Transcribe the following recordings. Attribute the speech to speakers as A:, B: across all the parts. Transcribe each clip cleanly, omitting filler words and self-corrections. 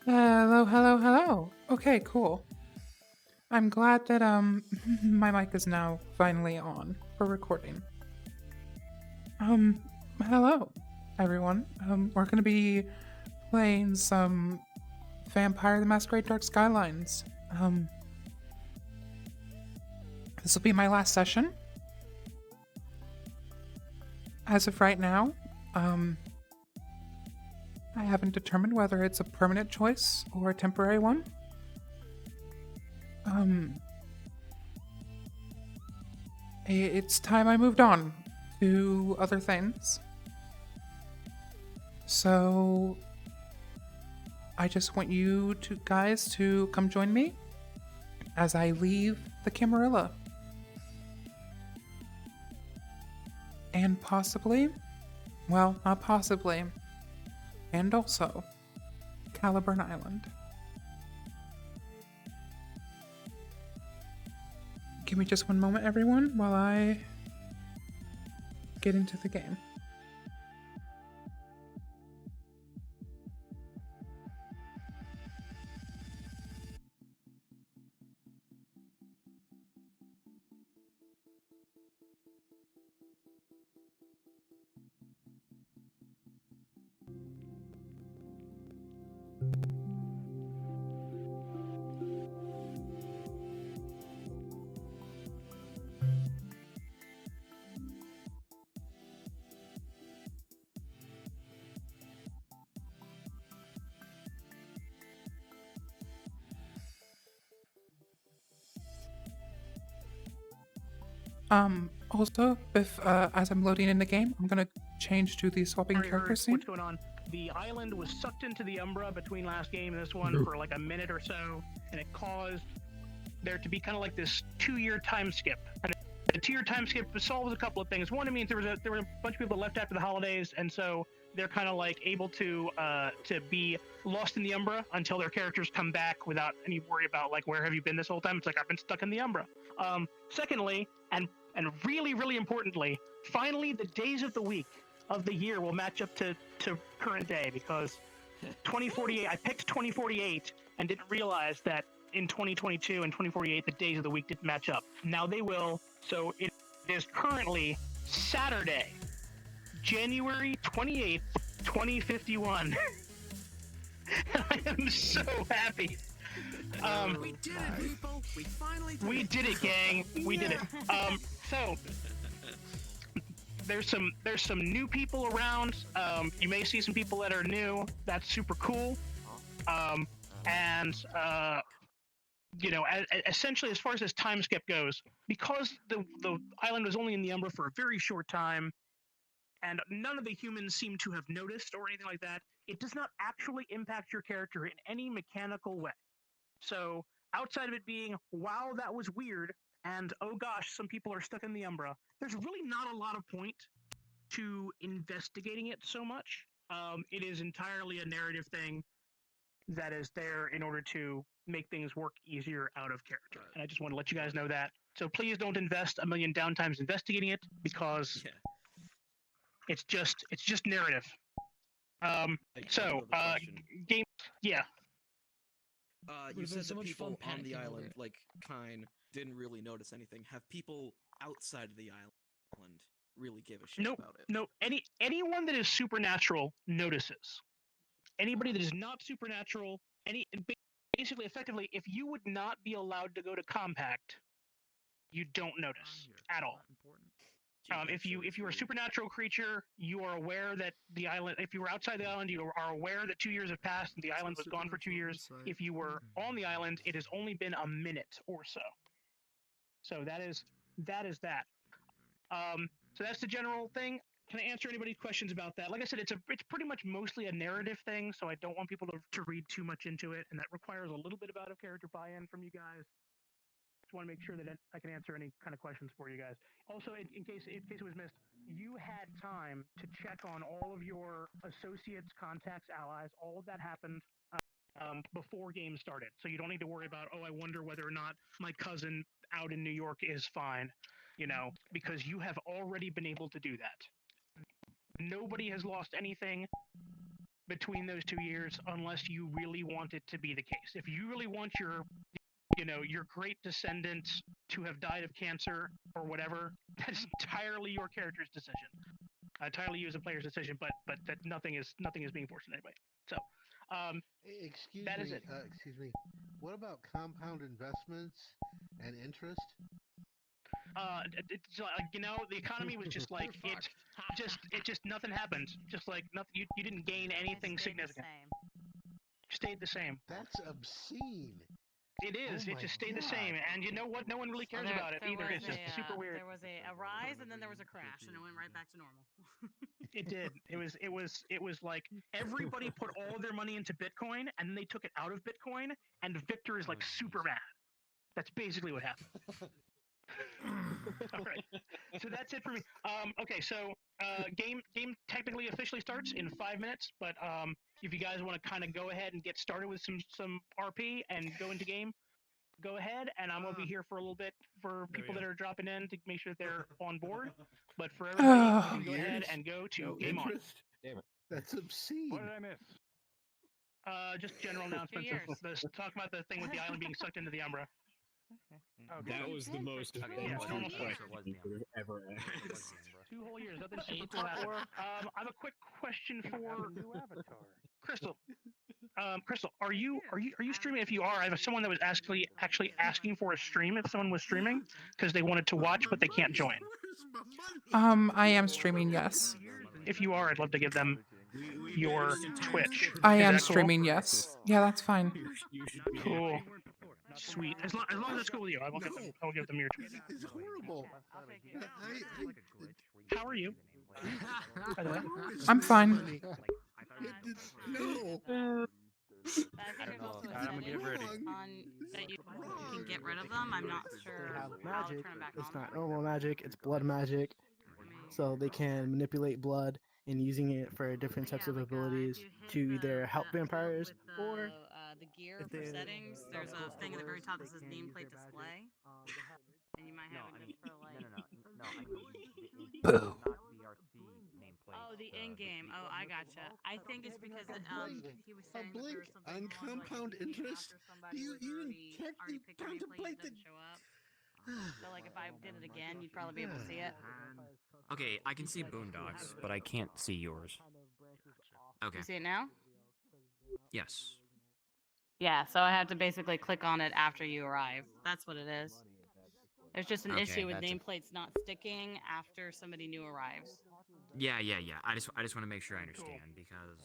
A: Hello, hello, hello. Okay, cool. I'm glad that my mic is now finally on for recording. Um Hello everyone. We're going to be playing some Vampire the Masquerade Dark Skylines. This will be my last session. As of right now, I haven't determined whether it's a permanent choice or a temporary one. It's time I moved on to other things. So I just want you guys to come join me as I leave the Camarilla. And possibly, well, not possibly, and also Caliburn Island. Give me just one moment, everyone, while I get into the game. Also, if as I'm loading in the game, I'm gonna change to the swapping character scene.
B: What's going on? The island was sucked into the Umbra between last game and this one for like a minute or so, and it caused there to be kind of like this 2-year time skip. And the 2-year time skip solves a couple of things. One, it means there were a bunch of people left after the holidays, and so they're kind of like able to be lost in the Umbra until their characters come back without any worry about like where have you been this whole time. It's like I've been stuck in the Umbra. Secondly, and really, really importantly, finally the days of the week of the year will match up to current day, because 2048, I picked 2048 and didn't realize that in 2022 and 2048 the days of the week didn't match up. Now they will. So it is currently Saturday, January 28th, 2051. I am so happy.
C: We did it, people! We finally did it!
B: We did it, gang. We did it. So there's some new people around. You may see some people that are new. That's super cool. You know, essentially, as far as this time skip goes, because the island was only in the Umbra for a very short time, and none of the humans seem to have noticed or anything like that, it does not actually impact your character in any mechanical way. So outside of it being, wow, that was weird, and oh gosh, some people are stuck in the Umbra, there's really not a lot of point to investigating it so much. It is entirely a narrative thing that is there in order to make things work easier out of character. And I just want to let you guys know that. So please don't invest a million downtimes investigating it, because it's just narrative. Game, yeah.
C: You said so the people on the island, like, didn't really notice anything. Have people outside of the island really give a shit about it?
B: No, anyone that is supernatural notices. Anybody that is not supernatural, basically, effectively, if you would not be allowed to go to Compact, you don't notice at all. If you are a supernatural creature, you are aware that the island. If you were outside the island, you are aware that 2 years have passed and the island was gone for 2 years. If you were on the island, it has only been a minute or so. So that is that. So that's the general thing. Can I answer anybody's questions about that? Like I said, it's pretty much mostly a narrative thing, so I don't want people to read too much into it, and that requires a little bit of out-of-character buy-in from you guys. Just want to make sure that I can answer any kind of questions for you guys. Also, in case it was missed, you had time to check on all of your associates, contacts, allies. All of that happened before game started. So you don't need to worry about, oh, I wonder whether or not my cousin out in New York is fine, because you have already been able to do that. Nobody has lost anything between those 2 years unless you really want it to be the case. If you really want your great descendants to have died of cancer or whatever, that's entirely your character's decision. Entirely you as a player's decision, but that nothing is being forced on anybody. So,
D: Excuse
B: that
D: me.
B: is it.
D: Excuse me. What about compound investments and interest?
B: It's like, the economy was just like it just nothing happened. Just like nothing. You didn't gain anything significant. Stayed the same.
D: That's obscene.
B: It is.
D: Oh
B: It
D: my
B: just stayed the
D: God.
B: same. And you know what? No one really cares about it either. It's just super weird.
E: There was a rise and then there was a crash and it went right back to normal.
B: It did. It was like everybody put all their money into Bitcoin and then they took it out of Bitcoin and Victor is like super mad. That's basically what happened. All right. So that's it for me. Okay, so game technically officially starts in 5 minutes, but if you guys want to kind of go ahead and get started with some RP and go into game, go ahead, and I'm gonna be here for a little bit for people that are dropping in to make sure that they're on board. But for everybody, you can go ahead and go to
D: No
B: game
D: interest? Damn it. That's obscene.
F: What did I miss?
B: on. Just general announcements of this. Talk about the thing with the island being sucked into the Umbra.
F: That was the most
B: Yeah, almost right.
F: you could have ever asked.
B: 2 whole years, nothing super cool happened. I have a quick question for Crystal. Crystal, are you streaming? If you are, I have someone that was actually asking for a stream if someone was streaming because they wanted to watch but they can't join.
A: I am streaming, yes.
B: If you are, I'd love to give them your Twitch.
A: I
B: Is
A: am
B: that cool?
A: streaming, yes. Yeah, that's fine.
B: Cool. Sweet. As long as that's cool with you, I will give them your Twitch.
D: It's horrible.
B: How are you? By the way.
A: I'm fine.
D: No.
E: I think there's also a
F: I'm gonna get ready.
E: on that you can get rid of them. I'm not sure
G: They have
E: how to
G: magic.
E: turn it back
G: It's
E: on.
G: not normal magic. It's blood magic. So they can manipulate blood and using it for different types of abilities to either help vampires or
E: the gear
G: if
E: for
G: they-
E: settings. There's a thing at the very top that says nameplate display, and you might have it just for like.
A: Boo.
E: Oh, the in game. Oh, I gotcha. I think it's because he was saying that there
D: blink
E: was something
D: on
E: wrong, like,
D: compound
E: after
D: interest?
E: somebody
D: You
E: was
D: even
E: already picked their nameplate,
D: contemplate
E: it doesn't show up. So like if I did it again, you'd probably be able to see it.
H: Okay, I can see Boondocks, but I can't see yours. Okay.
E: You see it now?
H: Yes.
E: Yeah, so I have to basically click on it after you arrive. That's what it is. There's just an
H: Okay,
E: issue with
H: that's a-
E: nameplates not sticking after somebody new arrives.
H: Yeah. I just want to make sure I understand because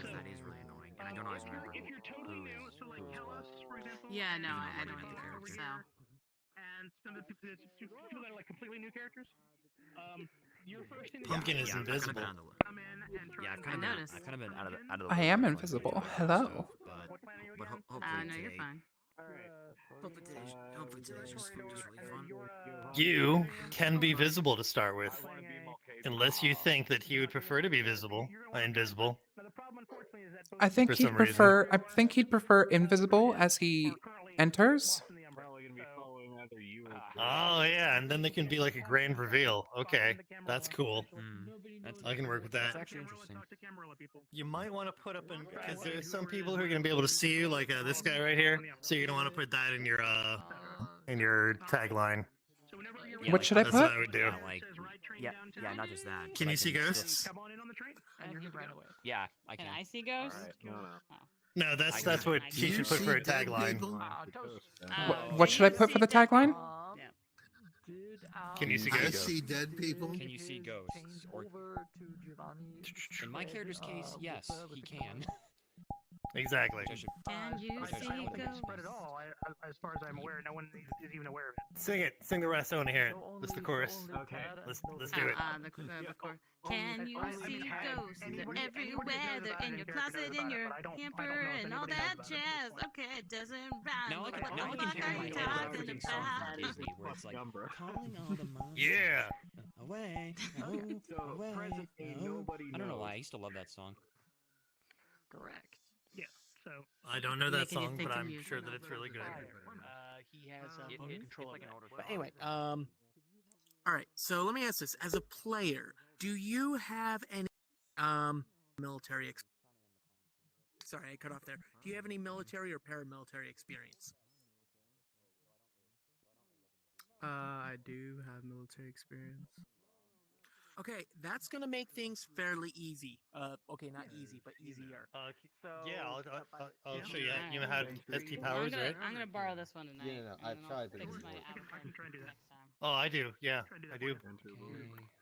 H: that is really annoying, and I don't always remember
B: If you're totally new, so like Kellis, for example.
E: Yeah, no,
H: Even
E: I
H: though
E: don't
H: I'm
E: think
H: not the
E: so.
B: And some of the people that are like completely new characters. Your first thing
I: Pumpkin is
H: I've kinda
I: invisible.
H: been on the
B: come in and try
H: Yeah,
B: and
E: I noticed.
H: I've kind of been out of the
A: I
H: loop
A: am
H: for, like,
A: invisible.
H: a week or
A: Hello.
H: so,
B: What plan are you
H: but
B: again?
H: hopefully
E: No, you're
H: today,
E: fine.
H: hopefully today's just really fun.
I: You can be visible to start with, unless you think that he would prefer to be visible, invisible.
B: Now the problem, unfortunately, is that both
A: I think
I: For
A: he'd
I: some reason.
A: prefer. I think he'd prefer invisible as he enters.
F: Probably gonna be following either you or
I: Oh yeah, and then there can be like a grand reveal. Okay, that's cool.
H: That's
I: I can work with
H: That's
I: that.
H: actually interesting.
I: You might want to put up in because there's some people who are gonna be able to see you, like this guy right here. So you're gonna want to put that in your tagline.
H: Yeah,
A: What
H: like,
A: should I
I: That's
A: put?
I: what I would do.
H: Yeah, like yeah, not just that.
I: Can
H: but
I: you
H: I
I: see
H: just-
I: ghosts?
B: Come on in on the train.
E: And you right away.
H: Yeah, I
E: Can
H: can.
E: I see ghosts?
I: No, that's what
E: I
I: he
E: can
I: should
D: see
I: put for a
D: dead
I: tagline.
D: people?
A: What should I put for the tagline?
I: Can you see
D: I
I: ghosts?
D: see dead people.
H: Can you see ghosts? Or in my character's case, yes, he can.
I: Exactly.
E: Can you
B: I
E: see
B: don't think it's
E: ghosts?
B: spread at all. As far as I'm aware, no one is even aware of it.
I: Sing it. Sing the rest. I want to hear it. That's the chorus.
F: Okay.
I: Let's do it.
E: The chorus. Can you see ghosts? They're everywhere. They're in your closet, in your hamper, and all that jazz. Okay, it doesn't rhyme.
H: Now I
E: What
H: can, now I
E: the
H: can
E: fuck
H: hear
E: are
H: my
E: you
H: own
E: talking
H: freaking song
E: about?
H: from Disney where it's like calling all the monsters
I: Yeah.
H: away,
F: So
H: away.
F: presently, nobody knows.
H: I don't know why I used to love that song.
E: Correct.
B: Yeah. So
I: I don't know that
E: Making you
I: song,
E: think
I: but
E: of
I: I'm
E: music.
I: sure that it's really good.
G: He has control of
J: like an older
G: But
J: song.
G: anyway, all right. So let me ask this: as a player, do you have any military? Sorry, I cut off there. Do you have any military or paramilitary experience? I do have military experience. Okay, that's gonna make things fairly easy. Okay, not easy, but easier.
I: Yeah, I'll show you.
E: Alright.
I: You know how ST powers, right?
E: I'm gonna borrow this one tonight.
D: Yeah, no,
E: and
D: I've
E: then I'll
D: tried, but it
E: fix
D: doesn't
E: my
D: work.
E: avatar
B: I can try and do that.
E: next time.
I: Oh, I do. Yeah, I do.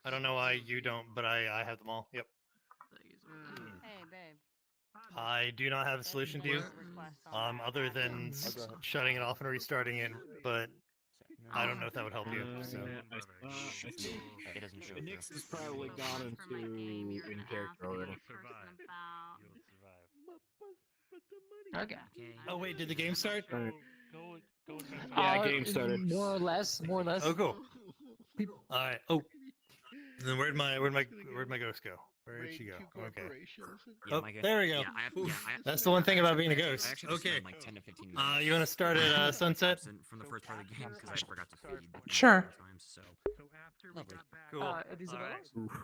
I: I don't know why you don't, but I have them all. Yep.
E: Hey, babe.
I: I do not have a solution to you, other than
D: I'll go ahead.
I: shutting it off and restarting it, but I don't know if that would help you. So
H: It doesn't show.
F: Nix has probably gone into in character already.
J: Okay.
I: Oh wait, did the game start?
F: Yeah, game started.
J: More or less.
I: Oh cool. All right. Oh, then where'd my ghost go? Where'd she go? Okay.
H: Yeah,
I: Oh,
H: my
I: there we go.
H: Yeah,
I: That's the one thing about being a
H: I
I: ghost.
H: actually have to
I: Okay.
H: spend like 10 to 15 minutes.
I: You want to start at sunset?
H: absent from the first part of the game because I forgot to feed.
A: Sure.
H: Times, so
B: after we
H: lovely.
B: got back,
I: Cool.
J: Isabella?
I: All right.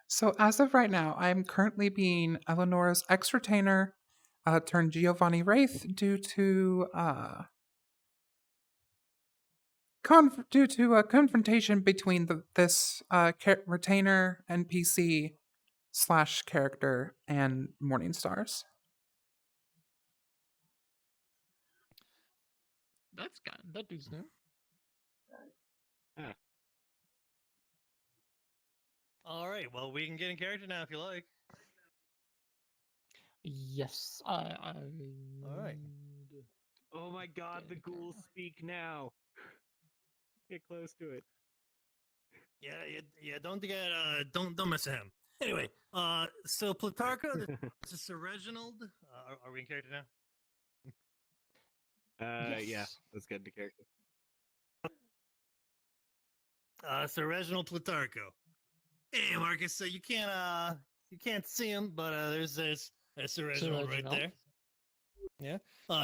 A: So as of right now, I'm currently being Eleanor's ex-retainer turned Giovanni Wraith due to a confrontation between this retainer NPC / character and Morningstars.
J: That dude's new.
I: All right. Well, we can get in character now if you like.
J: Yes,
I: All right.
F: Oh my god, the ghouls speak now. Get close to it.
I: Yeah. Don't mess with him. Anyway, so Plutarcho, this is Sir Reginald. Are we in character now?
J: Yes.
F: Yeah, let's get into character.
I: Sir Reginald Plutarcho. Hey, Marcus. So you can't see him, but there's Sir Reginald right there. Yeah.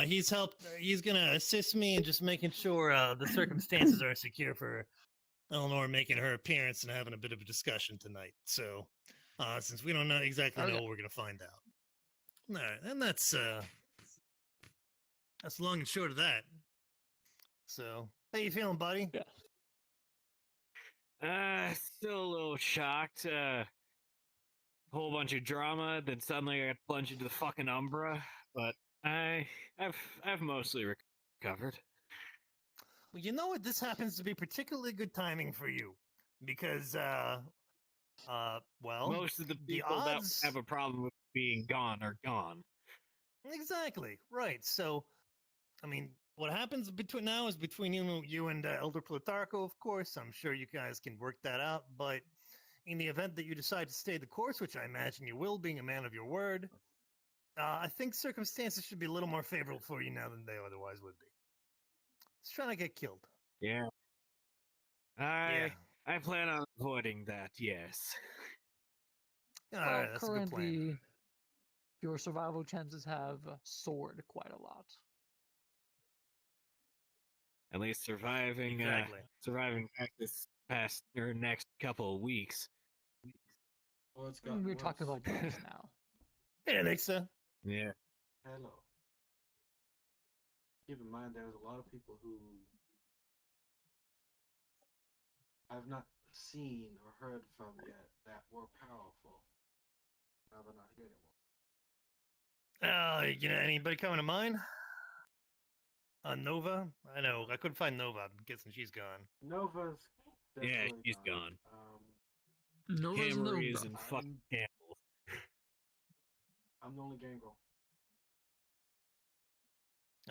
I: He's gonna assist me in just making sure the circumstances are secure for Eleanor making her appearance and having a bit of a discussion tonight. So, since we don't exactly know what we're gonna find out. All right, and that's long and short of that. So, how you feeling, buddy?
F: Still a little shocked. Whole bunch of drama, then suddenly I got plunged into the fucking Umbra. But I've mostly recovered.
I: Well, you know what? This happens to be particularly good timing for you, because well,
F: Most of the people
I: odds...
F: that have a problem with being gone are gone.
I: Exactly right. So, I mean, what happens between you and Elder Plutarcho, of course. I'm sure you guys can work that out. But in the event that you decide to stay the course, which I imagine you will, being a man of your word, I think circumstances should be a little more favorable for you now than they otherwise would be. It's trying to get killed.
F: Yeah. I plan on avoiding that, yes.
I: All right, that's a good plan.
J: Currently, your survival chances have soared quite a lot.
F: At least surviving back this past or next couple of weeks.
J: Well, we're talking about months now.
I: Yeah, I think so.
F: Yeah.
K: Hello. Keep in mind, there's a lot of people who have not seen or heard from yet that were powerful. Now they're not here anymore.
I: Anybody coming to mind? Nova? I know. I couldn't find Nova. I'm guessing she's gone.
K: Nova's
F: Yeah,
K: definitely
F: she's gone.
J: Nova's
F: Camarilla's
J: Nova.
F: and fucking Campbell.
K: I'm the only gangrel.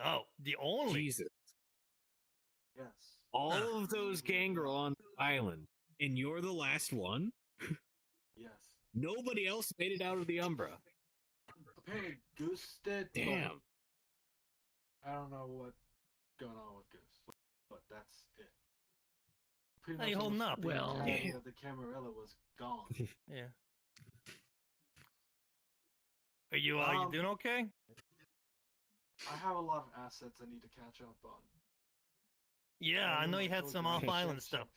I: Oh, the only.
F: Jesus.
K: Yes.
F: All of those gangrel on the island, and you're the last one?
K: Yes.
F: Nobody else made it out of the Umbra.
K: Apparently Goose did.
F: Damn.
K: I don't know what's going on with Goose, but that's it. Pretty
I: How you
K: much
I: holding up?
J: Well,
K: that the Camarilla was gone.
I: Yeah. Are you doing okay?
K: I have a lot of assets I need to catch up on.
I: Yeah, I know you had some off-island stuff.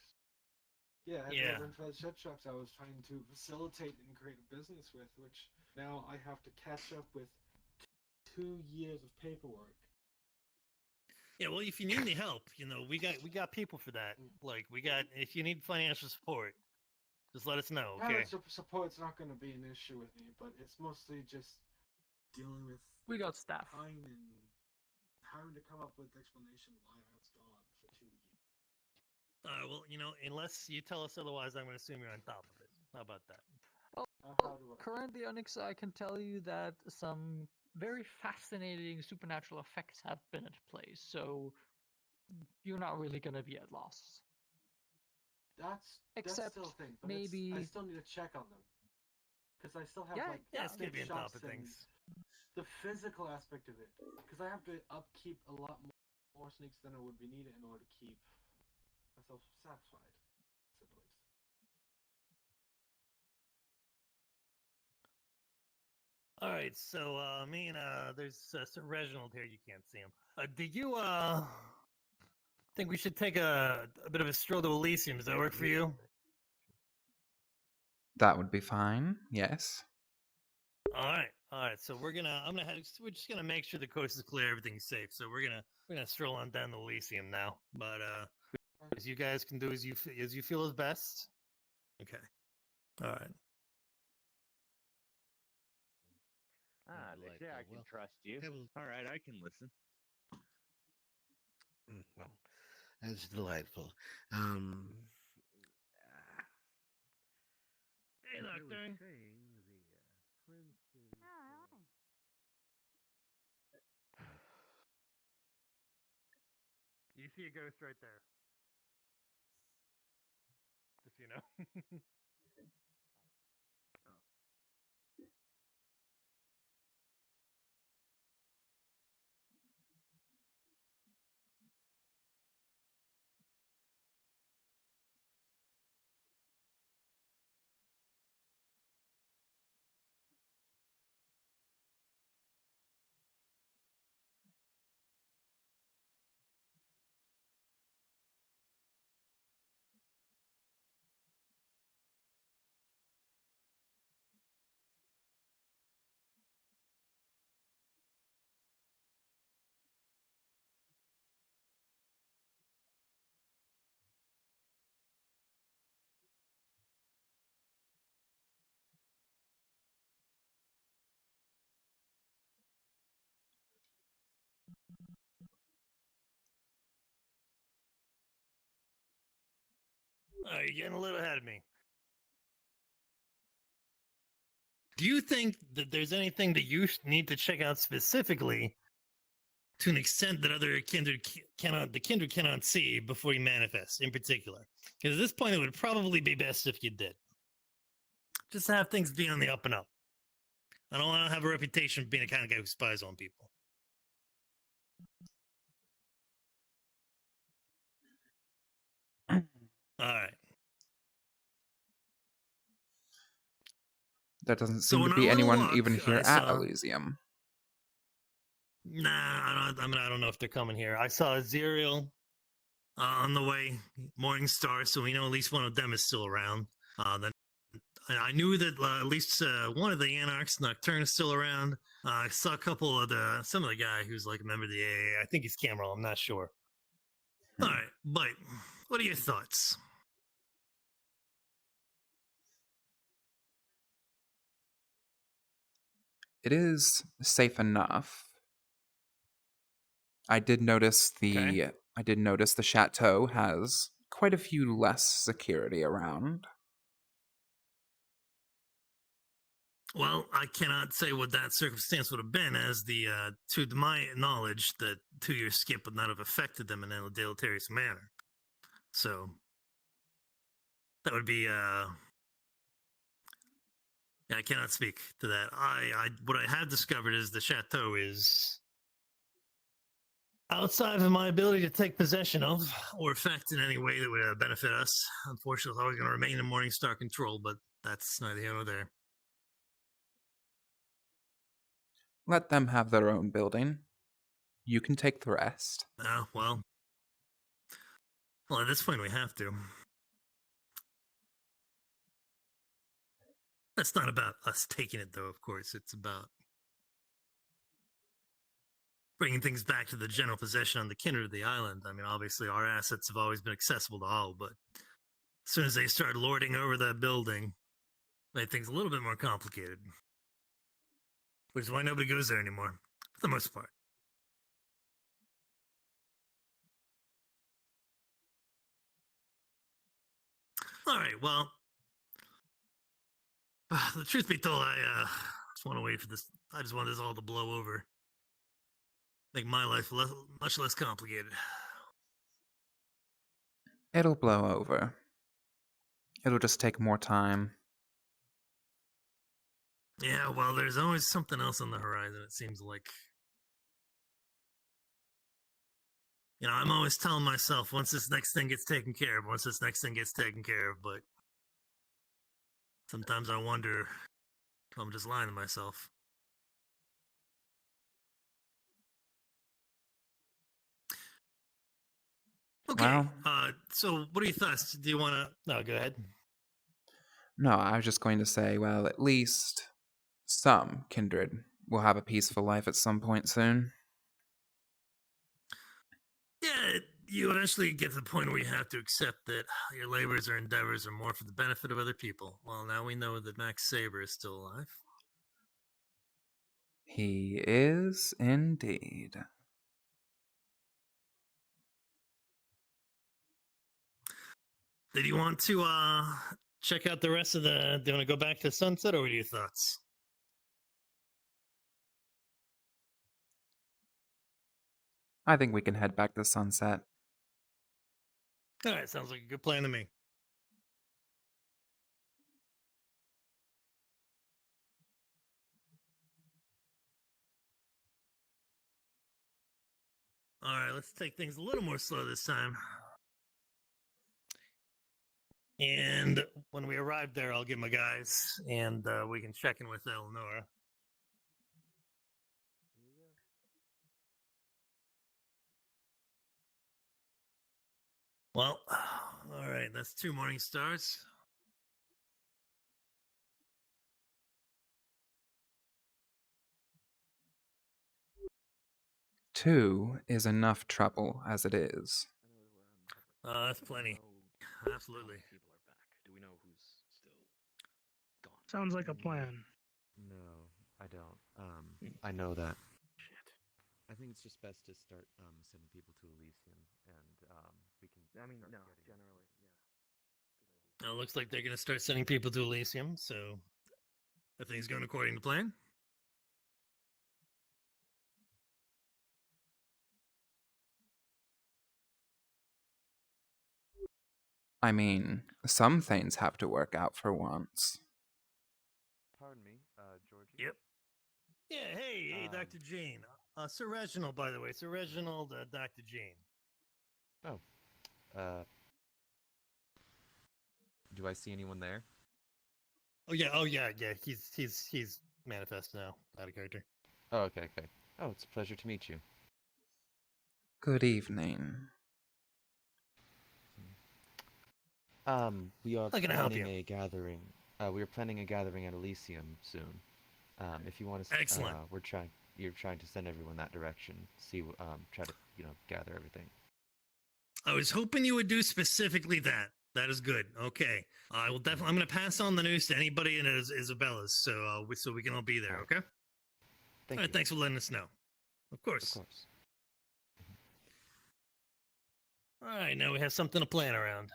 K: Yeah,
I: Yeah.
K: the shed trucks I was trying to facilitate and create a business with, which now I have to catch up with 2 years of paperwork.
I: Yeah, well, if you need any help, we got people for that. Like, if you need financial support, just let us know, okay?
K: Support's not going to be an issue with me, but it's mostly just dealing with
J: we got staff.
K: time and having to come up with explanation why I was gone for 2 years.
I: Well, unless you tell us otherwise, I'm going to assume you're on top of it. How about that?
J: Currently, Onyx, I can tell you that some very fascinating supernatural effects have been at play, so you're not really going to be at loss.
K: That's still a thing, but
J: maybe
K: I still need to check on them. Because I still have
I: it's going to be on top of things.
K: The physical aspect of it. Because I have to upkeep a lot more snakes than would be needed in order to keep myself satisfied.
I: All right, so there's Sir Reginald here. You can't see him. Do you think we should take a bit of a stroll to Elysium? Does that work for you?
A: That would be fine. Yes.
I: All right. So we're just gonna make sure the coast is clear, everything's safe. So we're gonna stroll on down to Elysium now. But as you guys can do as you feel is best. Okay. All right.
L: They say I can trust you. All right, I can listen.
D: Well, that's delightful.
I: Hey, Doctor. You see a ghost right there. Just so you know. You're getting a little ahead of me. Do you think that there's anything that you need to check out specifically to an extent that the Kindred cannot see before you manifest in particular? Because at this point, it would probably be best if you did. Just have things be on the up and up. I don't want to have a reputation of being the kind of guy who spies on people. All right.
A: There doesn't seem to be anyone even here at Elysium.
I: Nah, I don't know if they're coming here. I saw Aziriel on the way, Morningstar, so we know at least one of them is still around. Then I knew that at least one of the Anarchs, Nocturne, is still around. I saw a couple of some of the guy who's like a member of the AA. I think he's Camarilla. I'm not sure. All right, but what are your thoughts?
A: it is safe enough. I did notice the chateau has quite a few less security around.
I: Well, I cannot say what that circumstance would have been, as to my knowledge, the 2-year skip would not have affected them in a deleterious manner. So that would be yeah, I cannot speak to that. What I have discovered is the chateau is outside of my ability to take possession of or affect in any way that would benefit us. Unfortunately, it's always going to remain in Morningstar control, but that's neither here nor there.
A: Let them have their own building. You can take the rest.
I: Well, at this point, we have to. That's not about us taking it, though, of course. It's about bringing things back to the general possession on the Kindred of the island. I mean, obviously, our assets have always been accessible to all, but as soon as they start lording over that building, made things a little bit more complicated. Which is why nobody goes there anymore, for the most part. All right, well, the truth be told, I just want to wait for this. I just want this all to blow over. Make my life much less complicated.
A: It'll blow over. It'll just take more time.
I: Yeah, well, there's always something else on the horizon, it seems like. You know, I'm always telling myself, once this next thing gets taken care of, but sometimes I wonder if I'm just lying to myself. Okay,
A: Well,
I: so what are your thoughts? Do you want to... No, go ahead.
A: No, I was just going to say, well, at least some kindred will have a peaceful life at some point soon.
I: Yeah, you eventually get to the point where you have to accept that your labors or endeavors are more for the benefit of other people. Well, now we know that Max Saber is still alive.
A: He is indeed.
I: Did you want to check out the rest of the... Do you want to go back to Sunset, or what are your thoughts?
A: I think we can head back to Sunset.
I: All right, sounds like a good plan to me. All right, let's take things a little more slow this time. And when we arrive there, I'll get my guys, and we can check in with Eleanor. Well, all right, that's 2 morning stars.
A: Two is enough trouble as it is.
I: That's plenty. Absolutely.
C: People are back. Do we know who's still gone?
B: Sounds like a plan.
M: No, I don't. I know that. Shit. I think it's just best to start sending people to Elysium, and we can. I mean, no, generally, yeah.
I: It looks like they're going to start sending people to Elysium, so everything's going according to plan.
A: I mean, some things have to work out for once.
M: Pardon me, Georgie?
I: Yep. Yeah, hey, Dr. Jane. Sir Reginald, by the way. Sir Reginald, Dr. Jane.
M: Oh. Do I see anyone there?
I: Oh yeah. He's manifest now, out of character.
M: Oh, okay. Oh, it's a pleasure to meet you.
A: Good evening.
M: We are
I: How can I help you?
M: planning a gathering. We are planning a gathering at Elysium soon. If you want to,
I: excellent.
M: You're trying to send everyone that direction. See, try to gather everything.
I: I was hoping you would do specifically that. That is good. Okay, I will definitely. I'm going to pass on the news to anybody in Isabella's, so we can all be there. Okay.
M: Thank
I: All right,
M: you.
I: thanks for letting us know. Of course.
M: Of course.
I: All right, now we have something to plan around.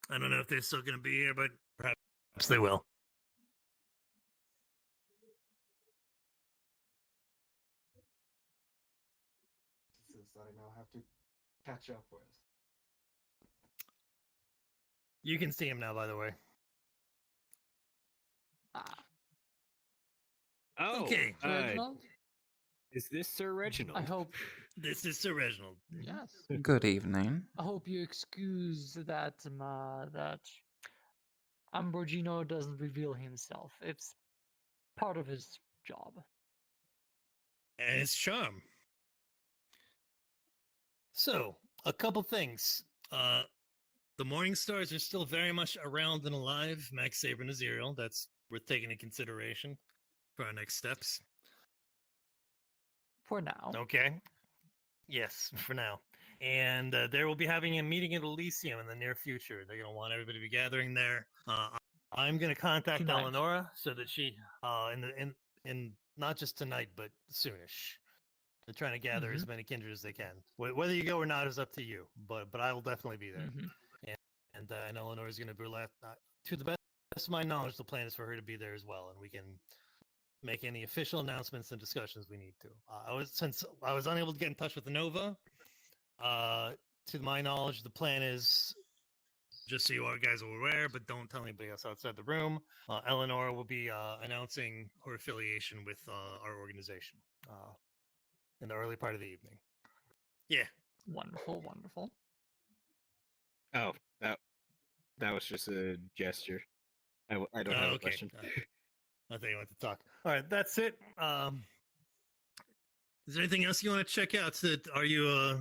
I: I don't know if they're still going to be here, but perhaps they will.
K: That I now have to catch up with.
I: You can see him now, by the way.
F: Oh,
I: okay.
J: Reginald?
F: Is this Sir Reginald?
J: I hope.
I: This is Sir Reginald.
J: Yes.
A: Good evening.
J: I hope you excuse that that Ambrogino doesn't reveal himself. It's part of his job.
I: And his charm. So, a couple things. The Morning Stars are still very much around and alive. Max Saber and Aziriel. That's worth taking into consideration for our next steps.
J: For now.
I: Okay. Yes, for now. And they will be having a meeting at Elysium in the near future. They're going to want everybody to be gathering there. I'm going to contact
J: Tonight.
I: Eleonora so that she, in not just tonight, but soonish. They're trying to gather as many kindred as they can. Whether you go or not is up to you, but I will definitely be there. And Eleanor is going to be left. To the best of my knowledge, the plan is for her to be there as well, and we can make any official announcements and discussions we need to. Since I was unable to get in touch with the Nova, to my knowledge, the plan is, just so you guys are aware, but don't tell anybody else outside the room, Eleanor will be announcing her affiliation with our organization in the early part of the evening. Yeah.
J: Wonderful, wonderful.
F: Oh, that was just a gesture. I don't have a question.
I: I thought you wanted to talk. All right, that's it. Is there anything else you want to check out? Are you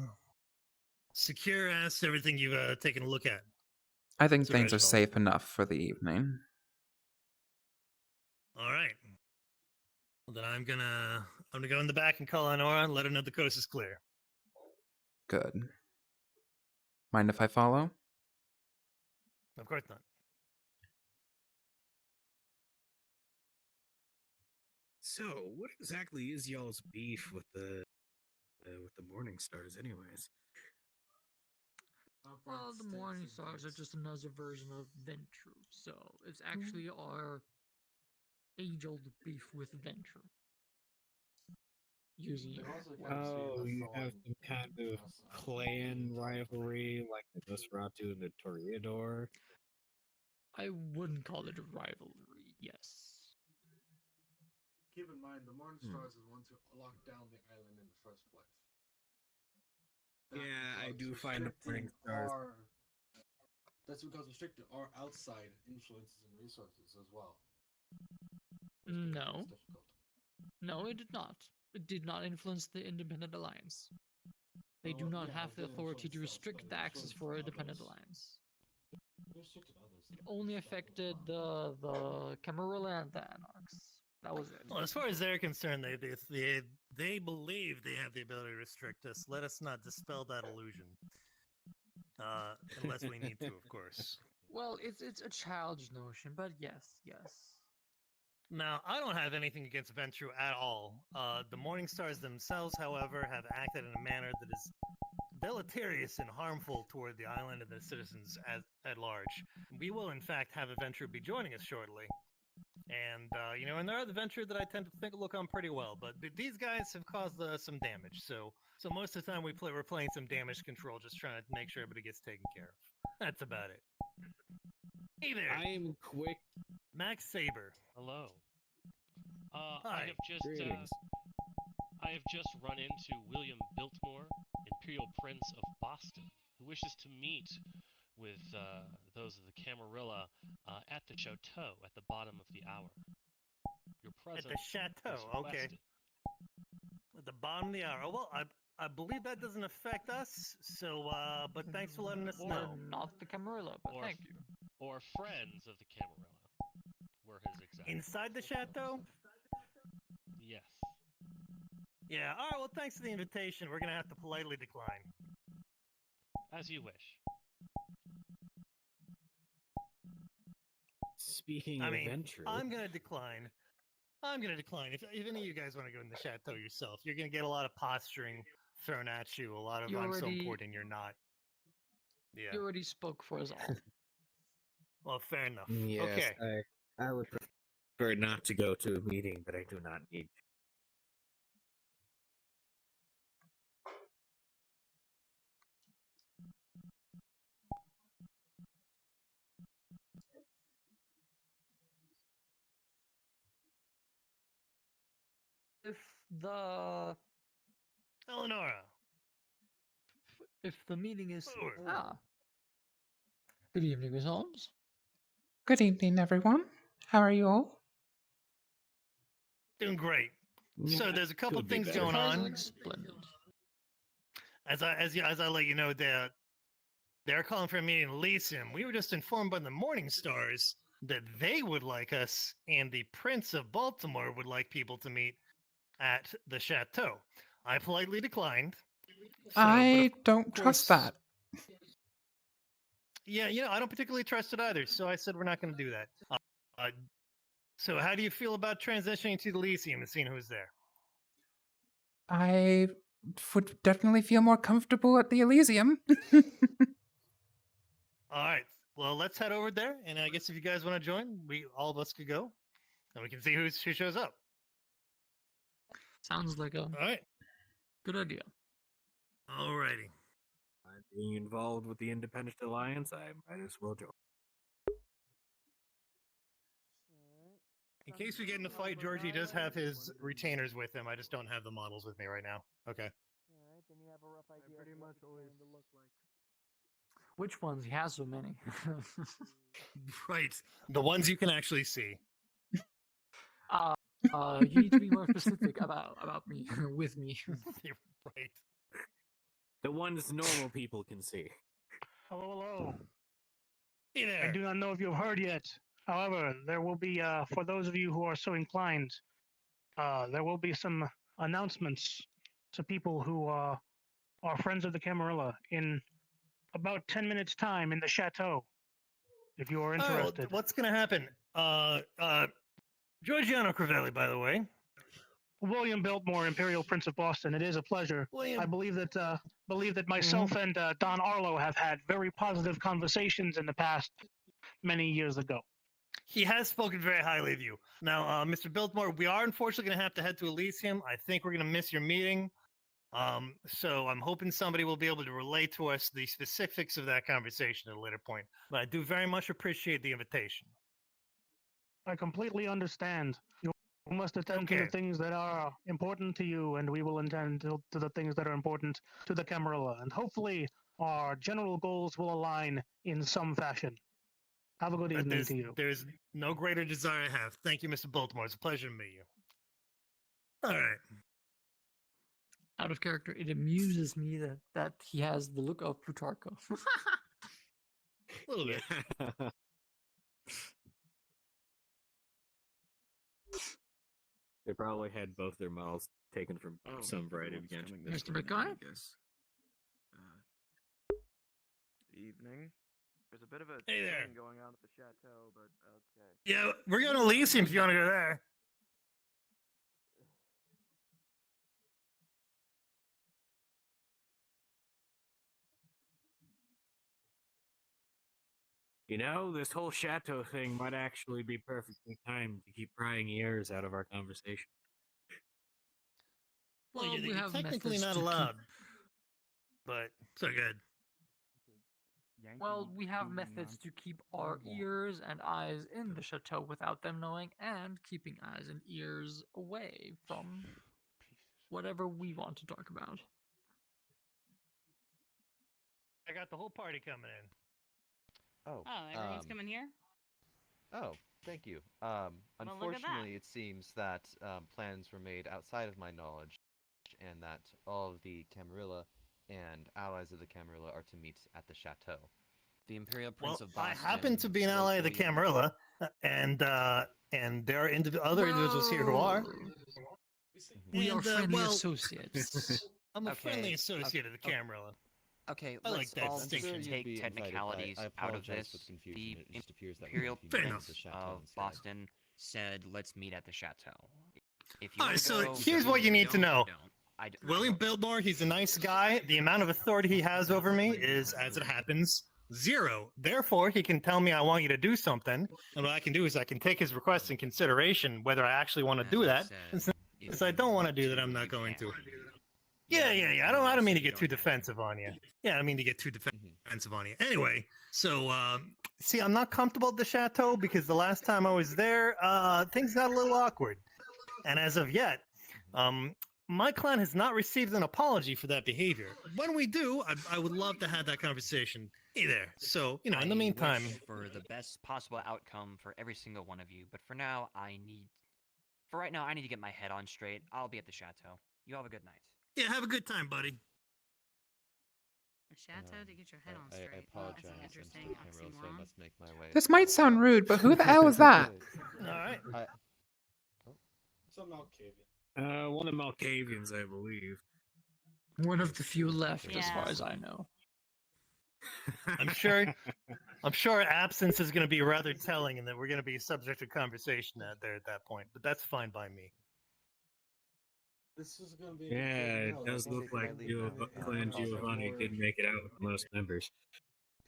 I: secure as to everything you've taken a look at?
A: I think
I: Sir
A: things are
I: Reginald.
A: safe enough for the evening.
I: All right. Well, then I'm gonna go in the back and call on Nora and let her know the coast is clear.
A: Good. Mind if I follow?
I: Of course not.
C: So, what exactly is y'all's beef with the Morning Stars, anyways?
J: Well, the Morning Stars are just another version of Venture, so it's actually our age-old beef with Venture. Using you.
F: Oh, you have some kind of clan rivalry like the Nosferatu and the Toreador?
J: I wouldn't call it a rivalry, yes.
K: Keep in mind, the Morning Stars is the ones who locked down the island in the first place.
C: Yeah, I do find the Morning Stars.
K: That's because restricted our outside influences and resources as well.
J: No. No, it did not. It did not influence the Independent Alliance. They do not have the authority to restrict the access for a Dependent Alliance. It only affected the Camarilla and the Anarchs. That was it.
I: Well, as far as they're concerned, they believe they have the ability to restrict us. Let us not dispel that illusion. Unless we need to, of course.
J: Well, it's a childish notion, but yes.
I: Now, I don't have anything against Ventrue at all. The Morning Stars themselves, however, have acted in a manner that is deleterious and harmful toward the island and the citizens at large. We will, in fact, have a Ventrue be joining us shortly. And, and there are the Ventrue that I tend to think look on pretty well, but these guys have caused some damage, so most of the time we're playing some damage control, just trying to make sure everybody gets taken care of. That's about it. Hey there!
F: I am quick.
I: Max Saber.
N: Hello.
I: Hi.
N: I have just run into William Biltmore, Imperial Prince of Boston, who wishes to meet with those of the Camarilla at the chateau at the bottom of the hour. Your presence
I: At the chateau,
N: is
I: okay.
N: requested.
I: At the bottom of the hour. Well, I believe that doesn't affect us, so, but thanks for letting us know.
J: Not the Camarilla, but thank you.
N: Or friends of the Camarilla were his exact
I: Inside the chateau?
N: Yes.
I: Yeah, alright, well, thanks for the invitation. We're gonna have to politely decline.
N: As you wish.
F: Speaking
I: I
F: of
I: mean,
F: Ventru,
I: I'm gonna decline. I'm gonna decline. If any of you guys want to go in the chateau yourself, you're gonna get a lot of posturing thrown at you. A lot of I'm so important, you're not. Yeah.
J: You already spoke for us all.
I: Well, fair enough.
F: yes,
I: Okay.
F: I would prefer not to go to a meeting that I do not need.
J: If the
I: Eleonora.
J: If the meeting is
I: Forward.
J: Good evening, Miss Holmes.
A: Good evening, everyone. How are you all?
I: Doing great. So there's a couple
F: Could be
I: things
F: better.
I: going on.
J: Splendid.
I: As I let you know, they're calling for a meeting in Elysium. We were just informed by the Morning Stars that they would like us, and the Prince of Baltimore would like people to meet at the chateau. I politely declined.
A: I don't trust that.
I: Yeah, I don't particularly trust it either. So I said we're not going to do that. So how do you feel about transitioning to the Elysium and seeing who's there?
A: I would definitely feel more comfortable at the Elysium.
I: All right. Well, let's head over there, and I guess if you guys want to join, all of us could go, and we can see who shows up.
J: Sounds like a
I: All right.
J: good idea.
I: Alrighty.
F: Being involved with the Independent Alliance, I might as well join.
I: In case we get in a fight, Georgie does have his retainers with him. I just don't have the models with me right now. Okay.
J: All right, then you have a rough idea. Pretty much always to look like. Which ones? He has so many.
I: Right. The ones you can actually see.
J: You need to be more specific about me, with me.
I: You're right.
F: The ones normal people can see.
B: Hello.
I: Hey there.
B: I do not know if you've heard yet. However, there will be, for those of you who are so inclined, there will be some announcements to people who are friends of the Camarilla in about 10 minutes' time in the chateau, if you are interested.
I: What's going to happen? Giorgiano Crivelli, by the way.
B: William Biltmore, Imperial Prince of Boston. It is a pleasure.
I: William.
B: I believe that myself and Don Arlo have had very positive conversations in the past many years ago.
I: He has spoken very highly of you. Now, Mr. Biltmore, we are unfortunately going to have to head to Elysium. I think we're going to miss your meeting. So I'm hoping somebody will be able to relate to us the specifics of that conversation at a later point. But I do very much appreciate the invitation.
B: I completely understand. You must attend to the things that are important to you, and we will attend to the things that are important to the Camarilla. And hopefully our general goals will align in some fashion. Have a good evening to you.
I: There's no greater desire I have. Thank you, Mr. Baltimore. It's a pleasure to meet you. All right.
J: Out of character, it amuses me that he has the look of Plutarcho.
I: A little bit.
F: They probably had both their models taken from some variety of again.
J: Mr. McGuire?
M: Evening. There's a bit of a
I: Hey there.
M: thing going on at the chateau, but okay.
I: Yeah, we're going to Elysium if you want to go there.
F: You know, this whole chateau thing might actually be perfectly timed to keep prying ears out of our conversation.
J: Well, we
I: you're
J: have
I: technically
J: methods
I: not
J: to
I: allowed, but so good.
J: Well, we have methods to keep our ears and eyes in the chateau without them knowing, and keeping eyes and ears away from whatever we want to talk about.
I: I got the whole party coming in.
E: Oh, everyone's coming here?
M: Oh, thank you.
E: look at that.
M: Unfortunately, it seems that plans were made outside of my knowledge, and that all of the Camarilla and allies of the Camarilla are to meet at the chateau.
H: The Imperial Prince of
I: I
H: Boston.
I: happen to be an ally of the Camarilla, and there are other individuals here who are.
J: We are
I: And,
J: friendly
I: well,
J: associates.
I: I'm a
H: Okay,
I: friendly associate of the Camarilla.
H: Okay,
I: I like
H: let's
I: that
H: all
I: distinction.
H: just take technicalities
M: I
H: out of
M: apologize
H: this.
M: for the confusion.
H: The
M: It just appears that
H: Imperial Imperial
G: Fair
H: Prince
G: enough.
H: of Boston said, "Let's meet at the chateau." If you
G: All
H: wanna
G: right, so
H: go,
G: here's
H: go.
G: what you
H: If
G: need to
H: don't,
G: know.
H: don't.
G: William Biltmore, he's a nice guy. The amount of authority he has over me is, as it happens, 0. Therefore, he can tell me I want you to do something, and what I can do is I can take his request in consideration, whether I actually want to
H: As
G: do
H: I
G: that.
H: said,
G: And since I don't want to do that, I'm not going to. Yeah. I
H: No,
G: don't mean to
H: you
G: get
H: don't
G: too
H: have to.
G: defensive on you. Yeah, I mean to get too defensive on you. Anyway, so see, I'm not comfortable at the chateau because the last time I was there, things got a little awkward. And as of yet, my clan has not received an apology for that behavior. When we do, I would love to have that conversation. Hey there. So, in the meantime,
H: wish for the best possible outcome for every single one of you, but for now, for right now, I need to get my head on straight. I'll be at the chateau. You have a good night.
G: yeah, have a good time, buddy.
E: The chateau to get your head on
M: I
E: straight.
M: apologize.
E: That's an
M: I'm
E: interesting
M: still Camarilla, so I
E: oxymoron.
M: must make my way.
A: This might sound rude, but who the hell is that?
G: All right.
K: Some Malkavian.
F: One of the Malkavians, I believe.
J: One of the few left, as far
E: Yeah.
J: as I know.
G: I'm sure absence is going to be rather telling, and that we're going to be subject to conversation out there at that point. But that's fine by me.
K: This is gonna be.
F: Yeah, it does look like Clan Giovanni did make it out with most members.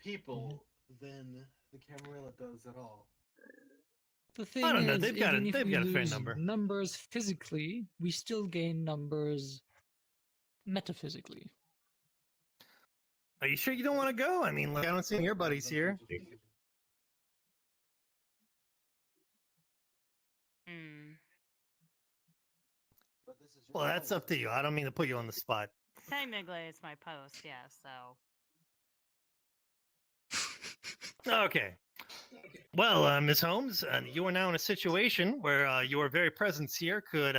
K: People than the Camarilla does at all.
J: The thing
G: I don't know,
J: is,
G: they've got
J: even if we
G: a fair
J: lose
G: number.
J: numbers physically, we still gain numbers metaphysically.
G: Are you sure you don't want to go? I mean, I don't see any of your buddies here. Well, that's up to you. I don't mean to put you on the spot.
E: Technically, it's my post, yeah, so.
G: Okay. Well, Ms. Holmes, you are now in a situation where your very presence here could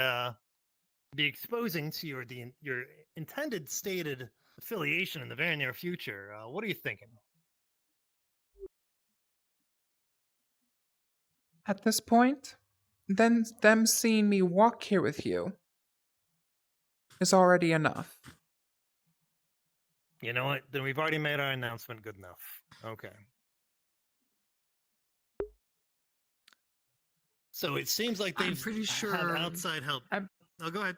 G: be exposing to your intended stated affiliation in the very near future. What are you thinking?
A: At this point, then them seeing me walk here with you is already enough.
G: You know what? Then we've already made our announcement good enough. Okay. So it seems like
J: I'm
G: they've
J: pretty sure
G: had outside help. Oh, go ahead.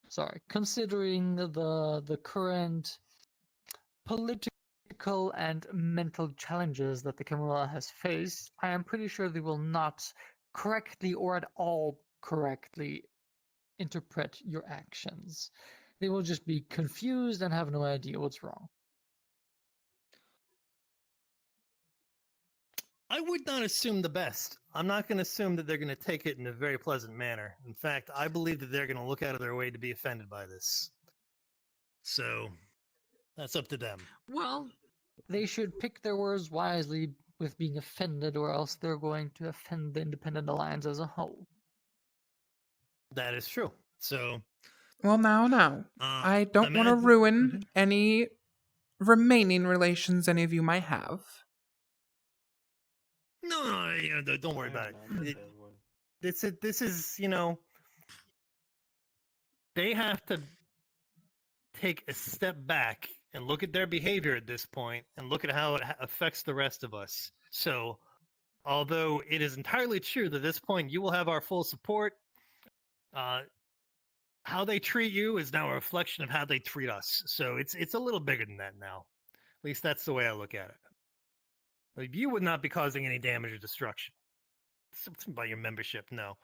J: Sorry, considering the current political and mental challenges that the Camarilla has faced, I am pretty sure they will not correctly or at all correctly interpret your actions. They will just be confused and have no idea what's wrong.
G: I would not assume the best. I'm not going to assume that they're going to take it in a very pleasant manner. In fact, I believe that they're going to look out of their way to be offended by this. So, that's up to them.
J: Well, they should pick their words wisely with being offended, or else they're going to offend the Independent Alliance as a whole.
G: That is true. So,
A: Well, now. I don't want to ruin any remaining relations any of you might have.
G: No, don't worry about it. This is, they have to take a step back and look at their behavior at this point and look at how it affects the rest of us. So, although it is entirely true that at this point you will have our full support, how they treat you is now a reflection of how they treat us. So it's a little bigger than that now. At least that's the way I look at it. Like, you would not be causing any damage or destruction. Something about your membership, no.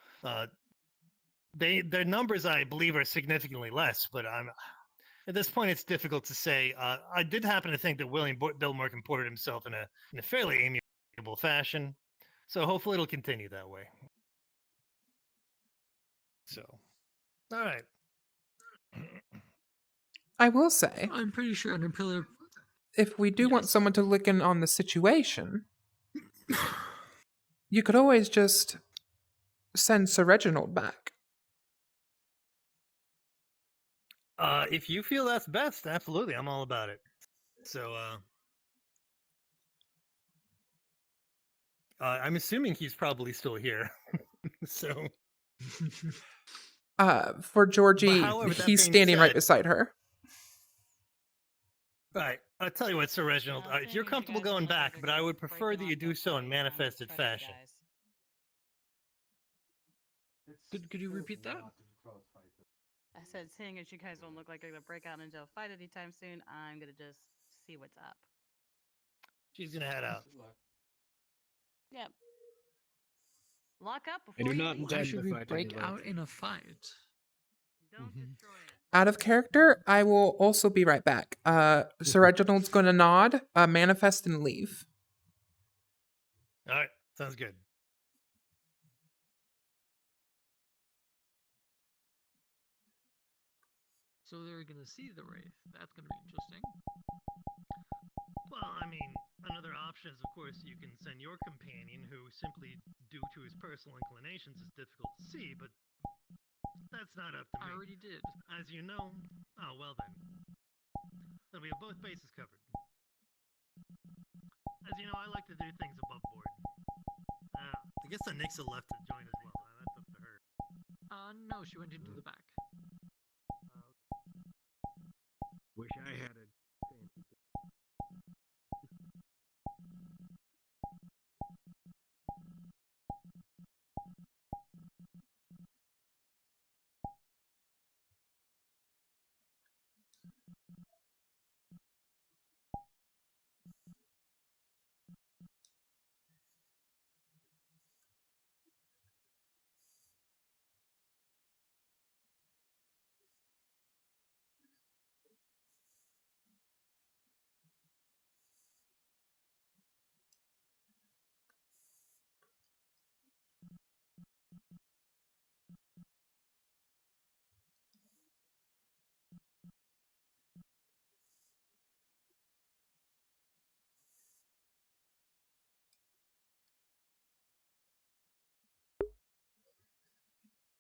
G: Their numbers, I believe, are significantly less, but at this point it's difficult to say. I did happen to think that William Biltmore comported himself in a fairly amiable fashion, so hopefully it'll continue that way. So, all right.
A: I will say,
J: I'm pretty sure an Imperial.
A: If we do want someone to look in on the situation, you could always just send Sir Reginald back.
G: If you feel that's best, absolutely, I'm all about it. So, I'm assuming he's probably still here. So,
A: for Georgie,
G: however, that
A: he's
G: being
A: standing right
G: said-
A: beside her.
G: right.
I: I'll tell you what, Sir Reginald, if you're comfortable going back, but I would prefer that you do so in manifested fashion.
J: Could you repeat that?
E: I said, seeing as you guys don't look like you're gonna break out into a fight anytime soon, I'm gonna just see what's up.
I: She's gonna head out.
E: Yep. Lock up
F: I
E: before
F: do
E: you
F: not
E: leave.
J: Why
F: intend
J: should
F: to
J: we
F: fight
J: break
F: anybody.
J: out in a fight?
E: Don't destroy it.
A: Out of character, I will also be right back. Sir Reginald's going to nod, manifest, and leave.
I: All right, sounds good.
J: So they're gonna see the wraith. That's gonna be interesting.
I: Well, I mean, another option is, of course, you can send your companion, who simply, due to his personal inclinations, is difficult to see, but that's not up to me.
J: I already did.
I: As you know, oh, well then. Then we have both bases covered. As you know, I like to do things above board. I guess Anixa left to join as well. That's up to her.
J: No, she went into the back.
F: Wish I had a fancy.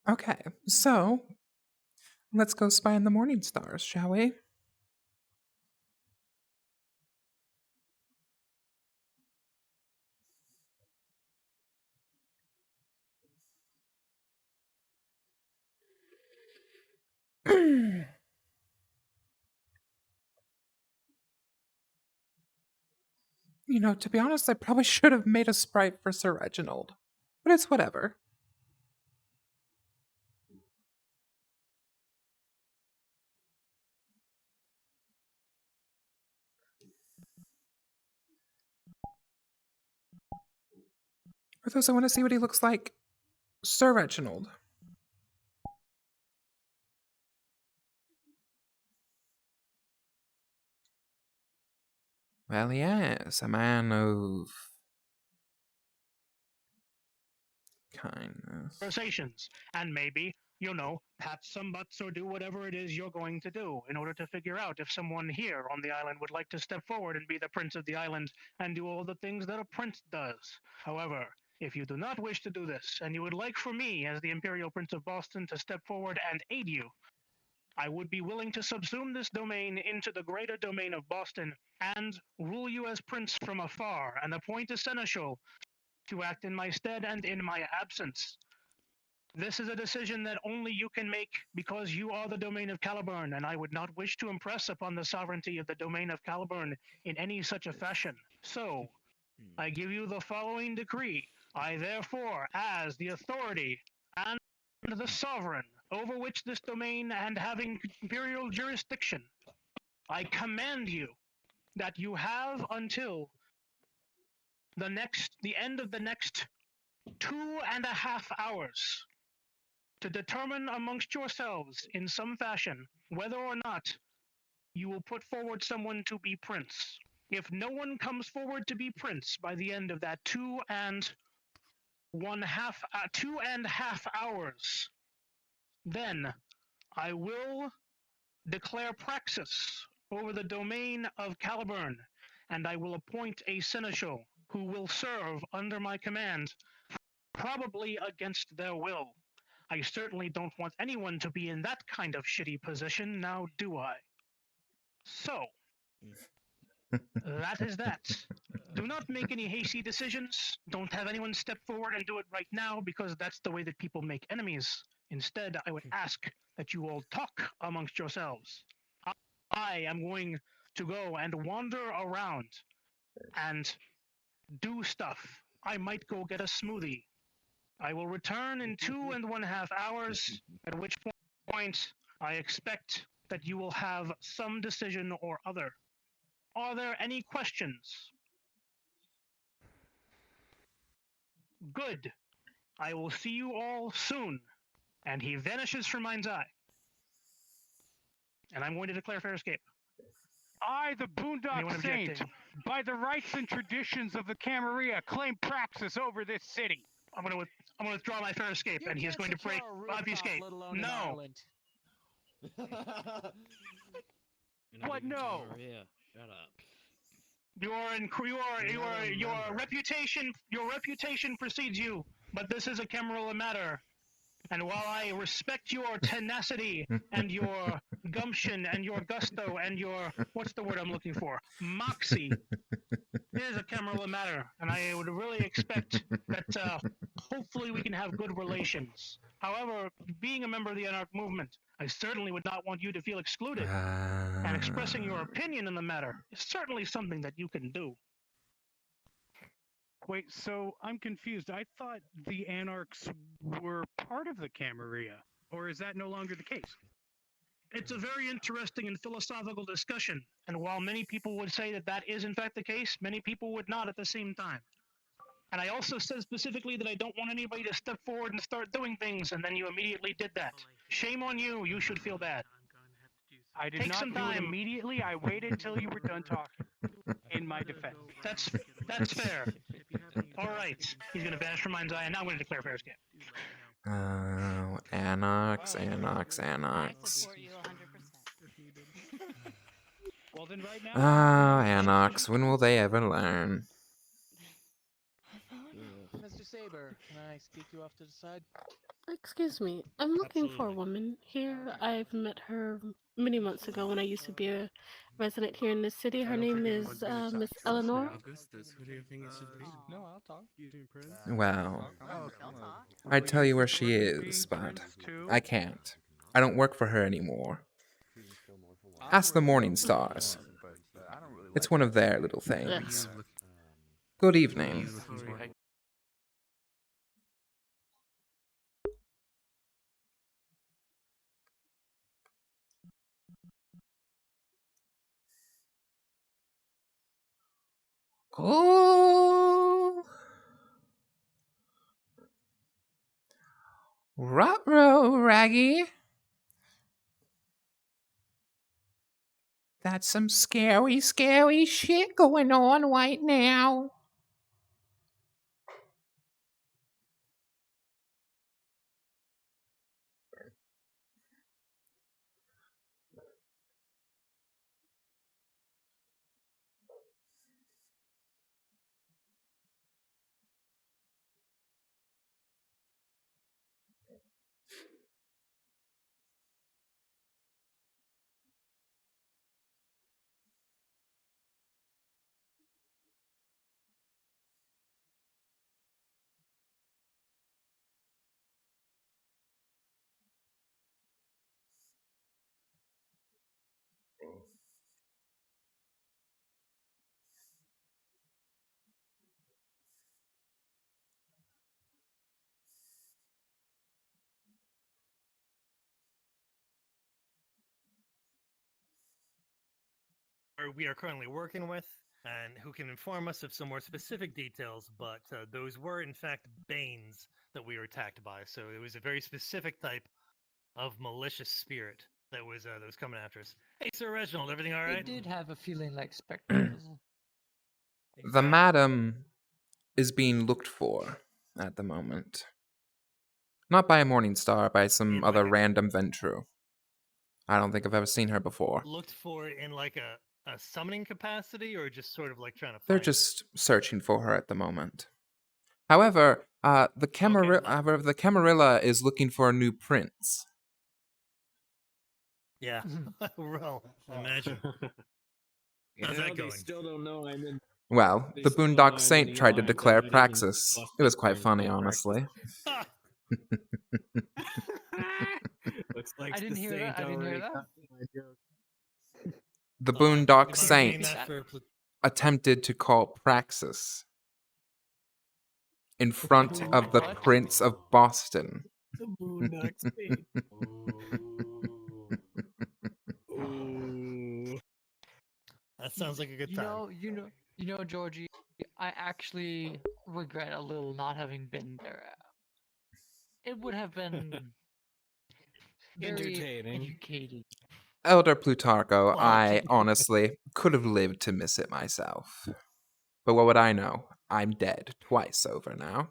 A: Okay, so let's go spy on the morning stars, shall we? You know, to be honest, I probably should have made a sprite for Sir Reginald. But it's whatever. For those I want to see what he looks like, Sir Reginald. Well, yes, a man of kindness.
B: Conversations, and maybe, pat some butts or do whatever it is you're going to do in order to figure out if someone here on the island would like to step forward and be the prince of the island and do all the things that a prince does. However, if you do not wish to do this, and you would like for me, as the Imperial Prince of Boston, to step forward and aid you, I would be willing to subsume this domain into the greater domain of Boston and rule you as prince from afar and appoint a seneschal to act in my stead and in my absence. This is a decision that only you can make because you are the domain of Caliburn, and I would not wish to impress upon the sovereignty of the domain of Caliburn in any such a fashion. So, I give you the following decree. I therefore, as the authority and the sovereign over which this domain and having imperial jurisdiction, I command you that you have until the end of the next 2.5 hours to determine amongst yourselves in some fashion whether or not you will put forward someone to be prince. If no one comes forward to be prince by the end of that 2.5 hours, then I will declare praxis over the domain of Caliburn, and I will appoint a seneschal who will serve under my command, probably against their will. I certainly don't want anyone to be in that kind of shitty position, now do I? So, that is that. Do not make any hasty decisions. Don't have anyone step forward and do it right now, because that's the way that people make enemies. Instead, I would ask that you all talk amongst yourselves. I am going to go and wander around and do stuff. I might go get a smoothie. I will return in 2.5 hours, at which point I expect that you will have some decision or other. Are there any questions? Good. I will see you all soon. And he vanishes from mind's eye. And I'm going to declare fair escape.
O: I, the Boondock
B: Anyone
O: Saint,
B: objecting?
O: by the rights and traditions of the Camarilla, claim praxis over this city.
B: I'm going to withdraw my fair escape, and he's going to break obfuscate. No.
O: What? No.
I: Camarilla, shut up.
B: Your reputation precedes you, but this is a Camarilla matter. And while I respect your tenacity and your gumption and your gusto and your, what's the word I'm looking for? Moxie. It is a Camarilla matter, and I would really expect that hopefully we can have good relations. However, being a member of the Anarch movement, I certainly would not want you to feel excluded. And expressing your opinion in the matter is certainly something that you can do.
O: Wait, so I'm confused. I thought the Anarchs were part of the Camarilla, or is that no longer the case?
B: It's a very interesting and philosophical discussion, and while many people would say that that is in fact the case, many people would not at the same time. And I also said specifically that I don't want anybody to step forward and start doing things, and then you immediately did that. Shame on you, you should feel bad.
O: I did not do it immediately. I waited till you were done talking. In my defense.
B: That's fair. All right, he's going to vanish from mind's eye, and now I'm going to declare fair escape.
A: Oh, Anarchs.
O: Well, then right now.
A: Ah, Anarchs. When will they ever learn?
P: Mr. Saber, can I speak you off to the side?
Q: Excuse me, I'm looking for a woman here. I've met her many months ago when I used to be a resident here in this city. Her name is Miss Eleanor.
P: No, I'll talk.
A: Well, I'd tell you where she is, but I can't. I don't work for her anymore. Ask the Morning Stars. It's one of their little things. Good evening. Oh, ruh-roh, Raggy. That's some scary shit going on right now.
I: We are currently working with, and who can inform us of some more specific details, but those were in fact Banes that we were attacked by, so it was a very specific type of malicious spirit that was coming after us. Hey, Sir Reginald, everything all right?
J: It did have a feeling like spectacles.
A: The madam is being looked for at the moment. Not by a Morning Star, by some other random Ventru. I don't think I've ever seen her before.
I: Looked for in like a summoning capacity, or just sort of like trying to find
A: They're just searching for her at the moment. However, the Camarilla is looking for a new prince.
I: Yeah, well, imagine. How's that going?
F: Still don't know I'm in.
A: Well, the Boondock Saint tried to declare praxis. It was quite funny, honestly.
F: Looks like
J: I didn't hear that.
A: the Boondock
I: Mean
A: Saint
I: that for
A: attempted to call praxis in front of the
J: What?
A: Prince of Boston.
J: The Boondock Saint.
I: Ooh. That sounds like a good time.
J: You know, Georgie, I actually regret a little not having been there. It would have been very
F: Entertaining.
J: educating.
A: Elder Plutarcho,
I: Well,
A: I honestly could have lived to miss it myself. But what would I know? I'm dead twice over now.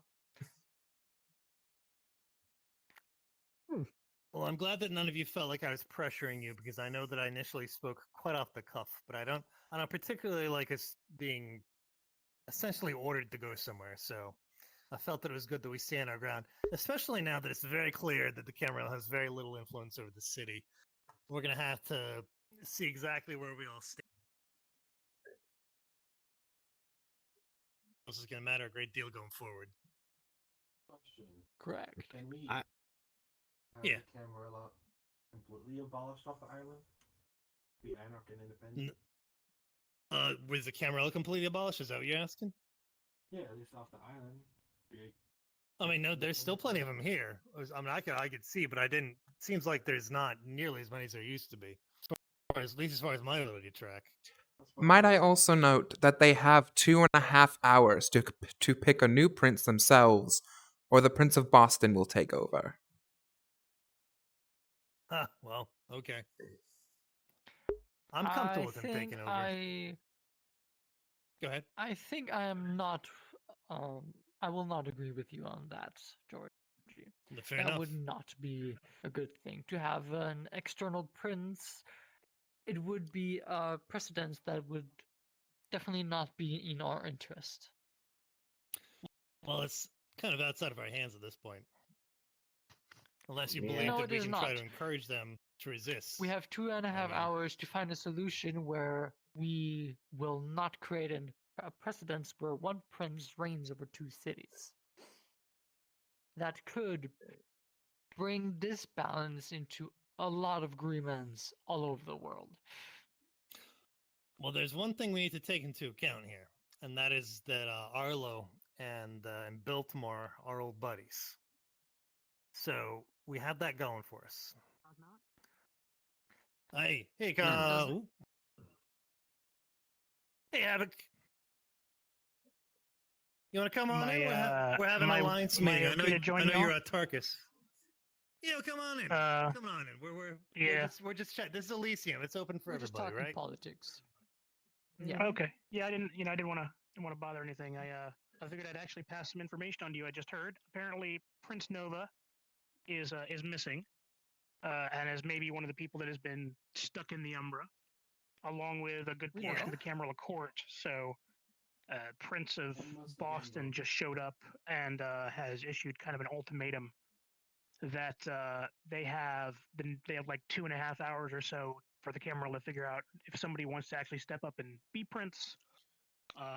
I: Well, I'm glad that none of you felt like I was pressuring you because I know that I initially spoke quite off the cuff, but I don't particularly like us being essentially ordered to go somewhere. So I felt that it was good that we stand our ground, especially now that it's very clear that the Camarilla has very little influence over the city. We're gonna have to see exactly where we all stand. This is gonna matter a great deal going forward.
J: Correct.
K: Can we
F: I-
K: have
I: Yeah.
K: the Camarilla completely abolished off the island? Be anarch and independent?
I: Was the Camarilla completely abolished? Is that what you're asking?
K: Yeah, at least off the island.
I: I mean, no, there's still plenty of them here. I mean, I could see, but I didn't. Seems like there's not nearly as many as there used to be. At least as far as my ability to track.
A: Might I also note that they have 2.5 hours to pick a new prince themselves, or the Prince of Boston will take over.
I: Huh, well, okay. I'm comfortable with him taking over. Go ahead.
J: I think I am not. I will not agree with you on that, Georgie.
I: Fair
J: that
I: enough.
J: would not be a good thing to have an external prince. It would be a precedence that would definitely not be in our interest.
I: Well, it's kind of outside of our hands at this point. Unless you
J: Yeah.
I: believe
J: No,
I: that
J: it
I: we
J: is
I: can try
J: not.
I: to encourage them to resist.
J: We have 2.5 hours to find a solution where we will not create a precedence where one prince reigns over 2 cities. That could bring disbalance into a lot of agreements all over the world.
I: Well, there's one thing we need to take into account here, and that is that Arlo and Biltmore are old buddies. So we have that going for us. Hey, hey, hey, Havoc. You want to come on in? We're having an alliance meeting. I know you're at Tarkus. Yeah, come on in. Come on in. We're just chatting. This is Elysium. It's open for
J: We're just
I: everybody,
J: talking
I: right?
J: politics.
B: Yeah. Okay. Yeah, I didn't want to bother anything. I figured I'd actually pass some information on to you. I just heard apparently Prince Nova is missing, and is maybe one of the people that has been stuck in the Umbra, along with a good portion of the Camarilla court. So, Prince of Boston just showed up and has issued kind of an ultimatum that they have like 2.5 hours or so for the Camarilla to figure out if somebody wants to actually step up and be prince.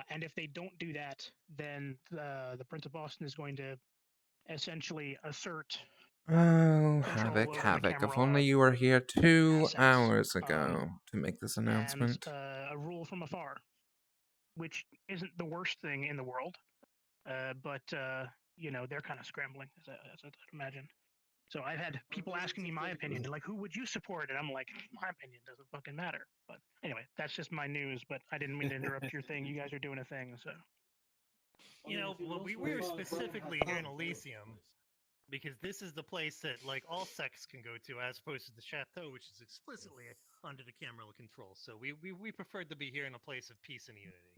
B: And if they don't do that, then the Prince of Boston is going to essentially assert
A: Oh,
B: control over
A: Havoc.
B: the
A: If
B: Camarilla
A: only you were here 2
B: assets,
A: hours ago to make this
B: and
A: announcement.
B: a rule from afar, which isn't the worst thing in the world, but they're kind of scrambling, as I'd imagine. So I've had people asking me my opinion, like, who would you support? And I'm like, my opinion doesn't fucking matter. But anyway, that's just my news. But I didn't mean to interrupt your thing. You guys are doing a thing, so.
I: You know, we were specifically here in Elysium because this is the place that like all sects can go to, as opposed to the chateau, which is explicitly under the Camarilla control. So we preferred to be here in a place of peace and unity.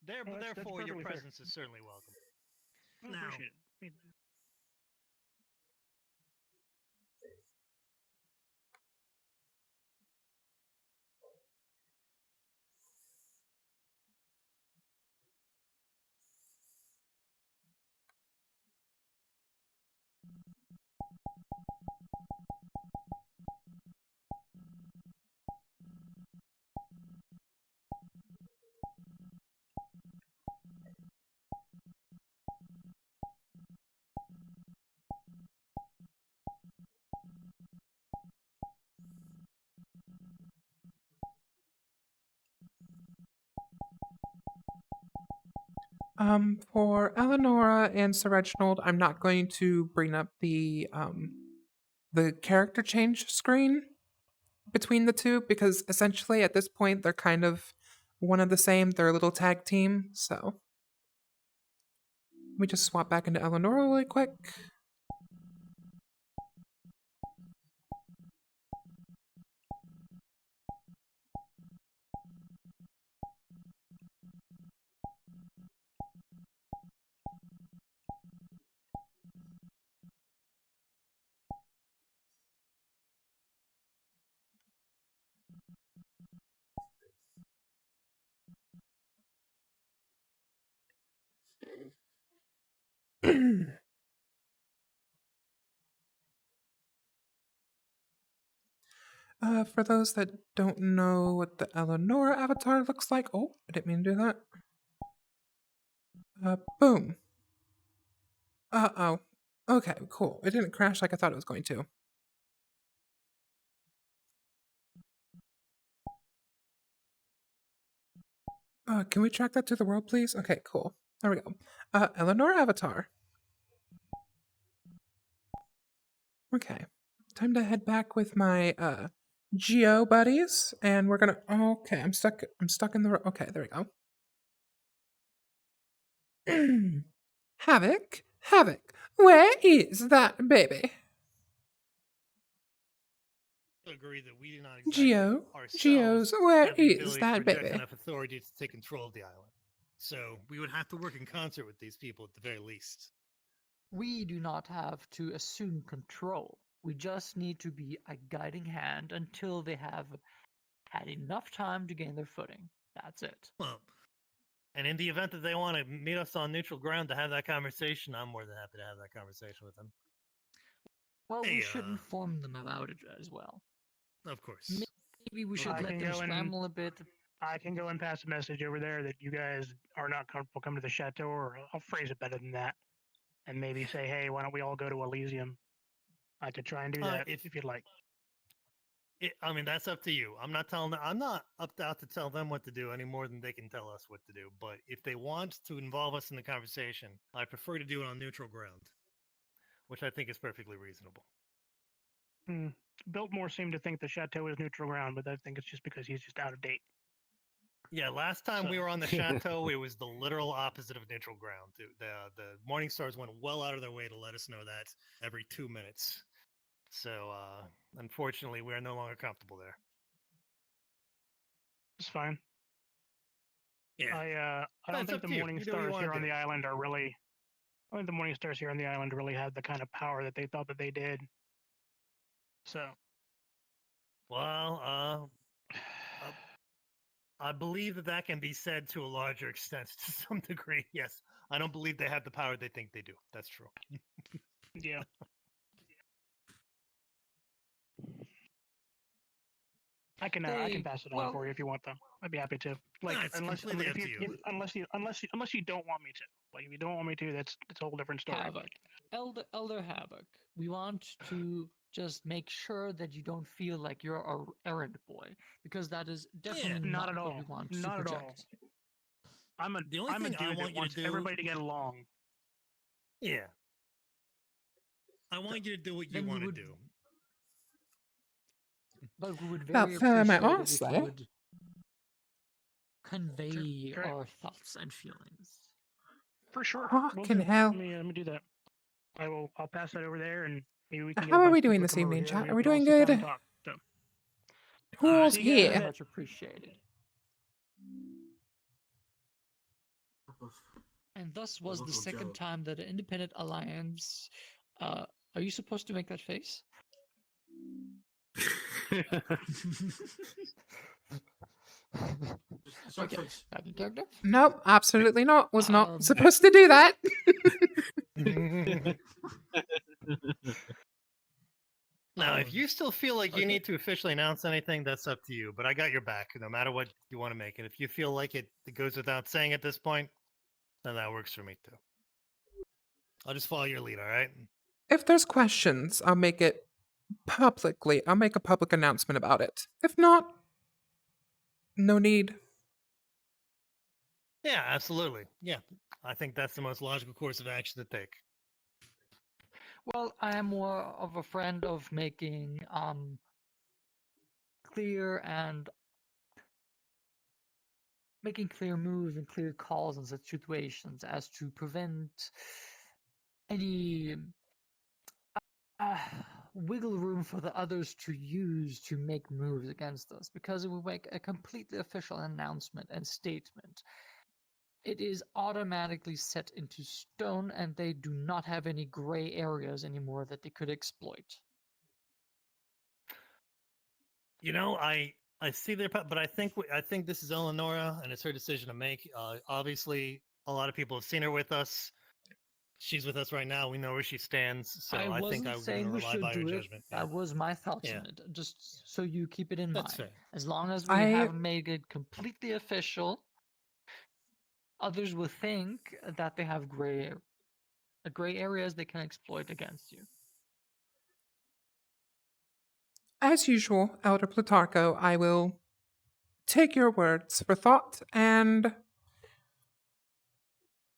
I: Therefore, your presence is certainly welcome.
B: I appreciate it.
A: For Eleonora and Sir Reginald, I'm not going to bring up the character change screen between the two because essentially at this point they're kind of one and the same. They're a little tag team, so let me just swap back into Eleonora really quick. For those that don't know what the Eleonora avatar looks like, oh, I didn't mean to do that. Boom. Uh-oh. Okay, cool. It didn't crash like I thought it was going to. Can we track that to the world, please? Okay, cool. There we go. Eleanor Avatar. Okay. Time to head back with my Geo buddies, and we're gonna. Okay, I'm stuck in the. Okay, there we go. Havoc, where is that baby?
I: Agree that we do not
A: Geo's, where
I: have the
A: is
I: ability
A: that
I: to project
A: baby?
I: enough authority to take control of the island. So we would have to work in concert with these people at the very least.
J: We do not have to assume control. We just need to be a guiding hand until they have had enough time to gain their footing. That's it.
I: Well, and in the event that they want to meet us on neutral ground to have that conversation, I'm more than happy to have that conversation with them.
J: Well, we should inform them about it as well.
I: Of course.
J: Maybe we should let them scramble a bit.
B: I can go and pass a message over there that you guys are not comfortable coming to the chateau, or I'll phrase it better than that. And maybe say, hey, why don't we all go to Elysium? I could try and do that if you'd like.
I: I mean, that's up to you. I'm not out to tell them what to do any more than they can tell us what to do. But if they want to involve us in the conversation, I prefer to do it on neutral ground, which I think is perfectly reasonable.
B: Biltmore seemed to think the chateau is neutral ground, but I think it's just because he's just out of date.
I: Yeah, last time we were on the chateau, it was the literal opposite of neutral ground. The Morning Stars went well out of their way to let us know that every 2 minutes. So, unfortunately, we are no longer comfortable there.
B: It's fine.
I: Yeah.
B: I don't think the Morning Stars here on the island are really. I don't think the Morning Stars here on the island really have the kind of power that they thought that they did. So.
I: Well, I believe that can be said to a larger extent to some degree. Yes, I don't believe they have the power they think they do. That's true.
B: Yeah. I can pass it on for you if you want them. I'd be happy to. Like, unless you don't want me to. Like, if you don't want me to, it's a whole different story.
J: Havoc, Elder Havoc. We want to just make sure that you don't feel like you're a errand boy, because that is definitely
B: not at all.
J: What we want
B: not
J: to
B: at
J: project.
B: all. I'm a dude that wants everybody to get along.
I: Yeah. I want you to do what you want to do.
J: But we would very appreciate
A: my
J: it
A: arse,
J: if you
A: though.
J: would convey our thoughts and feelings.
B: For sure.
A: Fucking hell.
B: Let me do that. I'll pass that over there, and maybe we can.
A: How are we doing this evening, chat? Are we doing good? Who's here?
J: Much appreciated. And thus was the second time that an independent alliance. Are you supposed to make that face? Okay. Character?
A: Nope, absolutely not. Was not supposed to do that.
I: Now, if you still feel like you need to officially announce anything, that's up to you. But I got your back, no matter what you want to make it. If you feel like it goes without saying at this point, then that works for me too. I'll just follow your lead, all right?
A: If there's questions, I'll make it publicly. I'll make a public announcement about it. If not, no need.
I: Yeah, absolutely. Yeah. I think that's the most logical course of action to take.
J: Well, I am more of a friend of making clear moves and clear calls in such situations as to prevent any wiggle room for the others to use to make moves against us, because it will make a completely official announcement and statement. It is automatically set into stone, and they do not have any gray areas anymore that they could exploit.
I: You know, I see their, but I think this is Eleonora, and it's her decision to make. Obviously, a lot of people have seen her with us. She's with us right now. We know where she stands. So I think I'm going to rely by her judgment. Yeah.
J: That was my thoughts on it. Just so you keep it in
I: That's
J: mind.
I: fair.
J: As long as we have made it completely official, others will think that they have gray areas they can exploit against you.
A: As usual, Elder Plutarcho, I will take your words for thought, and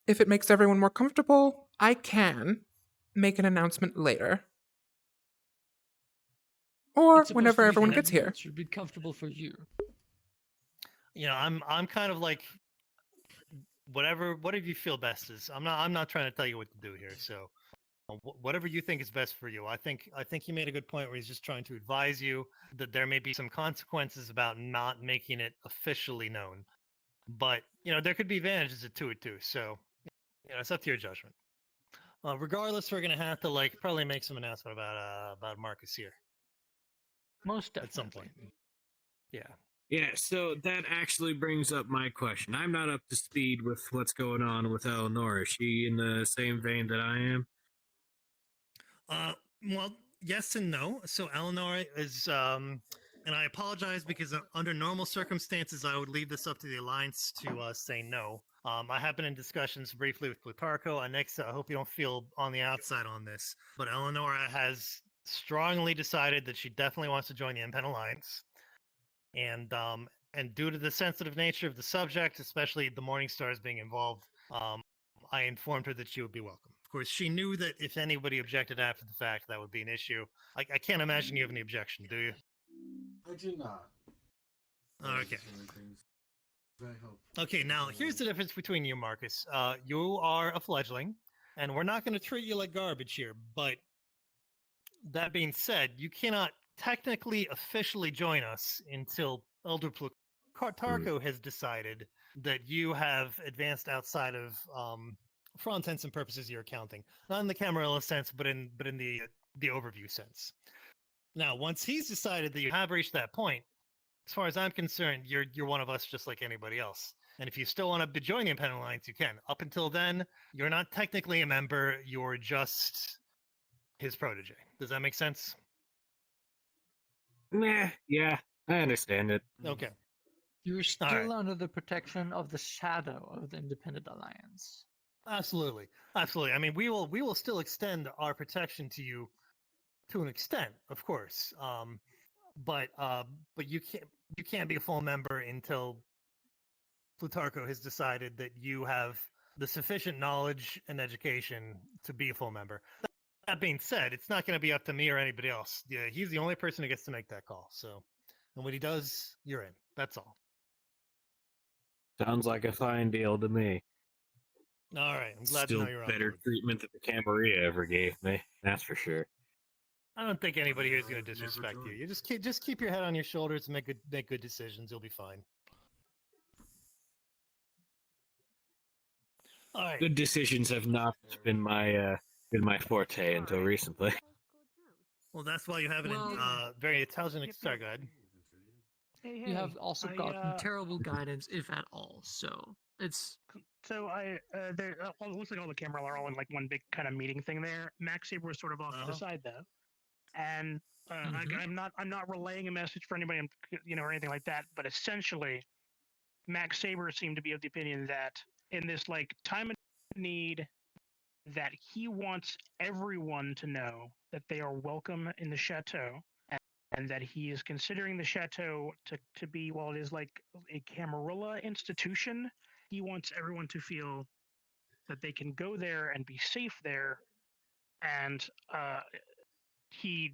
A: if it makes everyone more comfortable, I can make an announcement later. Or whenever everyone gets here.
J: It should be comfortable for you.
I: You know, I'm kind of like whatever you feel best is. I'm not trying to tell you what to do here. So whatever you think is best for you. I think he made a good point where he's just trying to advise you that there may be some consequences about not making it officially known. But you know, there could be advantages to it too. So you know, it's up to your judgment. Regardless, we're gonna have to probably make some announcement about Marcus here.
J: Most definitely.
I: At some point. Yeah.
F: Yeah, so that actually brings up my question. I'm not up to speed with what's going on with Eleanor. Is she in the same vein that I am?
I: Well, yes and no. So Eleanor is, and I apologize because under normal circumstances, I would leave this up to the Alliance to say no. I have been in discussions briefly with Plutarcho. Next, I hope you don't feel on the outside on this, but Eleonora has strongly decided that she definitely wants to join the Impen Alliance. And due to the sensitive nature of the subject, especially the Morning Stars being involved, I informed her that she would be welcome. Of course, she knew that if anybody objected after the fact, that would be an issue. I can't imagine you have any objection, do you?
K: I do not.
I: Okay. Okay, now here's the difference between you, Marcus. You are a fledgling, and we're not going to treat you like garbage here, but that being said, you cannot technically officially join us until Elder Plutarcho has decided that you have advanced outside of, for all intents and purposes, your accounting. Not in the Camarilla sense, but in the overview sense. Now, once he's decided that you have reached that point, as far as I'm concerned, you're one of us just like anybody else. And if you still want to join the Impen Alliance, you can. Up until then, you're not technically a member, you're just his protege. Does that make sense?
F: Meh, yeah, I understand it.
I: Okay.
J: You're still under the protection of the shadow of the Independent Alliance.
I: Absolutely. Absolutely. I mean, we will still extend our protection to you to an extent, of course. But you can't be a full member until Plutarcho has decided that you have the sufficient knowledge and education to be a full member. That being said, it's not going to be up to me or anybody else. Yeah, he's the only person who gets to make that call. So, and when he does, you're in. That's all.
F: Sounds like a fine deal to me.
I: All right, I'm glad
F: Still
I: to know you're on
F: better
I: board.
F: treatment than the Camarilla ever gave me. That's for sure.
I: I don't think anybody here is going to disrespect you. You just keep your head on your shoulders and make good decisions. You'll be fine. All right.
F: Good decisions have not been my forte until recently.
I: Well, that's why you have a very intelligent. Sorry, go ahead.
B: Hey,
J: You have also
B: I,
J: gotten terrible guidance, if at all. So it's
B: So there. It looks like all the Camarilla are all in like one big kind of meeting thing there. Max Saber was sort of off to the side though, and I'm not relaying a message for anybody, or anything like that. But essentially, Max Saber seemed to be of the opinion that in this like time of need, that he wants everyone to know that they are welcome in the chateau, and that he is considering the chateau to be, while it is like a Camarilla institution, he wants everyone to feel that they can go there and be safe there, and he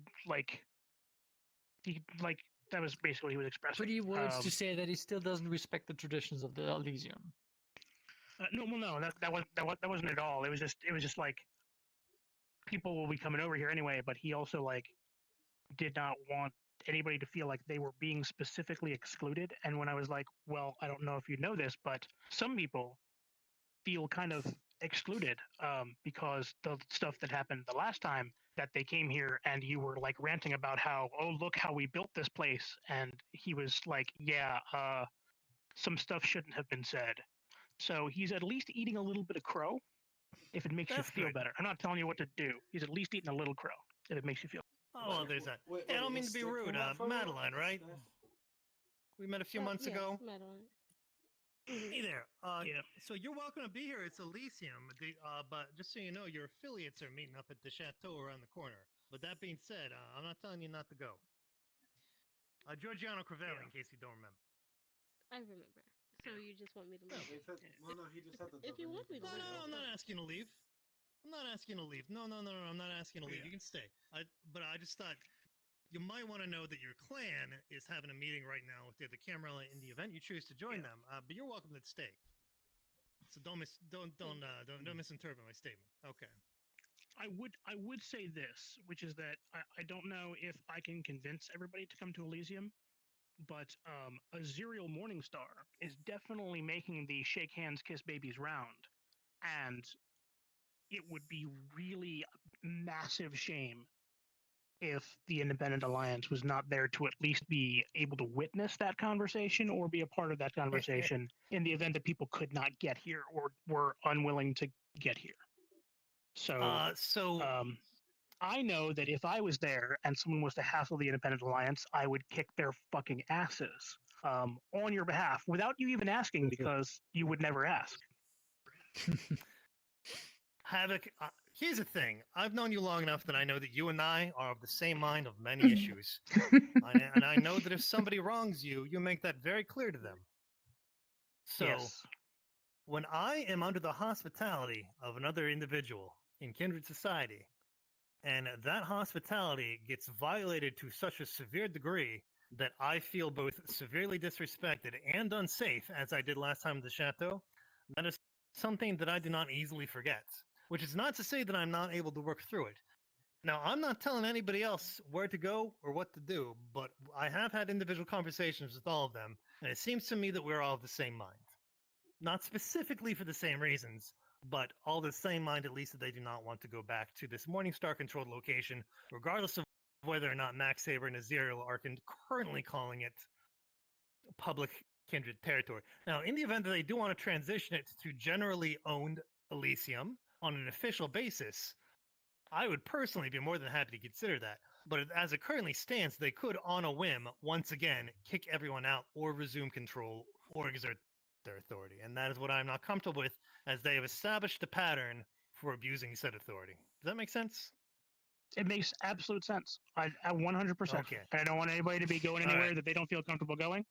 B: that was basically what he was expressing.
J: Pretty words to say that he still doesn't respect the traditions of the Elysium.
B: No, that wasn't at all. It was just like people will be coming over here anyway, but he also like did not want anybody to feel like they were being specifically excluded. And when I was like, well, I don't know if you know this, but some people feel kind of excluded because the stuff that happened the last time that they came here, and you were like ranting about how, oh, look how we built this place, and he was like, yeah, some stuff shouldn't have been said. So he's at least eating a little bit of crow, if it makes you feel better. I'm not telling you what to do. He's at least eating a little crow, if it makes you feel.
I: Oh, well, there's that. Hey, I don't mean to be rude. Madeline, right? We met a few months ago.
Q: Madeline.
I: Hey there. So you're welcome to be here. It's Elysium. But just so you know, your affiliates are meeting up at the chateau around the corner. But that being said, I'm not telling you not to go. Giorgiano Crivelli, in case you don't remember.
Q: I remember. So you just want me to leave?
K: He said, well, no, he just said that.
Q: If you want me to leave.
I: No, I'm not asking to leave. I'm not asking to leave. No, I'm not asking to leave. You can stay. But I just thought you might want to know that your clan is having a meeting right now with the Camarilla in the event you choose to join them. But you're welcome to stay. So don't misinterpret my statement. Okay.
B: I would say this, which is that I don't know if I can convince everybody to come to Elysium, but Azerial Morningstar is definitely making the shake hands, kiss babies round, and it would be really a massive shame if the Independent Alliance was not there to at least be able to witness that conversation or be a part of that conversation in the event that people could not get here or were unwilling to get here. So, I know that if I was there and someone was to hassle the Independent Alliance, I would kick their fucking asses on your behalf without you even asking, because you would never ask.
I: Havoc, here's the thing. I've known you long enough that I know that you and I are of the same mind of many issues. And I know that if somebody wrongs you, you make that very clear to them. So, when I am under the hospitality of another individual in Kindred society, and that hospitality gets violated to such a severe degree that I feel both severely disrespected and unsafe, as I did last time at the chateau, that is something that I do not easily forget. Which is not to say that I'm not able to work through it. Now, I'm not telling anybody else where to go or what to do, but I have had individual conversations with all of them, and it seems to me that we're all of the same mind. Not specifically for the same reasons, but all the same mind, at least that they do not want to go back to this Morningstar-controlled location, regardless of whether or not Max Saber and Azerial are currently calling it public Kindred territory. Now, in the event that they do want to transition it to generally owned Elysium on an official basis, I would personally be more than happy to consider that. But as it currently stands, they could, on a whim, once again, kick everyone out or resume control or exert their authority. And that is what I'm not comfortable with, as they have established a pattern for abusing said authority. Does that make sense?
B: It makes absolute sense. I 100%.
I: Okay.
B: And I don't want anybody to be going anywhere that they don't feel comfortable going.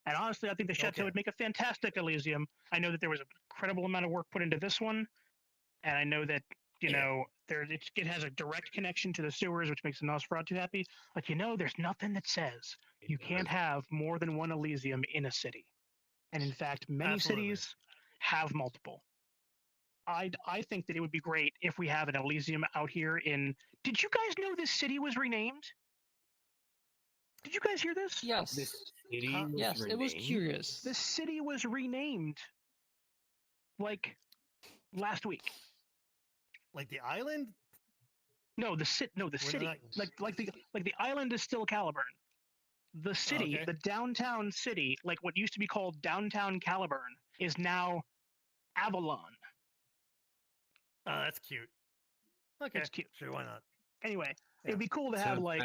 B: And honestly, I think the Chateau would make a fantastic Elysium. I know that there was an incredible amount of work put into this one. And I know that, you know, it has a direct connection to the sewers, which makes the Nosferatu happy. But, there's nothing that says you can't have more than one Elysium in a city. And in fact, many cities have multiple. I think that it would be great if we have an Elysium out here in... Did you guys know this city was renamed? Did you guys hear this?
J: Yes.
F: This city was
J: yes, it was curious.
B: The city was renamed, like, last week.
I: Like the island?
B: No, the city. Like the island is still Caliburn. The city, the downtown city, like what used to be called downtown Caliburn, is now Avalon.
I: Oh, that's cute. Okay,
B: it's cute.
I: Sure, why not?
B: Anyway, it'd be cool to have like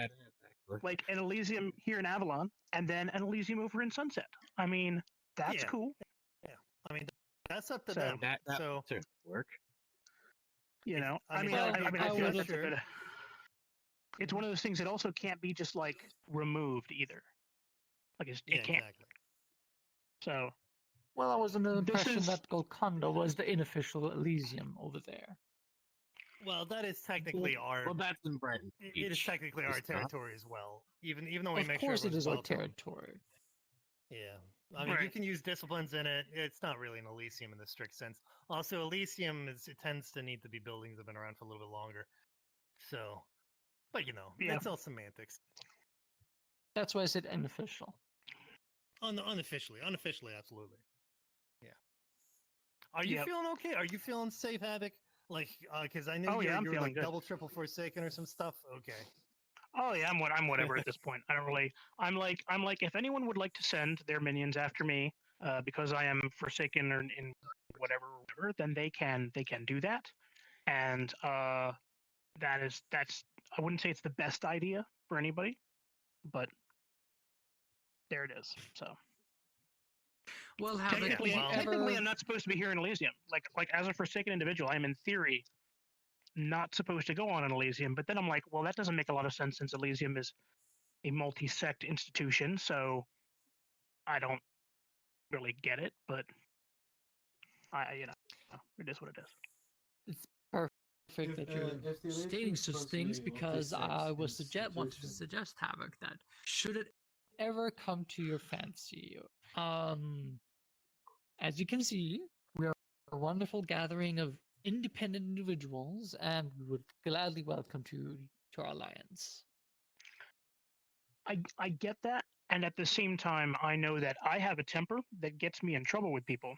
B: an Elysium here in Avalon, and then an Elysium over in Sunset. I mean, that's cool.
I: Yeah, I mean, that's up to them.
F: That work.
B: I feel like that's a good. It's one of those things that also can't be just like removed either. Like it can't.
I: Exactly.
B: So,
J: Well, I was under the
B: This
J: impression
B: is-
J: that Golconda was the unofficial Elysium over there.
I: Well, that is technically our.
F: Well, that's in Brighton.
I: It is technically our
F: It's not.
I: territory as well. Even though we
J: Of
I: make sure
J: course, it is
I: everyone's
J: our
I: welcome.
J: territory.
I: Yeah, I mean, you can use disciplines in it. It's not really an Elysium in the strict sense. Also, Elysium it tends to need to be buildings that have been around for a little bit longer. So, but that's all semantics.
J: That's why I said unofficial.
I: Unofficially, absolutely. Yeah. Are you feeling okay? Are you feeling safe, Havoc? Like, because I know
B: I'm
I: you're
B: feeling
I: like
B: good.
I: double, triple Forsaken or some stuff. Okay.
B: Oh yeah, I'm whatever at this point. I don't really. I'm like if anyone would like to send their minions after me, because I am Forsaken or in whatever, then they can do that, and that's I wouldn't say it's the best idea for anybody, but there it is. So.
J: Well, Havoc,
B: Technically, I'm not supposed to be here in Elysium. Like as a Forsaken individual, I'm in theory not supposed to go on an Elysium. But then I'm like, well, that doesn't make a lot of sense since Elysium is a multi-sect institution. So I don't really get it. But it is what it is.
J: It's perfect that you're stating such things because I wanted to suggest, Havoc, that should it ever come to your fancy, as you can see, we are a wonderful gathering of independent individuals, and we would gladly welcome you to our alliance.
B: I get that, and at the same time, I know that I have a temper that gets me in trouble with people,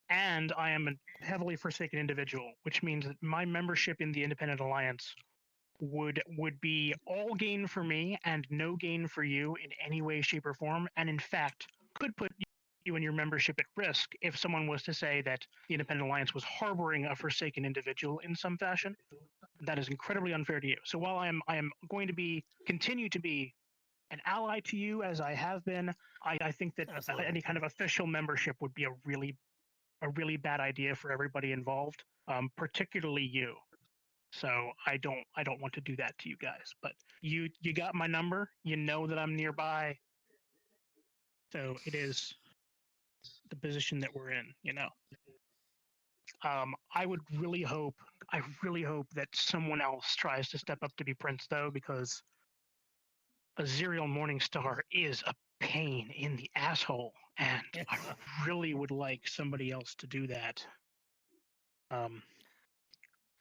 B: and I am a heavily Forsaken individual, which means that my membership in the Independent Alliance would be all gain for me and no gain for you in any way, shape, or form, and in fact could put you and your membership at risk if someone was to say that the Independent Alliance was harboring a Forsaken individual in some fashion. That is incredibly unfair to you. So while I am going to continue to be an ally to you as I have been, I think that any kind of official membership would be a really bad idea for everybody involved, particularly you. So I don't want to do that to you guys. But you got my number. You know that I'm nearby. So it is the position that we're in. I really hope that someone else tries to step up to be Prince, though, because Azerial Morningstar is a pain in the asshole, and I really would like somebody else to do that.
I: Well,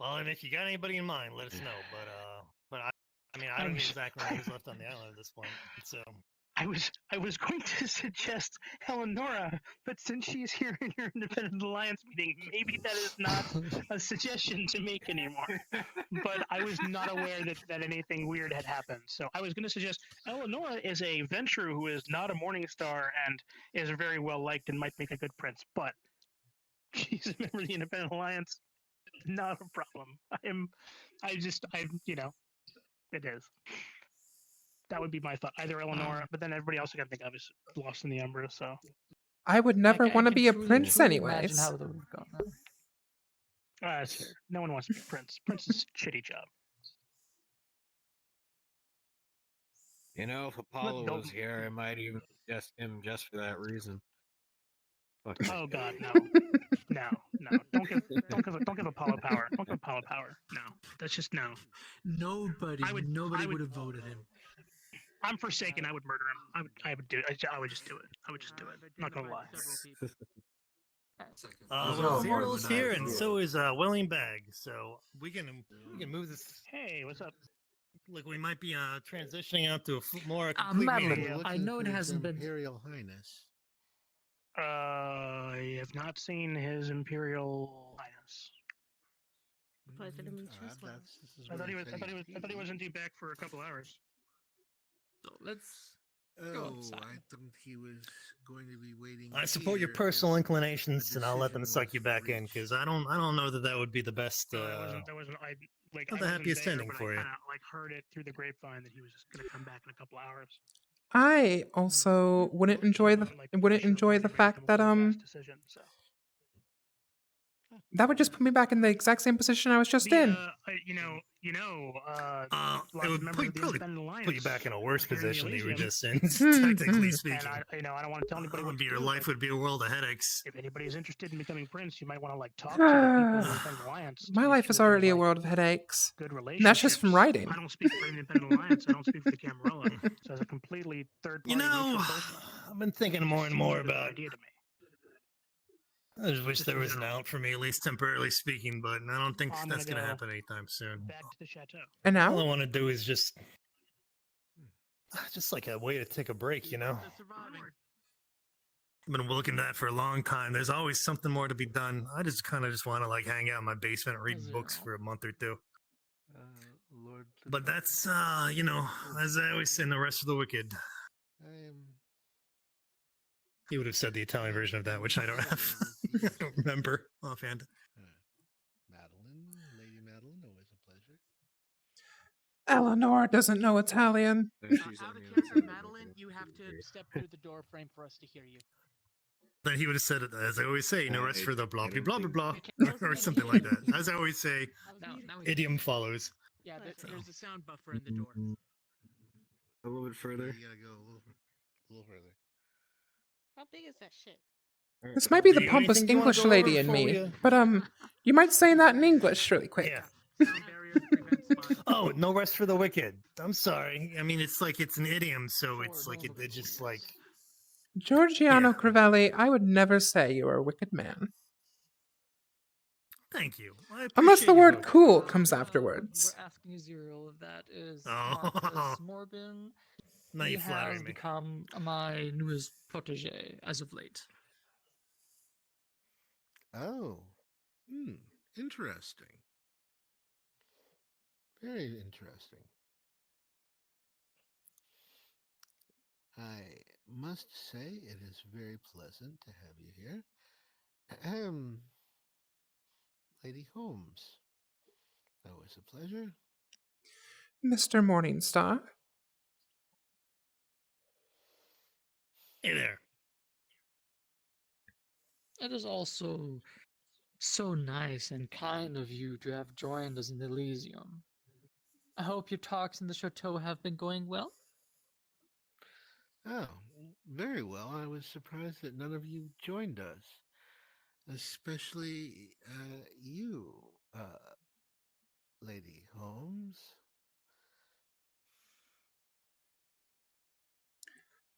I: and if you got anybody in mind, let us know. But I don't know exactly who's left on the island at this point. So
B: I was going to suggest Eleonora, but since she's here in your Independent Alliance meeting, maybe that is not a suggestion to make anymore. But I was not aware that anything weird had happened. So I was going to suggest Eleonora is a venturer who is not a Morningstar and is very well liked and might make a good prince. But she's a member of the Independent Alliance. Not a problem. It is. That would be my thought. Either Eleonora, but then everybody else I can think of is lost in the Umbra, so.
A: I would never want to be a prince anyways.
J: How it would have gone.
B: That's fair. No one wants to be a prince. Prince is a shitty job.
F: If Apollo was here, I might even suggest him just for that reason.
B: Oh God, no. No. Don't give Apollo power. Don't give Apollo power. No. That's just no.
G: Nobody would have voted him.
B: I'm Forsaken. I would murder him. I would do it. I would just do it. I'm not gonna lie.
I: Cyril's here, and so is William Bag. So we can move this.
B: Hey, what's up?
I: Look, we might be transitioning out to a more.
G: Madeline, I know it hasn't been.
D: Imperial Highness.
B: I have not seen His Imperial Highness.
Q: Pleasure to meet you as well.
B: I thought he was indeed back for a couple hours.
J: So let's go
D: Oh,
J: outside.
D: I thought he was going to be waiting.
I: I support your personal inclinations, and I'll let them suck you back in because I don't know that would be the best.
B: That wasn't
I: not the happiest ending for you.
B: I heard it through the grapevine that he was just going to come back in a couple hours.
A: I also wouldn't enjoy the fact that That would just put me back in the exact same position I was just in.
I: It would probably put you back in a worse position than you were just in,
A: Hmm,
I: technically
A: hmm.
I: speaking.
B: And I don't want to tell anybody what to
I: Your
B: do,
I: life
B: but
I: would be a world of headaches.
B: if anybody's interested in becoming prince, you might want to like talk to the people in the Independent Alliance.
A: My life is already a world of headaches. And that's just from writing.
B: I don't speak for the Independent Alliance. I don't speak for the Camarilla. So as a completely third party, neutral person,
I: I've been thinking more and more
B: seems like a good
I: about.
B: idea to me.
I: I just wish there was an out for me, at least temporarily speaking, but I don't think
B: I'm
I: that's
B: gonna
I: going to
B: go
I: happen anytime soon.
B: Back to the chateau.
A: And now?
I: All I want to do is just like a way to take a break, you know? I've been looking at that for a long time. There's always something more to be done. I just kind of just want to like hang out in my basement and read books for a month or two.
D: Lord.
I: But that's, you know, as I always say in The Rest of the Wicked. He would have said the Italian version of that, which I don't have. I don't remember offhand.
D: Madeline, Lady Madeline, always a pleasure.
A: Eleanor doesn't know Italian.
G: Out of character, Madeline, you have to step through the door frame for us to hear you.
I: Then he would have said it, as I always say, no rest for the blah, blah, blah, blah, blah, or something like that. As I always say, idiom follows.
G: Yeah, there's a sound buffer in the door.
M: A little bit further.
D: You gotta go a little further.
E: How big is that shit?
A: This might be
I: Do
A: the
I: you
A: pompous
I: anything you wanna
A: English
I: go
A: lady
I: over
A: in
I: before
A: me. But, you might say that in English really quick.
I: Yeah. Oh, no rest for the wicked. I'm sorry. I mean, it's like it's an idiom, so it's like it's just like.
A: Giorgiano Crivelli, I would never say you are a wicked man.
I: Thank you.
A: Unless the word cool comes afterwards.
J: We're asking Zero if that is
I: Oh.
J: Marcus Morbin.
I: Now
J: He
I: you're flattering
J: has
I: me.
J: become my newest protege as of late.
D: Oh, interesting. Very interesting. I must say it is very pleasant to have you here. Ahem. Lady Holmes. Always a pleasure.
A: Mr. Morningstar.
I: Hey there.
J: It is also so nice and kind of you to have joined us in Elysium. I hope your talks in the chateau have been going well.
D: Oh, very well. I was surprised that none of you joined us. Especially you, Lady Holmes.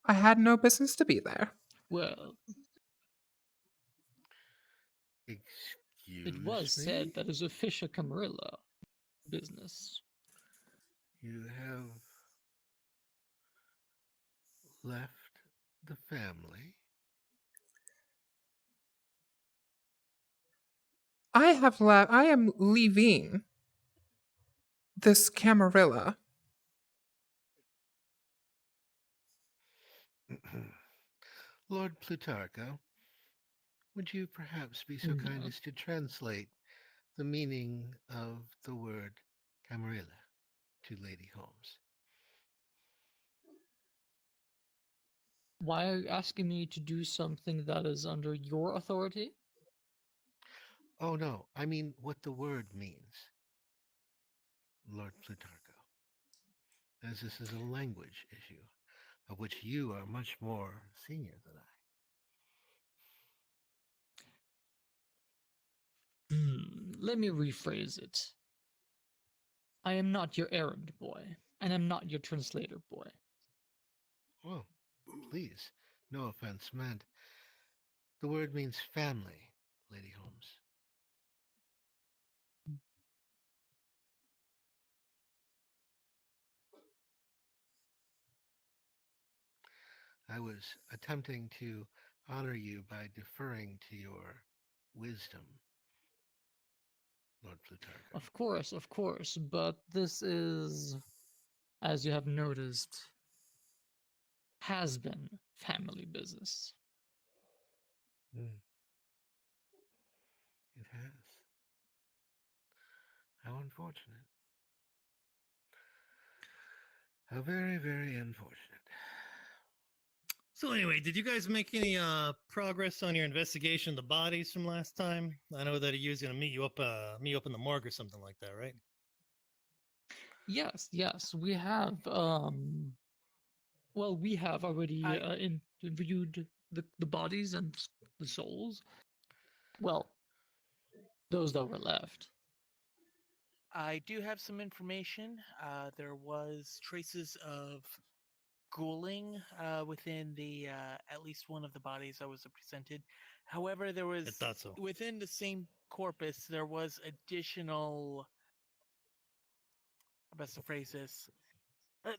A: I had no business to be there.
J: Well, it was said that is official Camarilla business.
D: You have left the family.
A: I am leaving this Camarilla.
D: Lord Plutarcho, would you perhaps be so kind as to translate the meaning of the word Camarilla to Lady Holmes?
J: Why are you asking me to do something that is under your authority?
D: Oh, no, I mean what the word means, Lord Plutarcho, as this is a language issue, of which you are much more senior than I.
J: Let me rephrase it. I am not your errand boy, and I'm not your translator boy.
D: Well, please, no offense meant. The word means family, Lady Holmes. I was attempting to honor you by deferring to your wisdom, Lord Plutarcho.
J: Of course, but this is, as you have noticed, has been family business.
D: It has. How unfortunate. How very, very unfortunate.
I: So anyway, did you guys make any progress on your investigation of the bodies from last time? I know that he was going to meet you up in the morgue or something like that, right?
J: Yes, yes, we have. Well, we have already interviewed the bodies and the souls. Well, those that were left.
G: I do have some information. There was traces of ghouling within the at least one of the bodies that was presented. However, there was within the same corpus there was additional. How best to phrase this?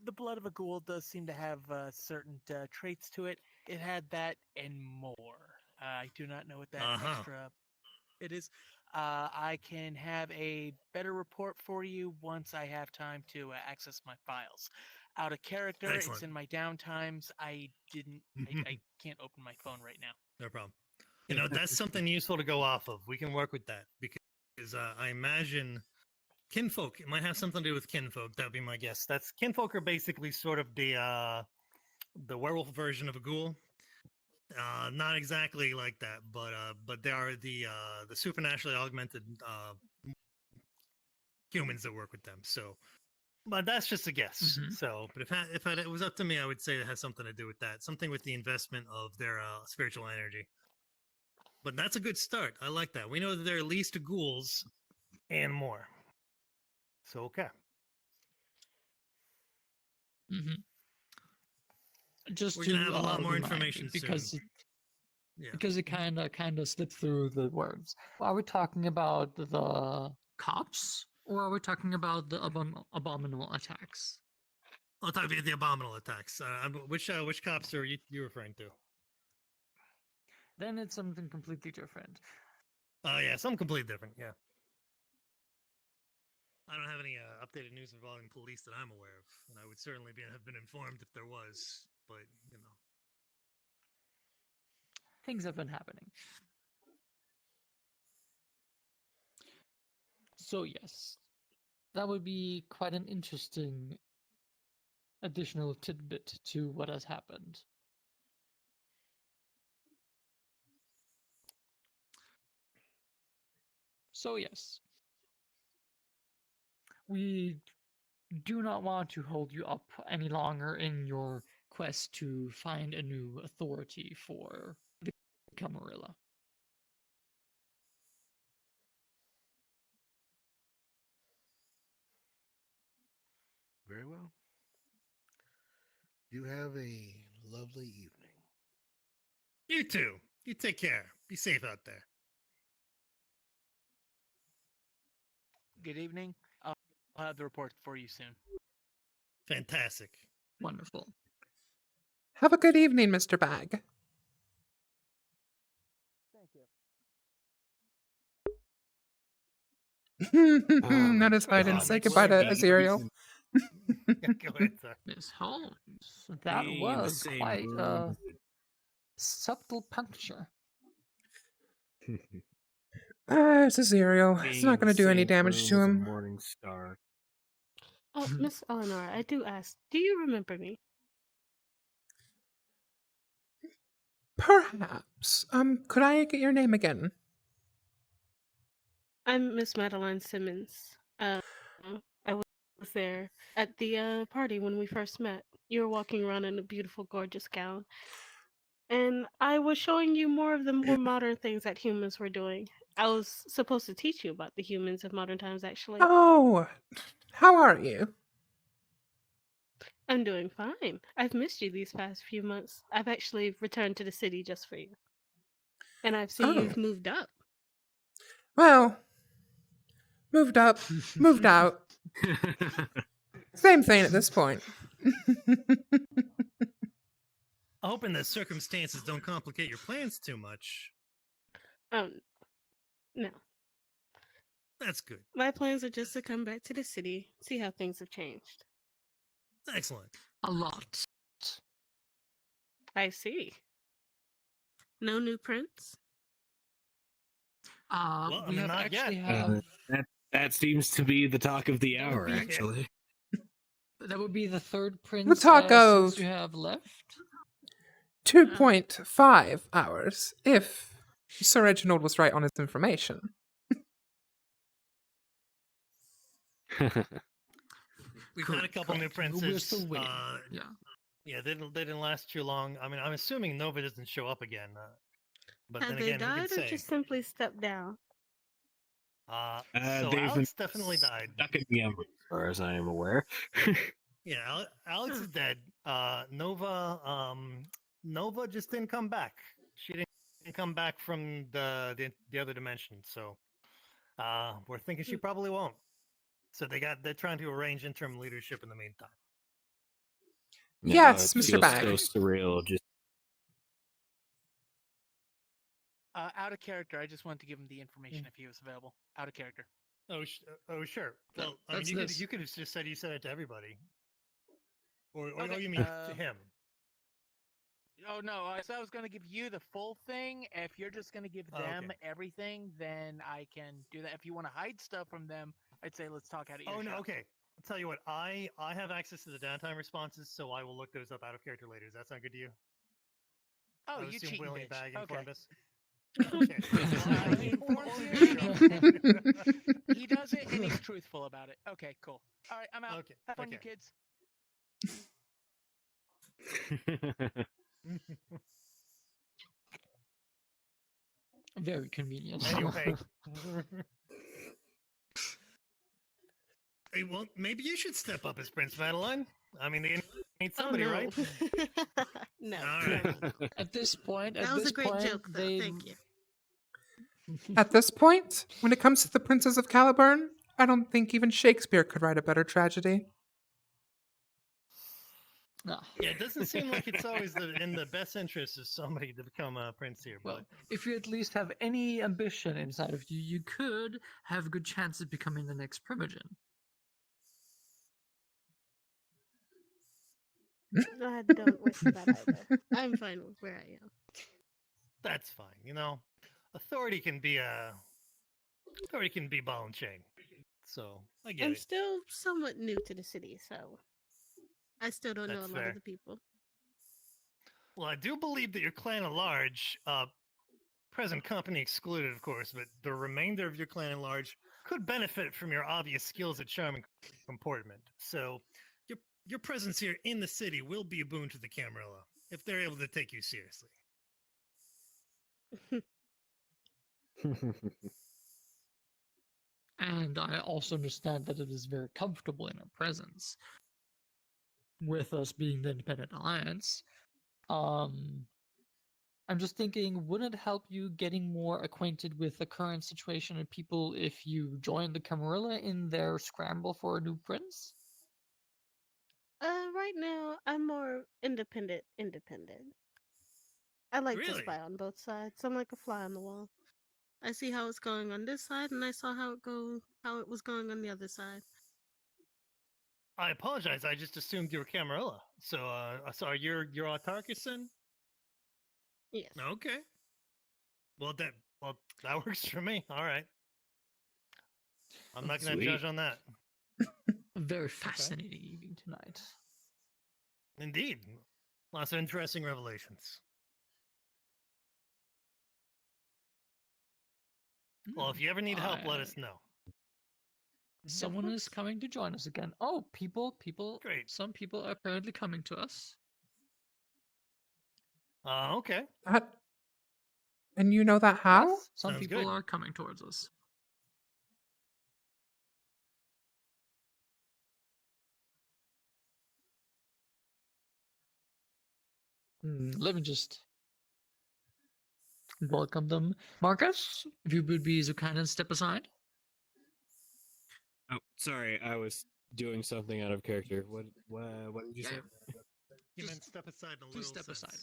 G: The blood of a ghoul does seem to have certain traits to it. It had that and more. I do not know what that extra it is. I can have a better report for you once I have time to access my files. Out of character, it's in my downtimes. I can't open my phone right now.
I: No problem. You know, that's something useful to go off of. We can work with that because I imagine kinfolk. It might have something to do with kinfolk. That'd be my guess. That's kinfolk are basically sort of the werewolf version of a ghoul. Not exactly like that, but they are the supernaturally augmented humans that work with them. So, but that's just a guess. So, but if it was up to me, I would say it has something to do with that. Something with the investment of their spiritual energy. But that's a good start. I like that. We know that there are at least ghouls and more. So okay.
J: Just
I: we're
J: to
I: gonna have a lot more
J: remind
I: information
J: you, because
I: soon.
J: because it kind of slipped through the words. Are we talking about the cops, or are we talking about the abominable attacks?
I: I'll talk about the abominable attacks. Which cops are you referring to?
J: Then it's something completely different.
I: Oh yeah, something completely different. Yeah. I don't have any updated news involving police that I'm aware of, and I would certainly have been informed if there was. But you know,
J: things have been happening. So yes, that would be quite an interesting additional tidbit to what has happened. So yes, we do not want to hold you up any longer in your quest to find a new authority for the Camarilla.
D: Very well. You have a lovely evening.
I: you too. You take care. Be safe out there.
G: Good evening. I'll have the report for you soon.
I: Fantastic.
J: Wonderful.
A: Have a good evening, Mr. Bag. Notice I didn't say goodbye to Aziriel.
I: Go ahead, sir.
J: Miss Holmes, that was quite a subtle puncture.
A: It's Aziriel. It's not going to do any damage to him.
F: Morning Star.
Q: Oh, Miss Eleanor, I do ask, do you remember me?
A: Perhaps. Could I get your name again?
Q: I'm Miss Madeline Simmons. I was there at the party when we first met. You were walking around in a beautiful, gorgeous gown. And I was showing you more of the more modern things that humans were doing. I was supposed to teach you about the humans of modern times, actually.
A: Oh, how are you?
Q: I'm doing fine. I've missed you these past few months. I've actually returned to the city just for you. And I've seen you've moved up.
A: Well, moved up, moved out. Same thing at this point.
I: Hoping the circumstances don't complicate your plans too much.
Q: No.
I: That's good.
Q: My plans are just to come back to the city, see how things have changed.
I: Excellent.
J: A lot.
Q: I see. No new prints?
I: Well,
J: We have
I: not
J: actually
I: yet.
J: have...
F: That seems to be the talk of the hour,
J: be-
F: actually.
J: That would be the third prince
A: The talk of
J: since you have left?
A: 2.5 hours, if Sir Reginald was right on his information.
I: We've had a couple new princes.
J: We're still waiting. Yeah.
I: Yeah, they didn't last too long. I mean, I'm assuming Nova doesn't show up again. But
Q: Have
I: then
Q: they
I: again, who can
Q: died or
I: say?
Q: just simply stepped down?
I: So
F: they've
I: Alex
F: been
I: definitely died.
F: stuck in the Ember, as far as I am aware.
I: Yeah, Alex is dead. Nova just didn't come back. She didn't come back from the other dimension. So, we're thinking she probably won't. So they're trying to arrange interim leadership in the meantime.
A: Yes,
F: it
A: Mr.
F: feels
A: Bag.
F: so surreal. Just
P: Out of character, I just wanted to give him the information if he was available. Out of character.
I: Oh, sure. Well, I mean, you could have just said you said it to everybody, or
P: Okay,
I: you mean to him?
P: Oh no! So I was going to give you the full thing. If you're just going to give them everything, then I can do that. If you want to hide stuff from them, I'd say let's talk out of earshot.
I: Oh no, okay. I'll tell you what. I have access to the downtime responses, so I will look those up out of character later. Does that sound good to you?
P: Oh, you cheating
I: Willing
P: bitch.
I: Bag
P: Okay.
I: informed us. Okay.
P: Well, he informs you. He does it, and he's truthful about it. Okay, cool. All right, I'm out.
I: Okay.
P: Have fun, you kids.
J: Very convenient.
I: Anyway. Hey, well, maybe you should step up as Prince Madeline. I mean, they need somebody,
Q: no.
I: right?
Q: No.
I: All right.
J: At this point,
Q: That was a great joke, though. Thank you.
A: At this point, when it comes to the Princes of Caliburn, I don't think even Shakespeare could write a better tragedy.
I: Yeah, it doesn't seem like it's always in the best interest of somebody to become a prince here.
J: Well,
I: But
J: if you at least have any ambition inside of you, you could have a good chance of becoming the next Primogen.
Q: I don't wish that either. I'm fine with where I am.
I: that's fine. You know, authority can be ball and chain. So I get
Q: I'm
I: it.
Q: still somewhat new to the city, so I still don't know a
I: That's
Q: lot
I: fair.
Q: of the people.
I: Well, I do believe that your clan at large, present company excluded, of course, but the remainder of your clan at large could benefit from your obvious skills at charm and comportment. So, your presence here in the city will be a boon to the Camarilla if they're able to take you seriously.
J: And I also understand that it is very comfortable in our presence. With us being the Independent Alliance. I'm just thinking, wouldn't it help you getting more acquainted with the current situation and people if you join the Camarilla in their scramble for a new prince?
Q: Right now, I'm more independent. I like to
I: Really?
Q: spy on both sides. I'm like a fly on the wall. I see how it's going on this side, and I saw how it was going on the other side.
I: I apologize. I just assumed you were Camarilla. So, you're Autarchus then?
Q: Yes.
I: Okay. Well, that works for me. All right. I'm not going to
F: Sweet.
I: judge on that.
J: A very fascinating evening tonight.
I: Indeed. Lots of interesting revelations. Well, if you ever need help, let us know.
J: Someone is coming to join us again. Oh, people.
I: Great.
J: Some people are apparently coming to us.
I: Okay.
A: And you know that how?
J: Yes, some
I: Sounds
J: people
I: good.
J: are coming towards us. Let me just welcome them. Marcus, if you would be so kind and step aside.
F: Oh, sorry, I was doing something out of character. What did you say?
I: You meant step aside in a
J: Please
I: little
J: step
I: sense.
J: aside.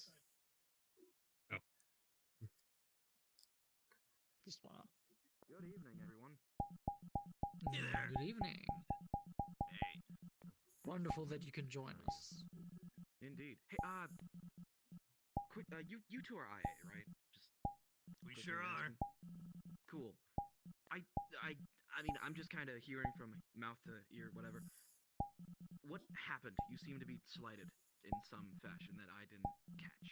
F: Oh.
J: Just wanna.
C: Good evening, everyone.
J: Good evening.
C: Hey.
J: Wonderful that you can join us.
C: Indeed. Hey, quick, you two are IA, right? Just
I: We
C: quickly
I: sure are.
C: asking. Cool. I mean, I'm just kind of hearing from mouth to ear, whatever. What happened? You seem to be slighted in some fashion that I didn't catch.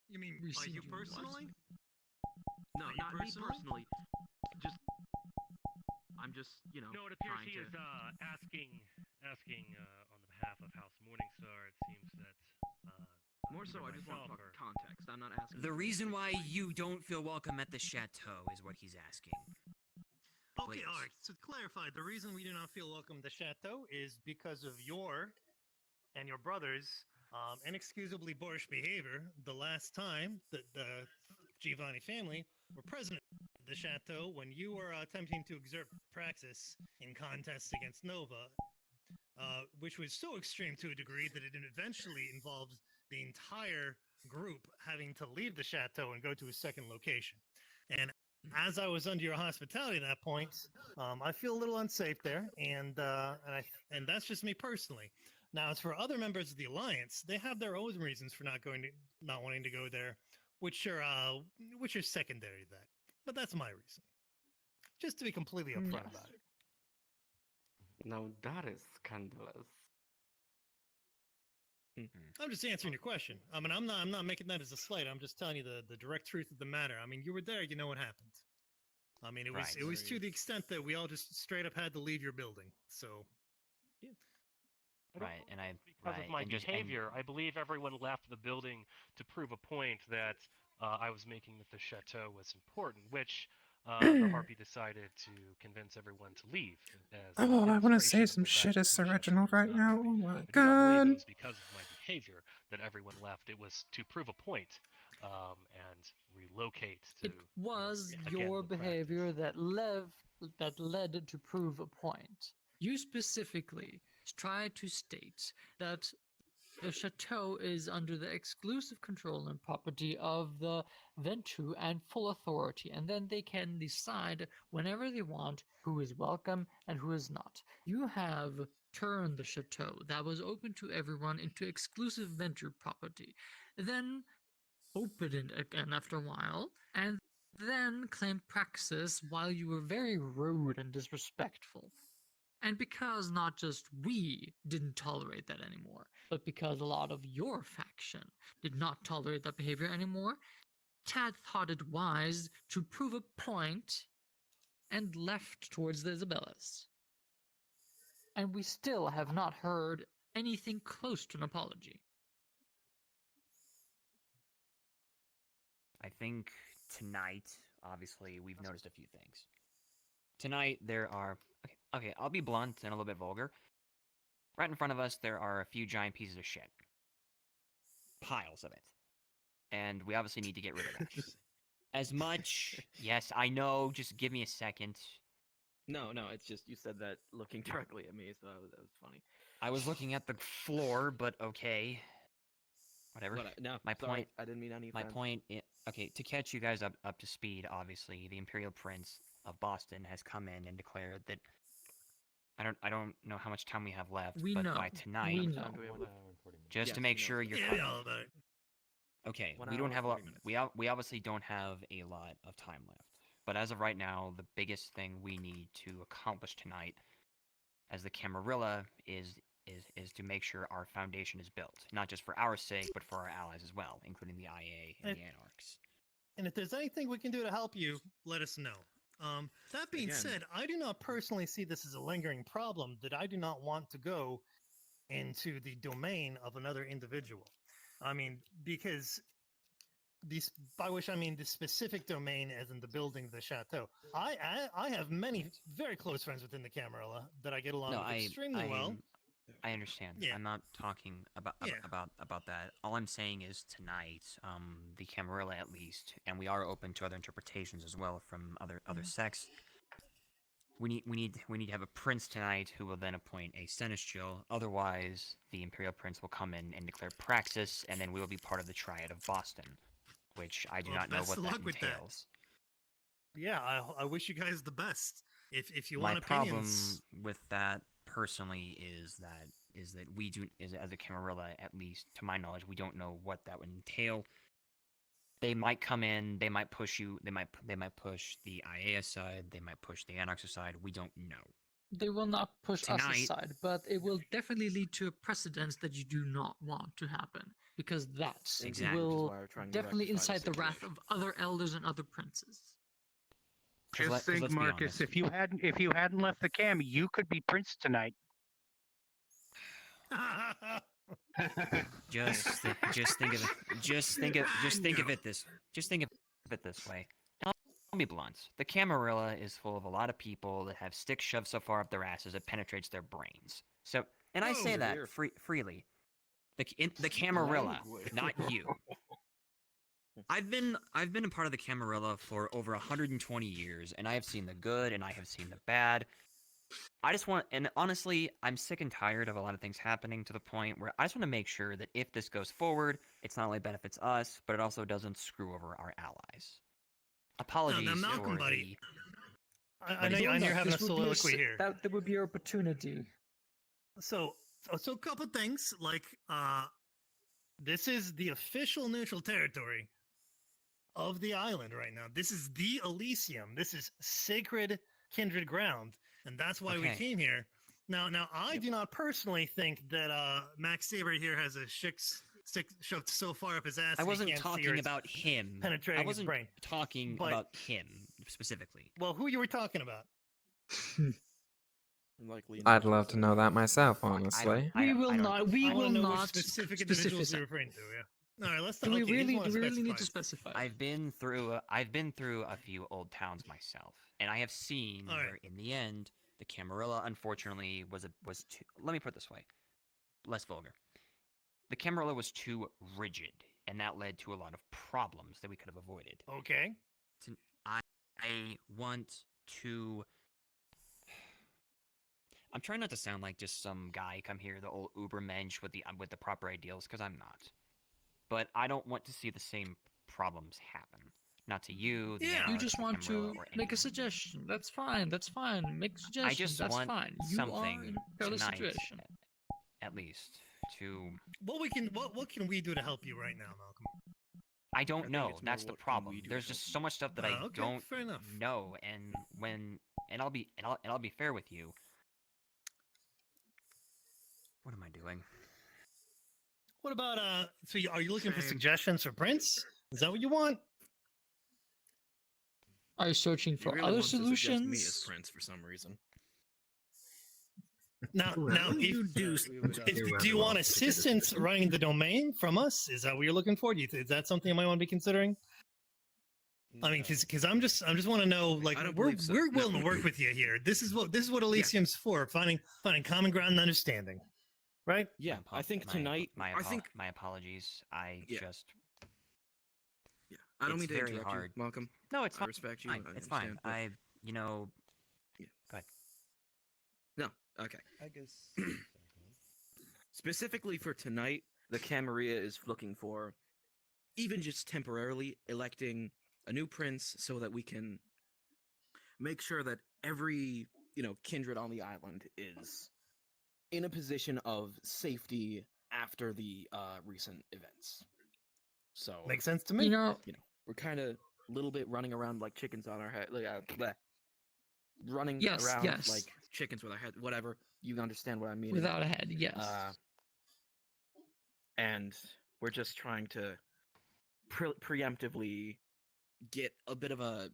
I: You mean by
J: Received
I: you
J: you what?
I: personally?
C: No,
I: By you
C: not me
I: personally?
C: personally. Just, I'm just,
N: No, it appears
C: trying
N: he
C: to.
N: is asking on the behalf of House Morningstar. It seems that
C: More so,
N: either
C: I just want to
N: myself
C: talk
N: or
C: context. I'm not asking.
G: The reason why you don't feel welcome at the chateau is what he's asking.
I: Okay,
G: Please.
I: all right. So to clarify, the reason we do not feel welcome at the chateau is because of your and your brother's inexcusably boorish behavior the last time that the Giovanni family were present at the chateau when you were attempting to exert praxis in contests against Nova, which was so extreme to a degree that it eventually involved the entire group having to leave the chateau and go to a second location. And as I was under your hospitality at that point, I feel a little unsafe there, and that's just me personally. Now, as for other members of the alliance, they have their own reasons for not wanting to go there, which are secondary to that. But that's my reason. Just to be completely upfront about it.
M: Now that is scandalous.
I: I'm just answering your question. I mean, I'm not making that as a slight. I'm just telling you the direct truth of the matter. I mean, you were there. You know what happened. I mean, it was to the extent that we all just straight up had to leave your building. So, yeah.
H: Right, and
N: because of my behavior, I believe everyone left the building to prove a point that I was making that the chateau was important, which the Harpy decided to convince everyone to leave. As a
A: Oh, I want to say
N: demonstration of
A: some
N: the fact
A: shit
N: that
A: as
N: the
A: Sir
N: chateau
A: Reginald
N: was
A: right
N: not
A: now.
N: worthy.
A: Oh my
N: I do not believe
A: god.
N: it was because of my behavior that everyone left. It was to prove a point and relocate to.
J: It was
N: again,
J: your
N: the practice.
J: behavior that led to prove a point. You specifically tried to state that the chateau is under the exclusive control and property of the Ventrue and full authority, and then they can decide whenever they want who is welcome and who is not. You have turned the chateau that was open to everyone into exclusive Ventrue property, then opened it again after a while, and then claimed praxis while you were very rude and disrespectful. And because not just we didn't tolerate that anymore, but because a lot of your faction did not tolerate that behavior anymore, Tad thought it wise to prove a point and left towards the Isabellas. And we still have not heard anything close to an apology.
H: I think tonight, obviously, we've noticed a few things. Tonight, there are... Okay, I'll be blunt and a little bit vulgar. Right in front of us, there are a few giant pieces of shit. Piles of it. And we obviously need to get rid of that. As much... Yes, I know, just give me a second.
C: No, it's just you said that looking directly at me, so that was funny.
H: I was looking at the floor, but okay. Whatever.
C: No,
H: my
C: sorry,
H: point.
C: I didn't mean any
H: My
C: offense.
H: point. Okay, to catch you guys up to speed. Obviously, the Imperial Prince of Boston has come in and declared that. I don't know how much time we have left,
J: We
H: but
J: know.
H: by tonight,
J: We know.
H: just to make sure you're
I: Yeah,
H: covered.
I: about it.
H: Okay,
C: 1
H: we
C: hour
H: don't have a lot.
C: 40 minutes.
H: We obviously don't have a lot of time left. But as of right now, the biggest thing we need to accomplish tonight, as the Camarilla, is to make sure our foundation is built, not just for our sake, but for our allies as well, including the IA and the Anarchs.
I: And if there's anything we can do to help you, let us know. That being said, I do not personally see this as a lingering problem that I do not want to go into the domain of another individual. I mean, because by which I mean the specific domain as in the building of the chateau. I have many very close friends within the Camarilla that I get along with extremely well.
H: I understand.
I: Yeah.
H: I'm not talking about that. All I'm saying is tonight, the Camarilla at least, and we are open to other interpretations as well from other sects. We need to have a prince tonight who will then appoint a seneschal. Otherwise, the Imperial Prince will come in and declare praxis, and then we will be part of the Triad of Boston, which I do not know what that entails.
I: Yeah, I wish you guys the best. If you
H: My
I: want
H: problem
I: opinions,
H: with that personally is that we do, as a Camarilla, at least to my knowledge, we don't know what that would entail. They might come in, they might push you, they might push the IA aside, they might push the Anarchs aside. We don't know.
J: They will not push us
H: Tonight-
J: aside, but it will definitely lead to a precedence that you do not want to happen, because that
H: Exactly.
J: will
C: Which is why we're trying to
J: definitely
C: rectify the
J: incite the wrath of other elders and other princes.
O: Just think,
H: let's be
O: Marcus,
H: honest.
O: if you hadn't left the cam, you could be Prince tonight.
H: Just think of it this way. I'll be blunt. The Camarilla is full of a lot of people that have sticks shoved so far up their asses it penetrates their brains. So, and I say that freely. The Camarilla, not you. I've been a part of the Camarilla for over 120 years, and I have seen the good and I have seen the bad. I just want, and honestly, I'm sick and tired of a lot of things happening to the point where I just want to make sure that if this goes forward, it's not only benefits us, but it also doesn't screw over our allies. Apologies
I: now, Malcolm,
H: for
I: buddy.
H: the...
I: I know you're having a soliloquy here.
J: That would be your opportunity.
I: So a couple things, like, this is the official neutral territory of the island right now. This is the Elysium. This is sacred kindred ground, and that's why we came here. Now, I do not personally think that Max Saber here has a stick shoved so far up his ass.
H: I wasn't
I: he can't see
H: talking about him.
I: penetrating
H: I wasn't
I: his brain.
H: talking about him specifically.
I: Well, who you were talking about?
R: I'd love to know that myself, honestly.
J: We will not. We
I: I
J: will
I: wanna know which
J: not
I: specific individuals
J: specify.
I: you're referring to. Yeah. All right. Let's.
J: Do we
I: okay,
J: really?
I: you
J: Do we really need to
I: specify.
J: specify?
H: I've been through a few old towns myself, and I have seen where, in the end, the Camarilla, unfortunately, was too. Let me put it this way, less vulgar. The Camarilla was too rigid, and that led to a lot of problems that we could have avoided.
I: Okay.
H: I want to. I'm trying not to sound like just some guy come here, the old Ubermensch with the proper ideals, because I'm not. But I don't want to see the same problems happen. Not to you.
J: You just want to make a suggestion. That's fine. That's fine. Make a suggestion.
H: I just
J: That's
H: want
J: fine.
H: something
J: You are in a perilous
H: tonight,
J: situation.
H: at least, to.
I: What can we do to help you right now, Malcolm?
H: I don't know. That's the problem. There's just so much stuff that I
I: okay,
H: don't
I: fair enough.
H: know, and I'll be fair with you. What am I doing?
I: What about So, are you looking for suggestions for Prince? Is that what you want?
J: Are you searching for
C: really
J: other
C: wants to suggest
J: solutions?
C: me as Prince for some reason.
I: Now, do you want assistance running the domain from us? Is that what you're looking for? Is that something you might want to be considering? I mean, because I'm just want to know, like, we're willing to work with you here. This is what Elysium's for, finding common ground and understanding, right?
C: Yeah, I think tonight.
H: My apologies. I
C: don't mean to
H: very
C: interrupt
H: hard.
C: you, Malcolm.
H: No, it's
C: I
H: fine.
C: respect you.
H: It's fine.
C: understand, but-
H: Go ahead.
C: No, okay. I guess. Specifically for tonight, the Camarilla is looking for, even just temporarily, electing a new prince so that we can make sure that every, kindred on the island is in a position of safety after the recent events. So
I: makes sense to me.
C: We're kind of a little bit running around like chickens on our head, running
J: Yes,
C: around
J: yes.
C: like chickens with our head. Whatever, you understand what I mean.
J: Without a head, yes.
C: And we're just trying to preemptively get a bit of a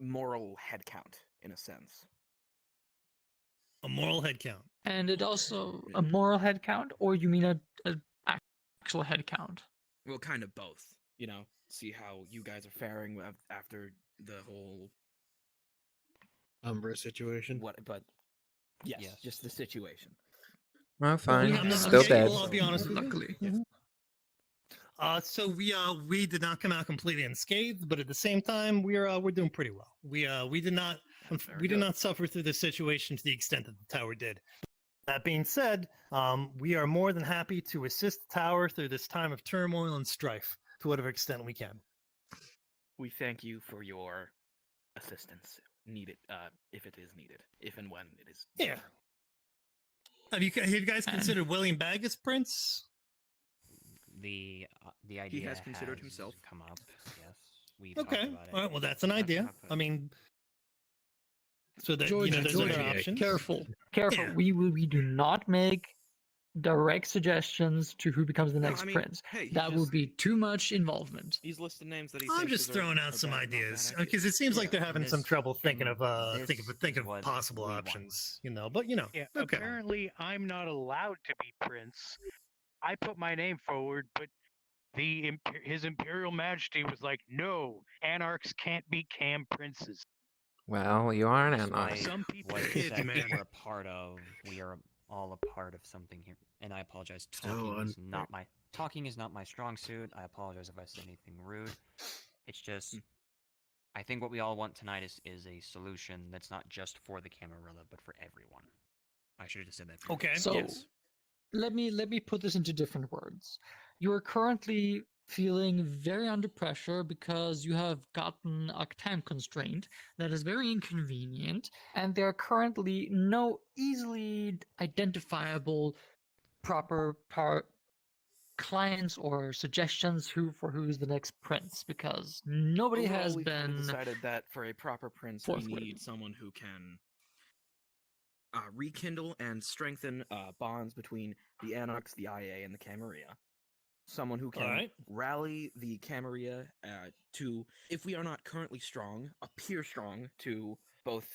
C: moral head count, in a sense.
I: A moral head count.
J: And it also a moral head count, or you mean a actual head count?
C: Well, kind of both. See how you guys are faring after the whole
D: Umbra situation.
C: But yes, just the situation.
R: Well, fine.
I: I'm
R: Still dead.
I: Well, I'll be honest with you.
J: Luckily.
I: So we did not come out completely unscathed, but at the same time, we're doing pretty well. We did not suffer through this situation to the extent that the tower did. That being said, we are more than happy to assist the tower through this time of turmoil and strife to whatever extent we can.
C: We thank you for your assistance, needed, if it is needed, if and when it is.
I: Yeah. Have you guys considered William Bagg as Prince?
H: The idea
C: he has considered himself.
H: Come up. Yes, we've
I: Okay.
H: talked about it.
I: All right. Well, that's an idea. I mean, So that
J: Georgie,
I: there's
J: Georgie,
I: other options.
J: careful.
I: Yeah.
J: We do not make direct suggestions to who becomes the
C: No,
J: next
C: I mean,
J: prince.
C: hey, he's
J: that would
C: just-
J: be too much involvement.
C: He's listed names that he
I: I'm
C: thinks
I: just
C: are-
I: throwing
C: are
I: out some
C: bad, not bad
I: ideas
C: ideas.
I: because it seems like they're
C: Yeah.
I: having some trouble thinking of think of possible options.
O: Yeah,
I: okay.
O: apparently I'm not allowed to be prince. I put my name forward, but his Imperial Majesty was like, "No, anarchs can't be cam princes."
R: Well, you are an anarch.
E: Despite
O: Some people
E: what
O: kids,
E: sect
O: man.
E: we're a part of, we are all a part of something here. And I apologize. Talking is not my strong suit. I apologize if I said anything rude. It's just, I think what we all want tonight is a solution that's not just for the Camarilla, but for everyone. I should have just said that.
I: Okay.
J: So
E: Yes.
J: let me put this into different words. You are currently feeling very under pressure because you have gotten a time constraint that is very inconvenient, and there are currently no easily identifiable proper clients or suggestions who's the next prince, because nobody
C: Overall,
J: has
C: we've kinda
J: been
C: decided that for a proper prince, we
J: forthwith.
C: need someone who can rekindle and strengthen bonds between the Anarchs, the IA, and the Camarilla. Someone who can
I: Alright.
C: rally the Camarilla to, if we are not currently strong, appear strong to both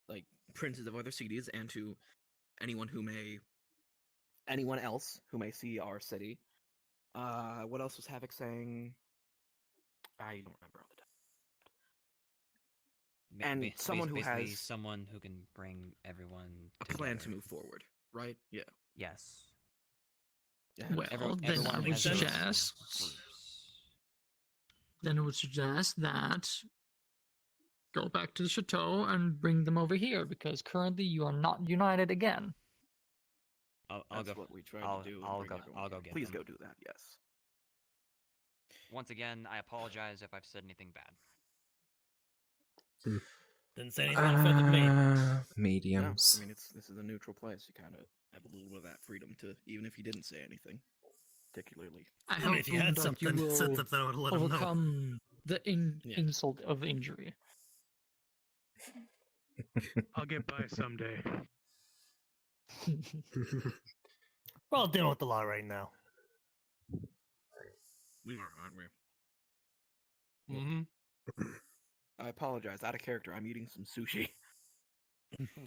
C: like princes of other cities and to anyone else who may see our city. What else was Havoc saying? I don't remember off the top. And someone who
E: basically
C: has
E: someone who can bring everyone
C: a plan to
E: together.
C: move forward, right? Yeah.
E: Yes.
C: Yeah.
J: Well, then I
E: everyone
J: would
E: has their own
J: suggest that go back to the chateau and bring them over here, because currently you are not united again.
E: I'll
C: That's
E: go.
C: what we tried
E: I'll,
C: to do.
E: I'll go get
C: Please
E: them.
C: go do that. Yes.
E: Once again, I apologize if I've said anything bad.
I: Didn't say anything offended me.
R: Mediums.
C: No, I mean, this is a neutral place. You kind of have a little bit of that freedom to, even if you didn't say anything, particularly.
J: I
I: mean,
J: hope
I: if you had
J: that
I: something,
J: you
I: said
J: will
I: something, I would let 'em know.
J: overcome the insult of injury.
O: I'll get by someday.
I: We're all dealing with the law right now.
C: We are, aren't we?
I: Mm-hmm.
C: I apologize. Out of character. I'm eating some sushi.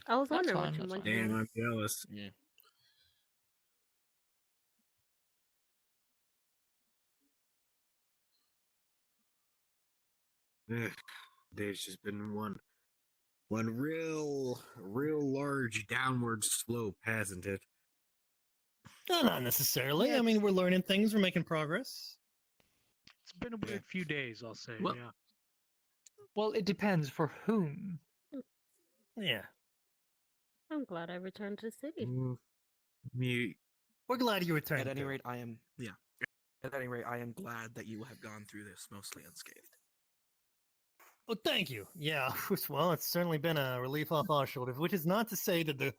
Q: I was
J: That's
Q: wondering what
J: fine,
Q: you
J: that's
Q: went
J: fine.
Q: to.
L: Damn, I'm jealous.
C: Yeah.
L: Day's just been one real large downward slope, hasn't it?
I: No, not necessarily. I mean, we're learning things. We're making progress.
O: It's been a weird few days, I'll say.
J: Well-
O: yeah.
J: Well, it depends for whom.
I: Yeah.
Q: I'm glad I returned to the city.
L: Me.
I: We're glad you returned.
C: At any
I: too.
C: rate, I am. Yeah. At any rate, I am glad that you have gone through this mostly unscathed.
I: Well, thank you. Yeah. Well, it's certainly been a relief off our shoulders, which is not to say that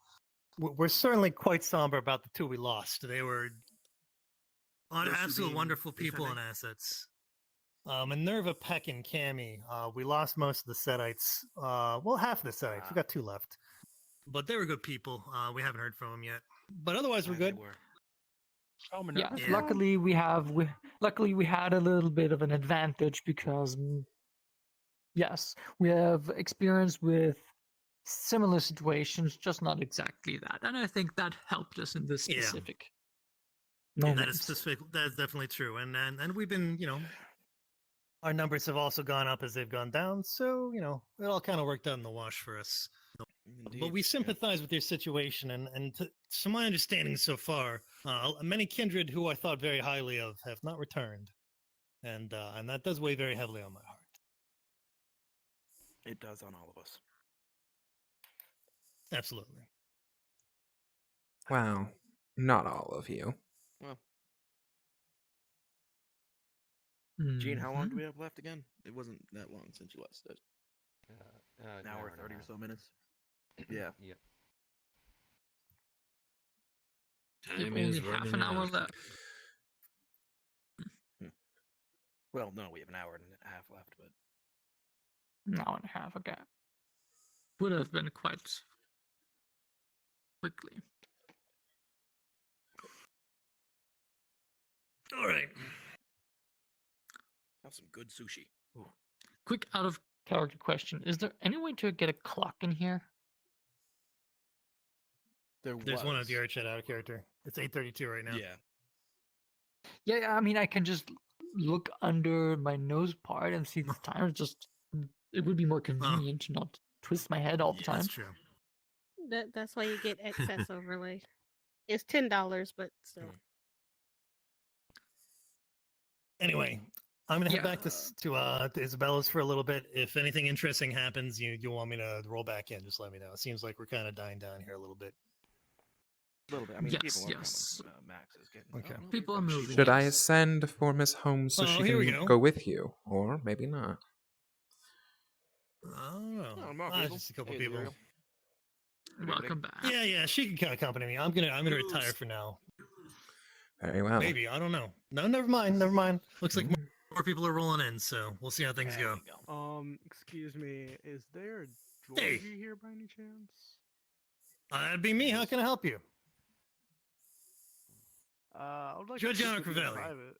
I: we're certainly quite somber about the two we lost. They were absolute wonderful people and assets. Minerva, Peck, and Cammy. We lost most of the Setites. Well, half of the Setites. We got two left. But they were good people. We haven't heard from them yet. But otherwise, we're good.
O: Oh,
J: Yes,
O: Minerva's
J: luckily we had a little bit of an advantage because yes, we have experience with similar situations, just not exactly that. And I think that helped us in this specific moment.
I: That is specific. That is definitely true. And we've been, our numbers have also gone up as they've gone down. So, it all kind of worked out in the wash for us. But we sympathize with your situation, and to my understanding so far, many kindred who I thought very highly of have not returned, and that does weigh very heavily on my heart.
C: It does on all of us.
I: Absolutely.
R: Wow. Not all of you.
C: Well, Gene, how long do we have left again? It wasn't that long since you last did. An hour, 30 or so minutes. Yeah.
L: Yep.
J: We have only half an hour left.
C: Well, no, we have an hour and a half left, but
J: An hour and a half, okay. would have been quite quickly.
I: All right.
C: Have some good sushi. Ooh.
J: Quick out of character question: is there any way to get a clock in here?
I: There's one at the art chat out of character. It's 8:32 right now.
C: Yeah.
J: Yeah, I mean, I can just look under my nose part and see the time. It would be more convenient to not twist my head all the time.
I: That's true.
Q: That's why you get excess overlay. It's $10, but still.
I: Anyway, I'm gonna head back to Isabella's for a little bit. If anything interesting happens, you want me to roll back in, just let me know. It seems like we're kind of dying down here a little bit.
C: A little bit. I mean,
J: Yes,
C: people are
J: yes.
C: coming. Max is getting.
I: Okay.
J: People are moving.
R: Should I ascend for Miss Holmes so she
I: here we
R: can
I: go.
R: go with you? Or maybe not.
I: Oh, just a couple people.
J: Welcome back.
I: Yeah, she can kind of accompany me. I'm gonna retire for now.
R: Very well.
I: Maybe, I don't know. No, never mind. Looks like more people are rolling in, so we'll see how things go.
K: Excuse me, is there a trilogy here by any chance?
I: That'd be me. How can I help you?
K: I would like
I: Judge
K: to speak with you in
I: Crivelli.
K: private.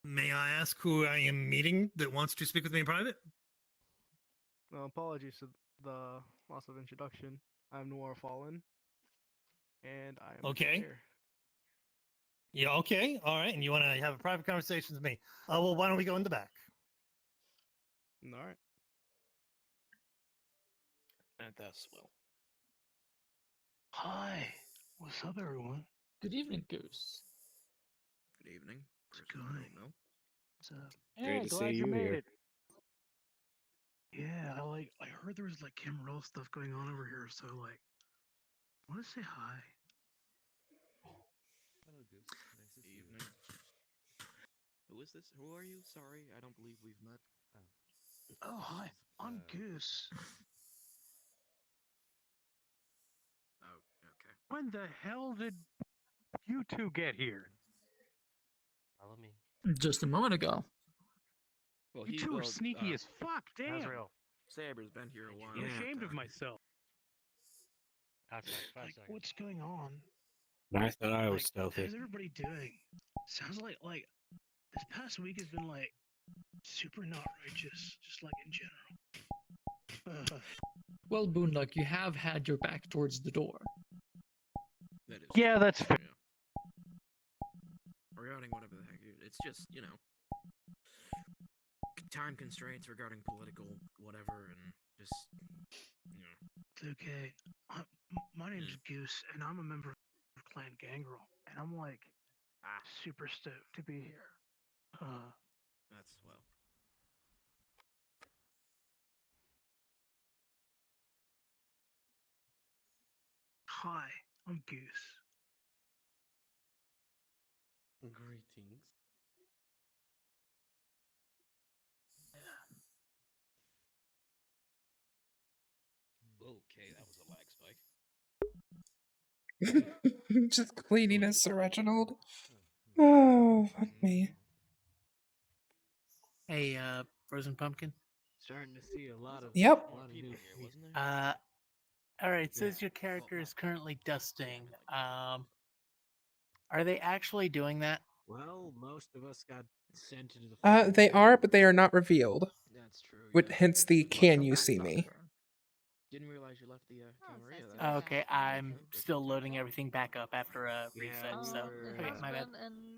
I: May I ask who I am meeting that wants to speak with me in private?
K: Well, apologies for the loss of introduction. I'm Noir Fallen, and I am
I: Okay.
K: here.
I: Yeah, okay. All right. And you want to have a private conversation with me? Well, why don't we go in the back?
K: All right.
C: That's well.
B: Hi. What's up, everyone?
J: Good evening, Goose.
C: Good evening.
B: What's going on? What's up?
K: Yeah, glad you made it.
B: Yeah, I heard there was like Camarilla stuff going on over here, so like, I want to say hi.
M: Hello, Goose. Nice to see you.
C: Evening. Who is this? Who are you? Sorry, I don't believe we've met.
B: Oh, hi. I'm Goose.
C: Oh, okay.
O: When the hell did you two get here?
N: Follow me.
J: Just a moment ago.
C: Well,
O: You two are sneaky as fuck. Damn.
K: Azrael.
C: Saber's been here a while.
O: I'm ashamed of myself.
N: Outside, 5
B: Like,
N: seconds.
B: what's going on?
F: I thought I was
B: Like,
F: stealthy.
B: how's everybody doing? Sounds like this past week has been like super not righteous, just like in general.
J: Well, Boonluck, you have had your back towards the door.
C: That is.
O: Yeah, that's fair.
C: Regarding whatever the heck, it's just time constraints regarding political whatever, and just
B: It's okay. My name's Goose, and I'm a member of Clan Gangrel, and I'm like super stoked to be here.
C: That's well.
B: Hi, I'm Goose.
K: Greetings.
C: Okay, that was a lag spike.
A: Just cleaning us, Sir Reginald. Oh, fuck me.
P: Hey, Frozen Pumpkin.
K: Starting to see a lot of
A: Yep.
K: new
C: Wasn't there?
P: All right. Says your character is currently dusting. Are they actually doing that?
K: Well, most of us got sent into the.
A: They are, but they are not revealed.
C: That's true.
A: With
C: Yeah.
A: hence the "Can you see me?"
C: Didn't realize you left the Camarilla.
P: Okay, I'm still loading everything back up after a reset.
K: Yeah,
P: So, okay, my bad.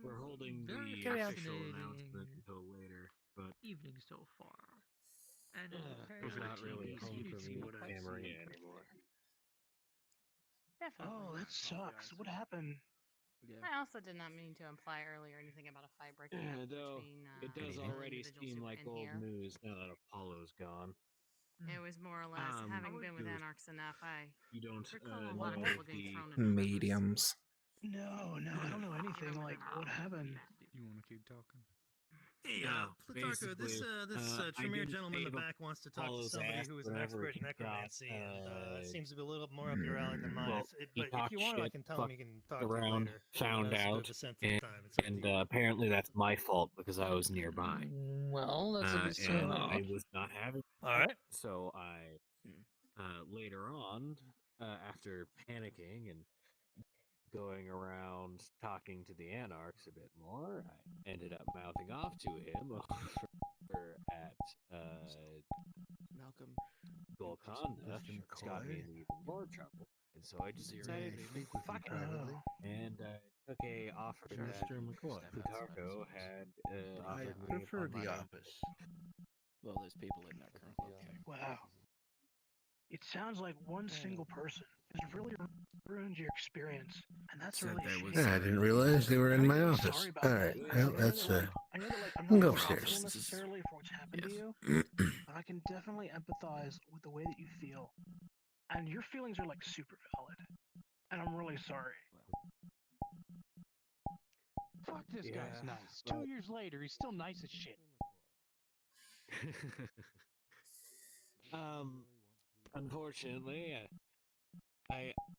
K: We're holding the
J: very
K: official
J: fascinating
K: announcement until later, but
J: evening so far. And
K: there's not really a home for me with Camarilla anymore.
S: Definitely.
B: Oh, that sucks. What happened?
S: I also did not mean to imply earlier anything about a fight breaking
K: Yeah,
S: out
K: though
S: between
K: it does
S: the
K: already
S: individuals
K: seem
S: who were
K: like
S: in
K: old
S: here.
K: news now that Apollo's gone.
S: It was more or less having been with Anarchs enough. I
K: You don't
S: recall a lot of
K: know
S: people getting
K: the
S: thrown in.
A: Mediums.
B: No, I don't know anything. Like, what happened?
R: You want to keep talking?
I: Hey, Plutarco, this Tremere gentleman in the back wants to talk to somebody who is an expert in necromancy, and seems to be a little more up your alley than mine.
F: Well,
I: But if you want, I can tell him he can talk to you
F: around,
I: later.
F: found out, and apparently that's my fault because I was nearby.
J: Well, that's a good start.
F: And I was not having.
I: All right.
F: So I later on, after panicking and going around talking to the Anarchs a bit more, I ended up mouthing off to him over at
C: Malcolm
F: Golconda, which got me in even more trouble. And so I just decided to fuck it. And I took a offer that
D: Mr. McCoy.
F: Plutarco had
D: I
F: offered me.
D: prefer
F: upon
D: the
F: my-
D: office.
C: Well, there's people in there currently.
B: Wow. It sounds like one single person has really ruined your experience, and that's really a shame.
D: Yeah, I didn't realize they were in my office.
B: Sorry about
D: All
B: that.
D: right, well, that's
B: I know that, like, I'm
D: we'll
B: not
D: go
B: responsible
D: upstairs.
B: necessarily for what's happened to you, but I can definitely empathize with the way that you feel, and your feelings are like super valid, and I'm really sorry.
O: Fuck, this guy's
F: Yeah,
O: nice.
F: but-
O: 2 years later, he's still nice as shit.
F: Unfortunately,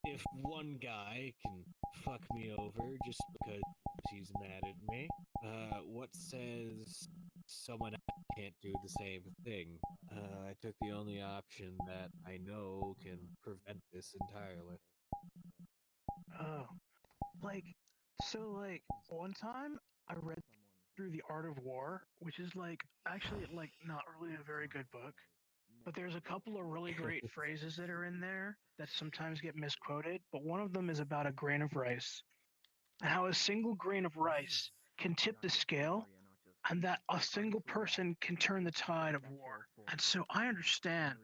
F: if one guy can fuck me over just because he's mad at me, what says someone else can't do the same thing? I took the only option that I know can prevent this entirely.
B: Oh, one time I read through The Art of War, which is actually not really a very good book, but there's a couple of really great phrases that are in there that sometimes get misquoted, but one of them is about a grain of rice, and how a single grain of rice can tip the scale, and that a single person can turn the tide of war. And so I understand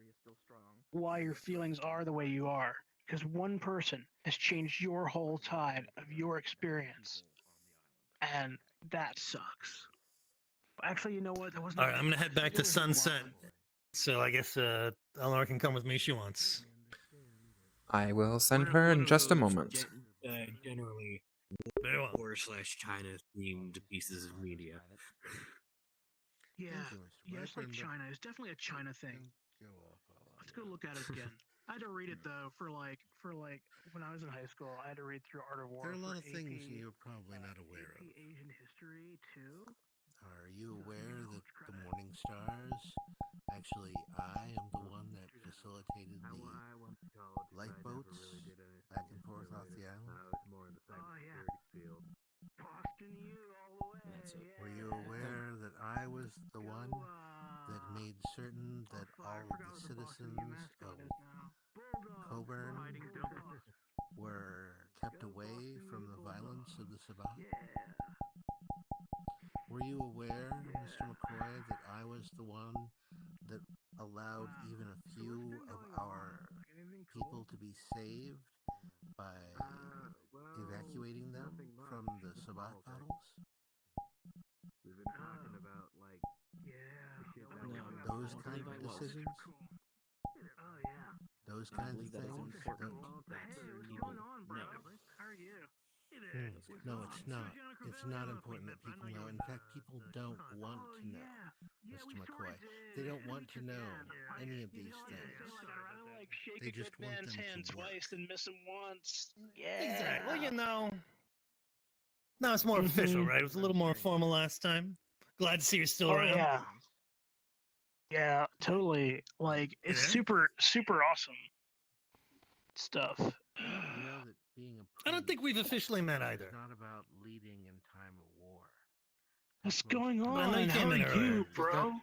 B: why your feelings are the way you are, because one person has changed your whole tide of your experience, and that sucks. Actually, you know what? That wasn't.
I: All right, I'm gonna head back to Sunset. So I guess Eleanor can come with me if she wants.
R: I will send her in just a moment.
F: Generally,
I: Very well.
F: war/China themed pieces of media.
B: Yeah, it's like China. It's definitely a China thing. Let's go look at it again. I had to read it though for when I was in high school. I had to read through Art of War.
D: There are a lot
B: for
D: of things
B: AP,
D: you're probably not aware of.
B: Asian history too.
D: Are you aware that the Morning Stars, actually I am the one that facilitated the lifeboats back and forth off the island?
B: Oh yeah. Boston you all the way.
D: Were you aware that I was the one that made certain that all of the citizens of Coburn were kept away from the violence of the Sabbath? Were you aware, Mr. McCoy, that I was the one that allowed even a few of our people to be saved by evacuating them from the Sabbath battles?
C: We've been talking about
D: Those kind of decisions?
B: Oh yeah.
D: Those kinds of things?
B: What's going on, bro? How are you?
D: No, it's not. It's not important that people know. In fact, people don't want to know, Mr. McCoy. They don't want to know any of these things. They just want them to work.
B: Twice and miss him once. Yeah.
I: Exactly. Well, you know. Now it's more official, right? It was a little more formal last time. Glad to see you're still around.
B: Yeah. Yeah, totally. It's super, super awesome stuff.
D: You know that being a
I: I don't think we've officially met either.
D: It's not about leading in time of war.
B: What's going
I: Well, I know
B: on?
I: you
B: How
I: came
B: are
I: in earlier.
B: you, bro?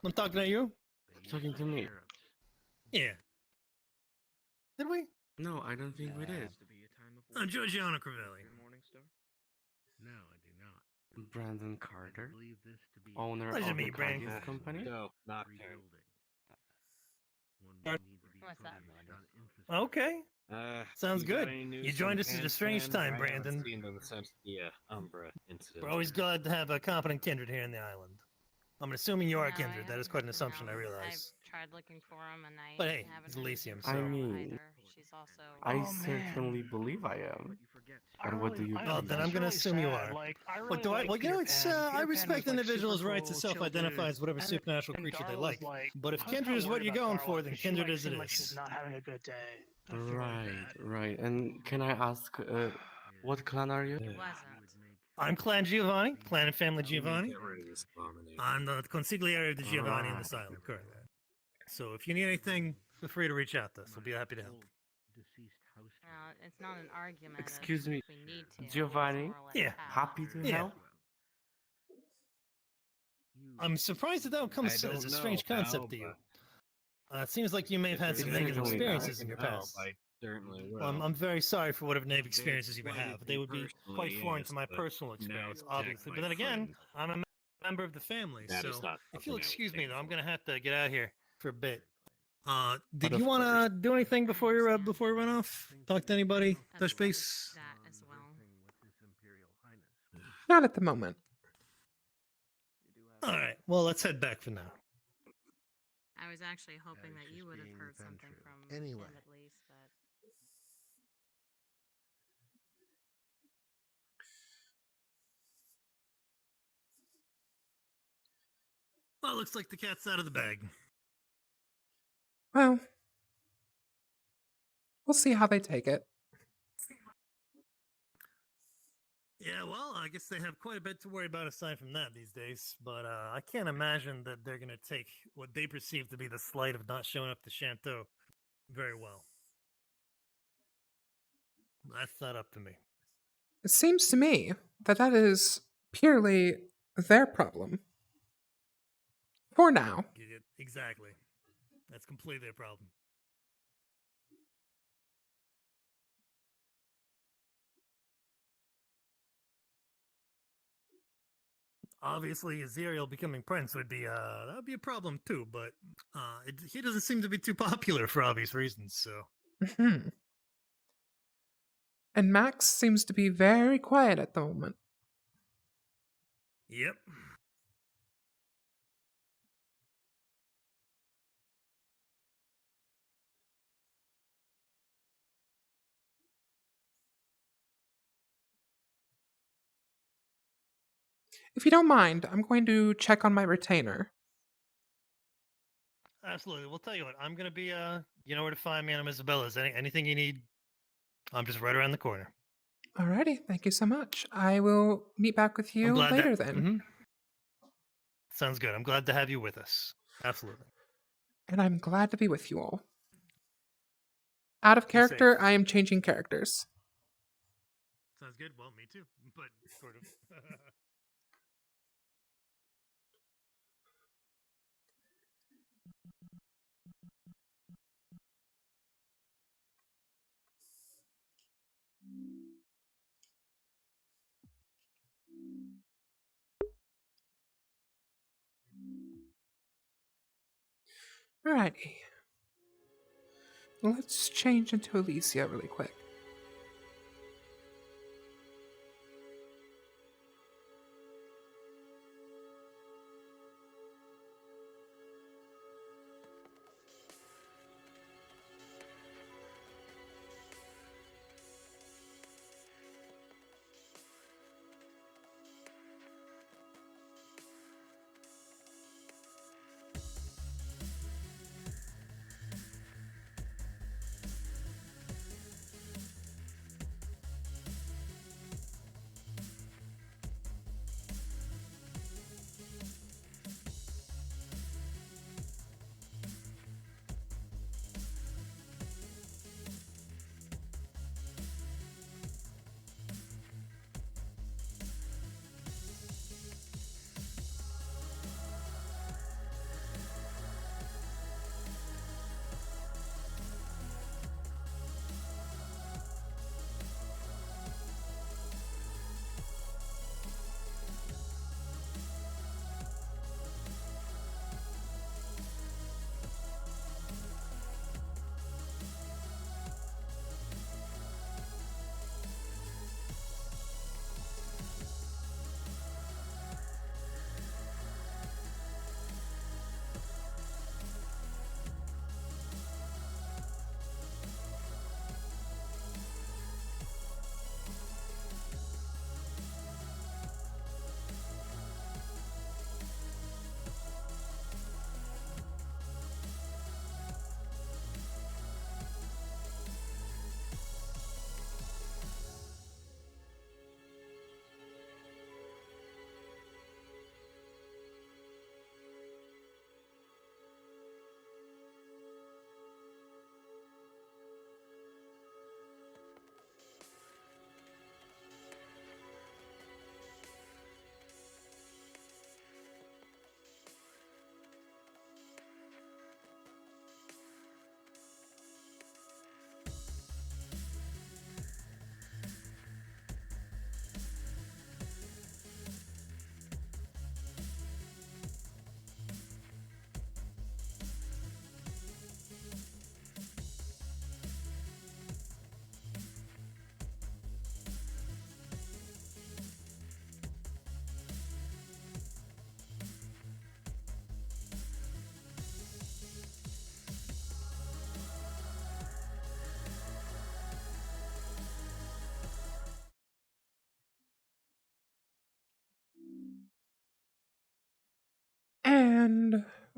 I: I'm talking to you?
M: Talking to me.
I: Yeah. Did we?
M: No, I don't think we did.
I: Oh, Giorgiano Crivelli.
D: No, I do not.
M: Brandon Carter,
D: I believe this to be
M: owner
I: Pleasure to
M: of the
I: meet you, Brandon.
M: Cardiff Company.
F: No, Nocturne.
Q: What's that?
I: Okay. Sounds
F: you got
I: good.
F: any news
I: You joined
F: from
I: us at a strange
F: Pan-Pan?
I: time,
F: I haven't
I: Brandon.
F: seen them since the Umbra incident.
I: We're always glad to have a competent kindred here in the island. I'm assuming you are
Q: No, I
I: kindred. That is
Q: haven't
I: quite an
Q: heard
I: assumption, I
Q: from them.
I: realize.
S: tried looking for him, and I
I: But hey,
S: haven't
I: it's
S: heard
I: Elysium,
S: from
I: so.
K: I
S: her
K: mean,
S: either. She's also.
K: I
B: Oh,
K: certainly
B: man.
K: believe I am.
B: I
K: But what do
B: really,
K: you
B: I,
I: Well,
K: believe?
I: then I'm
B: that's
I: gonna
B: really
I: assume you
B: sad.
I: are.
B: Like, I
I: Well,
B: really
I: do I?
B: like
I: Well, you know,
B: Peter
I: it's
B: Pan.
I: I
B: Peter Pan
I: respect
B: was, like,
I: individuals'
B: super
I: right to
B: cool, chill
I: self-identify
B: dude.
I: as whatever
B: And
I: supernatural
B: then
I: creature they
B: Darla
I: like.
B: was like,
I: But if
B: I was
I: Kindred
B: kind of
I: is what
B: worried
I: you're
B: about
I: going
B: Darla
I: for, then
B: because she
I: Kindred
B: like
I: is it
B: seemed like she was
I: is.
B: not having a good day. I feel really
K: Right,
B: bad.
K: right. And can I ask, what clan are you?
S: It wasn't.
I: I'm Clan Giovanni, Clan and Family Giovanni.
F: Get rid of this abomination.
I: I'm the consigliere of the Giovanni in
K: Right.
I: this island, currently. So if you need anything, feel free to reach out to us. We'll be happy to help.
S: It's not an argument.
K: Excuse me,
S: if we need to.
K: Giovanni?
S: It's more or less
I: Yeah.
S: how.
K: Happy to
I: Yeah.
K: help?
I: I'm surprised that that comes
F: I
I: as a
F: don't
I: strange
F: know
I: concept
F: how,
I: to you.
F: but
I: It seems like you may have had
F: if
I: some
F: there's
I: negative
F: any way I
I: experiences in
F: can
I: your
F: help,
I: past.
F: I certainly will.
I: Well, I'm very sorry for whatever negative
F: They
I: experiences you may
F: exploited
I: have. They
F: me
I: would be quite
F: personally,
I: foreign
F: yes,
I: to my
F: but
I: personal
F: now
I: experience,
F: to
I: obviously.
F: my
I: But then again,
F: friend.
I: I'm a member of the family,
F: That
I: so
F: is not
I: if you'll
F: something I would
I: excuse me,
F: stand
I: though, I'm
F: for.
I: gonna have to get out of here for a bit.
K: But
I: Did you
K: of
I: want
K: course.
I: to do anything before you run off? Talk to anybody? Touch base?
S: That as well.
A: Not at the moment.
I: All right. Well, let's head back for now.
S: I was actually hoping that you would have heard something from
D: Anyway.
S: him at least, but.
I: Well, looks like the cat's out of the bag.
A: Well, we'll see how they take it.
I: Yeah, well, I guess they have quite a bit to worry about aside from that these days. But I can't imagine that they're going to take what they perceive to be the slight of not showing up to Chateau very well. That's not up to me.
A: It seems to me that that is purely their problem. For now.
I: Exactly. That's completely their problem. Obviously, Aziriel becoming prince would be that would be a problem too. But he doesn't seem to be too popular for obvious reasons. So.
A: Mm-hmm. And Max seems to be very quiet at the moment.
I: Yep.
A: If you don't mind, I'm going to check on my retainer.
I: Absolutely. We'll tell you what. I'm gonna be you know where to find me. I'm Isabella's. Anything you need, I'm just right around the corner.
A: Alrighty, thank you so much. I will meet back with you later then.
I: Mm-hmm. Sounds good. I'm glad to have you with us. Absolutely.
A: And I'm glad to be with you all. Out of character, I am changing characters.
I: Sounds good. Well, me too, but sort of.
A: Alrighty. Let's change into Alicia really quick.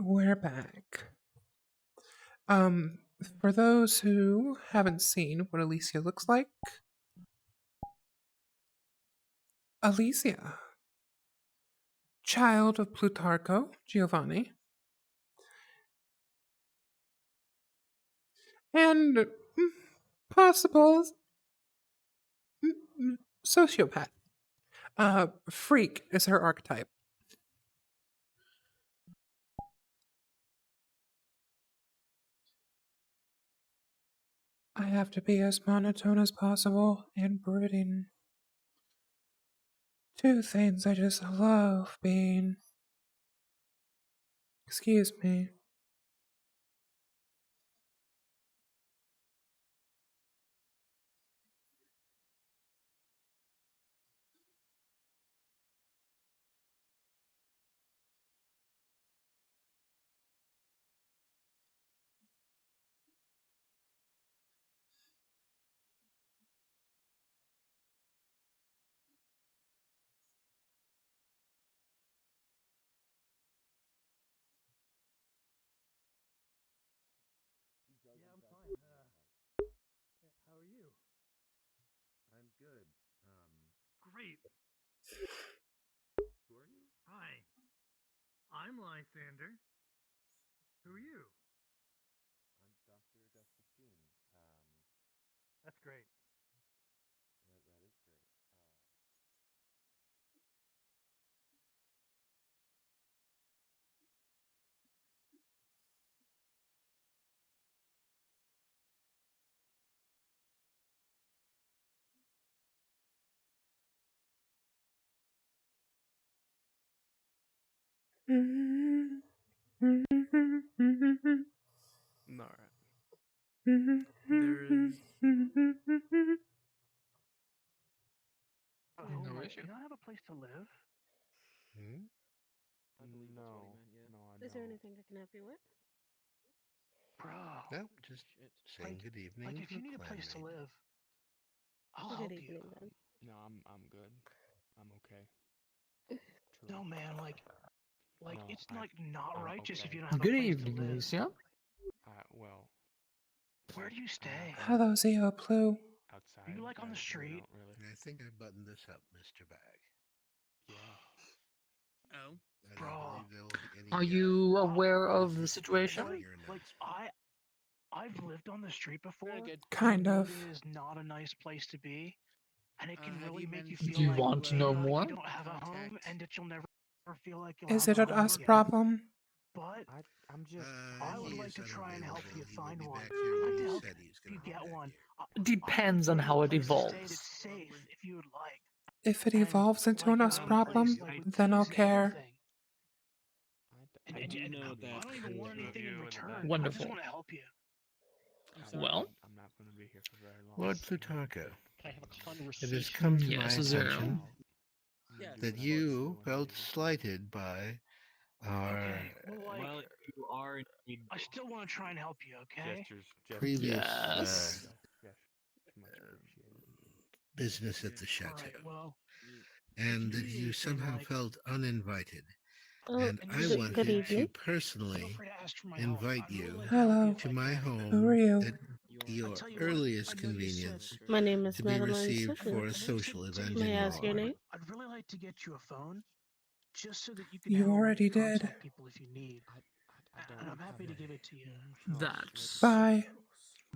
A: we're back. For those who haven't seen what Alicia looks like, Alicia, child of Plutarco Giovanni, and possible sociopath. Freak is her archetype. I have to be as monotone as possible and brooding. Two things I just love being. Excuse me.
I: Yeah, I'm fine. How are you?
M: I'm good.
I: Great.
M: Who are you?
I: Hi. I'm Lysander. Who are you?
M: I'm Dr. Augustus Jean.
I: That's great.
M: That is great.
C: Alright. There is.
B: Oh,
J: No
B: like,
J: issue.
B: you don't have a place to live?
C: I believe that's what he meant, yeah.
M: No,
Q: Is there anything I can help you with?
B: Bro.
D: No, just
C: Shit.
D: saying
B: Like,
D: good evening
B: like if
D: to
B: you
D: a
B: need a place to
D: clanmate.
B: live, I'll
Q: Good
B: help
Q: evening,
B: you.
Q: then.
M: No, I'm good. I'm okay. Truly.
B: No, man, like
M: No,
B: it's
M: I-
B: like not
M: I'm
B: righteous if
M: okay.
B: you don't have
J: Good
B: a place
J: evening,
B: to live.
J: Alicia.
M: Well,
B: Where do you stay?
A: Hello, Zio Plu.
M: outside.
B: Are you like on the
M: we
B: street?
M: don't really.
D: I think I buttoned this up, Mr. Bag.
M: Yeah.
G: Oh.
D: I
B: Bro.
D: don't believe there will be any
J: Are you aware of the
D: business
J: situation?
D: interruption here
B: Like
D: announced.
B: I've lived on the street before.
P: Very good.
A: Kind
B: I know
A: of.
B: it is not a nice place to be, and it can
G: Have
B: really
G: you
B: make you
G: managed
B: feel
J: Do you
B: like
J: want to know more?
B: you don't have a home
G: contact?
B: and that you'll never feel like you'll
A: Is
B: have
A: it
B: a
A: an
B: home
A: us
B: again.
A: problem?
B: But
M: I'm just.
B: I would
D: He
B: like
D: is
B: to try and help
D: unavailable.
B: you
D: He will
B: find
D: be
B: one.
D: back here
B: I'd
D: when
B: like to
D: he
B: help
D: said he's
B: you
D: going to be
B: get
D: back
B: one.
D: here.
J: Depends on how it
B: Place to stay
J: evolves.
B: that's safe if you would like.
A: If it
B: And,
A: evolves into
B: like,
A: an us
B: a place,
A: problem,
B: like, with
A: then I'll
B: keys and
A: care.
B: everything.
F: I do know that
B: I don't even want
F: there's
B: anything in
F: review in the
B: return.
F: back.
B: I just
J: Wonderful.
B: want to help you.
J: Well,
M: I'm not going to be here for very long.
D: Lord Plutarco,
F: Can I have a
D: it
F: conversation?
D: has come to my
J: yes, Zero.
D: attention
C: Yeah,
D: that you felt slighted by our
B: Okay, well, like,
F: Well, you are indeed.
B: I still want to try and help you, okay?
D: previous
J: Yes.
M: Much appreciated.
D: business at the chateau,
B: Alright, well,
D: and
B: if you
D: that
B: need
D: you
B: anything,
D: somehow
B: like,
D: felt uninvited.
Q: Oh,
D: And
B: and
D: I
B: you're safe,
D: wanted
Q: good
B: okay?
D: to
Q: evening.
B: Feel
D: personally
B: free to ask for my help.
D: invite
B: I'd really
D: you
B: like to help
A: Hello.
B: you if
D: to
B: I
D: my
B: can.
A: Who
D: home
A: are you?
D: at
B: I
D: your
B: tell you what,
D: earliest
B: I know you said
D: convenience
Q: My name is
D: to be
Q: Madeline
D: received for a
Q: Simmons.
D: social event
Q: May
D: in
Q: I
D: your
Q: ask your
D: honor.
Q: name?
B: I'd really like to get you a phone, just so that you can
A: You
B: have a way
A: already
B: to
A: did.
B: contact people if you need. And I'm happy to give it to you.
J: That's
A: Bye.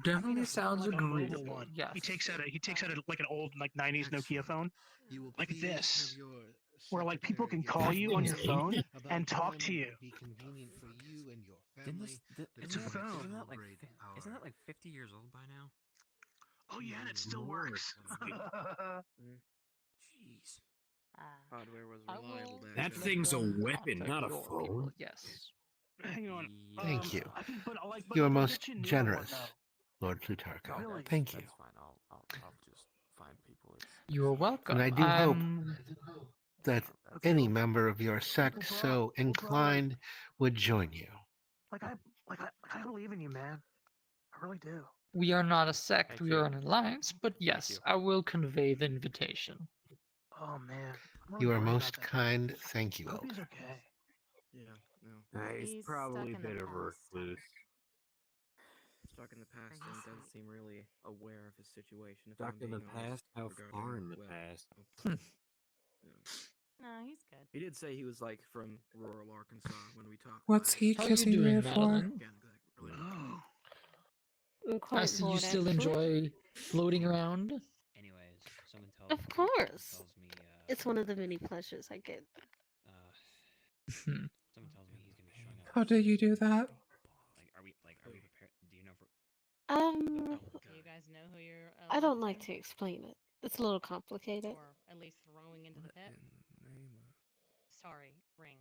J: definitely sounds
B: Like a mobile
J: agreeable.
B: one.
J: Yes.
B: He takes out like an old like 90s Nokia phone,
D: You will
B: like
D: please
B: this,
D: have your
B: where like people
D: secretary
B: can
D: get
B: call
D: back
B: you
D: to
B: on your phone
D: about
B: and
D: a
B: talk
D: time
B: to
D: when it
B: you.
D: would be convenient for you and your
H: Didn't
D: family.
B: It's a
D: that we might
B: phone.
D: celebrate our
H: Isn't that like 50 years old by now?
B: Oh yeah, and it still works.
H: Jeez.
C: Hardware was
J: I
C: reliable
J: will
C: back
I: That
C: then.
J: let
I: thing's a
J: them
I: weapon,
J: contact
I: not a
J: your
I: phone.
J: people. Yes.
B: Hang on.
D: Thank you.
B: I can, but like,
D: You are
B: I'll
D: most
B: get you a newer
D: generous,
B: one,
D: Lord Plutarcho.
B: Really?
D: Thank you.
M: That's fine. I'll just find people.
J: You're welcome.
D: And I do hope that any member of your sect so inclined would join you.
B: Like I believe in you, man. I really do.
J: We are not a sect,
M: Thank
J: we
M: you.
J: are an alliance, but yes,
M: you.
J: I will convey the invitation.
B: Oh man, I'm really
D: You are
B: worried
D: most
B: about that.
D: kind. Thank you,
B: I hope
D: Elder.
B: he's okay.
C: Yeah, no.
S: He's probably
L: a bit of a recluse.
C: Stuck in the past and doesn't seem really aware of his situation. If
L: Stuck
C: I'm
L: in the
C: being honest,
L: past? How
C: regarding,
L: far in the
C: well,
L: past?
S: No, he's good.
C: He did say he was like from rural Arkansas when we talked.
A: What's he
J: How are you
A: kissing
J: doing,
A: you for?
J: Madeline?
Q: I'm
J: I
Q: quite
J: see you
Q: bored,
J: still
Q: actually.
J: enjoy floating around.
E: Anyways, someone
Q: Of course.
E: tells me
Q: It's one of the many pleasures I get.
E: someone tells me he's gonna be showing up.
A: How do you do that?
E: Are we prepared? Do you know?
S: Do you guys know who you're?
Q: I don't like to explain it. It's a little complicated.
S: Or at least throwing into the pit. Sorry, ring.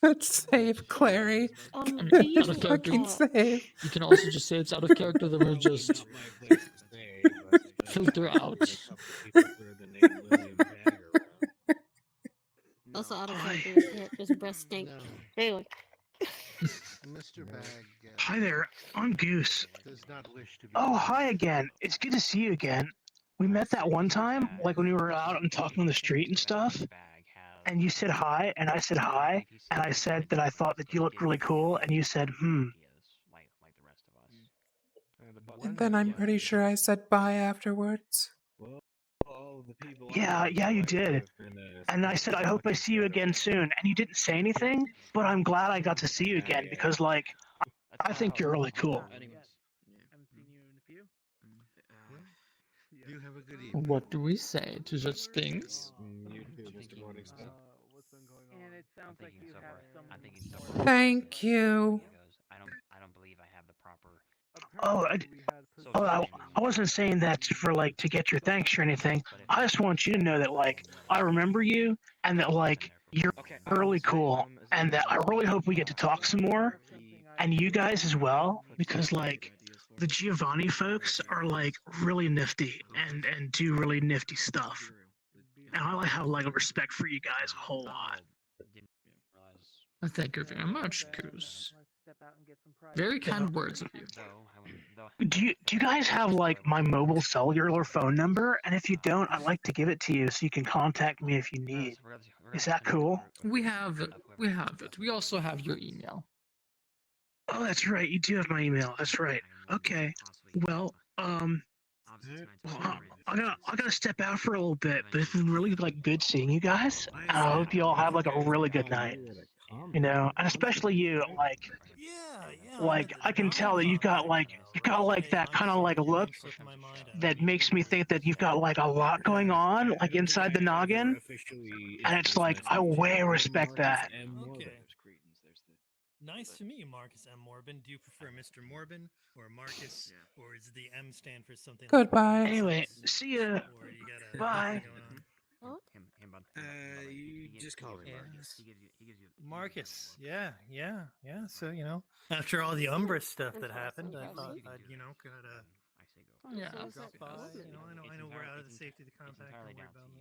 A: Let's save Clary.
Q: Do you,
J: Out of character.
A: Fucking save.
J: You can also just say it's out of character, then we'll just filter out.
Q: Also, out of character, just breast stink. Anyway.
D: Mr. Bag.
B: Hi there, I'm Goose.
D: Does not wish to be.
B: Oh, hi again. It's good to see you again. We met that one time, like when we were out and talking on the street and stuff. And you said hi, and I said hi, and I said that I thought that you looked really cool, and you said,
A: And then I'm pretty sure I said bye afterwards.
B: Yeah, you did. And I said, I hope I see you again soon. And you didn't say anything, but I'm glad I got to see you again because, like, I think you're really cool.
D: You have a good evening.
J: What do we say to such things?
A: Thank you.
E: I don't believe I have the proper.
B: I wasn't saying that for like to get your thanks or anything. I just want you to know that like I remember you and that like you're really cool and that I really hope we get to talk some more and you guys as well because like the Giovanni folks are like really nifty and do really nifty stuff. And I have like a respect for you guys a whole lot.
J: Thank you very much, Goose. Very kind words of you.
B: Do you guys have like my mobile cellular phone number? And if you don't, I'd like to give it to you so you can contact me if you need. Is that cool?
J: We have it. We have it. We also have your email.
B: Oh, that's right. You do have my email. That's right. Okay. Well, I gotta step out for a little bit, but it's been really like good seeing you guys. And I hope you all have like a really good night. You know, and especially you, like I can tell that you've got like that kind of like look that makes me think that you've got like a lot going on like inside the noggin, and it's like I way respect that.
I: Okay. Nice to meet you, Marcus M. Morbin. Do you prefer Mr. Morbin or Marcus, or does the M stand for something?
A: Goodbye.
B: Anyway, see ya. Bye.
D: You just call me Marcus.
I: Marcus, yeah. So after all the Umbra stuff that happened, I thought I'd drop by. I know we're out of the safety of the compact. Don't worry about me.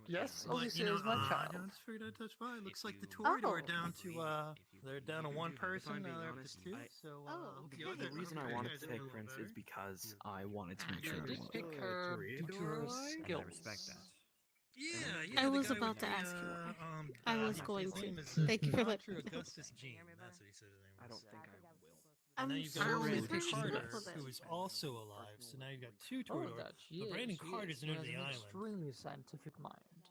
J: Yes,
I: But,
J: Alicia is my child.
I: I just figured I'd touch by. It looks like the Toreador are down to they're down to one person. Now they're up to two. So
C: The reason I wanted to take Prince is because I wanted to make sure
J: Did
C: everyone
J: pick her due to her skills.
E: I respect that.
I: Yeah,
Q: I
I: the
Q: was
I: guy
Q: about
I: with
Q: to
I: the,
Q: ask you.
I: I
Q: I was going
I: his name
Q: to.
I: is,
Q: Thank you for letting
I: Dr.
Q: me know.
I: Augustus Jean. That's what he said his name was.
C: I don't think I will.
I: And then
Q: I'm
I: you've got
Q: so
I: Brandon
Q: grateful
I: Carter,
Q: that-
I: who is also alive. So now you've got two
J: Oh,
I: Toreador.
J: that she
I: But
J: is.
I: Brandon
J: She
I: Carter's
J: is.
I: new
J: She
I: to
J: has
I: the
J: an
I: island.
J: extremely scientific mind.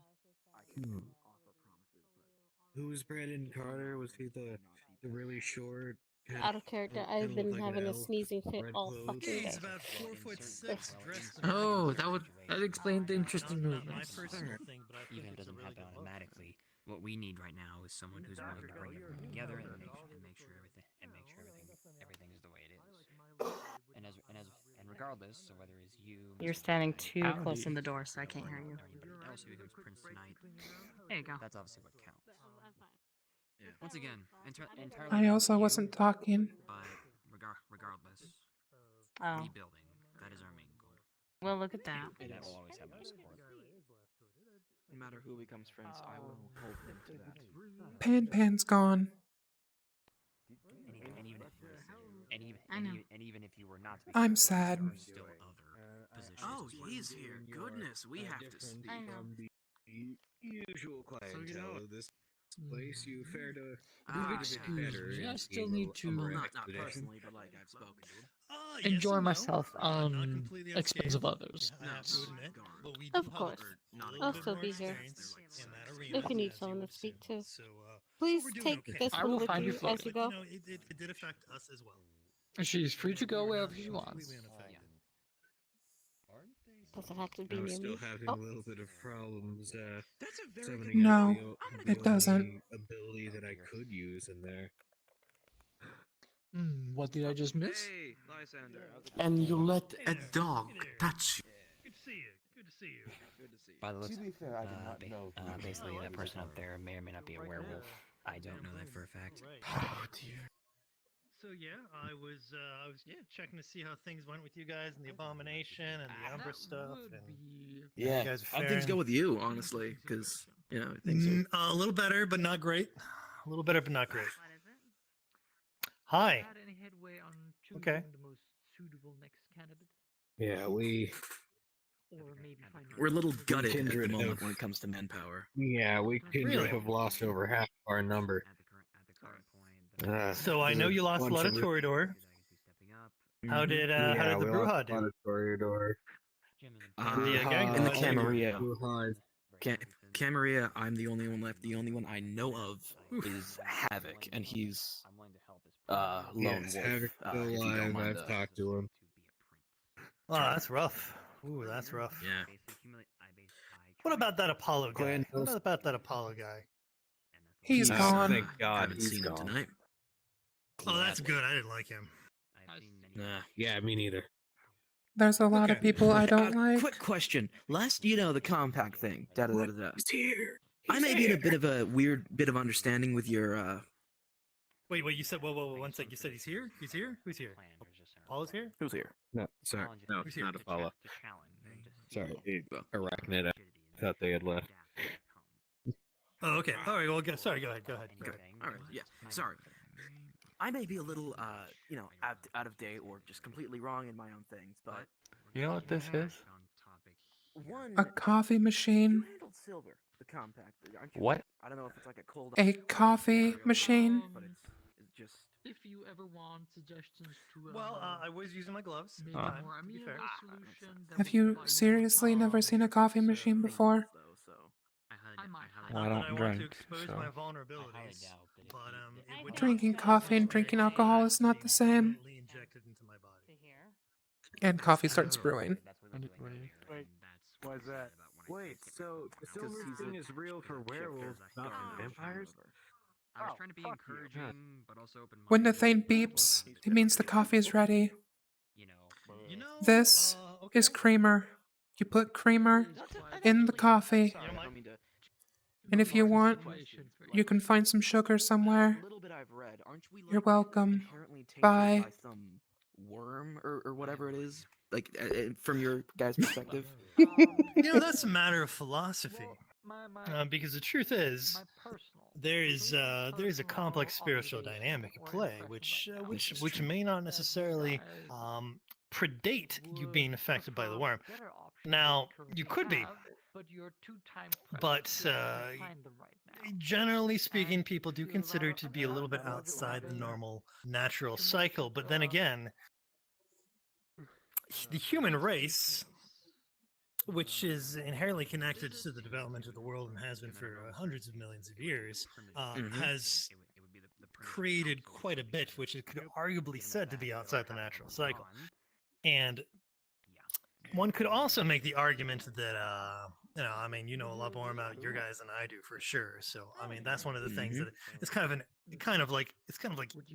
L: Who was Brandon Carter? Was he the really short?
Q: Out of character, I've been having a sneezing fit all fucking
I: Yeah,
Q: day.
I: he's about 4'6", dressed in
J: Oh, that explained the interesting movements.
E: Even if it doesn't happen automatically, what we need right now is someone who's willing to bring everything together and make sure everything is the way it is. And regardless of whether it's you,
S: You're standing too close in the door, so I can't hear you.
E: anybody else who becomes Prince tonight,
S: There you go.
E: that's obviously what counts. Once again, entirely.
A: I also wasn't talking.
E: But regardless,
S: Oh.
E: rebuilding, that is our main goal.
S: Well, look at that.
E: And that will always have my support.
C: No matter who becomes Prince, I will hold him to that.
A: Pan's gone.
E: And even if you were not to be
A: I'm
E: Prince,
A: sad.
E: there are still other positions.
C: Oh, he's here. Goodness, we have to speak.
S: I know.
L: Usual clientele of this
I: place, you fare to
J: Excuse me, I still
I: evil
J: need to
C: Not
I: expedition.
C: personally, but like I've spoken to him.
I: Yes
J: enjoy
I: and no.
J: myself
I: Not
J: on
I: completely
J: expense of
I: unscathed,
J: others.
I: I have to admit, but we do
Q: Of
I: have
Q: course.
I: a little
Q: I'll
I: bit
Q: still
I: more
Q: be here.
I: experience in that arena,
Q: If you need
I: as
Q: someone
I: you
Q: to
I: would
Q: speak
I: assume.
Q: to.
I: So,
Q: Please
I: we're doing
Q: take
I: okay.
Q: this
J: I
Q: one
J: will
Q: with
J: find you
Q: you
J: floating.
Q: as you go.
I: It did affect us as well.
J: She's free to go
I: We were
J: wherever
I: not
J: she wants.
I: completely unaffected.
Q: Doesn't have to be
I: I'm
Q: near
I: still
Q: me.
I: having
Q: Oh,
I: a little bit of problems
C: That's a very
I: summoning
C: good
I: out
A: No,
I: the
A: it doesn't.
I: only ability that I could use in there.
J: What did I just miss?
C: Hey, Lysander. How's it
K: And
C: going?
K: you let a dog touch you.
I: Good to see you. Good to see you.
C: Good to see you.
H: By the looks,
K: To be fair, I did not know.
H: basically that person up there may or may not be a werewolf. I don't know that for a fact.
K: Oh dear.
I: So yeah, I was checking to see how things went with you guys and the abomination and the Umbra stuff. And
K: Yeah.
I: you guys are
C: How'd things
I: faring
C: go with you, honestly? Because things are.
I: a little better, but not great. A little better, but not great. Hi.
J: Had any headway on
I: Okay.
J: choosing the most suitable next candidate,
I: Yeah, we
J: or maybe finding
C: We're a little gutted at the
I: Kindred
C: moment
I: have-
C: when it comes to manpower.
I: Kindred have lost over half our number. So I know you lost a lot of Toreador. How did the Bruja do?
C: Toreador.
I: And the gang
C: In the
I: dog.
C: Camarilla. Camarilla, I'm the only one left. The only one I know of is Havoc, and he's lone
I: Yes,
C: wolf.
I: Havoc's still
C: if you don't
I: alive.
C: mind
I: I've talked to him. Oh, that's rough. Ooh, that's rough.
C: Yeah.
I: What about that Apollo guy?
K: Gwen
I: What
K: knows-
I: about that Apollo guy?
A: He's gone.
I: Thank God,
C: Haven't
I: he's
C: seen him
I: gone.
C: tonight.
I: Oh, that's good. I didn't like him.
C: Nah.
I: Yeah, me neither.
A: There's a lot of people I don't like.
C: Quick question. The compact thing. Da da da da.
I: He's here.
C: I may be in a bit of a weird bit of understanding with your.
I: Wait, you said, whoa, 1 sec. You said he's here? He's here? Who's here? Apollo's here?
C: Who's here?
M: No, sorry. No,
I: Who's
M: it's
I: here?
M: not Apollo. Sorry, Arachnid. I thought they had left.
I: Oh, okay. All right, well, sorry, go ahead.
C: All right. Yeah. Sorry. I may be a little, out of date or just completely wrong in my own things, but
K: You know what this is?
C: one.
A: A coffee machine.
C: You handled silver, the compact. Aren't you?
K: What?
C: I don't know if it's like a cold.
A: A coffee machine.
C: But it's just.
J: if you ever want suggestions to
I: Well, I was using my gloves.
J: maybe
I: Fine,
J: more
I: to be
J: amiable
I: fair.
J: solution that
A: Have
J: would
A: you
J: provide more
A: seriously never seen a coffee machine before?
J: I might
K: Well, I
I: Not that
K: don't
I: I want
K: drink,
I: to expose
K: so-
I: my vulnerabilities, but it would
A: Drinking coffee and drinking alcohol is not the same.
I: permanently injected into my body.
A: And coffee starts brewing.
K: Wait, why is that? Wait, so the silver thing is real for werewolves, not for vampires?
H: I was trying to be encouraging, but also open.
A: When the thing beeps, it means the coffee is ready.
I: You know,
A: This
I: okay.
A: is creamer. You put creamer in the coffee. And if you want, you can find some sugar somewhere.
C: Little bit I've read. Aren't we?
A: You're welcome.
C: Apparently tainted
A: Bye.
C: by some worm or whatever it is. Like from your guys' perspective.
I: That's a matter of philosophy. Because the truth is, there is a complex spiritual dynamic at play, which may not necessarily predate you being affected by the worm. Now, you could be, but generally speaking, people do consider it to be a little bit outside the normal natural cycle. But then again, the human race, which is inherently connected to the development of the world and has been for hundreds of millions of years, has created quite a bit, which it could arguably said to be outside the natural cycle. And one could also make the argument that, you know a lot more about your guys than I do for sure. So, that's one of the things that it's kind of like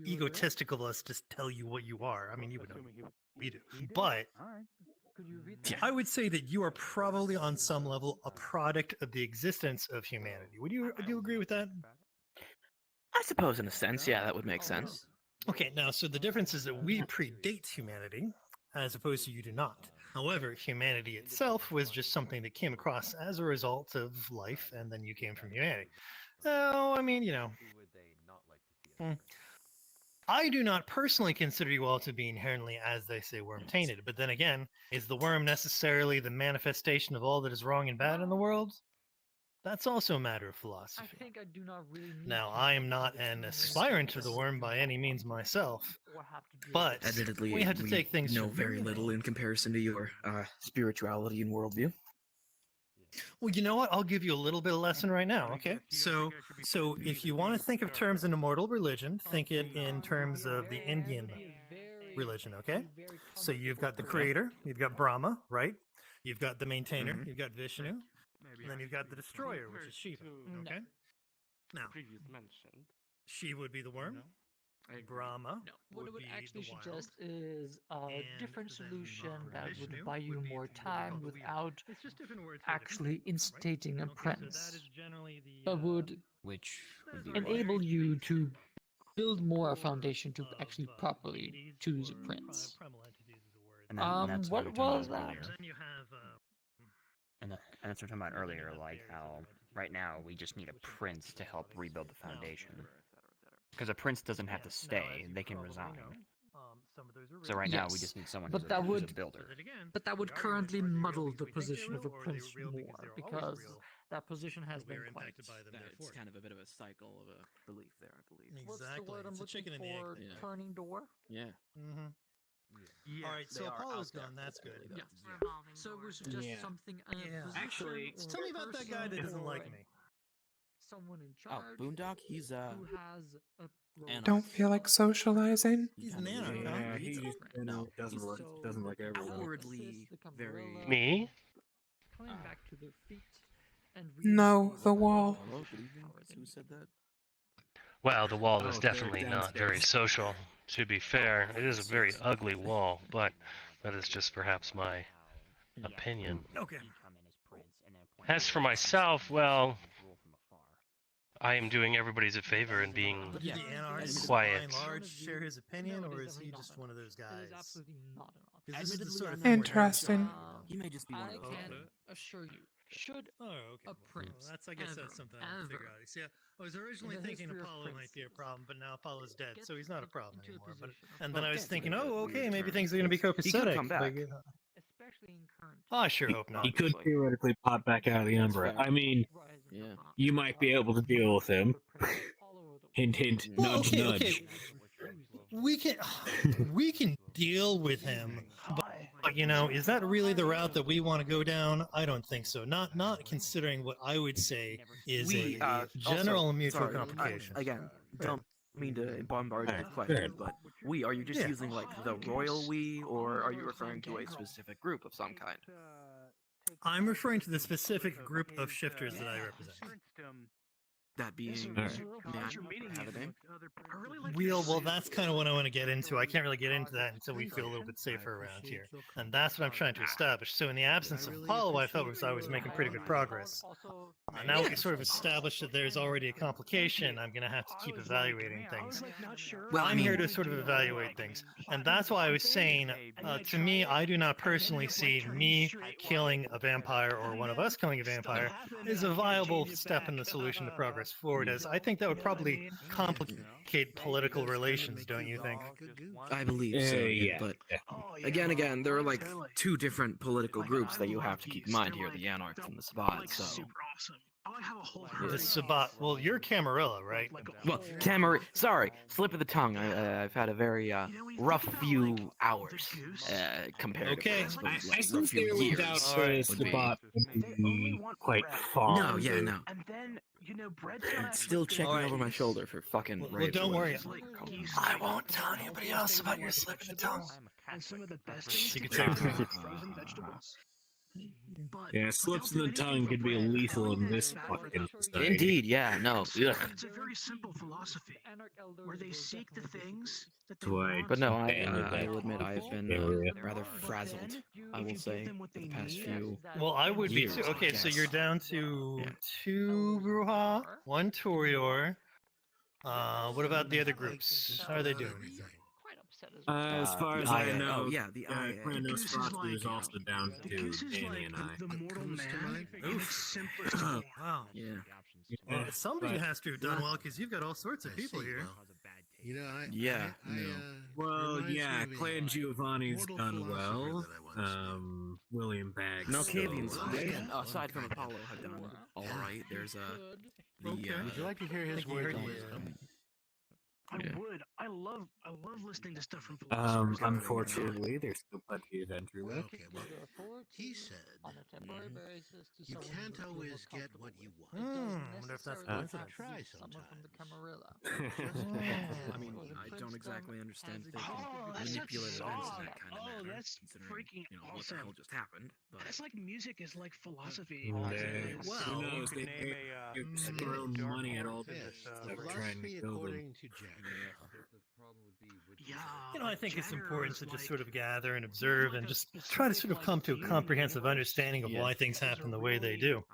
I: egotistical of us to tell you what you are. You would know we do, but I would say that you are probably on some level a product of the existence of humanity. Do you agree with that?
C: I suppose in a sense, yeah, that would make sense.
I: Okay, now, so the difference is that we predate humanity, as opposed to you do not. However, humanity itself was just something that came across as a result of life, and then you came from humanity. So, I do not personally consider you all to be inherently, as they say, worm-tainted. But then again, is the worm necessarily the manifestation of all that is wrong and bad in the world? That's also a matter of
J: I
I: philosophy.
J: think I do not really need
I: Now,
J: to
I: I am not an aspirant to the worm by any means myself,
J: or have to deal
I: but
J: with
C: Admittedly,
I: we have to take things
C: know
I: from
C: very
I: you know.
C: little in comparison to your spirituality and worldview.
I: Well, you know what? I'll give you a little bit of lesson right now, okay? So if you want to think of terms in immortal religion, think it in terms of the Indian religion, okay? So you've got the creator, you've got Brahma, right? You've got the maintainer, you've got Vishnu, and then you've got the destroyer, which is Shiva, okay? Now, Shiva would be the worm. Brahma.
J: No, what I would
I: be
J: actually
I: the wild,
J: suggest is a
I: and
J: different
I: then,
J: solution that
I: Vishnu
J: would buy you
I: would be
J: more
I: the
J: time
I: weaver.
J: without
I: It's just different words for different
J: actually
I: things, right?
J: instating a
I: Okay, so
J: prince.
I: that is generally the
J: That would
H: Which would be
J: enable you to build more a foundation to actually properly choose a prince.
H: And that's
J: What
H: we were talking
J: was
H: about
J: that?
H: earlier.
I: Then you have
H: And that's what we're talking about earlier, like how right now we just need a prince to help rebuild the foundation. Because a prince doesn't have to stay; they can resign. So right now we just need someone who's a builder.
J: But that would currently muddle the position of a prince more because that position has been quite.
C: It's kind of a bit of a cycle of a belief there, I believe.
J: What's the word I'm looking for?
C: Yeah.
J: Turning door.
C: Yeah.
I: Mm-hmm. All right, so Apollo's gone. That's good.
J: Yeah. So it was just something.
I: Actually, tell me about that guy that doesn't like me.
J: Someone in
C: Oh,
J: charge.
C: Boondock, he's
J: who has a role.
A: Don't feel like socializing?
I: He's an anarch.
T: Yeah, he just doesn't like everyone.
C: outwardly very.
N: Me?
J: Coming back to their feet and
A: No, the wall.
C: Hello, good evening. Who said that?
N: Well, the wall is definitely not very social. To be fair, it is a very ugly wall, but that is just perhaps my opinion.
I: Okay.
N: As for myself, well, I am doing everybody's a favor and being
I: But do the anarchs, by
N: quiet.
I: and large, share his opinion, or is he just one of those guys?
J: It is absolutely not an option.
I: Because this is the sort of
C: Admittedly,
I: thing where
A: Interesting.
C: He may just be one
J: I
C: of those.
J: can assure you, should
I: Oh, okay.
J: a prince
I: Well, that's, I guess that's something I have to figure out. See, I was originally
J: in the
I: thinking
J: history of
I: Apollo might be a problem, but now Apollo's dead,
J: get
I: so he's not a problem
J: into a
I: anymore. But,
J: position of
I: and then I was
C: Gets
I: thinking,
C: a bit
I: oh,
C: weird
I: okay, maybe
C: term.
I: things are going to be
C: He could
I: copacetic.
C: come back.
J: especially in current.
I: Oh, I sure hope not.
T: He could theoretically pop back out of the Umbra.
C: fair.
T: I mean,
C: Yeah.
T: you might be able to deal with him. Hint, hint,
I: Well,
T: nudge,
I: okay,
T: nudge.
I: okay. We can deal with him, but you know, is that really the route that we want to go down? I don't think so. Not considering what I would say is a general
C: also,
I: mutual
C: sorry,
I: complication.
C: Again, don't mean to bombard you with questions, but are you just using like the royal we, or are you referring to a specific group of some kind?
I: I'm referring to the specific group of shifters that I represent.
C: That being,
T: Alright.
C: may I have a name?
I: Well, that's kind of what I want to get into. I can't really get into that until we feel a little bit safer around here. And that's what I'm trying to establish. So in the absence of Apollo, I felt I was making pretty good progress. Now we sort of established that there's already a complication. I'm going to have to keep evaluating things.
C: Well,
I: I'm here to sort of evaluate things. And that's why I was saying, to me, I do not personally see me killing a vampire or one of us killing a vampire as a viable step in the solution to progress forward, as I think that would probably complicate political relations, don't you think?
C: I believe so,
T: yeah.
C: but again, there are like two different political groups that you have to keep in mind here, the Anarchs and the Sabbats, so...
I: The Sabbat. Well, you're Camarilla, right?
C: Well, sorry, slip of the tongue. I've had a very rough few hours compared
I: Okay.
C: to
T: I sincerely doubt the Sabbat would be quite fond.
C: No, yeah, no.
P: And then,
C: I'm still checking over my shoulder for fucking
I: Well,
C: rapes or
I: don't worry.
C: whatever.
I: I won't tell anybody else about your slip of the tongue.
P: and some of the best things
I: You
P: to
I: could
P: do
I: say-
P: are frozen vegetables. But
T: Yeah, slips in the tongue could be lethal in this fucking society.
C: Indeed, yeah, no. Ugh.
P: it's a very simple philosophy where they seek the things that they
T: So I
P: want.
C: But no, I
T: abandoned
C: will
T: that.
C: admit I've been
T: Yeah.
C: rather frazzled, I will say, for the past few...
I: Well, I would be
C: years,
I: too.
C: I
I: Okay, so
C: guess.
I: you're down to 2 Bruja, 1 Torior. What about the other groups? How are they doing?
T: As far as
C: the
T: I
C: IA.
T: know,
C: Oh, yeah, the IA.
T: Kranos Frost is also down to Danny and I.
P: The mortal man in its simplest
I: Oh,
P: form.
I: wow.
C: Yeah.
I: Well, somebody has to have done well because you've got all sorts of people here.
D: You know,
C: Yeah, no.
F: Well,
D: reminds me
F: yeah,
D: of a
F: Clan Giovanni's
D: mortal
F: done
D: philosopher
F: well.
D: that I once knew.
F: William Baggs.
C: Malkavians,
D: still,
C: aside from
D: kind of.
C: Apollo, have done all right. There's the
D: Okay. Would you like to hear his
C: the
D: words on
C: wisdom.
B: I
C: Yeah.
B: would. I love listening to stuff from philosophers.
F: Unfortunately, there's no plenty of entry left.
D: Okay, well, he said you can't always get what you want.
J: I
D: wonder if that's
J: coincidence.
D: Try
J: Someone from the Camarilla.
C: I mean, I don't exactly understand if they can manipulate events in that kind of manner.
B: That's
C: considering,
B: freaking
C: what the
B: awesome.
C: hell just happened. But
B: That's like music is like philosophy.
F: Well,
B: Who
F: knows? They throw money at all this stuff trying to kill them.
D: according to Jack.
B: Yeah.
I: You know, I think it's important to just sort of gather and observe and just try to sort of come to a comprehensive understanding of why things happen the way they do.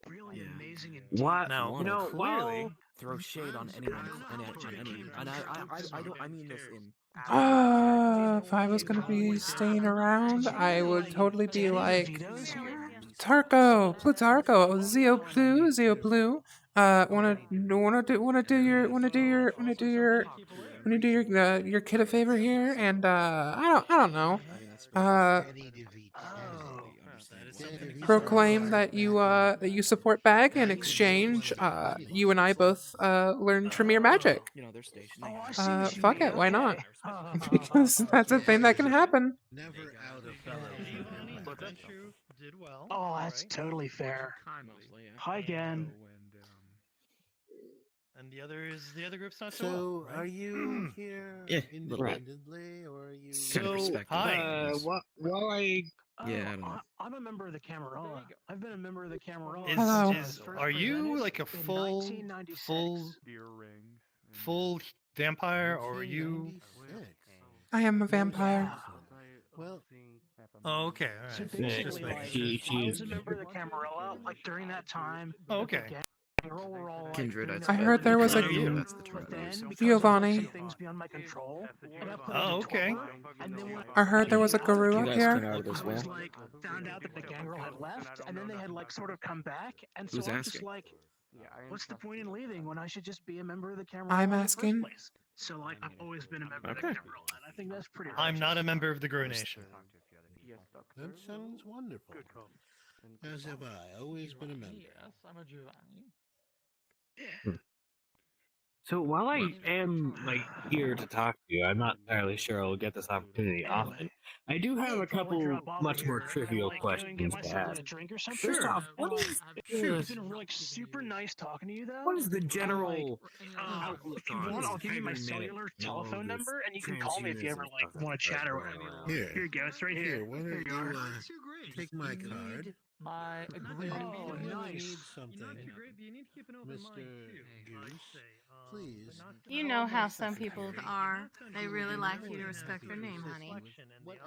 B: Really amazing and
F: What?
I: Now,
C: you know,
I: clearly,
C: throw shade on anyone, on any, and I don't. I mean this in.
A: If I was gonna be staying around, I would totally be like Plutarco, Zeo wanna do your kid a favor here, and I don't know, proclaim that you support Bag in exchange. You and I both learn Tremere magic.
C: They're stationed.
A: Fuck it, why not? Because that's a thing that can happen.
D: Never out of fellowship.
I: did well.
B: Oh, that's totally fair. Hi again.
I: And the other group's not
D: So, are you here independently, or are you?
I: Hi.
F: While I
C: Yeah, I don't know.
B: I'm a member of the Camarilla. I've been a member of the Camarilla.
A: Hello.
I: Are you like a full vampire, or are you?
A: I am a vampire.
D: Well,
I: Oh, okay. All
B: So
I: right.
B: basically, like, I was a member of the Camarilla. Like during that time.
I: Oh, okay.
C: Kindred.
A: I heard there was a
C: That's the term.
B: But then, because
A: Giovanni.
B: of, like, some things beyond my control, I got put
I: Oh,
B: into
I: okay.
B: Torpor, and then when
A: I heard there was a guru
C: You
A: up
C: guys
A: here.
C: came out of this
B: I was
C: well.
B: like found out that the gangrel had left, and then they had like sort of come back, and so
C: Who's
B: I'm just
C: asking?
B: like, what's the point in leaving when I should just be a member of the Camarilla
A: I'm
B: in the first
A: asking.
B: place? So like I've always been a member of the
C: Okay.
B: Camarilla, and I think that's pretty.
I: I'm not a member of the Gru Nation.
D: that sounds wonderful. As have I, always been a member.
J: Yes, I'm a Giovanni.
F: So while I am here to talk to you, I'm not entirely sure I'll get this opportunity often. I do have a couple much more trivial questions to ask. First off, what is
B: It's been like super nice talking to you though.
F: what is the general
B: If you want, I'll give you my cellular telephone number, and you can call me if you ever like want to chat or whatever.
D: Here.
B: Here you go. It's right here.
D: Why
B: Here
D: don't
B: you are.
D: you take my card?
J: My agreement.
D: Oh,
J: nice.
D: need something, Mr. Goose, please.
U: You know how some people are. They really like you to respect their name, honey.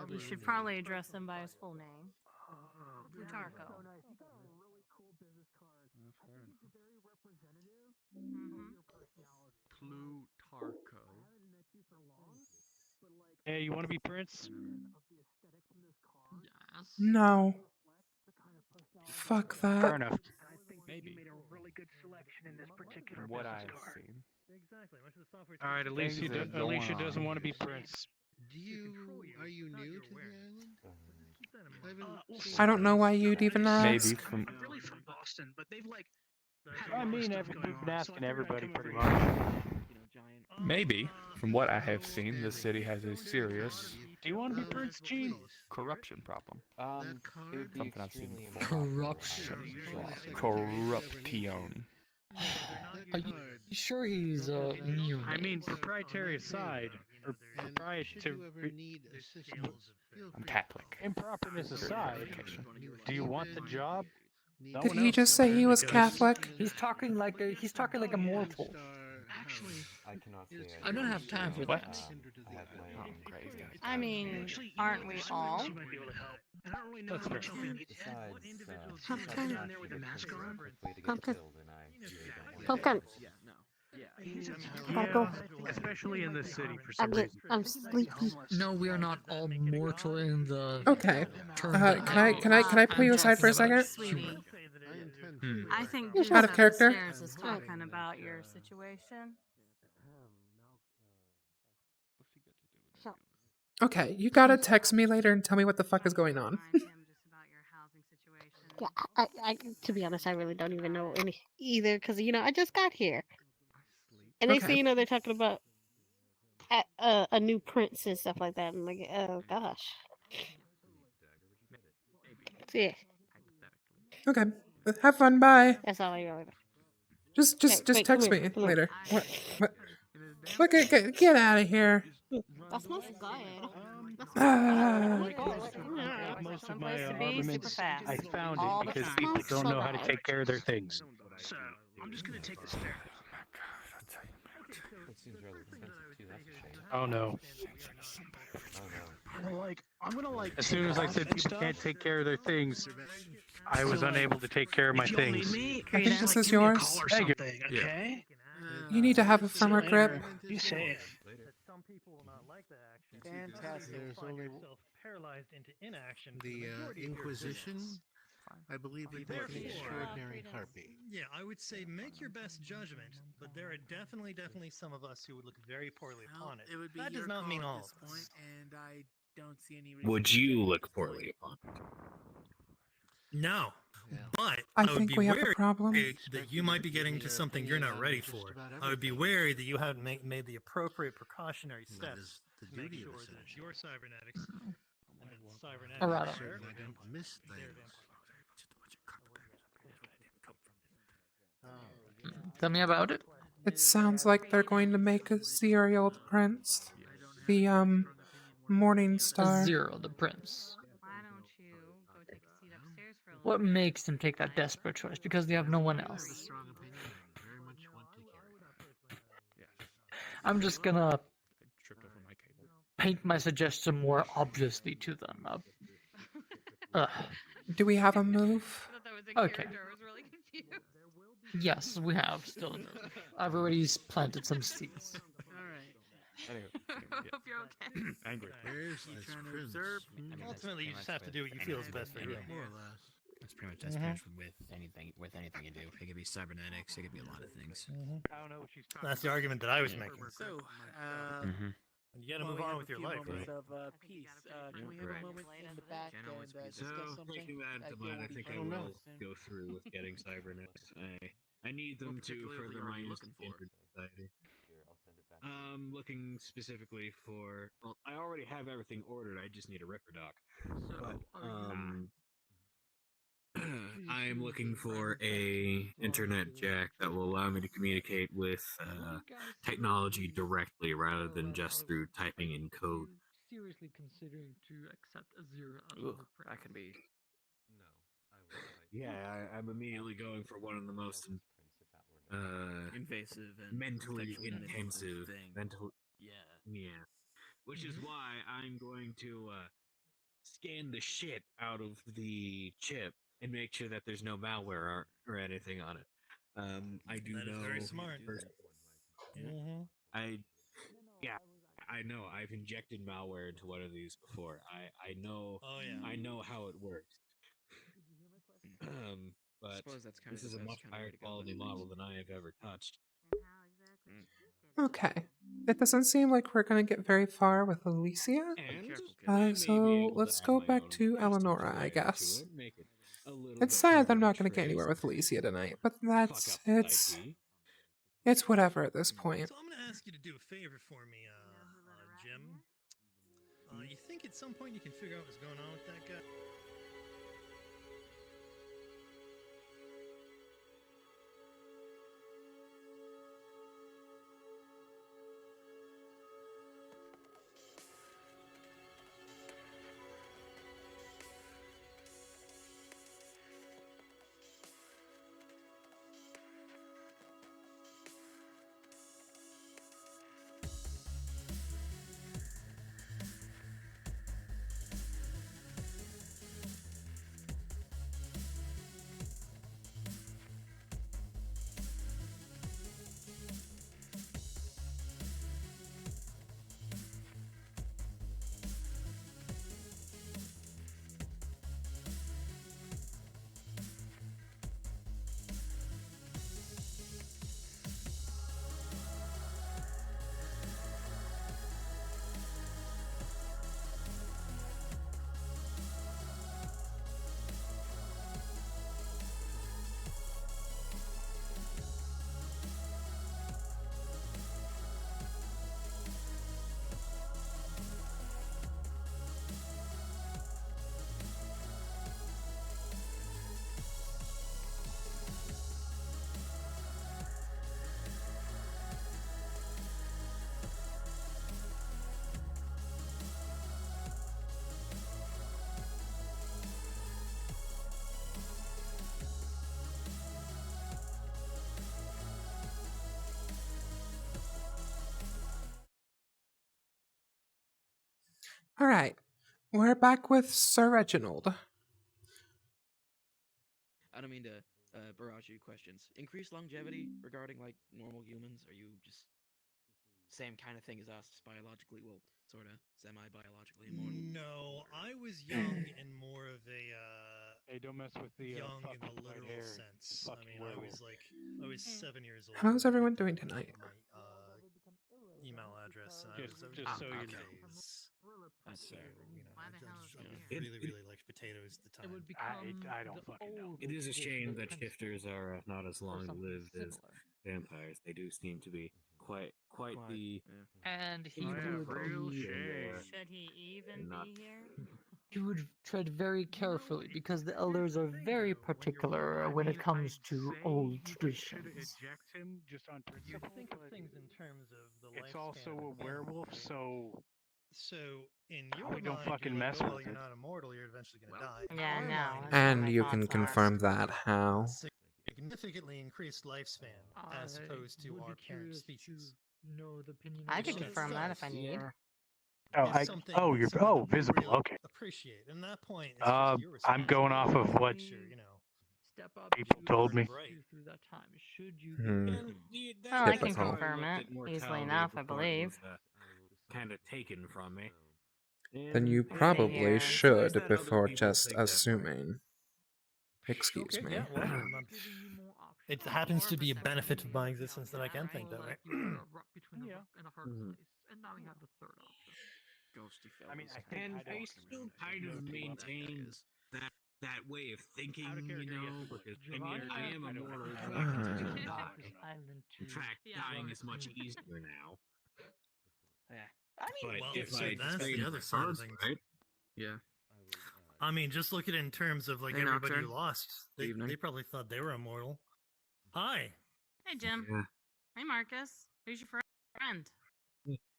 U: You should probably address them by his full name. Plutarco.
C: Plutarco.
O: Hey, you want to be Prince?
A: No. Fuck that.
O: Fair enough.
B: Maybe. Made a really good selection in this particular
V: What
B: business
V: I've
B: card.
V: seen.
O: All right, Alicia,
V: Things that
O: Alicia
V: go
O: doesn't
V: on.
O: want to be Prince.
D: Are you new to the island?
A: I don't know why you'd even
V: Maybe
A: ask.
V: from
B: I'm really from Boston, but they've like.
O: I mean, we've been asking everybody pretty much.
V: maybe from what I have seen, the city has a serious
O: Do you want to be Prince, Gene?
V: corruption problem.
M: It would be
V: Something I've seen
M: extremely
V: before.
J: Corruption.
V: Corruption.
J: Are you sure he's new?
O: I mean, proprietary aside, or proprietary.
V: I'm Catholic.
O: Improperness aside, do you want the job? No
A: Did
O: one
A: he
O: else
A: just say he was Catholic?
J: He's talking like a mortal.
B: Actually,
M: I cannot say
J: I don't have time for
V: What?
J: that.
M: I have my own
V: Crazy.
U: I mean, aren't we all?
B: she might be able to help. And I don't really know
O: That's
B: how much
O: fair.
B: help you need.
M: Besides,
B: What individuals
M: I'm
B: you
M: kind
B: have
M: of
B: down there with the mask on?
M: Pumpkin.
U: Pumpkin. Taco.
O: Especially in this city for some reason.
U: I'm sleepy.
J: No, we are not all mortal in the.
A: Okay.
J: term
A: Can I pull you aside for a second?
U: Sweetie, I think
A: Out of character.
U: upstairs is talking about your situation.
A: Okay, you gotta text me later and tell me what the fuck is going on.
Q: Yeah, to be honest, I really don't even know any either because I just got here, and they say they're talking about a new prince and stuff like that. I'm like, oh gosh. So, yeah.
A: Okay, have fun. Bye.
Q: That's all I really know.
A: Just text me later. What? Look, get out of here.
Q: That's not good.
O: Most of my armaments, I found it because people don't know how to take care of their things.
B: So I'm just gonna take this there.
O: Oh no.
B: I'm gonna
O: As soon as I said people can't take care of their things, I was unable to take care of my things.
A: I think this is yours.
O: Thank you.
B: Okay.
A: You need to have a firmer grip.
B: Be safe.
I: Some people will not like that action.
D: Fantastic. There's only
I: paralyzed into inaction.
D: the Inquisition. I believe we take an extraordinary harpy.
I: Yeah, I would say make your best judgment, but there are definitely some of us who would look very poorly upon it. That does not mean all of us.
P: And I don't see any
G: Would you look poorly upon it?
I: No, but
A: I
I: would
A: think
I: be
A: we have a
I: wary
A: problem.
I: that you might be getting to something you're not ready for. I would be wary that you haven't made the appropriate precautionary steps to make sure that your cybernetics
J: All right.
D: I don't miss things.
J: Tell me about it.
A: It sounds like they're going to make a serial prince. The Morning Star.
J: Zero, the prince. What makes them take that desperate choice? Because they have no one else. I'm just gonna paint my suggestion more obviously to them.
A: Do we have a move?
J: Okay. Yes, we have still. I've already planted some seeds.
S: Hope you're okay.
G: Angry.
I: Ultimately, you just have to do what you feel is best for you.
D: More or less.
E: That's pretty much with anything you do. It could be cybernetics. It could be a lot of things.
I: I don't know what she's talking. That's the argument that I was making.
P: So,
I: You got to move on with your life, right?
P: Of, peace. Can we have a moment in the back and discuss something?
G: Taking that into mind, I think I will go through with getting cybernetics. I need them to further my use of Kindred society. Looking specifically for. Well, I already have everything ordered. I just need a Ripper dock. But I am looking for a internet jack that will allow me to communicate with technology directly rather than just through typing in code.
J: Seriously considering to accept a zero as
C: Ooh,
J: the prince.
C: that could be.
G: Yeah, I'm immediately going for one of the most
C: invasive and
G: mentally
C: sexually
G: intensive,
C: manipulative thing.
G: yeah. Which is why I'm going to scan the shit out of the chip and make sure that there's no malware or anything on it. I do know.
I: That is very smart.
G: I know. I've injected malware into one of these before. I know.
I: Oh yeah.
G: I know how it works. But
C: suppose that's kind
G: this
C: of
G: is
C: the
G: a
C: best
G: much
C: kind of way
G: higher
C: to go
G: quality
C: with
G: model than I have ever touched.
A: Okay. It doesn't seem like we're gonna get very far with Alicia. So let's go back to Eleonora, I guess. It's sad that I'm not gonna get anywhere with Alicia tonight, but it's whatever at this point.
I: So I'm going to ask you to do a favor for me, Jim. You think at some point you can figure out what's going on with that guy?
A: All right, we're back with Sir Reginald.
C: I don't mean to barrage you questions. Increased longevity regarding like normal humans? Are you just same kind of thing as us, biologically? Well, sort of semi-biologically immortal.
I: No, I was young in more of a
O: Hey, don't mess with the
I: young in
O: fucking
I: the
O: white
I: literal
O: hair,
I: sense. I
O: fucking
I: mean,
O: werewolf.
I: I was 7 years old.
A: How's
I: when I
A: everyone
I: picked
A: doing
I: up
A: tonight?
I: my email address, and
O: Just
I: I was
O: so
I: in
O: you
I: the
O: know.
I: phase.
C: That's fair.
I: You know,
S: Why the hell is
I: I
S: it
I: really, really liked potatoes at the time.
J: It would become
O: I don't
J: the
O: fucking know.
J: old
F: It is a shame that
J: principle
F: shifters are not as
J: or
F: long
J: something
F: lived as
J: similar.
F: vampires. They do seem to be quite the.
J: And he
O: Oh, yeah,
J: would
O: real
J: be,
O: shame.
S: Should he even
F: Not-
S: be here?
J: he would tread very carefully because the elders are very particular when it comes to old traditions.
O: Eject him just on
I: You
O: principle.
I: think of
O: but
I: things in terms of the
O: it's
I: lifespan
O: also
I: of
O: a
I: an
O: werewolf,
I: animal.
O: so
I: in your
O: probably don't
I: mind,
O: fucking
I: you're like,
O: mess
I: oh, well,
O: with
I: you're
O: it.
I: not immortal. You're eventually going to die.
S: Yeah,
I: Our
S: no,
I: mind
S: that's what
A: And
S: my
A: you
S: thoughts
A: can
S: are.
A: confirm that how?
I: Significantly increased lifespan as opposed to
J: would
I: our
J: be
I: parent
J: curious
I: species.
J: to know the opinion
S: I
J: of
S: could
J: the
S: confirm that if I need.
I: Is something that
O: you're
I: we
O: visible.
I: really
O: Okay.
I: appreciate. And that point, it's just your
O: I'm going off of what
I: responsibility. You know,
J: step up
O: people
J: to
O: told me.
J: assist you through that time. Should you
A: Hmm.
J: get
F: And
S: Well, I can
F: that's how I
S: confirm
F: looked
S: it
F: at
S: easily
F: mortality
S: enough, I
F: before it
S: believe.
F: was kind of taken from me.
A: Then you
F: And
S: Let's see
A: probably
S: here.
F: it's nice
A: should
F: that other
A: before
F: people
A: just
F: think that way.
A: assuming. Excuse
I: okay,
A: me.
I: yeah, well,
J: giving you more options.
I: it happens to be a
S: Or
I: benefit of my
S: perception,
I: existence that I can think that way.
J: Like you were a rock between a rock and a hard
F: Mhm.
J: place, and now we have the third option.
C: Ghosty fellas.
O: I mean, I think
F: And
O: I'd
F: I
O: walk
F: still
O: around.
F: kind
O: know
F: of
O: too well.
F: maintain that way of thinking,
O: Out of
F: you
O: character,
F: know,
O: yes.
F: because I
J: Giovanni,
F: mean, I am
O: I don't
F: immortal,
O: know.
F: but I can still
J: Take
F: die.
J: this island
F: In
J: to
F: fact, dying is much
J: Wervty.
F: easier now.
C: Yeah.
S: I mean,
F: But
I: Well,
F: if
I: so
F: I
I: that's
F: train
I: the other
F: my
I: side of
F: cards
I: things.
F: right,
C: Yeah.
I: I mean, just look at it in terms of like
C: Hey,
I: everybody who
C: Nocturne.
I: lost.
C: Good evening.
I: They probably thought they were immortal. Hi.
S: hey Jim.
F: yeah.
S: Hey Marcus. Who's your friend?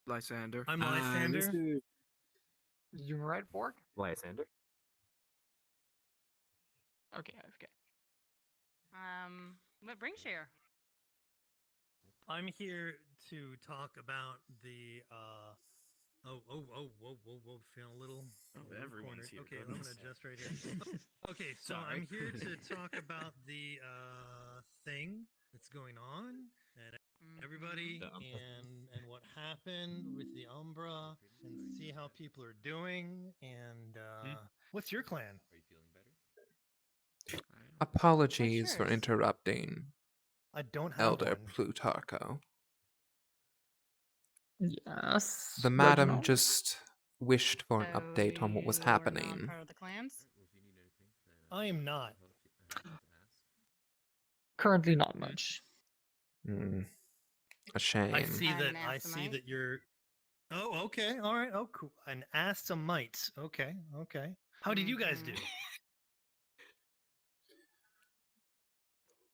C: Lysander.
I: I'm Lysander.
F: This is
J: You right, Borg?
F: Lysander.
J: Okay.
S: What brings you here?
I: I'm here to talk about the whoa, feeling a little
C: Everyone's
I: cornered.
C: here.
I: Okay, I'm
C: goodness.
I: gonna adjust right here. Okay, so
C: Sorry.
I: I'm here to talk about the thing that's going on and everybody and what happened with the Umbra and see how people are doing and what's your clan?
M: Are you feeling better?
A: Apologies for
S: yours?
A: interrupting,
I: I don't have
A: Elder
I: one.
A: Plutarcho.
J: Yes.
A: The madam
J: Reginald?
A: just wished for an update on what was
S: So you're not
A: happening.
S: part of the clans?
I: I am not.
J: Currently, not much.
A: A shame.
I: I see
S: I'm
I: that.
S: an
I: I see
S: Assamite.
I: that you're. Oh, okay. All right. Oh, cool. An Assamite. Okay. How did you guys do?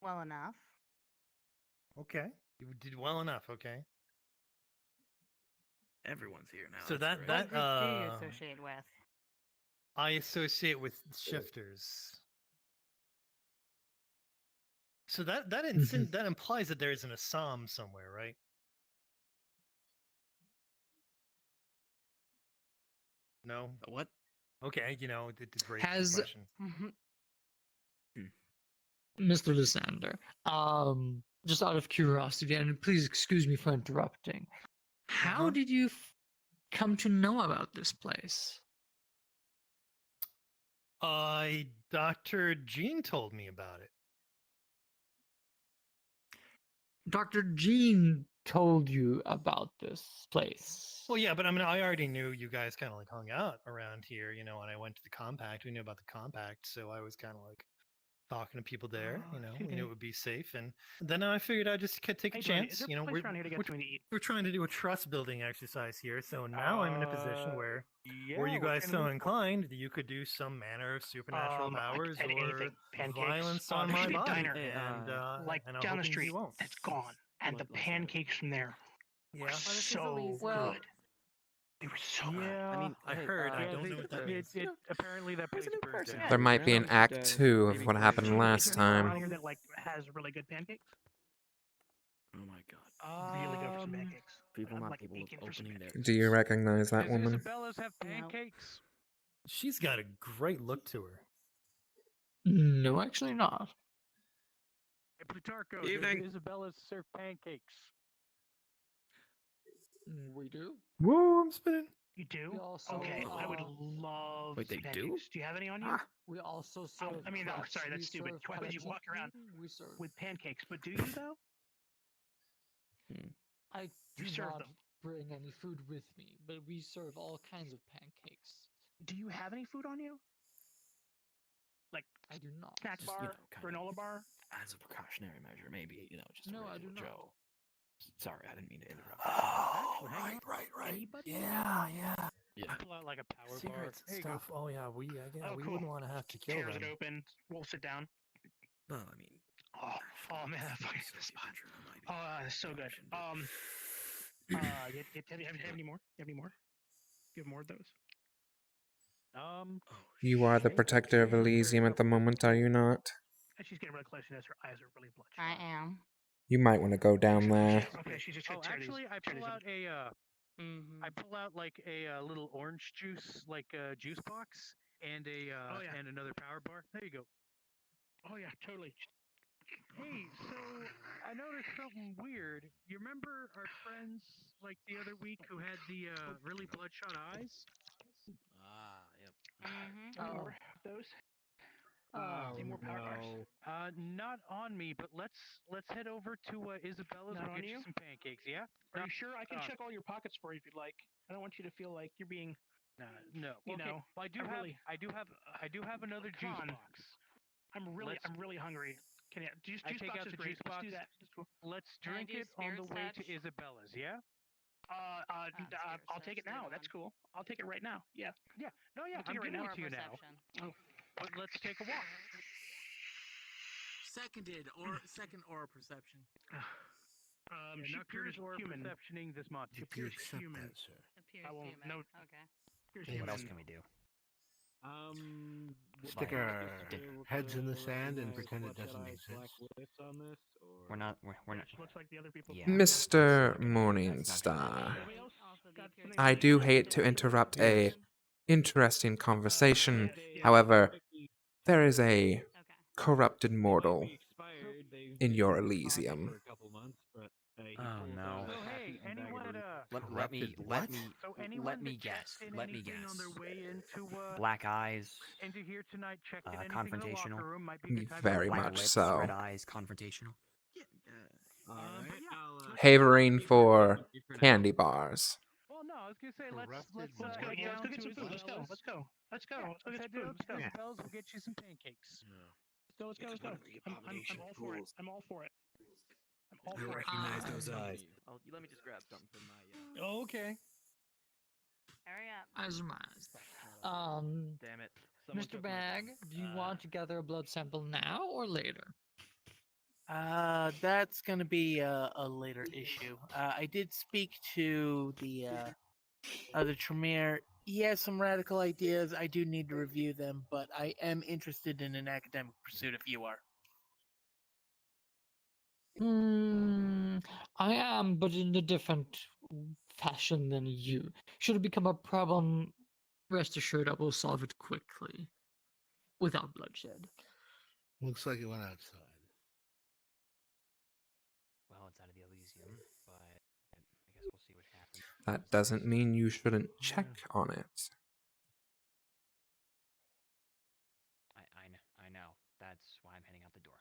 S: Well enough.
I: Okay. You did well enough. Okay.
C: Everyone's here now.
I: So
C: that's
I: that
C: great.
S: What group do you associate with?
I: I associate with shifters. So that implies that there is an Assam somewhere, right? No.
C: What?
I: Okay. You know, the great
J: Has
I: question.
J: Mr. Lysander, just out of curiosity, and please excuse me for interrupting. How did you come to know about this place?
I: Dr. Jean told me about it.
J: Dr. Jean told you about this place.
I: Well, yeah, but I mean, I already knew you guys kind of like hung out around here, you know, when I went to the compact. We knew about the compact, so I was kind of like talking to people there, you know, we knew it would be safe. And then I figured I'd just take a
B: Hey, Dwayne, is
I: chance.
B: there
I: You know,
B: a place around here to get something to eat?
I: we're trying to do a trust building exercise here. So now I'm in a position where were
B: yeah,
I: you
B: what
I: guys
B: can
I: so
B: we-
I: inclined, you could do some manner of supernatural powers
B: and
I: or
B: anything. Pancakes.
I: violence on
B: there
I: my
B: used to be a
I: body.
B: diner,
I: And
B: like
I: and I'm
B: down the
I: hoping
B: street.
I: you won't.
B: It's gone, and the pancakes from there were
I: Yeah.
B: so
S: Well,
B: good. They were so good.
O: Yeah,
C: I mean,
I: I
C: hey,
I: heard. I
C: yeah,
I: don't know what that means.
O: apparently that place burned down.
A: There might be an act 2 of
C: maybe
A: what
C: coordinate
A: happened
C: with
A: last
B: Is there anyone around
A: time.
B: here that like has really good pancakes?
C: Oh my god.
B: Really go for some pancakes.
C: People
B: I'm
C: not
B: like
C: capable of
B: aching for some
C: opening their.
A: Do you recognize that
O: Does
A: woman?
O: Isabella's have pancakes?
I: She's got a great look to her.
J: No, actually not.
O: Hey, Plutarcho,
C: Evening.
O: does Isabella's serve pancakes?
J: We do.
I: Whoa, I'm spinning.
B: You do?
J: We also,
B: Okay, I would love
C: Wait, they
B: some
C: do?
B: pancakes. Do you have any on you?
J: We also serve.
B: I mean, no,
J: crepes.
B: sorry,
J: We
B: that's stupid.
J: serve
B: Why would you walk around
J: We serve.
B: with pancakes? But do you though?
J: I do
B: You serve
J: not
B: them.
J: bring any food with me, but we serve all kinds of pancakes.
B: Do you have any food on you? Like
J: I do not.
B: snack
C: Just,
B: bar, granola bar?
C: As a precautionary measure, maybe, just
J: No,
C: a
J: I do
C: regular
J: not.
C: Joe. Sorry, I didn't mean to interrupt.
I: Oh,
B: Actually,
I: right.
B: Anybody?
I: Yeah.
C: Yeah.
O: Pull out like a power
I: Secrets
O: bar. There you
I: stuff.
O: go.
I: Oh yeah, we
B: Cool.
I: wouldn't want to have to kill
B: Tears
I: them.
B: it open. We'll sit down.
C: Well, I mean.
B: Oh man, that fucking
C: so
B: this spot.
C: adventure might be
B: That's so good.
C: option, but-
B: You have any more? You have any more? You have more of those?
A: You are the protector of Elysium at the moment, are you not?
B: And she's getting really close, and her eyes are really bloodshot.
U: I am.
A: You might want to go down there.
B: Okay, she's just
O: Oh, actually, I pull out a
U: Mm-hmm.
O: I pull out like a little orange juice, like a juice box, and and another power bar. There you go.
B: Oh yeah, totally.
O: Hey, so I noticed something weird. You remember our friends like the other week who had the really bloodshot eyes?
C: Yep.
B: Any more of those? Any more power bars?
O: Not on me, but let's head over to Isabella's
B: Not
O: and
B: on
O: get you
B: you?
O: some pancakes. Yeah?
B: Are you sure? I can check all your pockets for you if you'd like. I don't want you to feel like you're being.
O: No.
B: You
O: Okay.
B: know.
O: Well, I do have another
B: Come
O: juice
B: on.
O: box.
B: I'm really hungry. Can you juice
O: I
B: box
O: take out
B: is
O: the
B: great.
O: juice
B: Let's
O: box.
B: do that. That's cool.
O: Let's
U: Can I
O: drink
U: do
O: it on the
U: spirit
O: way
U: touch?
O: to Isabella's. Yeah?
B: I'll take it now. That's cool. I'll take it right now. Yeah.
O: Yeah. No, yeah.
B: I'll take
O: I'm
B: it right
O: giving
B: now.
O: it to you now.
B: Oh.
O: But let's take a walk.
P: Second aura perception.
O: She appears or
B: human.
O: perceptioning this monster.
D: Did you accept that, sir?
U: Appears
B: I won't.
U: human.
B: No.
U: Okay.
B: Appears
E: What
B: human.
E: else can we do?
D: Stick our heads in the sand and pretend it doesn't exist.
E: We're not.
B: Looks like the other people.
E: Yeah.
A: Mr. Morningstar, I do hate to interrupt a interesting conversation. However, there is a corrupted mortal in your Elysium.
E: Oh no.
O: So hey, anyone
E: Let me guess. Let me guess. Black eyes.
O: into here tonight checking anything in the
E: Confrontational.
O: locker room might be a good time
A: Very
O: to
E: Black
A: much
E: lips,
A: so.
E: red eyes. Confrontational.
A: Havering for candy bars.
O: Well, no, I was gonna say let's
B: Let's go. Yeah, let's go get some food. Let's go. Let's go. Let's go. Let's go get some food. Let's go.
O: Isabel's, we'll get you some pancakes.
B: Let's go. Let's go. I'm all for it. I'm all for it. I'm all for it.
C: Recognize those eyes. You let me just grab something from my.
I: Okay.
U: Hurry up.
J: As am I.
C: Damn it.
J: Mr. Bag, do you want to gather a blood sample now or later?
P: That's gonna be a later issue. I did speak to the Tremere. He has some radical ideas. I do need to review them, but I am interested in an academic pursuit if you are.
J: I am, but in a different fashion than you. Should it become a problem, rest assured I will solve it quickly. Without bloodshed.
D: Looks like it went outside.
E: Well, it's out of the Elysium, but I guess we'll see what happens.
A: That doesn't mean you shouldn't check on it.
E: I know. That's why I'm heading out the door.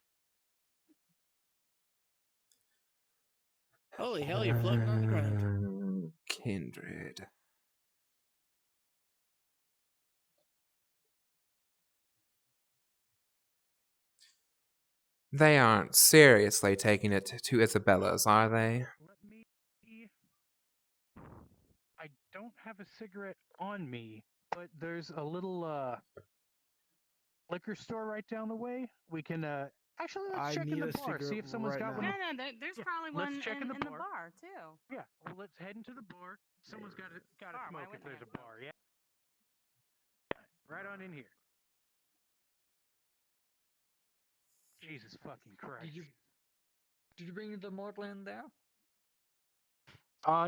P: Holy hell, you're floating on the ground.
A: Kindred. They aren't seriously taking it to Isabella's, are they?
O: I don't have a cigarette on me, but there's a little liquor store right down the way. We can actually let's check in the bar, see if someone's got one.
U: No, there's probably
O: let's
U: one
O: check
U: in
O: the
U: the bar too.
O: Yeah, well, let's head into the bar. Someone's got to smoke if there's a bar. Yeah, right on in here. Jesus fucking Christ.
J: Did you bring the mortal in there?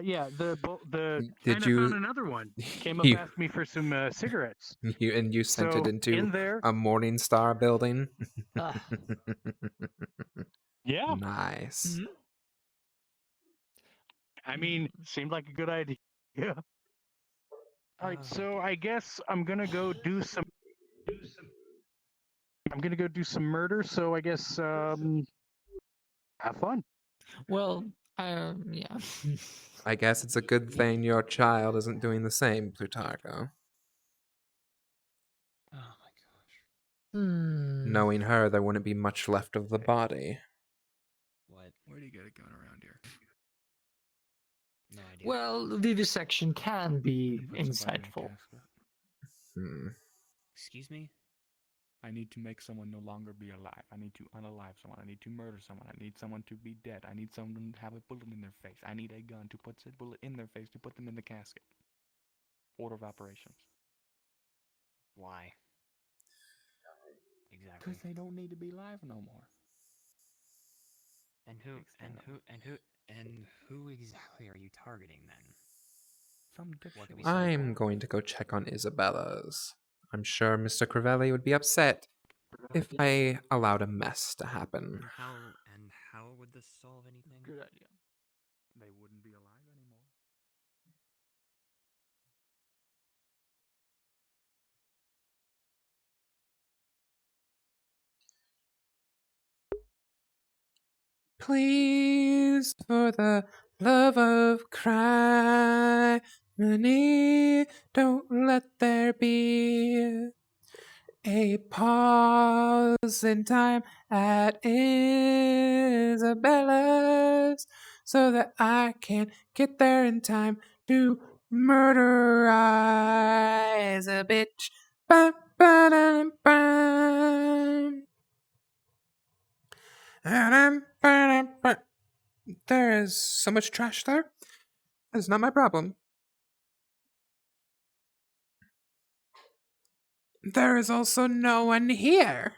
O: Yeah, the
A: Did
O: China found
A: you?
O: another one. Came up,
A: You,
O: asked me for some cigarettes.
A: you sent it
O: So
A: into
O: in there,
A: a Morningstar building.
O: yeah.
A: Nice.
O: I mean, seemed like a good idea. Yeah. All right, so I guess I'm gonna go do some. I'm gonna go do some murder. So I guess have fun.
J: Well, yeah.
A: I guess it's a good thing your child isn't doing the same, Plutarcho.
J: Oh my gosh.
A: Knowing her, there wouldn't be much left of the body.
E: What?
V: Where do you get it going around here?
E: No idea.
J: Well, vivisection can be
V: Put somebody in a
J: insightful.
V: casket.
E: Excuse me?
V: I need to make someone no longer be alive. I need to unalive someone. I need to murder someone. I need someone to be dead. I need someone to have a bullet in their face. I need a gun to put a bullet in their face to put them in the casket. Order of operations.
E: Why? Exactly.
V: Because they don't need to be alive no more.
E: And who exactly are you targeting then?
V: Some
A: I'm going to go check on Isabella's. I'm sure Mr. Crivelli would be upset if I allowed a mess to happen.
E: How would this solve anything?
J: Good idea.
V: They wouldn't be alive anymore.
A: Please, for the love of criminy, don't let there be a pause in time at Isabella's so that I can get there in time to murderize a bitch. Ba, ba, da, ba. There is so much trash there. That is not my problem. There is also no one here.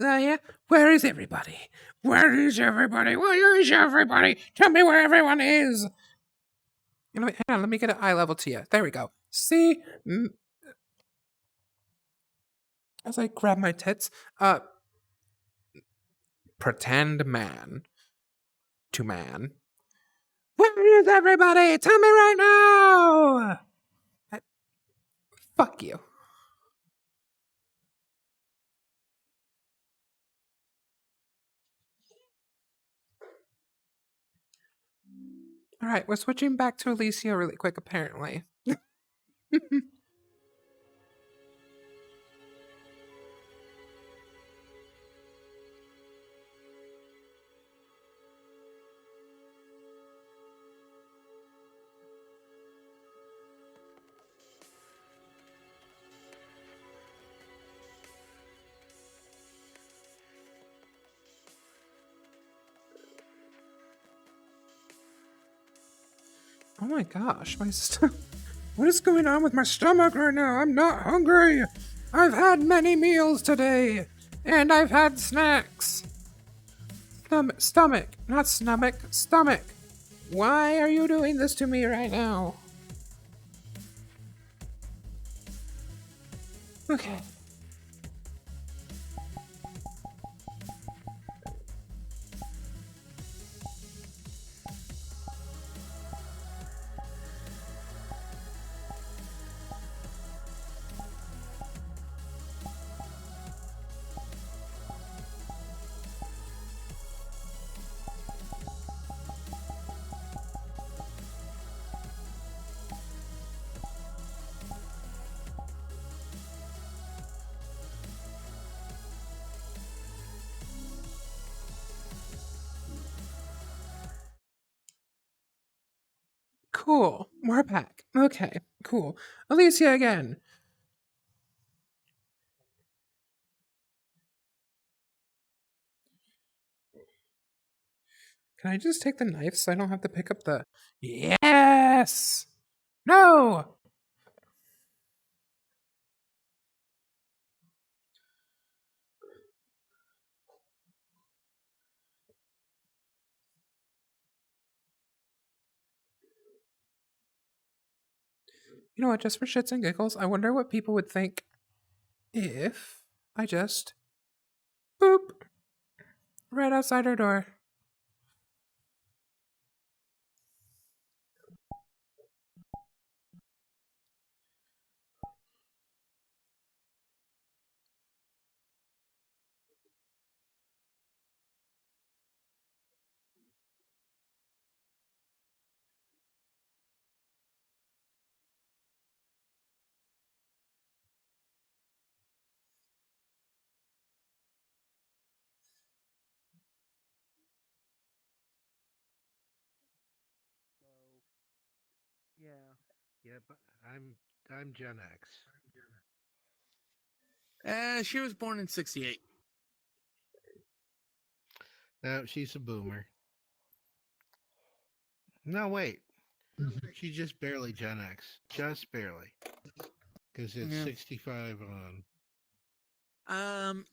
A: Yeah? Where is everybody? Where is everybody? Where is everybody? Tell me where everyone is. Hang on, let me get an eye level to you. There we go. See? As I grab my tits, pretend man to man. Where is everybody? Tell me right now! Fuck you. Alright, we're switching back to Alicia really quick, apparently. Oh my gosh, what is going on with my stomach right now? I'm not hungry. I've had many meals today, and I've had snacks. Stomach, not stomach, stomach. Why are you doing this to me right now? Okay. Cool. We're back. Okay, cool. Alicia again. Can I just take the knife so I don't have to pick up the... Yes! No! You know what, just for shits and giggles, I wonder what people would think if I just boop right outside her door.
P: Yeah.
D: Yeah, but I'm Gen X.
P: She was born in '68.
D: No, she's a boomer. No, wait. She's just barely Gen X. Just barely. Because it's
P: Yeah.
D: 65 on.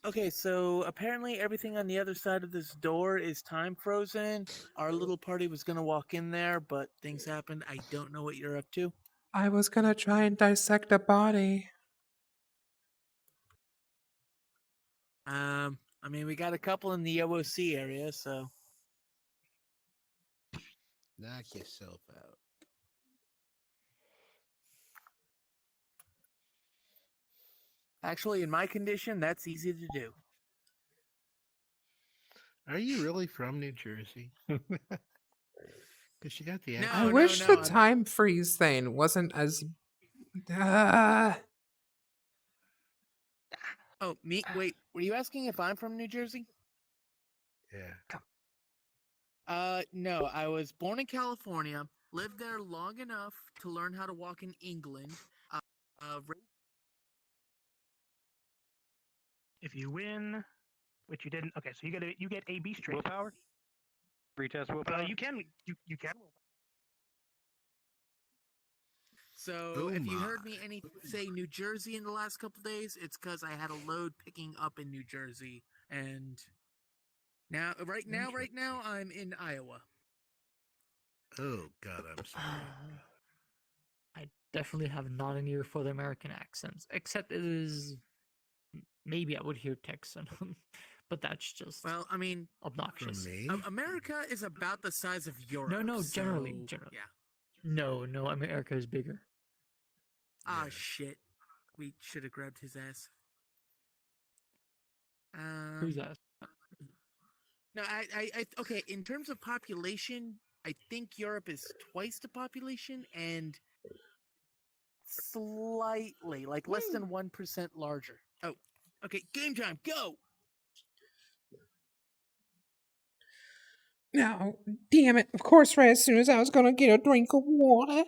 P: Okay, so apparently everything on the other side of this door is time frozen. Our little party was gonna walk in there, but things happened. I don't know what you're up to.
A: I was gonna try and dissect a body.
P: I mean, we got a couple in the OOC area, so.
D: Knock yourself out.
P: Actually, in my condition, that's easy to do.
D: Are you really from New Jersey? Because you got the accent.
A: I wish the time freeze thing wasn't as.
P: Oh, me? Wait, were you asking if I'm from New Jersey?
D: Yeah.
P: No, I was born in California, lived there long enough to learn how to walk in England.
B: If you win, which you didn't, okay, so you get AB straight.
O: Willpower? Retest willpower?
B: You can.
P: So if you heard me say New Jersey in the last couple days, it's because I had a load picking up in New Jersey, and right now I'm in Iowa.
D: Oh God, I'm sorry.
J: I definitely have not an ear for the American accents, except it is maybe I would hear Texan, but that's just obnoxious.
P: America is about the size of Europe.
J: No, generally.
P: Yeah.
J: No, America is bigger.
P: Ah, shit. We should have grabbed his ass.
J: Whose ass?
P: No, okay, in terms of population, I think Europe is twice the population and slightly, like less than 1% larger. Oh, okay, game time, go!
A: No, damn it. Of course, right as soon as I was gonna get a drink of water.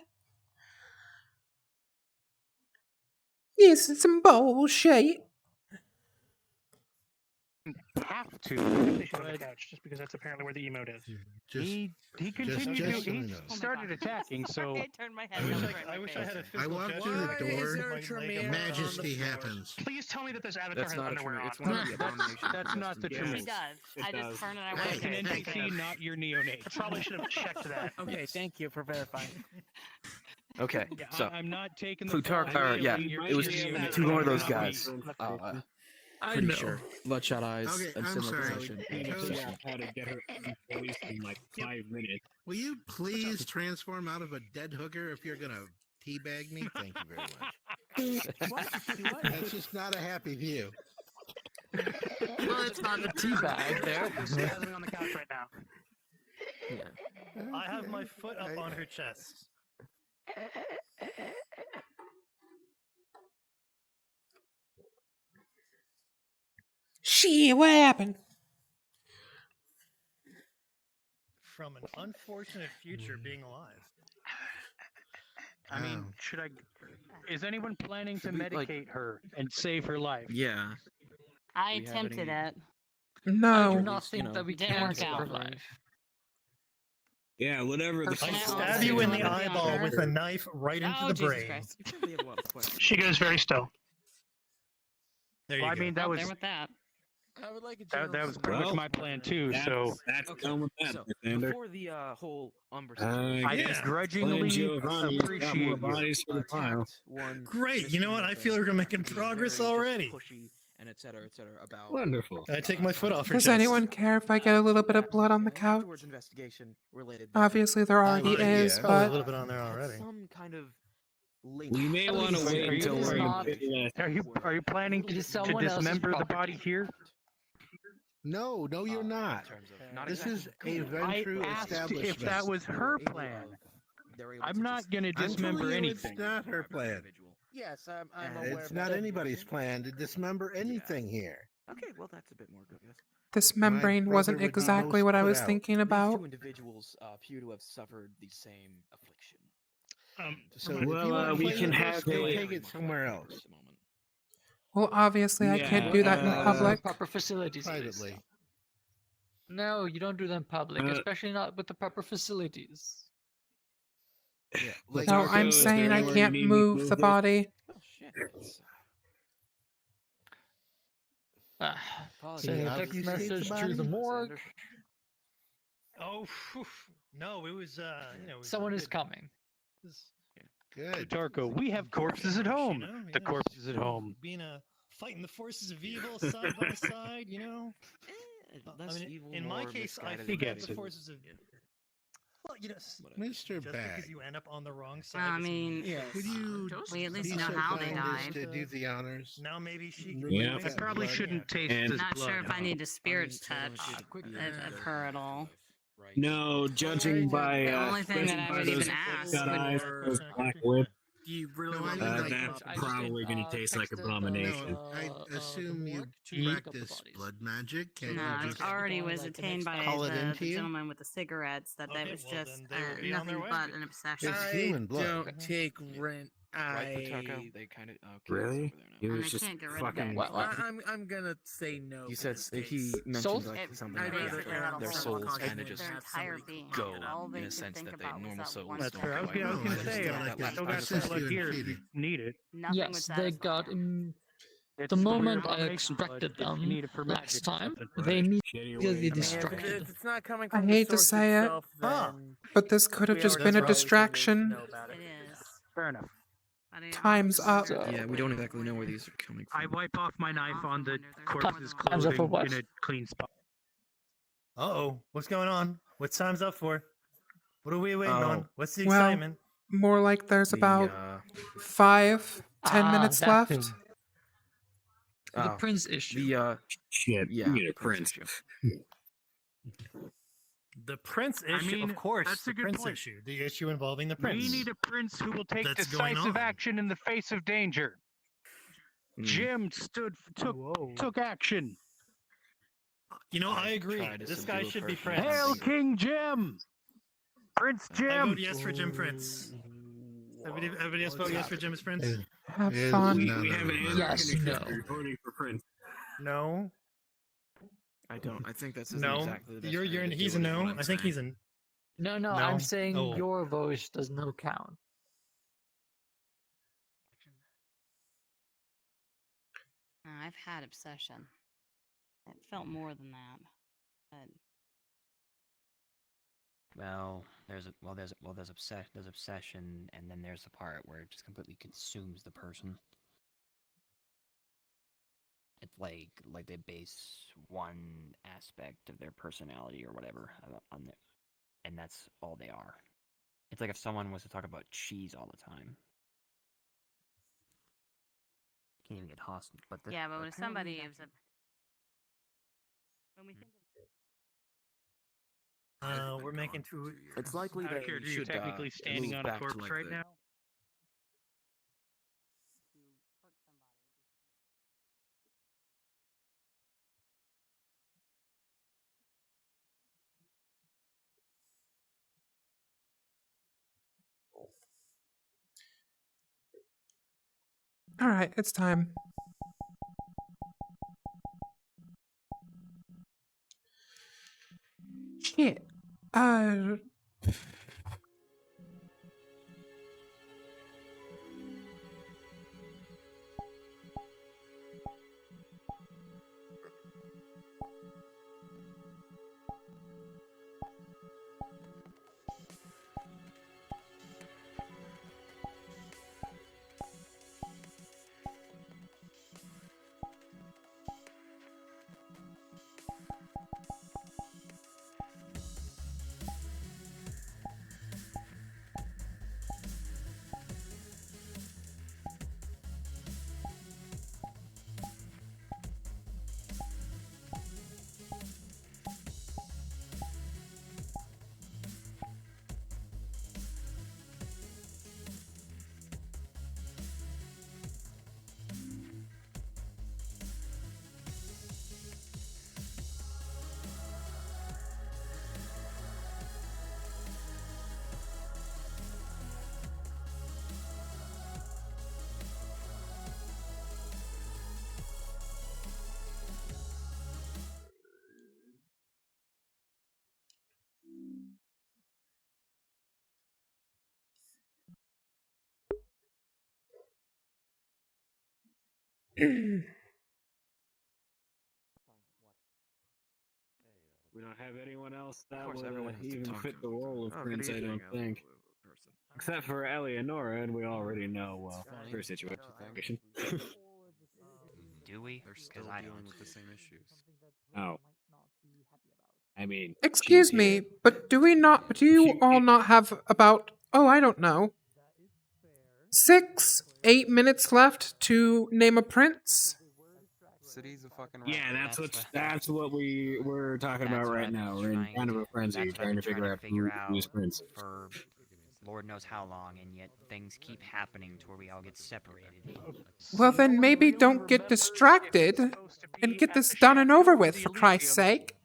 A: This is some bullshit.
B: Have to finish on the couch just because that's apparently where the emote is.
O: He continued to. He started attacking, so.
U: I turned my head.
O: I wish I had a
D: I
O: physical
D: walked through the door. Majesty happens.
B: Please tell me that this avatar has
C: not a
B: underwear on.
C: Tremere. It's one of the abominations.
O: That's not the Tremere.
U: He does. I just turned and I
O: That's
U: went.
O: an NPC, not your neonate.
B: I probably should have checked that.
P: Okay, thank you for verifying.
C: Okay,
O: Yeah,
C: so
O: I'm not taking the.
C: Plutarch, yeah, it was two more of those guys. Pretty
J: know.
C: sure. Bloodshot eyes
D: Okay,
C: and
D: I'm
C: similar
D: sorry.
C: position.
F: How to get her unfrozen in like 5 minutes.
D: Will you please transform out of a dead hooker if you're gonna teabag me? Thank you very much. That's just not a happy view.
P: Well, it's not a
J: teabag there.
B: Spazzing on the couch right now.
I: I have my foot up on her chest.
A: Shit, what happened?
I: From an unfortunate future being alive.
O: I mean, should I? Is anyone planning to medicate her and save her life?
C: Yeah.
U: I attempted it.
A: No.
J: I do not think that we
U: Didn't
J: can
U: work out.
J: survive.
F: Yeah, whatever.
I: I stab you in the eyeball with a knife right into the
U: Jesus
I: brain.
U: Christ.
C: We have a lot of questions.
B: She goes very still.
I: There you
B: Well, I
I: go.
B: mean, that
U: Out
B: was
U: there with that.
L: I would like a
O: That was pretty much my plan too. So
T: that's
C: Okay,
T: done with that,
C: so
T: Lysander.
C: before the whole Umbra situation,
O: I
T: guess
O: begrudgingly
T: Giovanni's got more
O: appreciate you.
T: bodies for the pile.
C: attacked one.
I: Great. You know what? I feel like we're making
C: being
I: progress
C: very just
I: already.
C: pushy and et cetera, about.
T: Wonderful.
I: I take my foot off her
A: Does
I: chest.
A: anyone care if I get a little bit of blood on the couch?
C: Afterwards, investigation related.
A: Obviously, there already is,
I: Probably a
A: but
I: little bit on there already.
C: Some kind of link.
T: We may want to wait until we're in
O: Are you planning to dismember the body here?
D: No, you're not. This is a venture
O: I asked
D: establishment.
O: if that was her plan. I'm not going to
D: I'm
O: dismember
D: telling you,
O: anything.
D: it's not her plan.
L: Yes, I'm aware.
D: It's
L: of
D: not
L: that.
D: anybody's plan to dismember anything here.
C: Okay, well that's a bit more good. Yes.
A: this membrane wasn't
D: brother would be
A: exactly
D: most
A: what I
D: put
A: was
D: out.
A: thinking
C: These
A: about.
C: two individuals appear to have suffered the same affliction.
D: So if you
T: well,
D: want to
T: we
D: play
T: can
D: with
T: have
D: us, go
T: a-
D: take it somewhere else.
A: Well, obviously, I can't do that in public.
J: Proper facilities.
D: Privately.
J: No, you don't do that in public, especially not with the proper facilities.
A: No, I'm saying I can't move the body.
C: Oh shit.
J: Send a text message to the morgue.
I: Oh, phew. No, it was,
J: Someone is coming.
D: Good.
O: Tarko, we have corpses at home. The corpse is at home.
I: Fighting the forces of evil side by side, you know? In my case, I think
O: gets
I: the
O: it.
I: forces of... Well, you know,
D: Mr.
I: just
D: Bag.
I: because you end up on the wrong side.
U: I mean,
D: Could you
U: we at least
D: be
U: know
D: so
U: how they
D: kind as
U: died.
D: to do the honors?
I: Now maybe she can...
T: Yeah.
O: I probably shouldn't taste
T: And-
O: this
U: Not
O: blood.
U: sure if I need a spirit's touch
C: quick
U: of her at all.
T: No, judging by
U: The only thing that I
T: by
U: would
T: those
U: even ask
T: cut
U: would-
T: eyes, those black lips,
C: You really
D: No, I
C: want
D: mean, like,
T: that's probably going to taste like abomination.
D: No, I assume you practice blood magic. Can
U: No,
D: you
U: it
D: just
U: already was attained by
D: call it into
U: the
D: you?
U: gentleman with the cigarettes. That
I: Okay,
U: was
I: well,
U: just
I: then they were on their
U: nothing
I: way.
U: but an obsession.
D: It's human blood.
L: Don't take rent.
C: Right, Potoko? They kind of
T: Really? He
U: And
T: was
U: they
T: just
U: can't get rid of
T: fucking.
U: it.
L: Well, I'm gonna say no.
C: You
L: for
C: said
L: this
C: he
L: case.
C: mentioned like something
L: I'd
C: like
L: rather
U: Basically,
L: err
U: that'll
L: on
C: their
L: the
U: settle
C: souls
L: caution
C: kind of
L: than
C: just
U: their
L: have
U: entire
L: somebody
U: being.
C: go
U: All they
C: in a
U: could
C: sense
U: think
C: that
U: about
C: they
U: was
C: normal
U: that
C: souls
U: one
C: don't.
O: That's fair. I was
C: quite
O: going
D: No, I
O: to
D: just
O: say,
D: feel
O: I
D: like
O: still
D: that
O: got some
D: assists
O: blood
D: you in
O: here if you
D: treating.
O: need it.
U: Nothing would
J: Yes, they
U: satisfy
J: got
U: him.
O: It's
J: the
O: weird
J: moment
O: about
J: I
O: making blood
J: extracted
O: if you
J: them
O: need it for
J: last
O: magic or
J: time.
O: something.
J: They
T: Shitty
J: immediately
T: way.
L: If
J: distracted.
L: it's not coming
A: I
L: from the
A: hate to
L: source
A: say it,
L: itself, then
A: but this could have
L: we
A: just
L: already
A: been a
L: know everything there is to
A: distraction.
L: know about it.
U: It is.
O: Fair enough.
U: But I
A: Time's
U: also
A: up.
U: wonder
C: Yeah, we don't exactly know where these are coming from.
O: I wipe off my knife on the
U: wonder there's
O: corpse's
U: more
J: Time's up for
O: clothing
J: what?
O: in a clean spot.
I: Uh-oh, what's going on? What's time's up for? What are we waiting on? What's the
A: Well,
I: excitement?
A: more like there's
C: The,
A: about 5-10 minutes
J: that
A: left.
J: thing. The prince issue.
C: The
T: Shit,
C: yeah,
T: you need
C: the
T: a prince.
C: issue.
I: The prince issue,
O: mean,
I: of course.
O: that's a
I: The
O: good
I: prince
O: point.
I: issue. The issue involving the prince.
O: We need a prince who will take
I: That's going
O: decisive
I: on.
O: action in the face of danger. Jim took action.
I: You know, I agree.
C: Try to
I: This
C: subdue
I: guy
C: a
I: should be
C: person.
I: prince.
O: Hail King Jim! Prince
I: I
O: Jim!
I: vote yes for Jim Prince. Everybody else vote yes for Jim as prince?
A: Have fun.
T: We have an answer.
J: Yes, no.
T: Voting for prince.
I: No.
C: I don't. I think that's
I: No.
C: exactly the best
I: You're
C: way to do
I: he's
C: it,
I: a
C: is what
I: no.
C: I'm
I: I think
C: saying.
I: he's a
J: No,
I: No.
J: I'm saying
I: Oh.
J: your voice does no count.
U: I've had obsession. It felt more than that. But
H: there's obsession, and then there's the part where it just completely consumes the person. It's like they base one aspect of their personality or whatever on it, and that's all they are. It's like if someone was to talk about cheese all the time. Can't even get hostile, but
U: yeah, but when
H: apparently
U: somebody
H: that's-
U: is a when we think
I: we're making two.
C: It's likely
O: Out of
C: that
O: character,
C: we
O: you're
C: should
O: technically standing
C: move
O: on a
C: back to,
O: corpse
C: like,
O: right
C: the-
O: now.
A: All right, it's time. Shit.
G: We don't have anyone else that
C: course,
G: would
C: everyone has to
G: even
C: talk
G: fit
C: to
G: the role of
C: good
G: Prince, I
C: evening,
G: don't think.
C: person.
G: Except for Eleonora, and we already know, well, her situation.
H: Do we?
C: They're still
H: Because I
C: dealing
H: don't.
C: with the same issues.
G: Oh. I mean,
A: Excuse me, but do you all not have about, I don't know, 6, 8 minutes left to name a prince?
V: City's a fucking
G: yeah, that's what we were talking about right now. We're in kind of a frenzy,
H: That's what I've been
G: trying to figure out who's Prince.
H: for Lord knows how long, and yet things keep happening to where we all get separated.
A: Well, then maybe don't get distracted and get this done and over with, for Christ's sake.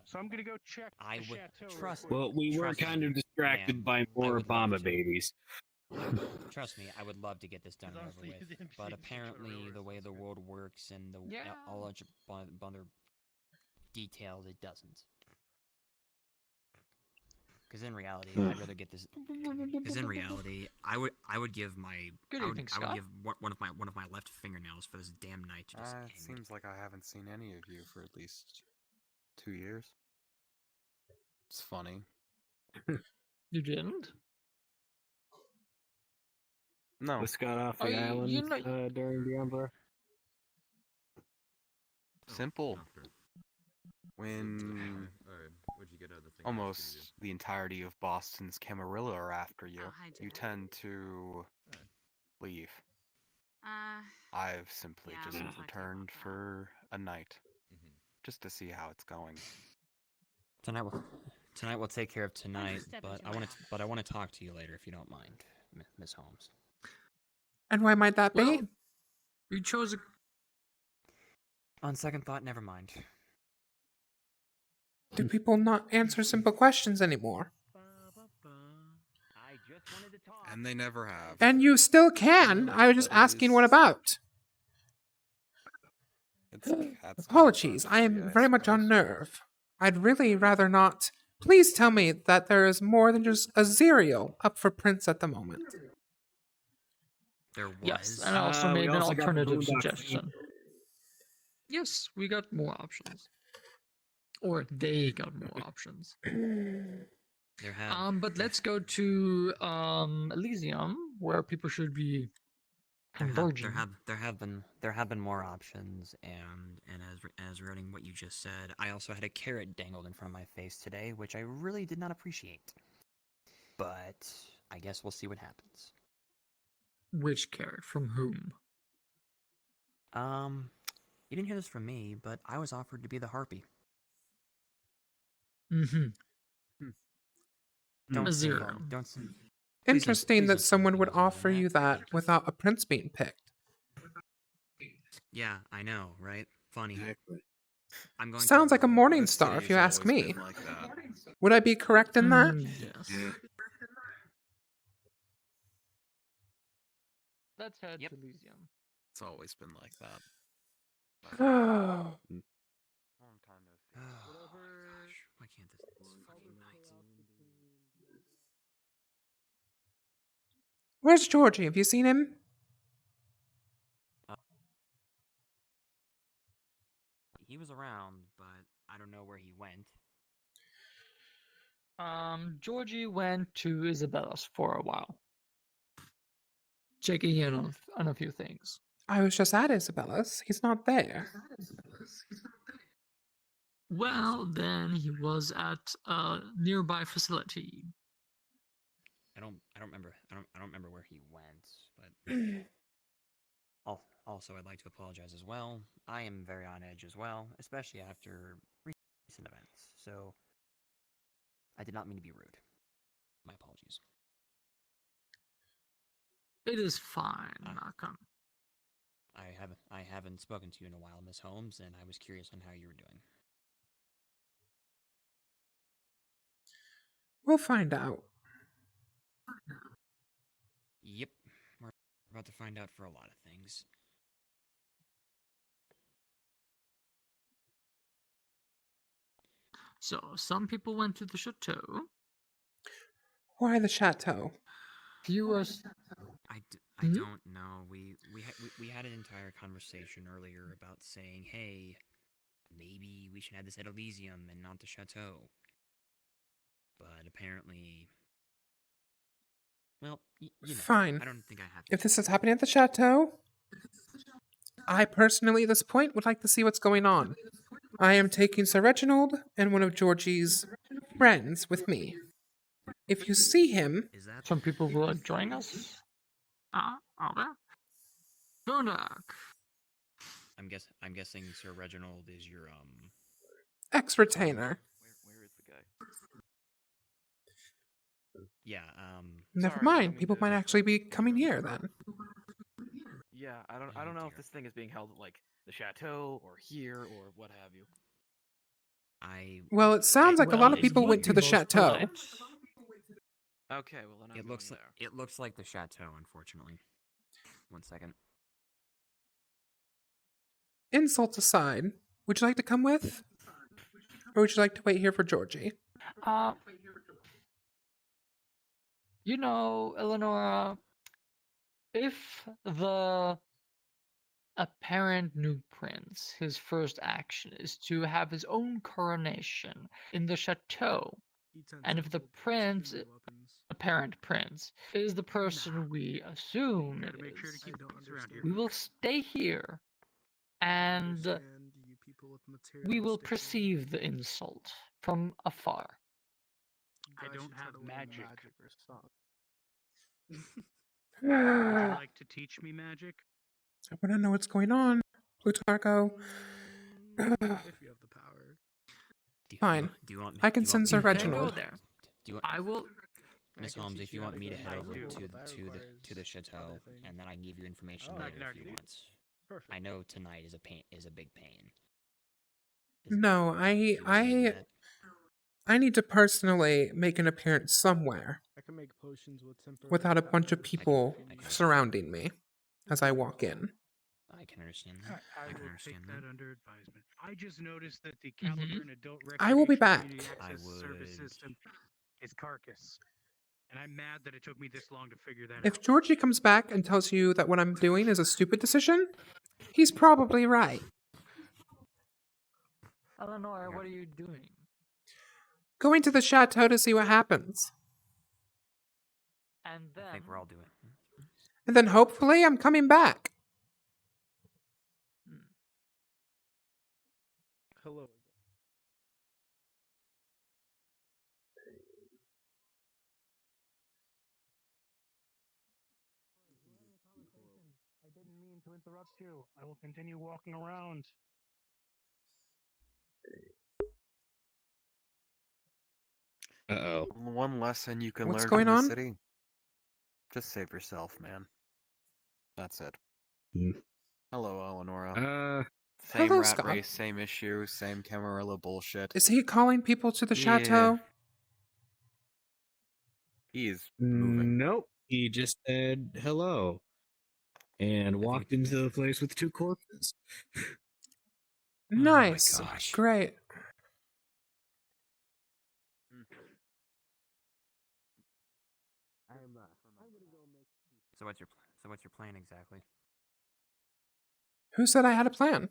B: So I'm gonna go check.
H: I would trust.
G: Well, we were kind of distracted by more Obama babies.
H: Trust me, I would love to get this done and over with, but apparently the way the world works and all other details, it doesn't. Because in reality, I'd rather get this. Because in reality, I would give my I would give one of my left fingernails for this damn night to just.
V: It seems like I haven't seen any of you for at least 2 years. It's funny.
J: You didn't?
V: No.
G: Was Scott off the island during the Emperor?
V: Simple. When almost the entirety of Boston's Camarilla are after you, you tend to leave. I've simply just returned for a night, just to see how it's going.
H: Tonight we'll take care of tonight, but I want to talk to you later if you don't mind, Miss Holmes.
A: And why might that be?
J: You chose
H: On second thought, never mind.
A: Do people not answer simple questions anymore?
V: And they never have.
A: And you still can. I was just asking what about. Apologies, I am very much on nerve. I'd really rather not. Please tell me that there is more than just Azerial up for Prince at the moment.
H: There was.
J: Yes, and I also made an alternative suggestion. Yes, we got more options. Or they got more options. But let's go to Elysium, where people should be converging.
H: There have been more options, and as regarding what you just said, I also had a carrot dangled in front of my face today, which I really did not appreciate. But I guess we'll see what happens.
J: Which carrot? From whom?
H: You didn't hear this from me, but I was offered to be the harpy. Don't.
A: Interesting that someone would offer you that without a prince being picked.
H: Yeah, I know, right? Funny.
A: Sounds like a morning star, if you ask me. Would I be correct in that?
J: Yes. Let's head to Elysium.
V: It's always been like that.
A: Oh.
H: Why can't this fucking night?
A: Where's Georgie? Have you seen him?
H: He was around, but I don't know where he went.
J: Georgie went to Isabella's for a while, checking in on a few things.
A: I was just at Isabella's. He's not there.
J: Well, then he was at a nearby facility.
H: I don't remember where he went, but also I'd like to apologize as well. I am very on edge as well, especially after recent events. So I did not mean to be rude. My apologies.
J: It is fine, Malcolm.
H: I haven't spoken to you in a while, Miss Holmes, and I was curious on how you were doing.
A: We'll find out.
H: Yep, we're about to find out for a lot of things.
J: So, some people went to the chateau.
A: Why the chateau?
E: I don't know. We had an entire conversation earlier about saying, hey, maybe we should have this at Elysium and not the chateau. But apparently, well, you know,
A: Fine.
E: I don't think I have.
A: If this is happening at the chateau, I personally, at this point, would like to see what's going on. I am taking Sir Reginald and one of Georgie's friends with me. If you see him...
E: Is that...
J: Some people will join us? Are there? Donark.
E: I'm guessing Sir Reginald is your
A: ex-retainer.
K: Where is the guy?
E: Yeah,
A: Never
K: Sorry,
A: mind. People might actually be coming here then.
K: Yeah, I don't know if this thing is being held at like the chateau or here or what have you.
A: Well, it sounds like a lot of people went to the chateau.
K: Okay, well then
E: it looks like the chateau, unfortunately. 1 second.
A: Insults aside, would you like to come with? Or would you like to wait here for Georgie?
J: You know, Eleonora, if the apparent new prince, his first action is to have his own coronation in the chateau, and if the prince, apparent prince, is the person we assume it is, we will stay here, and we will perceive the insult from afar.
B: I don't have magic. Would you like to teach me magic?
A: I want to know what's going on, Plutarcho.
C: If you have the power.
A: Fine. I can send Sir Reginald.
J: I will.
E: Miss Holmes, if you want me to head over to the chateau, and then I can give you information later if you want. Perfect. I know tonight is a big pain.
A: No, I need to personally make an appearance somewhere.
C: I can make potions with temporary
A: without a bunch of people surrounding me as I walk in.
E: I can understand that.
B: I can understand that under advisement. I just noticed that the caliber and adult
A: I will be
B: recreation
A: back.
B: community access service system is carcass. And I'm mad that it took me this long to figure that out.
A: If Georgie comes back and tells you that what I'm doing is a stupid decision, he's probably right.
J: Eleanor, what are you doing?
A: Going to the chateau to see what happens.
J: And then...
E: I think we're all doing it.
A: And then hopefully I'm coming back.
C: Hello.
B: I didn't mean to interrupt you. I will continue walking around.
M: Uh-oh. One lesson you can
A: What's
M: learn
A: going
M: from the
A: on?
M: city. Just save yourself, man. That's it. Hello, Eleonora. Same
A: Hello,
M: rat
A: Scott.
M: race, same issue, same Camarilla bullshit.
A: Is he calling people to the chateau?
M: He's moving.
G: Nope. He just said hello and walked into the place with 2 corpses.
A: Nice.
G: Oh my gosh.
A: Great.
E: So what's your plan exactly?
A: Who said I had a plan?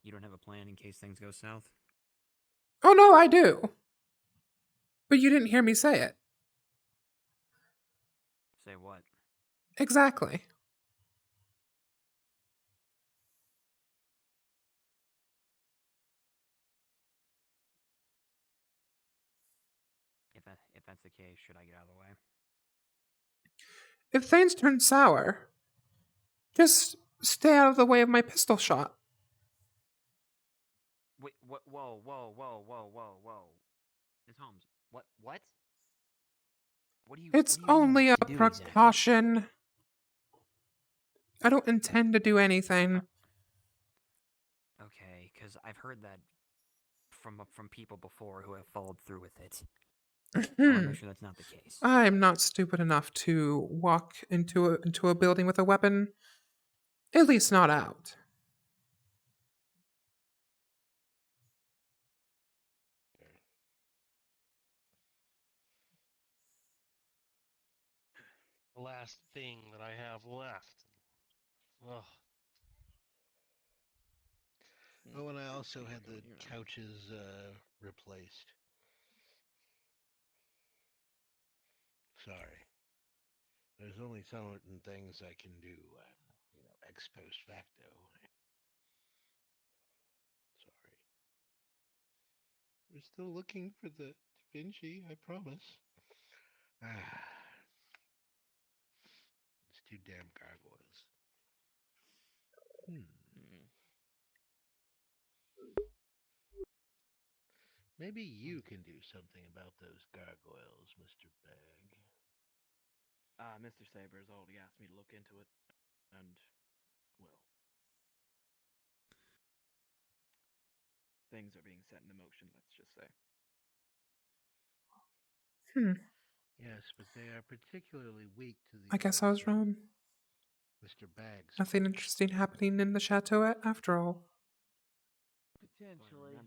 E: You don't have a plan in case things go south?
A: Oh no, I do. But you didn't hear me say it.
E: Say what?
A: Exactly.
E: If that's the case, should I get out of the way?
A: If things turn sour, just stay out of the way of my pistol shot.
E: Wait, what? Whoa. Miss Holmes, what? What do you...
A: It's
E: what do you
A: only
E: mean
A: a
E: to do exactly?
A: precaution. I don't intend to do anything.
E: Okay, because I've heard that from people before who have followed through with it. I want to make sure that's not the case.
A: I'm not stupid enough to walk into a building with a weapon. At least not out.
N: the last thing that I have left. Ugh.
D: Oh, and I also had the couches replaced. Sorry. There's only certain things I can do, ex post facto. Sorry. We're still looking for the Da Vinci, I promise. It's two damn gargoyles. Maybe you can do something about those gargoyles, Mr. Bag.
K: Mr. Saber has already asked me to look into it, and, well, things are being set into motion, let's just say.
D: Yes, but they are particularly weak to the
A: I guess I was wrong.
D: Mr. Bag's.
A: Nothing interesting happening in the chateau after all.
P: Potentially.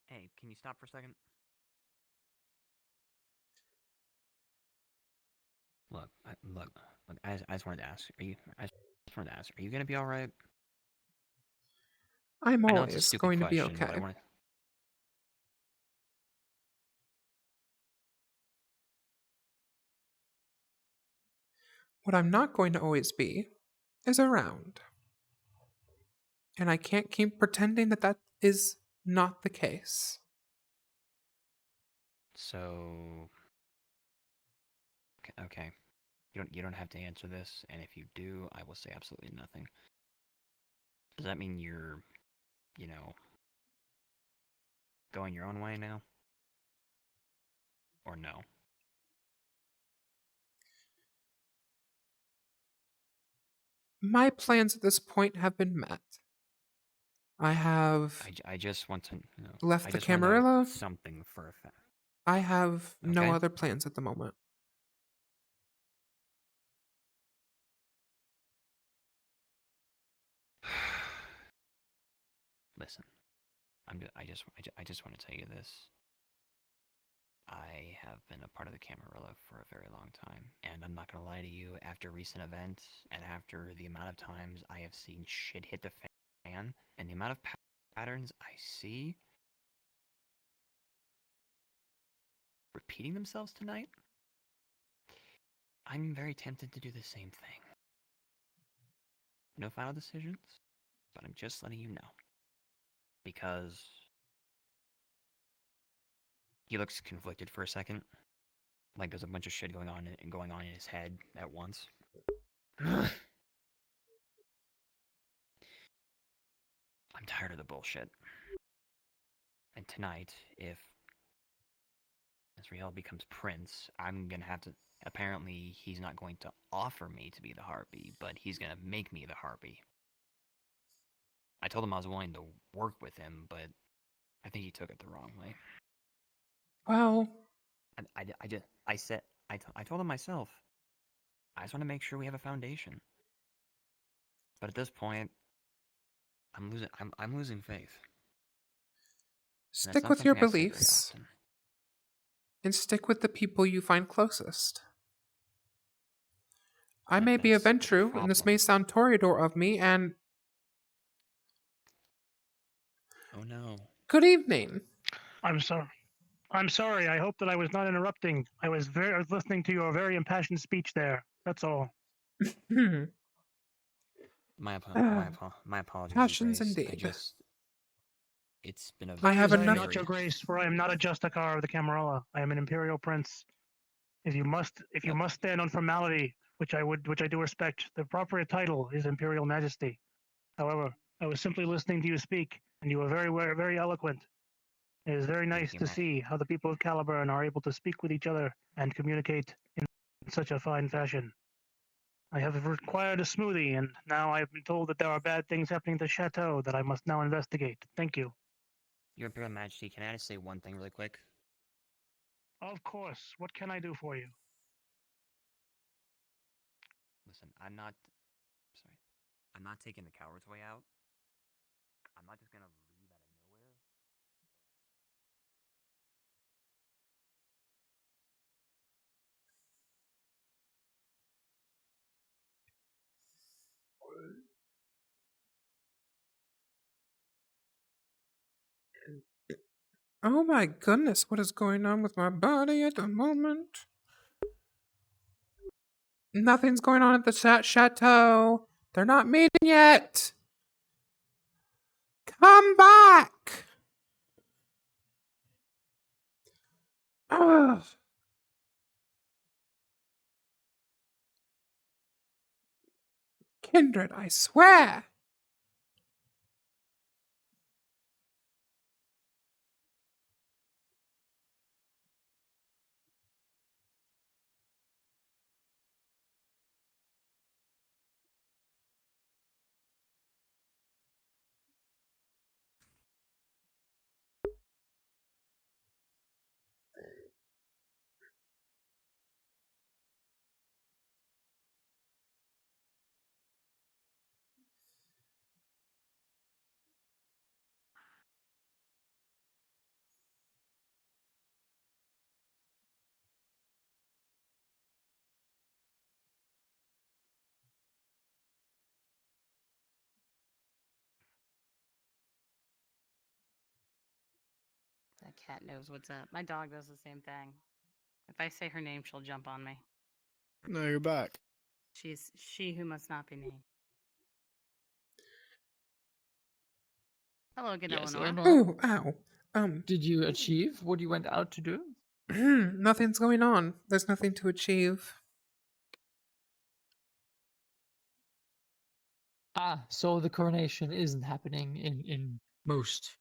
H: Hey, can you stop for a second? Look, I just wanted to ask. Are you gonna be all right?
A: I'm
H: I know it's a
A: always
H: stupid
A: going to be
H: question, but I
A: okay.
H: want to.
A: What I'm not going to always be is around. And I can't keep pretending that that is not the case.
H: So, okay, you don't have to answer this, and if you do, I will say absolutely nothing. Does that mean you're, going your own way now, or no?
A: My plans at this point have been met. I have
H: I just want to know.
A: left
H: I
A: the
H: just want to know
A: Camarilla.
H: something for a fact.
A: I have no
H: Okay.
A: other plans at the moment.
H: Listen, I just want to tell you this. I have been a part of the Camarilla for a very long time, and I'm not gonna lie to you, after recent events, and after the amount of times I have seen shit hit the fan, and the amount of patterns I see repeating themselves tonight, I'm very tempted to do the same thing. No final decisions, but I'm just letting you know. Because he looks conflicted for a second. Like there's a bunch of shit going on in his head at once. I'm tired of the bullshit. And tonight, if Azrael becomes prince, I'm gonna have to. Apparently, he's not going to offer me to be the harpy, but he's gonna make me the harpy. I told him I was willing to work with him, but I think he took it the wrong way.
A: Well,
H: I told him myself. I just want to make sure we have a foundation. But at this point, I'm losing faith.
A: stick with your beliefs. And stick with the people you find closest. I may be a Ventru, and this may sound Toreador of me, and...
H: Oh no.
A: Good evening.
B: I'm sorry. I'm sorry. I hope that I was not interrupting. I was listening to your very impassioned speech there. That's all.
H: My apologies.
A: Passions
H: Grace.
A: indeed.
H: It's been a.
A: I have
B: I am
A: enough.
B: not your grace, for I am not a Justicar of the Camarilla. I am an imperial prince. If you must stand on formality, which I do respect, the proper title is Imperial Majesty. However, I was simply listening to you speak, and you were very, very eloquent. It is very nice to see how the people of Caliburn are able to speak with each other and communicate in such a fine fashion. I have required a smoothie, and now I have been told that there are bad things happening at the chateau that I must now investigate. Thank you.
H: Your Imperial Majesty, can I just say one thing really quick?
B: Of course. What can I do for you?
H: Listen, I'm not taking the coward's way out. I'm not just gonna
A: Oh my goodness, what is going on with my body at the moment? Nothing's going on at the chateau. They're not meeting yet. Come back! Ugh. Kindred, I swear!
U: That cat knows what's up. My dog does the same thing. If I say her name, she'll jump on me.
Q: No, you're back.
U: She's she who must not be named. Hello, good
J: Yes,
U: Eleanor.
A: Oh, ow.
J: Did you achieve what you went out to do?
A: Nothing's going on. There's nothing to achieve.
J: Ah, so the coronation isn't happening in most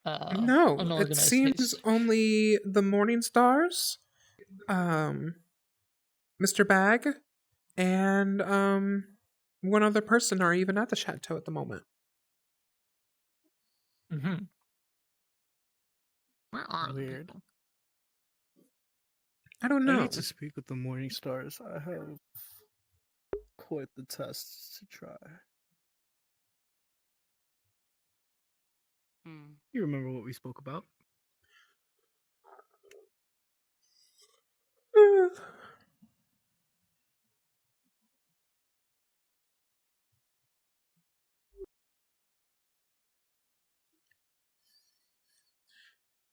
A: No, it
J: unorganized
A: seems
J: haste.
A: only the Morning Stars, Mr. Bag, and one other person are even at the chateau at the moment.
J: Mm-hmm. Where are the
Q: Weird.
J: people?
A: I don't
Q: I
A: know.
Q: need to speak with the Morning Stars. I have quite the tests to try. You remember what we spoke about?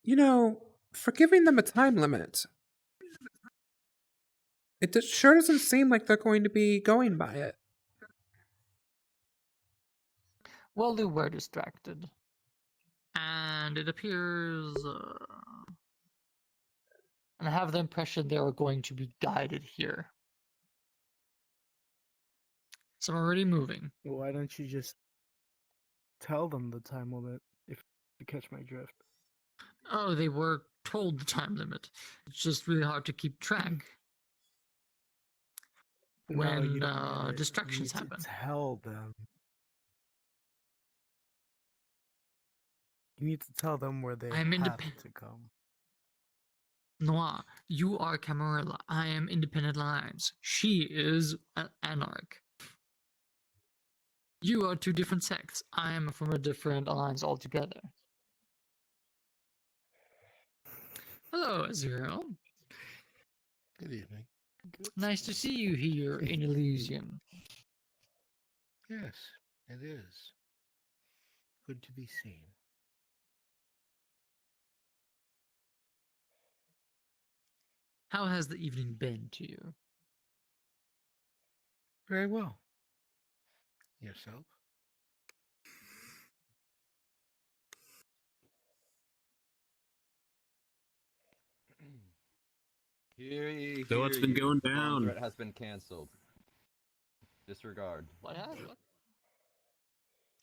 A: You know, for giving them a time limit, it sure doesn't seem like they're going to be going by it.
J: Well, they were distracted. And it appears... and I have the impression they are going to be guided here. So I'm already moving.
Q: Why don't you just tell them the time limit if you catch my drift?
J: Oh, they were told the time limit. It's just really hard to keep track.
Q: No, you
J: When
Q: don't get it.
J: distractions
Q: You need
J: happen.
Q: to tell them. You need to tell them where they
J: I'm
Q: have to come.
J: Noir, you are Camarilla. I am Independent Alliance. She is an Anarch. You are two different sects. I am from a different alliance altogether. Hello, Azrael.
D: Good evening.
J: Nice to see you here in Elysium.
D: Yes, it is. Good to be seen.
J: How has the evening been to you?
D: Very well. Yourself?
G: So what's been going
M: Bomb
G: down?
M: threat has been canceled. Disregard.
J: What happened?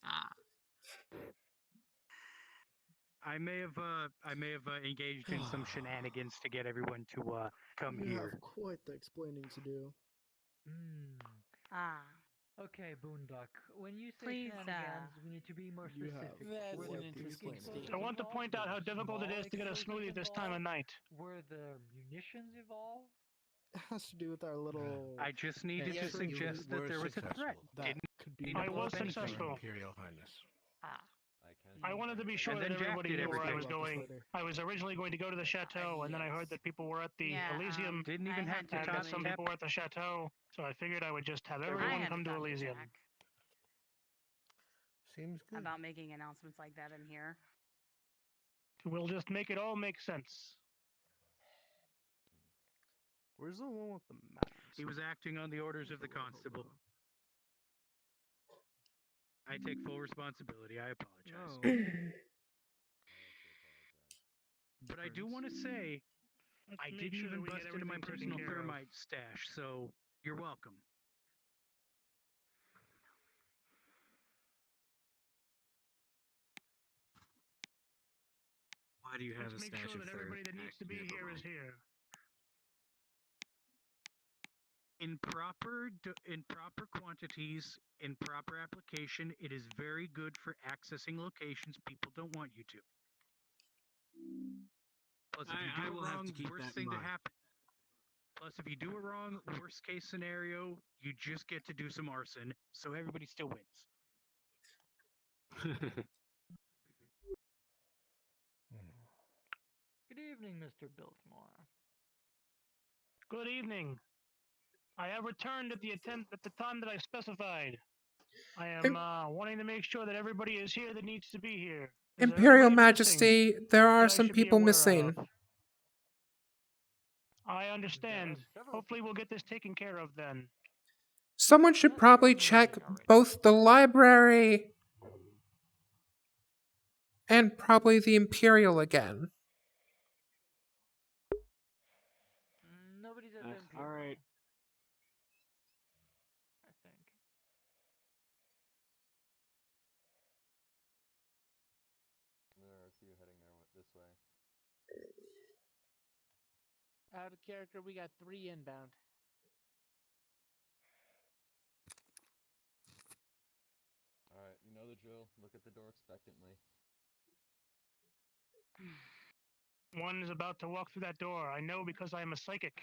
J: Ah.
O: I may have engaged in some shenanigans to get everyone to come
Q: You
O: here.
Q: have quite the explaining to do.
U: Ah.
J: Okay, Boondock. When you say
U: Please,
J: shenanigans, we need to be more
Q: You
J: specific.
Q: have
J: Were
Q: quite
J: there
Q: the
J: interesting
Q: explaining.
B: I want to point out how difficult it is to get a smoothie this time of night.
J: Were the munitions involved?
Q: It has to do with our little.
O: I just needed to suggest that there was a threat.
Q: That could be.
B: I was successful.
D: Imperial Highness.
B: I wanted to be sure
O: And
B: that
O: then Jack
B: everybody
O: did
B: knew where I
O: everything.
B: was going.
Q: Later.
B: I was originally going to go to the chateau, and then I heard that people were at the Elysium.
O: Didn't even have to
B: And
O: talk
B: that some people were at the chateau, so I figured I would just have everyone come to Elysium.
D: Seems good.
U: About making announcements like that in here.
B: We'll just make it all make sense.
A: Where's the one with the mask?
O: He was acting on the orders of the constable. I take full responsibility. I apologize. But I do want to say, I didn't even bust into my personal thermite stash, so you're welcome.
G: Why do you have
B: Let's
G: a
B: make
G: stash
B: sure
G: of
B: that everybody that needs to be here is here.
O: In proper quantities, in proper application, it is very good for accessing locations people don't want you to. Plus, if you do it wrong, worst thing to happen. Plus, if you do it wrong, worst case scenario, you just get to do some arson, so everybody still wins.
J: Good evening, Mr. Biltmore.
B: Good evening. I have returned at the time that I specified. I am wanting to make sure that everybody is here that needs to be here. Is there
A: Imperial
B: anybody
A: Majesty, there are
B: that I
A: some
B: should be
A: people
B: aware
A: missing.
B: of? I understand. Hopefully we'll get this taken care of then.
A: Someone should probably check both the library and probably the Imperial again.
J: Nobody's at the Imperial.
G: All right.
J: I think.
M: There are a few heading this way.
P: Out of character, we got 3 inbound.
M: Alright, you know the drill. Look at the door expectantly.
B: One is about to walk through that door. I know because I am a psychic.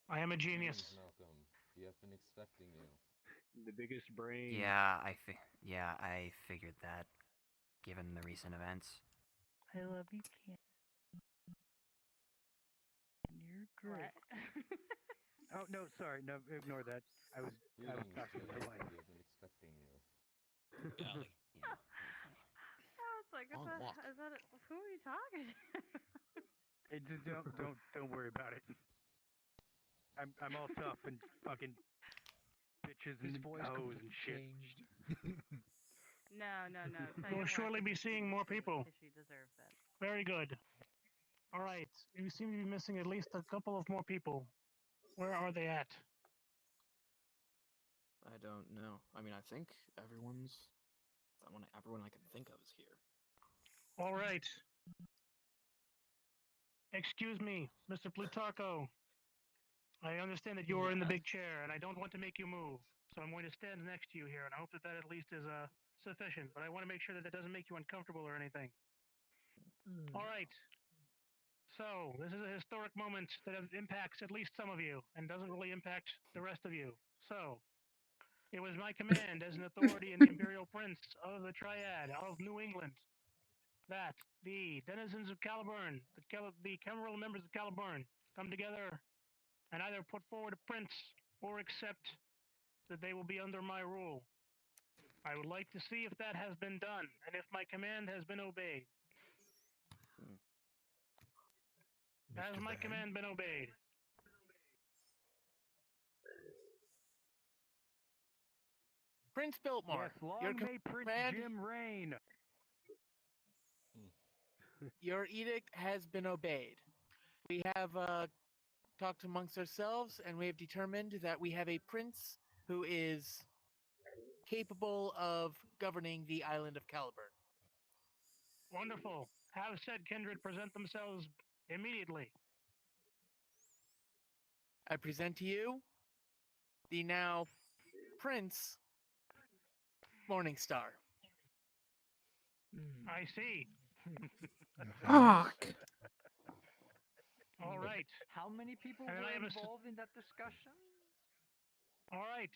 B: I am a genius.
M: Malcolm, we have been expecting you.
G: The biggest brain.
H: Yeah, I figured that, given the recent events.
O: I love you, Cam. You're great. Oh no, sorry, no, ignore that. I was talking to the wife.
M: We have been expecting you.
E: Golly.
H: Yeah.
U: I was like, is that who are you talking to?
O: Hey, just don't worry about it. I'm all tough and fucking bitches and hoes and shit.
U: No.
B: We'll surely be seeing more people.
U: She deserves it.
B: Very good. All right. You seem to be missing at least a couple of more people. Where are they at?
C: I don't know. I mean, I think everyone I can think of is here.
B: All right. Excuse me, Mr. Plutarcho. I understand that you are in the big chair, and I don't want to make you move. So I'm going to stand next to you here, and I hope that at least is sufficient. But I want to make sure that doesn't make you uncomfortable or anything. All right. So this is a historic moment that impacts at least some of you, and doesn't really impact the rest of you. So it was my command as an authority in the Imperial Prince of the Triad of New England that the denizens of Caliburn, the Camarilla members of Caliburn, come together and either put forward a prince or accept that they will be under my rule. I would like to see if that has been done and if my command has been obeyed. Has my command been obeyed?
P: Prince Biltmore,
O: Yes, long
P: your
O: may Prince
P: command,
O: Jim reign.
P: your edict has been obeyed. We have talked amongst ourselves, and we have determined that we have a prince who is capable of governing the island of Caliburn.
B: Wonderful. Have said Kindred present themselves immediately.
P: I present to you the now Prince Morningstar.
B: I see.
A: Fuck.
B: All right.
J: How many people
B: And then I
J: were
B: have
J: involved in that discussion?
B: All right.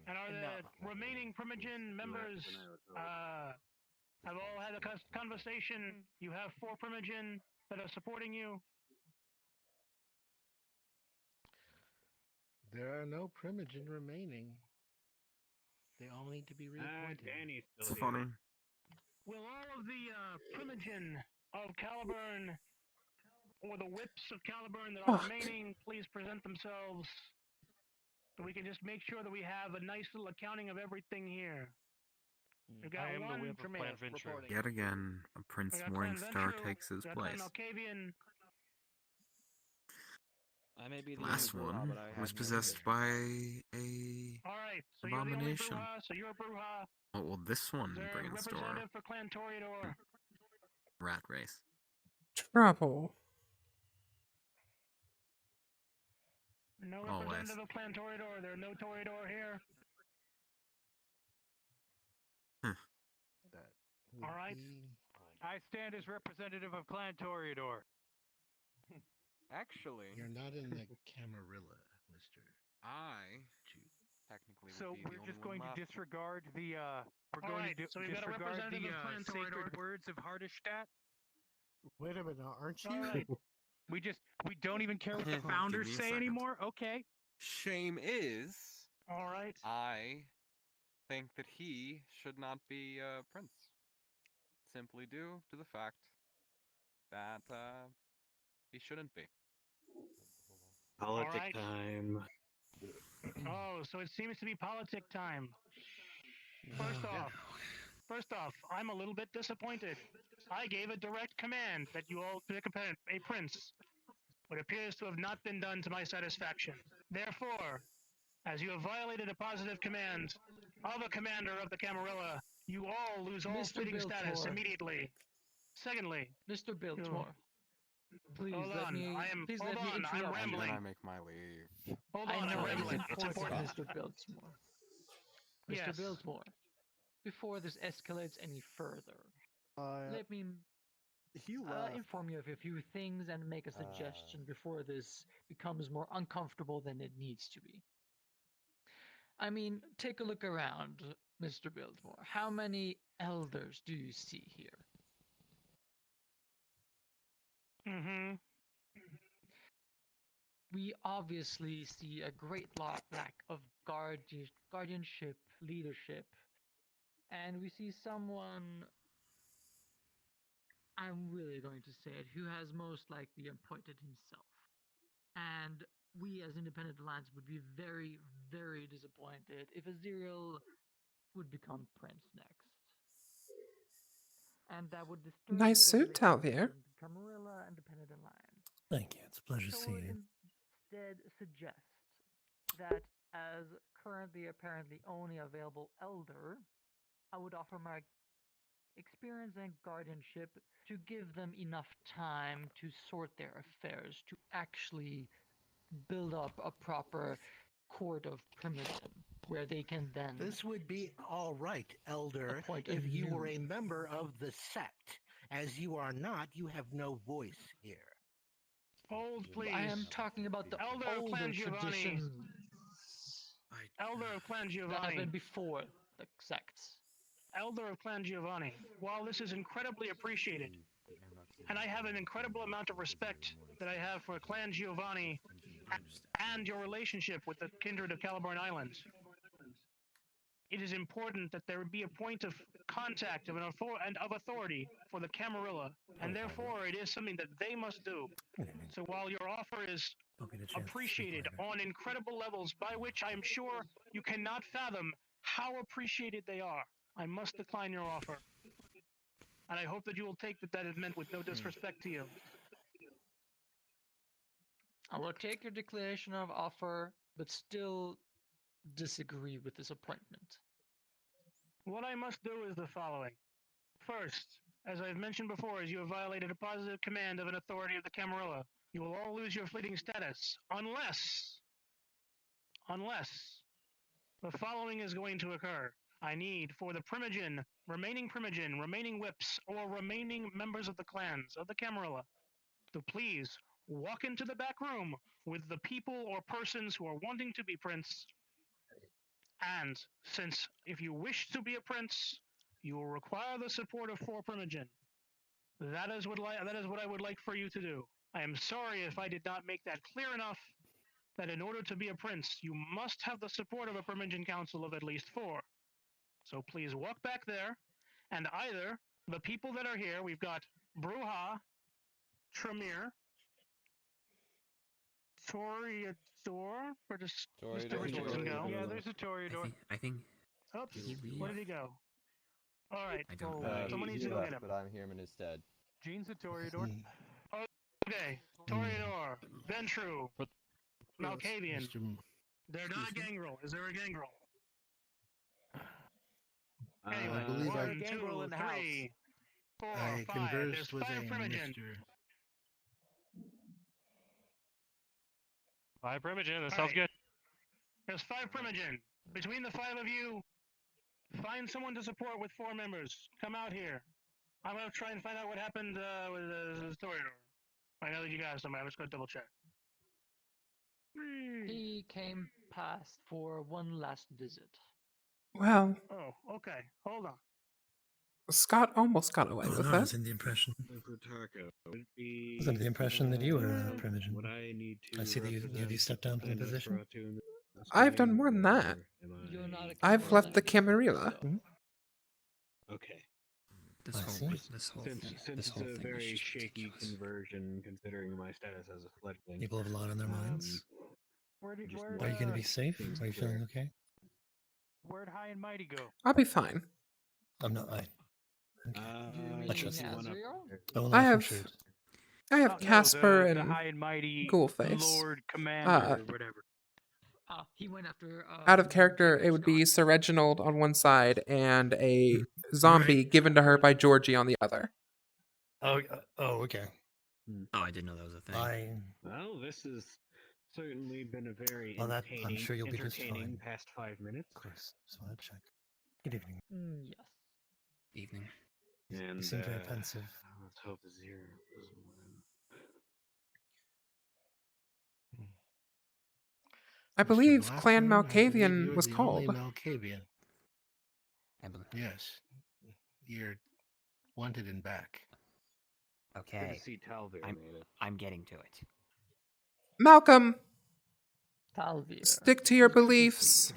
B: And are the remaining Primogen members have all had a conversation? You have 4 Primogen that are supporting you.
D: There are no Primogen remaining. They all need to be reappointed.
G: Danny's still
C: It's
G: here.
C: funny.
B: Will all of the Primogen of Caliburn, or the whips of Caliburn that are
A: Fuck.
B: remaining, please present themselves? So we can just make sure that we have a nice little accounting of everything here. We've got
N: I am the
B: one
N: whip of
B: Tremere
N: Clan Ventru.
B: reporting.
R: Yet again, a Prince
B: We got Clan
R: Morningstar
B: Ventru,
R: takes his
B: we got Clan
R: place.
B: Malkavian.
C: I may be the
R: Last
C: only Bruja,
R: one
C: but I
R: was
C: have no
R: possessed
C: conditions.
R: by a
B: All right, so you're the only
R: abomination.
B: Bruja, so you're a Bruja.
R: What will this one
B: Is there
R: bring
B: a
R: in store?
B: representative for Clan Toreador?
R: Rat race.
A: Trouble.
B: No
R: Always.
B: representative of Clan Toreador. There are no Toreador here. All right.
O: I stand as representative of Clan Toreador.
S: Actually,
D: You're not in the Camarilla, Mister.
S: I technically
O: So
S: would be the
O: we're
S: only
O: just
S: one
O: going to
S: left.
O: disregard the we're
B: All
O: going
B: right,
O: to
B: so we've got a
O: disregard the
B: representative of Clan
O: sacred
B: Toreador.
O: words of Hardestadt.
I: Wait a minute, aren't you?
B: All right.
O: We don't even care what the
S: Give me
O: founders
S: a
O: say
S: second.
O: anymore. Okay.
S: Shame is,
B: All right.
S: I think that he should not be a prince. Simply due to the fact that he shouldn't be.
T: Politic
B: right.
T: time.
B: Oh, so it seems to be politic time. First off, I'm a little bit disappointed. I gave a direct command that you all pick a prince. What appears to have not been done to my satisfaction. Therefore, as you have violated a positive command of a commander of the Camarilla, you all lose all
J: Mr.
B: fleeting status
J: Biltmore.
B: immediately. Secondly,
J: Mr. Biltmore, please
B: hold
J: let
B: on.
J: me.
B: Please
J: Please let
B: hold
J: me
B: on. I'm
J: interrupt
S: And
J: you.
S: then
B: rambling.
S: I make my leave.
B: Hold
J: I
B: on. I'm
J: know it is
B: rambling. It's
J: important,
B: important.
J: Mr. Biltmore.
B: Yes.
J: Mr. Biltmore, before this escalates any further, let me inform you of a few things and make a suggestion before this becomes more uncomfortable than it needs to be. I mean, take a look around, Mr. Biltmore. How many elders do you see here?
B: Mm-hmm.
J: We obviously see a great lack of guardianship, leadership, and we see someone, I'm really going to say it, who has most likely appointed himself. And we as Independent Alliance would be very, very disappointed if Aziriel would become Prince next. And that would disturb
A: Nice
J: the
A: suit,
J: relationship
A: Talvier.
J: between Camarilla and Independent Alliance.
I: Thank you. It's a pleasure
J: So
I: seeing you.
J: instead suggest that as currently apparently only available elder, I would offer my experience and guardianship to give them enough time to sort their affairs, to actually build up a proper court of Primogen, where they can then
D: This would be all right, Elder,
J: appoint a
D: if you were
J: new-
D: a member of the sect. As you are not, you have no voice here.
B: Hold, please.
J: I am talking about the
B: Elder of
J: older
B: Clan Giovanni.
J: traditions
B: Elder of Clan
J: that have
B: Giovanni.
J: been before the sects.
B: Elder of Clan Giovanni. While this is incredibly appreciated, and I have an incredible amount of respect that I have for Clan Giovanni and your relationship with the Kindred of Caliburn Islands, it is important that there be a point of contact of authority for the Camarilla, and therefore it is something that they must do. So while your offer is appreciated on incredible levels by which I am sure you cannot fathom how appreciated they are, I must decline your offer. And I hope that you will take that is meant with no disrespect to you.
J: I will take your declaration of offer, but still disagree with this appointment.
B: What I must do is the following. First, as I've mentioned before, as you have violated a positive command of an authority of the Camarilla, you will all lose your fleeting status, unless the following is going to occur. I need for the remaining whips, or remaining members of the clans of the Camarilla to please walk into the back room with the people or persons who are wanting to be prince. And since if you wish to be a prince, you will require the support of 4 Primogen. That is what I would like for you to do. I am sorry if I did not make that clear enough, that in order to be a prince, you must have the support of a Primogen council of at least 4. So please walk back there, and either the people that are here, we've got Bruja, Tremere, Toreador, where does Mr. Richardson go?
O: Yeah, there's a Toreador.
H: I think.
B: Oops,
H: Did he leave?
B: where did he go? All right,
H: I don't
B: well,
H: know.
B: someone needs to go get him.
T: But I'm here in his stead.
O: Gene's a Toreador.
B: Okay, Toreador, Ventru, Malkavian. They're not a gangrel. Is there a gangrel? Anyway,
D: I believe
B: 1, 2, 3, 4,
D: I
B: 5.
D: conversed
B: There's
D: with
B: 5
D: a
B: Primogen.
D: Mr.
N: 5 Primogen, that
B: All
N: sounds
B: right.
N: good.
B: There's 5 Primogen. Between the 5 of you, find someone to support with 4 members. Come out here. I'm gonna try and find out what happened with the Toreador. I know that you guys somewhere. Let's go double check.
J: He came past for one last visit.
A: Well,
B: Oh, okay. Hold on.
A: Scott almost got away with
F: I
A: it.
F: was in the impression.
G: Plutarcho, would it
F: I was under the impression that you were Primogen.
G: Would I need to
F: I see that you stepped down from the position.
A: I've done more than that.
J: You're not a
A: I've left the
J: Camarilla.
A: Camarilla.
G: Okay.
H: This
F: I
H: whole
F: see.
H: this whole
G: Since
H: thing.
G: since
H: This
G: it's
H: whole
G: a
H: thing
G: very
H: is
G: shaky
H: ridiculous.
G: conversion, considering my status as a fledgling.
F: People have a lot on their minds.
O: Where'd
F: Are you going to be safe? Are you feeling okay?
O: Where'd High and Mighty go?
A: I'll be fine.
F: I'm not.
J: I
F: trust you.
A: I have Casper
O: the
A: and
O: High and Mighty
A: Ghoulface.
O: Lord Commander,
A: Uh,
O: whatever.
J: He went after.
A: Out of character, it would be Sir Reginald on one side and a zombie given to her by Georgie on the other.
F: Okay.
H: Oh, I didn't know that was a thing.
G: Well, this has certainly been a very
F: Well, that- I'm
G: entertaining,
F: sure you'll be just
G: entertaining
F: fine.
G: past 5 minutes.
F: Of course. Just want to check. Good evening.
J: Yes.
H: Evening.
G: And
F: You seem very pensive.
G: let's hope Azir doesn't win.
A: I believe
D: Blackburn,
A: Clan
D: I believe
A: Malkavian
D: you're
A: was
D: the
A: called.
D: only Malkavian.
H: I believe.
D: Yes. You're wanted and back.
G: Good
H: Okay.
G: to see Talvir
H: I'm,
G: made it.
H: I'm getting to it.
A: Malcolm,
J: Talvir.
A: stick to your beliefs.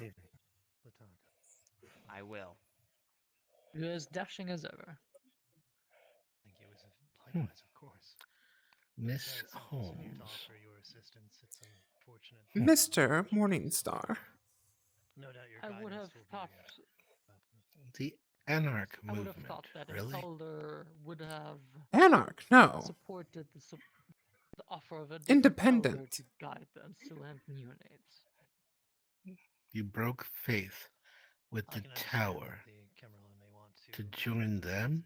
H: I will.
J: You're as dashing as ever.
F: Thank you. Likewise, of course.
D: Miss
F: To
D: Holmes.
F: offer your assistance, it's unfortunate.
A: Mr. Morningstar.
F: No doubt your
J: I would have
F: guidance will
J: thought.
D: The Anarch
J: I would
D: movement.
J: have thought that
D: really?
J: Calder would have
A: Anarch, no.
J: supported the offer of a different
A: Independent.
J: Calder to guide them still have neonates.
D: You broke faith with
F: I
D: the
F: can understand
D: tower
F: that the Camarilla may want
D: to join them?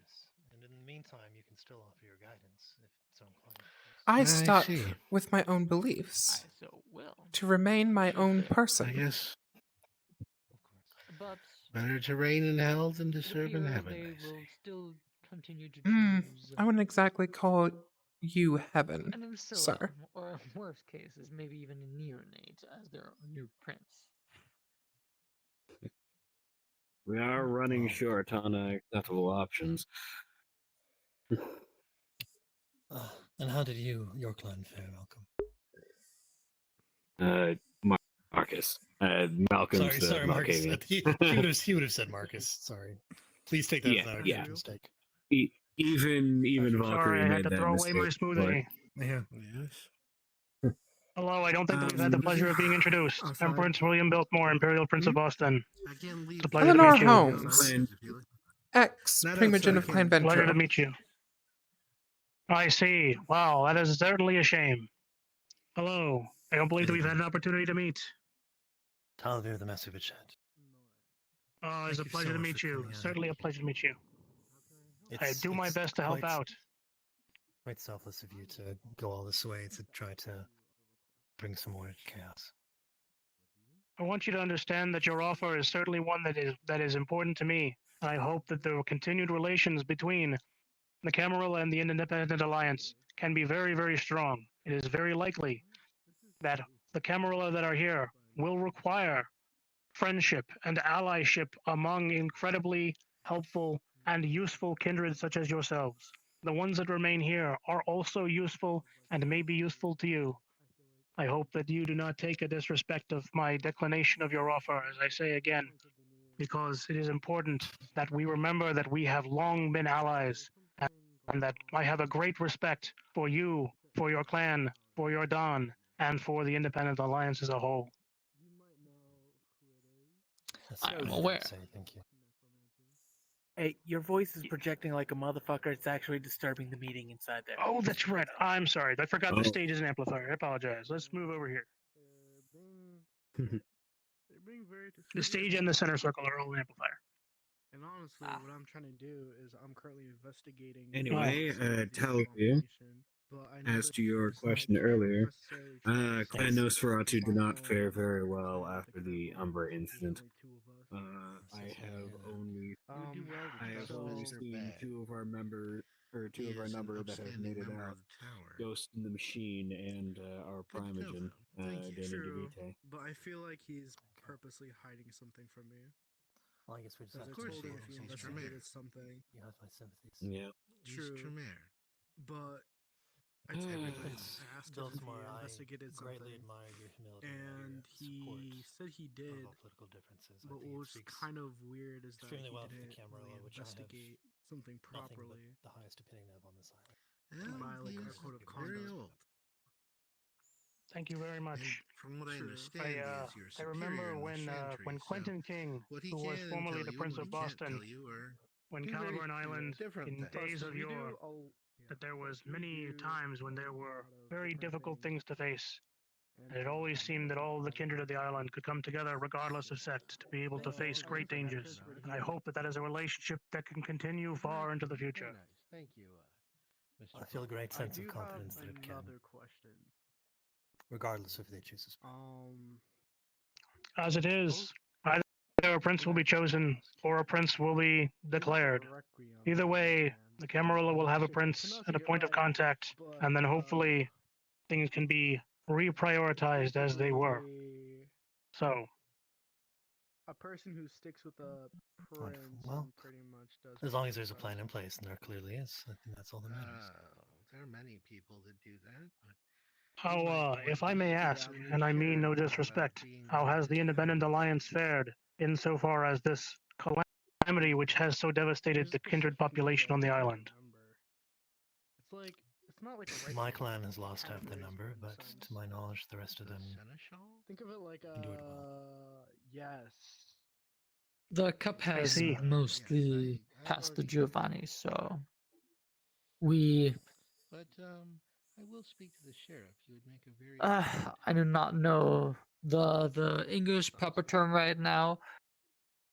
F: And in the meantime, you can still offer your guidance if so inclined.
A: I
D: I
A: stuck
D: see.
A: with my own beliefs
J: I so will.
A: to remain my own
D: I
A: person.
D: guess
J: But
D: better to reign in hell than to
J: it
D: serve in
J: appears
D: heaven.
J: they
D: I
J: will
D: see.
J: still continue to
A: Hmm,
J: choose
A: I wouldn't exactly call you heaven,
J: an
A: sir.
J: Ancilla, or in worst cases, maybe even a neonate as their new prince.
G: We are running short on acceptable options.
F: And how did your clan fare, Malcolm?
G: Marcus. Malcolm's
F: Sorry, Marcus.
G: Malkavian.
F: He would have said Marcus. Sorry. Please take that as a huge mistake.
G: Even
B: Sorry,
G: Valkyrie
B: I had
G: made
B: to
G: that
B: throw away my
G: mistake,
B: smoothie.
F: Yeah.
D: Yes.
B: Hello, I don't think that we've had the pleasure of being introduced. I'm Prince William Biltmore, Imperial Prince of Boston. It's a pleasure to
A: Eleanor
B: meet you.
A: Holmes, ex-primogen of Clan
B: Pleasure to
A: Ventru.
B: meet you. I see. Wow, that is certainly a shame. Hello. I don't believe that we've had an opportunity to meet.
F: Talvir the Masquerade.
B: Oh, it's a
F: Thank you so
B: pleasure to
F: much
B: meet
F: for
B: you.
F: coming out.
B: Certainly a pleasure to meet you. I do my
F: It's
B: best to help
F: quite-
B: out.
F: Quite selfless of you to go all this way to try to bring some more chaos.
B: I want you to understand that your offer is certainly one that is important to me. I hope that the continued relations between the Camarilla and the Independent Alliance can be very, very strong. It is very likely that the Camarilla that are here will require friendship and allyship among incredibly helpful and useful kindred such as yourselves. The ones that remain here are also useful and may be useful to you. I hope that you do not take a disrespect of my declination of your offer. As I say again, because it is important that we remember that we have long been allies, and that I have a great respect for you, for your clan, for your Don, and for the Independent Alliance as a whole.
J: I'm aware.
F: Thank you.
P: Hey, your voice is projecting like a motherfucker. It's actually disturbing the meeting inside there.
B: Oh, that's right. I'm sorry. I forgot the stage is an amplifier. I apologize. Let's move over here. The stage and the center circle are all an amplifier.
L: And honestly, what I'm trying to do is I'm currently investigating.
G: Anyway, tell you, as to your question earlier, Clan Nosferatu did not fare very well after the Umbra incident. I have only seen two of our number that have made it out: Ghost in the Machine and our Primogen, Dana DeVite.
L: But I feel like he's purposely hiding something from me.
F: Well, I guess we just have
L: Of
F: to
L: course,
F: see
L: if he investigated something.
F: You have my sympathies.
G: Yeah.
L: True. But I technically asked him if he investigated
F: greatly
L: something,
F: admire your humility
L: and he said he did.
F: Political differences.
L: But what was kind of weird is that he
F: extremely well for the
L: didn't
F: Camarilla,
L: really
F: which I have
L: investigate something
F: nothing
L: properly
F: but the highest opinion of on this island.
L: by like our code of conduct.
B: Thank you very much.
D: From what I understand,
B: I remember when Quentin King, who was formerly the Prince of Boston, when Caliburn Island, in days of yore, that there was many times when there were very difficult things to face. And it always seemed that all the kindred of the island could come together regardless of sect to be able to face great dangers. And I hope that that is a relationship that can continue far into the future.
D: Thank you,
F: I feel a great sense of confidence that it can, regardless if they choose to speak.
B: As it is, either a prince will be chosen or a prince will be declared. Either way, the Camarilla will have a prince and a point of contact, and then hopefully things can be reprioritized as they were. So,
L: a person who sticks with a prince
F: well,
L: pretty much does.
F: As long as there's a plan in place, and there clearly is, I think that's all that matters.
D: There are many people that do that, but
B: how, if I may ask, and I mean no disrespect, how has the Independent Alliance fared insofar as this calamity which has so devastated the kindred population on the island?
L: It's like it's not like
F: my clan has lost half their number, but to my knowledge, the rest of them
L: think of it like yes.
J: The cup has mostly passed to Giovanni, so we.
D: But I will speak to the sheriff. He would make a very.
J: I do not know the English proper term right now.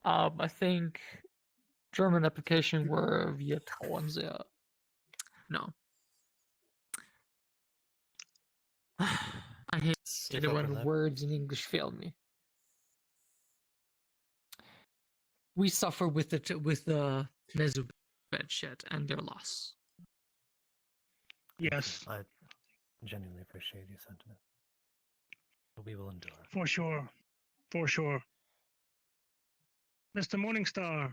J: I think German application were wir trauen sehr. No. I hate it when words in English fail me. We suffer with the Nezubed shed and their loss.
B: Yes.
F: I genuinely appreciate your sentiment. But we will endure.
B: For sure. For sure. Mr. Morningstar,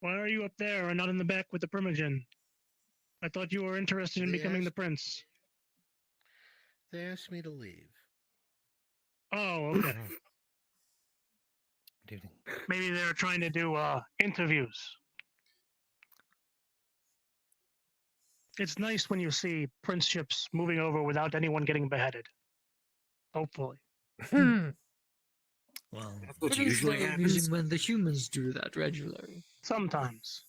B: why are you up there and not in the back with the Primogen? I thought you were interested in becoming the prince.
D: They asked me to leave.
B: Oh, okay. Maybe they're trying to do interviews. It's nice when you see princeships moving over without anyone getting beheaded. Hopefully.
F: Well,
J: that's what usually happens when the humans do that regularly.
B: Sometimes.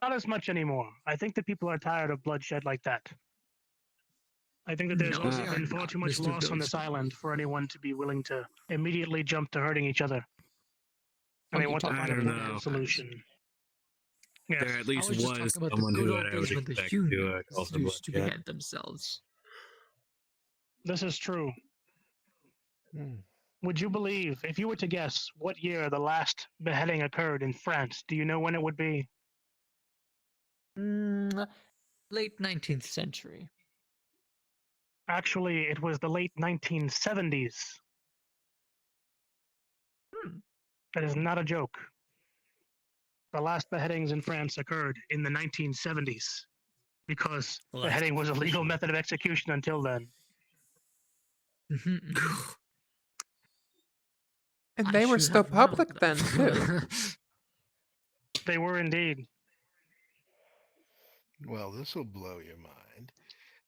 B: Not as much anymore. I think that people are tired of bloodshed like that. I think that there's also been far too much loss on this island for anyone to be willing to immediately jump to hurting each other. And they want to find a solution. Yes.
G: There at least was someone who I would expect to cause the
J: used to behead themselves.
B: This is true. Would you believe, if you were to guess, what year the last beheading occurred in France? Do you know when it would be?
J: Late 19th century.
B: Actually, it was the late 1970s. That is not a joke. The last beheadings in France occurred in the 1970s because beheading was a legal method of execution until then.
A: And they were still public then, too.
B: they were indeed.
D: Well, this will blow your mind.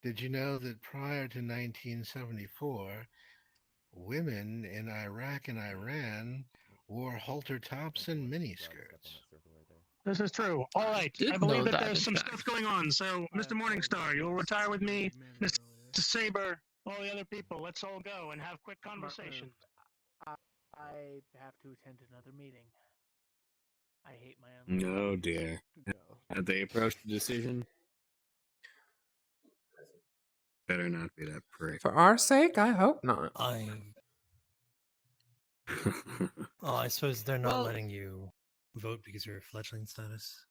D: Did you know that prior to 1974, women in Iraq and Iran wore halter tops and miniskirts?
B: This is true. All right.
J: Did
B: I believe
J: know
B: that
J: that,
B: there's
J: in
B: some
J: fact.
B: stuff going on. So, Mr. Morningstar, you'll retire with me. Mr. Saber, all the other people, let's all go and have quick conversation.
P: I have to attend another meeting. I hate my own.
G: No, dear. Have they approached the decision? Better not be that prick.
A: For our sake, I hope not.
F: Oh, I suppose they're not
J: Well-
F: letting you vote because you're fledgling status.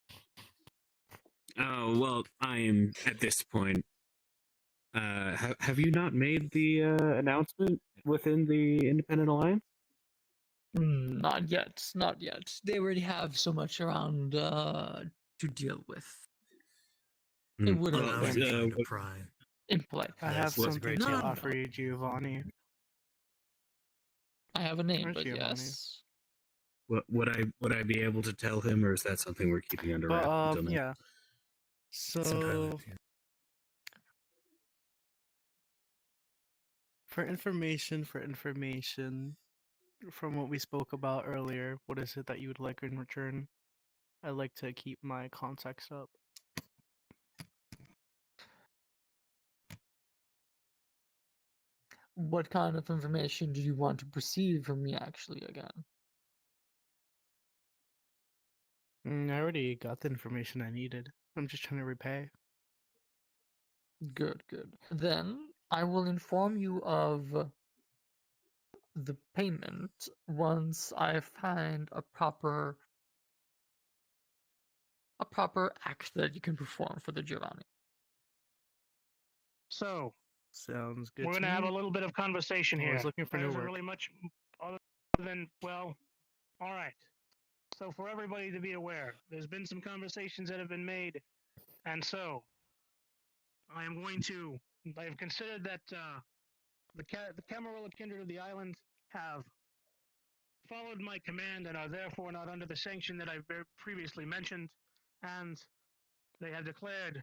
G: Oh, well, I am at this point. Have you not made the announcement within the Independent Alliance?
J: Not yet. Not yet. They already have so much around to deal with. It would
F: Well,
J: have
F: I was
J: been
F: trying to pry.
J: impolite.
O: I have
F: was
O: something
F: great
O: to
F: to
O: offer you, Giovanni.
J: I have a name,
O: Where's
J: but
O: Giovanni?
J: yes.
G: Would I be able to tell him, or is that something we're keeping under wraps until now?
O: Yeah.
F: It's entirely
O: So,
F: up to you.
O: for information, from what we spoke about earlier, what is it that you would like in return? I like to keep my context up.
J: What kind of information do you want to receive from me, actually, again?
O: I already got the information I needed. I'm just trying to repay.
J: Good, good. Then I will inform you of the payment once I find a proper act that you can perform for the Giovanni.
B: So,
O: Sounds good.
B: we're
O: to
B: going to have
O: me.
B: a little bit of conversation
O: Always
B: here.
O: looking for
B: There
O: new
B: isn't
O: work.
B: really much other than, well, all right. So, for everybody to be aware, there's been some conversations that have been made, and so I have considered that the Camarilla Kindred of the island have followed my command and are therefore not under the sanction that I've previously mentioned, and they have declared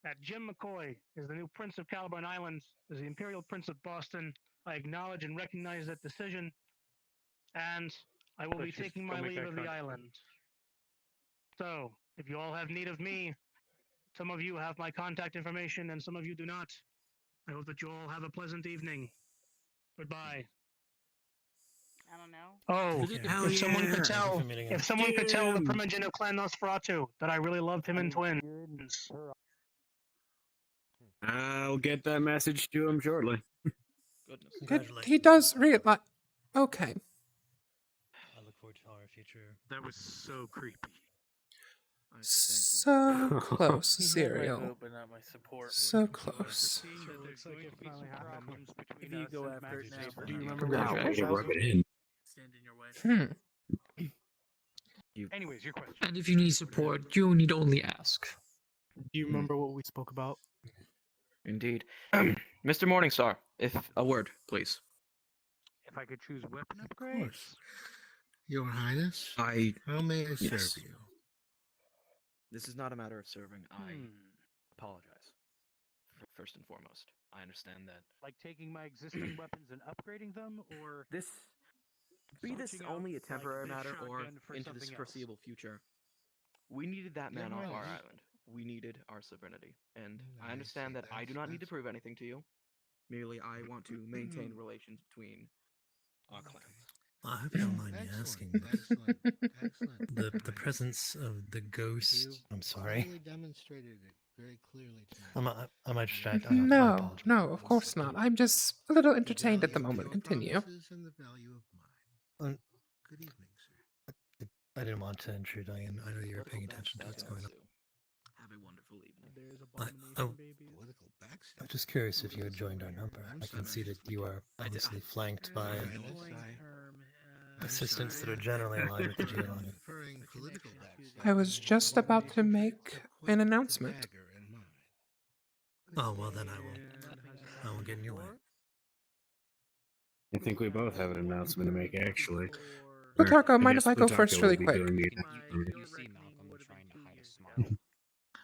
B: that Jim McCoy is the new Prince of Caliburn Island, is the Imperial Prince of Boston. I acknowledge and recognize that decision, and I will be
O: Let's just
B: taking
O: go
B: my
O: make
B: leave
O: that
B: of the
O: contract.
B: island. So, if you all have need of me, some of you have my contact information and some of you do not. I hope that you all have a pleasant evening. Goodbye.
U: I don't know.
B: Oh,
G: Hell
B: if someone
G: yeah.
B: could tell, if someone could tell the
G: Jim!
B: Primogen of Clan Nosferatu that I really loved him in Twins.
G: I'll get that message to him shortly.
J: Goodness.
A: He does realize. Okay.
F: I look forward to our future.
L: That was so creepy.
A: So close,
P: He had my
A: Serial.
P: vote, but not my support.
A: So close.
O: So it looks like it finally happened.
P: If you go after it now,
O: Do you remember what
G: Wow,
O: it
G: way
O: was?
G: to rub it in.
L: Stand in your way.
B: Anyways, your question.
J: And if you need support, you need only ask.
O: Do you remember what we spoke about?
C: Indeed. Mr. Morningstar, if a word, please.
O: If I could choose weapon
D: Of
O: upgrades.
D: course. Your Highness, how may I
C: Yes.
D: serve you?
C: This is not a matter of serving. I apologize. First and foremost, I understand that
O: Like taking my existing weapons and upgrading them, or
C: this be this
O: switching out,
C: only a
O: like,
C: temporary
O: this
C: matter or
O: shotgun for
C: into this
O: something else.
C: foreseeable future. We needed that man
D: Yeah,
C: off our
D: right.
C: island. We needed our sovereignty. And I
D: I
C: understand
D: see.
C: that I do not need to
D: That's-
C: prove anything to you. Merely I want to maintain relations between our clans.
F: I hope you don't mind me asking, but
D: Excellent.
F: the presence of the ghost.
D: You
F: I'm sorry.
D: finally demonstrated it very clearly to me.
F: Am I distracted? I
A: No,
F: apologize.
A: no, of course not. I'm just a little entertained at the
D: value of
A: moment.
D: your
A: Continue.
D: promises and the value of mine. Good evening, sir.
F: I didn't want to intrude. I know you're paying attention to what's going on.
C: Have a wonderful evening.
O: there's
F: I,
O: abomination babies.
D: Political backstab.
F: I'm just curious if you had joined our number. I can see that you are obviously flanked by assistants that are generally aligned with the Giovanni.
D: Political backstab.
A: I was just about to make an announcement.
D: Dagger in mine.
F: Oh well, then I will get in your way.
G: I think we both have an announcement to make, actually.
A: Plutarcho,
G: Or, I
A: mind
G: guess
A: if I go
G: Plutarcho
A: first
G: will
A: really
G: be
A: quick?
G: doing the announcement.
E: You see, Malcolm.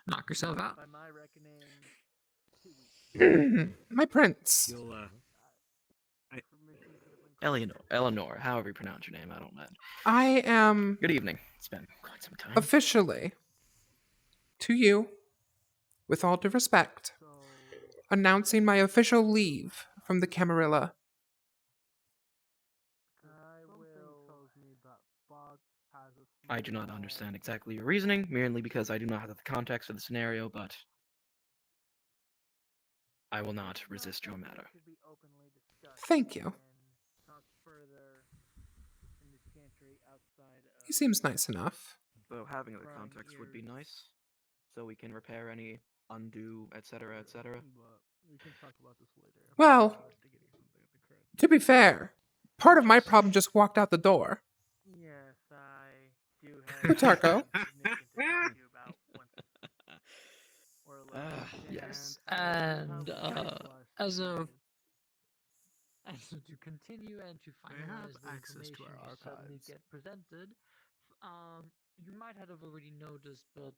J: Knock yourself out.
P: By my reckoning, 2 weeks.
A: My prince.
C: You'll, Eleanor, however you pronounce your name, I don't know.
A: I am
C: Good evening. It's been quite some time.
A: officially, to you, with all due respect, announcing my official leave from the Camarilla.
C: I do not understand exactly your reasoning, merely because I do not have the context of the scenario, but I will not resist your matter.
A: Thank you. He seems nice enough.
C: Though having the context would be nice, so we can repair any undo, etc., etc.
A: Well, to be fair, part of my problem just walked out the door.
P: Yes, I do
A: Plutarco.
J: Yes, and to continue and to finalize the
L: access to
J: information
L: our
J: you suddenly
L: archives.
J: get presented, you might have already noticed, but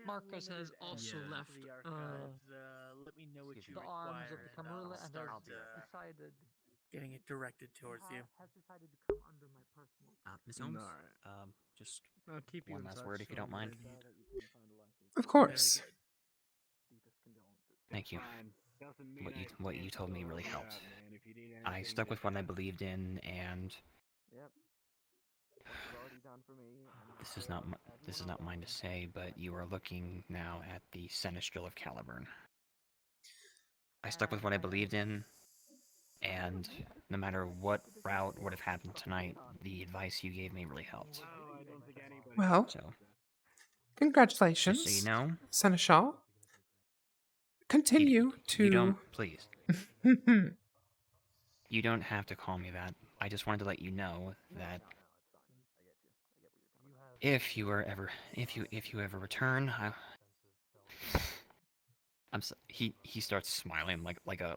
J: Marcus has also left
P: the archives. Let me know what you
J: the
P: require.
J: arms of the Camarilla and has decided
P: Getting it directed towards you.
J: has decided to come under my personal.
H: Miss Holmes,
L: Alright.
H: just
L: I'll keep you
H: one
L: in
H: last
L: touch
H: word if you don't
L: on what I
H: mind.
L: need.
A: Of course.
H: Thank you. What you told me really helped. I stuck with what I believed in, and this is not mine to say, but you are looking now at the Senestril of Caliburn. I stuck with what I believed in, and no matter what route would have happened tonight, the advice you gave me really helped.
A: Well,
H: So,
A: congratulations,
H: just so you know,
A: Seneschal. Continue to...
H: you don't, please. You don't have to call me that. I just wanted to let you know that if you ever return, he starts smiling like a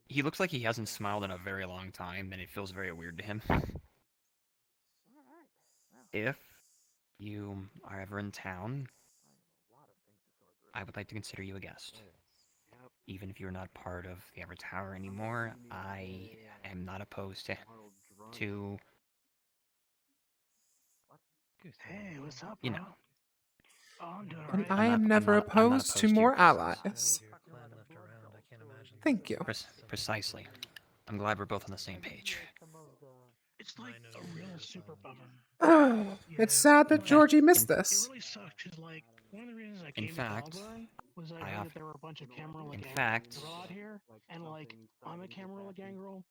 H: he looks like he hasn't smiled in a very long time, and it feels very weird to him. If you are ever in town, I would like to consider you a guest. Even if you're not part of the Ever Tower anymore, I am not opposed to
B: Hey, what's up,
H: you
B: bro?
H: know.
B: Oh, I'm doing
A: And
B: alright.
A: I am never opposed to more allies. Thank you.
H: Precisely. I'm glad we're both on the same page.
B: It's like a real super bummer.
A: Oh, it's sad that Georgie missed this.
B: It really sucked because, like, one of the reasons I
H: In
B: came
H: fact,
B: to Caliburn was I heard that there were a bunch of Camarilla gang girls out here, and like, I'm a Camarilla gang girl,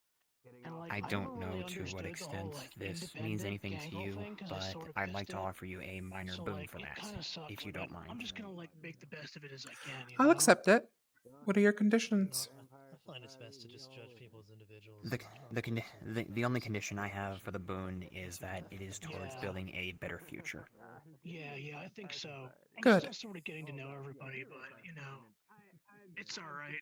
B: and like,
H: I don't
B: never really
H: know to what
B: understood the
H: extent
B: whole, like,
H: this means
B: independent
H: anything
B: gang
H: to
B: girl
H: you,
B: thing, 'cause
H: but
B: I sort of
H: I'd like
B: missed
H: to
B: it.
H: offer you a minor
B: So
H: boon
B: like,
H: for
B: it
H: that,
B: kind of sucked.
H: if you
B: Like,
H: don't mind.
B: I'm just gonna like make the best of it as I can. You
A: I'll
B: know?
A: accept it. What are your conditions?
F: I find it's best to just judge people as individuals.
H: The only condition I have for the boon is that it is towards building a better future.
B: Yeah, I think so. I'm
A: Good.
B: still sort of getting to know everybody, but you know, it's all right.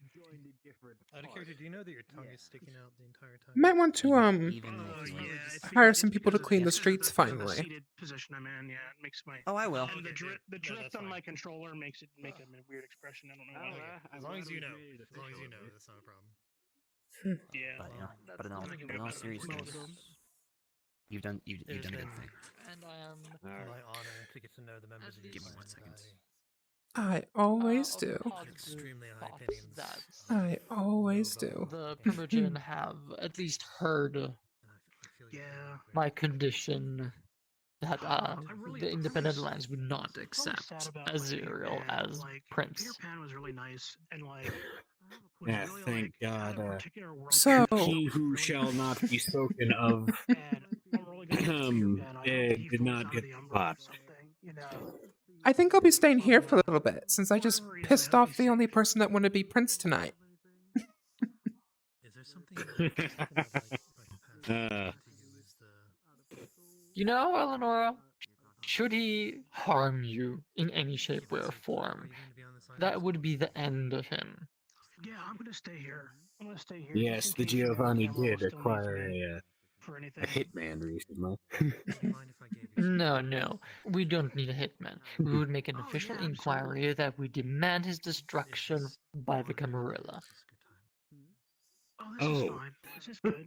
F: Out of character, do you know that your tongue is sticking out the entire time?
A: You might want to
B: It's
A: hire some people to
B: because
A: clean the
B: it's
A: streets
B: the
A: finally.
B: seated position I'm in. Yeah, it makes my.
H: Oh, I will.
B: And the drift on my controller makes it make a weird expression. I don't know why.
F: As long as you know. As long as you know, that's not a problem.
B: Yeah.
H: But in all seriousness, you've done a good thing.
J: And I am
F: My honor to get to know the members of your
H: Give me 1
F: society.
H: second.
A: I always
J: of
A: do.
J: positive
F: Extremely high
J: thoughts
F: opinions.
J: that
A: I always do.
J: the Primogen have at least heard my condition that the Independent Alliance would not accept Aziriel as Prince.
B: Peter Pan was really nice, and like.
T: Yeah, thank God.
A: So
T: he who shall not be spoken of did not get the plot.
A: I think I'll be staying here for a little bit since I just pissed off the only person that wanted to be Prince tonight.
F: Is there something
J: You know, Eleanor, should he harm you in any shape, way, or form, that would be the end of him.
B: Yeah, I'm gonna stay here.
T: Yes, the Giovanni did acquire
B: for anything.
T: A hitman recently.
J: No. We don't need a hitman. We would make an official inquiry that we demand his destruction by the Camarilla.
B: This is fine. This is good.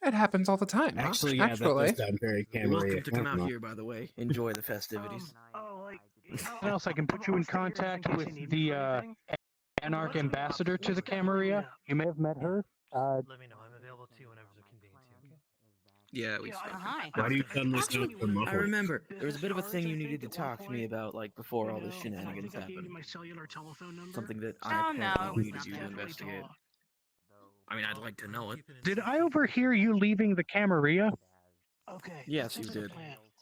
A: It happens all the time.
T: Actually,
A: huh?
T: yeah, that does sound very Camarilla.
C: Welcome to come out here, by the way. Enjoy the festivities.
O: Anything else? I can put you in contact with the Anarch ambassador to the Camarilla. You may have met her.
F: Let me know. I'm available to you whenever it's convenient to you.
C: Yeah, we.
T: Why do you suddenly sound so muffled?
C: I remember there was a bit of a thing you needed to talk to me about, like before all this shenanigans happened. Something that I apparently needed you to investigate. I mean, I'd like to know it.
O: Did I overhear you leaving the Camarilla?
B: Okay.
C: Yes, you did.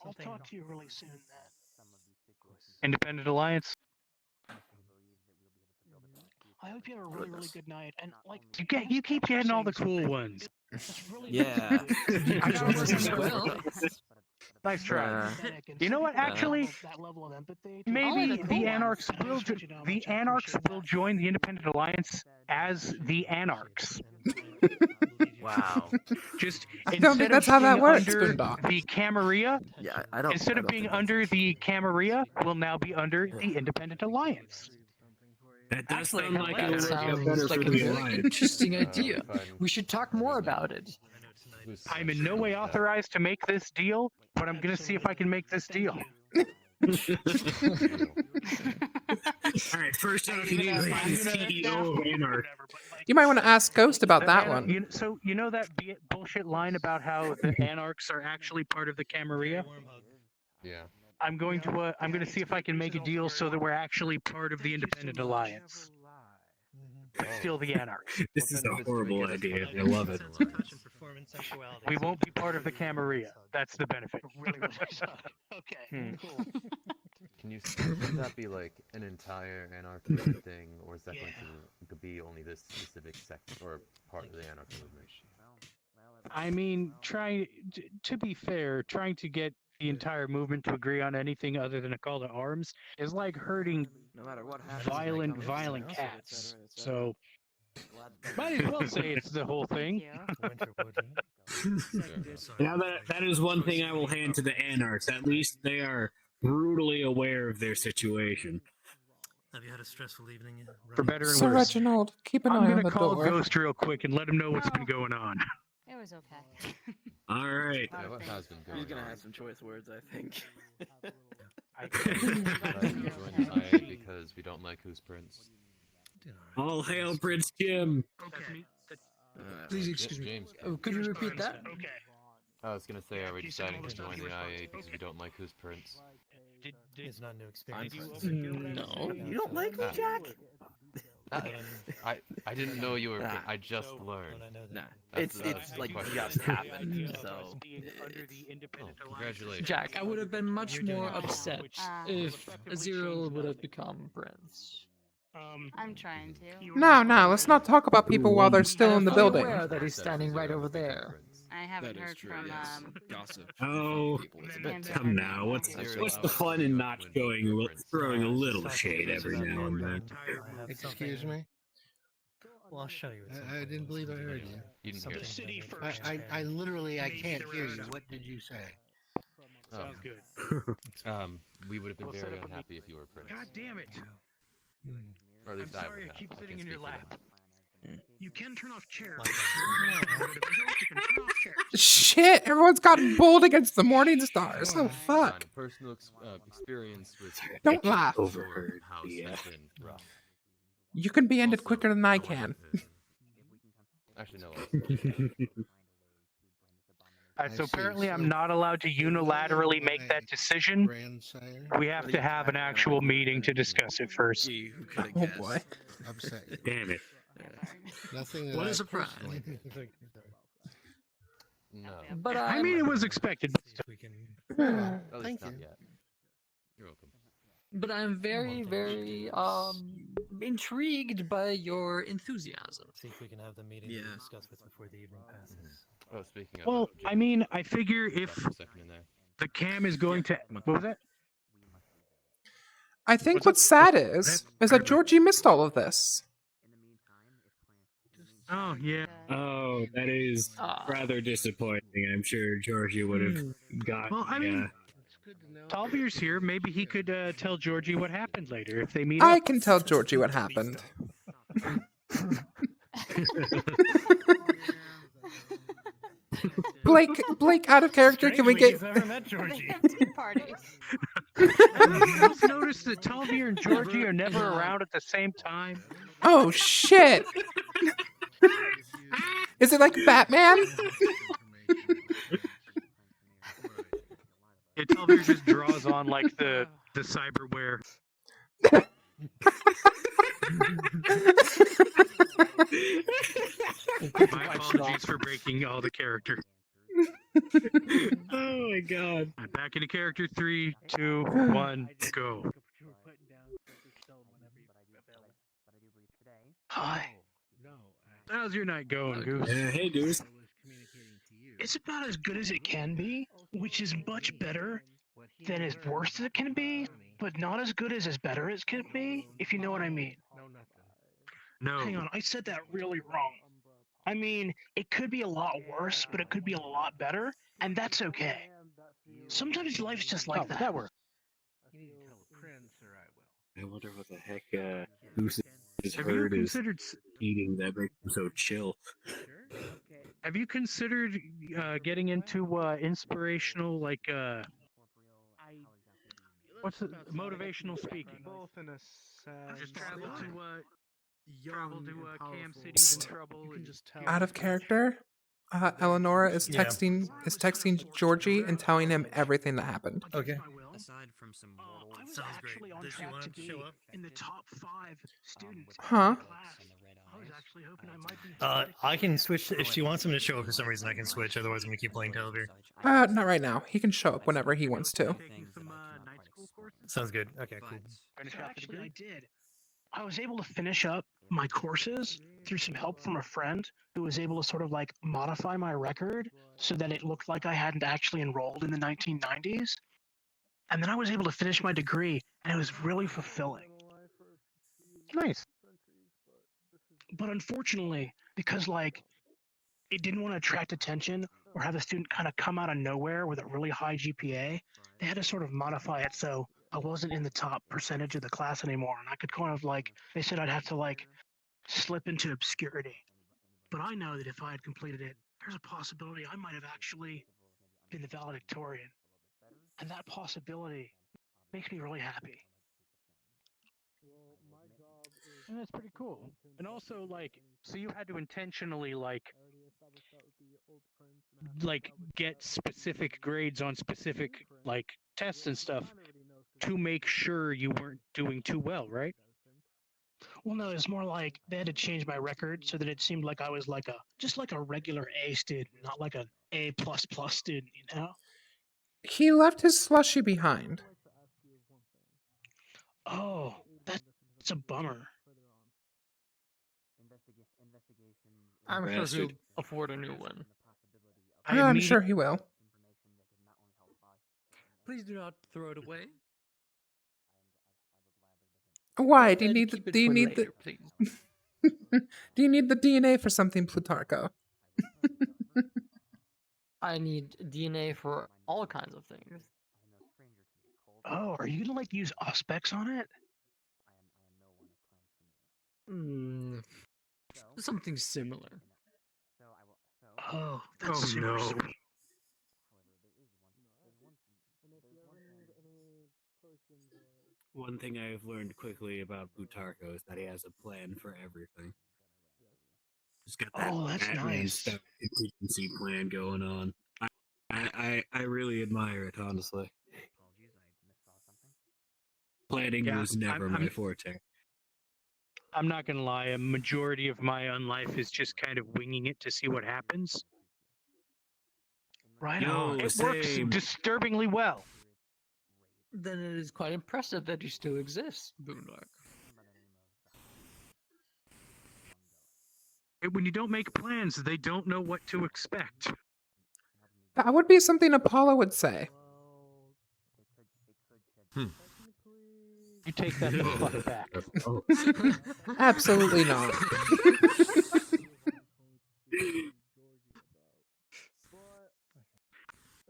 B: I'll talk to you really soon then.
O: Independent Alliance.
B: I hope you have a really, really good night. And like
O: You keep getting all the cool ones.
C: Yeah.
O: Nice try. You know what? Actually, maybe the Anarchs will join the Independent Alliance as the Anarchs.
C: Wow.
O: Just
A: I don't think that's how that works,
O: under
A: Boondog.
O: the Camarilla.
C: Yeah, I don't.
O: Instead of being under the Camarilla, will now be under the Independent Alliance.
T: That does
J: Actually,
T: sound like
J: that
T: it would
J: sounds
T: be better
J: like
T: for
J: a
T: the
J: very
T: alliance.
J: interesting idea. We should talk more about it.
O: I'm in no way authorized to make this deal, but I'm going to see if I can make this deal.
T: All right, first off, you need to find the CEO of Anarch.
A: You might want to ask Ghost about that one.
O: You know that bullshit line about how the Anarchs are actually part of the Camarilla?
M: Yeah.
O: I'm going to see if I can make a deal so that we're actually part of the Independent Alliance. But still the Anarchs.
T: This is a horrible idea. I love it.
O: We won't be part of the Camarilla. That's the benefit.
B: Okay, cool.
M: Would that be like an entire anarchy thing, or is that going to be only this specific sect or part of the anarchy movement?
O: I mean, to be fair, trying to get the entire movement to agree on anything other than a call to arms is like hurting
C: No matter what happens,
O: violent cats. So, might as well say it's the whole thing.
T: Now that is one thing I will hand to the Anarchs. At least they are brutally aware of their situation.
F: Have you had a stressful evening?
O: For better and
A: So
O: worse.
A: Reginald, keep an
O: I'm
A: eye on
O: gonna
A: the
O: call
A: door.
O: Ghost real quick and let him know what's been going on.
U: It was okay.
T: All right.
M: Yeah, what has been going
C: He's gonna
M: on?
C: have some choice words, I think.
M: Join the IA because we don't like who's prince.
T: All hail Prince Jim.
F: Please excuse me.
M: James.
J: Could you repeat that?
M: I was gonna say, are we deciding to join the IA because we don't like who's prince?
F: It's not new experience.
J: No.
C: You don't like me, Jack?
M: I didn't know you were. I just learned.
C: Nah,
M: That's
C: it's
M: the
C: like
M: question.
C: just happened. So
M: Congratulations.
J: Jack, I would have been much more upset if Azirael would have become prince.
U: I'm trying to.
A: No, let's not talk about people while they're still in the
J: I'm
A: building.
J: aware that he's standing right over there.
U: I haven't
C: that is
U: heard
C: true.
U: from
C: Yes. Gossip.
T: Oh, come now. What's the fun in not throwing a little shade every now and then?
Q: Excuse me?
F: Well, I'll show you.
Q: I didn't believe I heard you.
M: You didn't hear
B: City
M: it.
B: first.
Q: I literally can't hear you. What did you say?
O: Sounds good.
M: We would have been very unhappy if you were prince.
B: God damn it!
M: Or at least
B: I'm
M: I
B: sorry
M: would
B: I
M: have.
B: keep
M: I
B: sitting
M: can
B: in your
M: speak for
B: lap.
M: them.
B: You can turn off chairs.
A: Shit, everyone's gotten bold against the Morning Stars. Oh, fuck.
M: Personal experience with
A: Don't laugh.
T: Overheard.
M: house
T: Yeah.
M: has been rough.
A: You can be ended quicker than I can.
M: Actually, no.
O: So apparently I'm not allowed to unilaterally make that decision.
Q: Grandsire.
O: We have to have an actual meeting to discuss it first.
C: Gee, who could have
A: Oh
C: guessed?
A: boy.
Q: Upset you.
T: Damn it.
Q: Nothing that
F: What a
Q: I
F: surprise.
Q: personally did.
M: No.
J: But
O: I mean, it was expected.
F: We can.
M: At least
Q: Thank
M: not
Q: you.
M: yet. You're welcome.
J: But I'm very, very intrigued by your enthusiasm.
F: See if we can have the meeting
C: Yeah.
F: to discuss this before the evening passes.
M: Oh, speaking of.
O: Well, I mean, I figure if
M: for a second in there.
O: the cam is going to. What was that?
A: I think what's sad is that Georgie missed all of this.
O: Oh yeah.
T: Oh, that is rather disappointing. I'm sure Georgie would have got.
O: Well, I mean, Talvir's here. Maybe he could tell Georgie what happened later if they meet
A: I
O: up.
A: can tell Georgie what happened. Blake, out of character. Can we get?
I: You've ever met Georgie?
O: Have you else noticed that Talvir and Georgie are never around at the same time?
A: Oh shit! Is it like Batman?
O: Yeah, Talvir just draws on like the cyberware. My apologies for breaking all the character.
T: Oh my god.
O: Back into character 3, 2, 1, go. Hi. How's your night going, Goose?
T: Hey, Goose.
B: It's about as good as it can be, which is much better than as worse as it can be, but not as good as better as can be, if you know what I mean.
O: No.
B: Hang on, I said that really wrong. I mean, it could be a lot worse, but it could be a lot better, and that's okay. Sometimes life's just like that.
O: That works.
T: I wonder what the heck Goose has
O: Have you
T: heard is
O: considered
T: eating that makes him so chill.
O: Have you considered getting into inspirational, like what's it, motivational speaking?
L: Both in a sense.
O: Just travel to
L: young
O: Cam City's in trouble.
L: You can just tell.
A: Out of character. Eleonora is texting Georgie and telling him everything that happened.
F: Okay.
H: Aside from some mortal,
B: I was
F: Sounds
B: actually
F: great.
B: on
F: Does she
B: track
F: want
B: to
F: to
B: be
F: show up?
B: in the top 5 students
A: Huh?
B: in class. I was actually hoping I might be.
F: I can switch if she wants him to show up for some reason. I can switch. Otherwise, I'm gonna keep playing Televir.
A: Not right now. He can show up whenever he wants to.
F: Sounds good. Okay, cool.
B: So actually, I did. I was able to finish up my courses through some help from a friend who was able to sort of like modify my record so that it looked like I hadn't actually enrolled in the 1990s. And then I was able to finish my degree, and it was really fulfilling.
O: Nice.
B: But unfortunately, because like it didn't want to attract attention or have a student kind of come out of nowhere with a really high GPA, they had to sort of modify it so I wasn't in the top percentage of the class anymore, and I could kind of like, they said I'd have to like slip into obscurity. But I know that if I had completed it, there's a possibility I might have actually been the valedictorian. And that possibility makes me really happy.
O: And that's pretty cool. And also, like, so you had to intentionally, like get specific grades on specific, like, tests and stuff to make sure you weren't doing too well, right?
B: Well, no, it's more like they had to change my record so that it seemed like I was like just like a regular A student, not like an A++ student, you know?
A: He left his slushie behind.
B: Oh, that's a bummer.
J: I'm sure he'll afford a new one.
A: I'm sure he will.
J: Please do not throw it away.
A: Why? Do you need
J: Keep it
A: do you
J: for
A: need
J: later,
A: the
J: please.
A: Do you need the DNA for something, Plutarcho?
J: I need DNA for all kinds of things.
B: Oh, are you gonna like use Auspex on it?
J: Something similar.
B: Oh, that's super sweet.
T: One thing I've learned quickly about Plutarcho is that he has a plan for everything. He's got that
B: that's
T: Batman
B: nice.
T: style contingency plan going on. I really admire it, honestly. Planning was never my forte.
O: I'm not gonna lie, a majority of my own life is just kind of winging it to see what happens.
B: Right
O: on. It works disturbingly well.
J: Then it is quite impressive that you still exist, Boondock.
O: When you don't make plans, they don't know what to expect.
A: That would be something Apollo would say.
O: You take that the fuck back.
A: Absolutely not.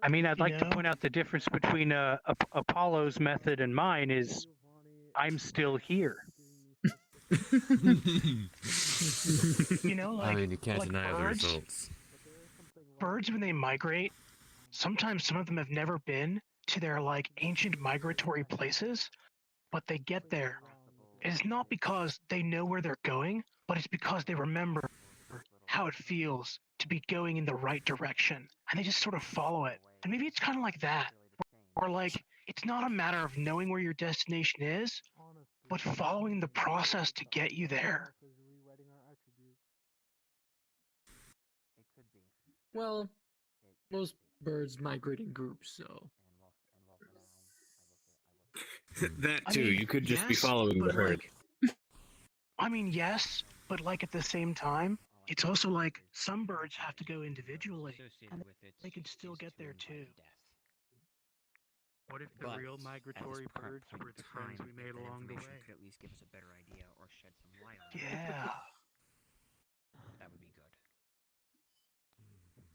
O: I mean, I'd like to point out the difference between Apollo's method and mine is I'm still here. You know, like,
M: I mean, you can't
B: like
M: deny the
B: birds.
M: results.
B: Birds, when they migrate, sometimes some of them have never been to their like ancient migratory places, but they get there. It's not because they know where they're going, but it's because they remember how it feels to be going in the right direction, and they just sort of follow it. And maybe it's kind of like that, or like it's not a matter of knowing where your destination is, but following the process to get you there.
J: Well, most birds migrate in groups, so.
T: That
B: I
T: too.
B: mean,
T: You could just be
B: yes,
T: following the
B: but,
T: herd.
B: like, I mean, yes, but like at the same time, it's also like some birds have to go individually, and they can still get there too.
O: What if the
E: But
O: real
E: at
O: migratory
E: this current
O: birds
E: point
O: were
E: in
O: the friends
E: time,
O: we
E: if
O: made
E: that
O: along the
E: information
O: way?
E: could at least give us a better idea or shed some light on it,
B: Yeah.
E: that would be good.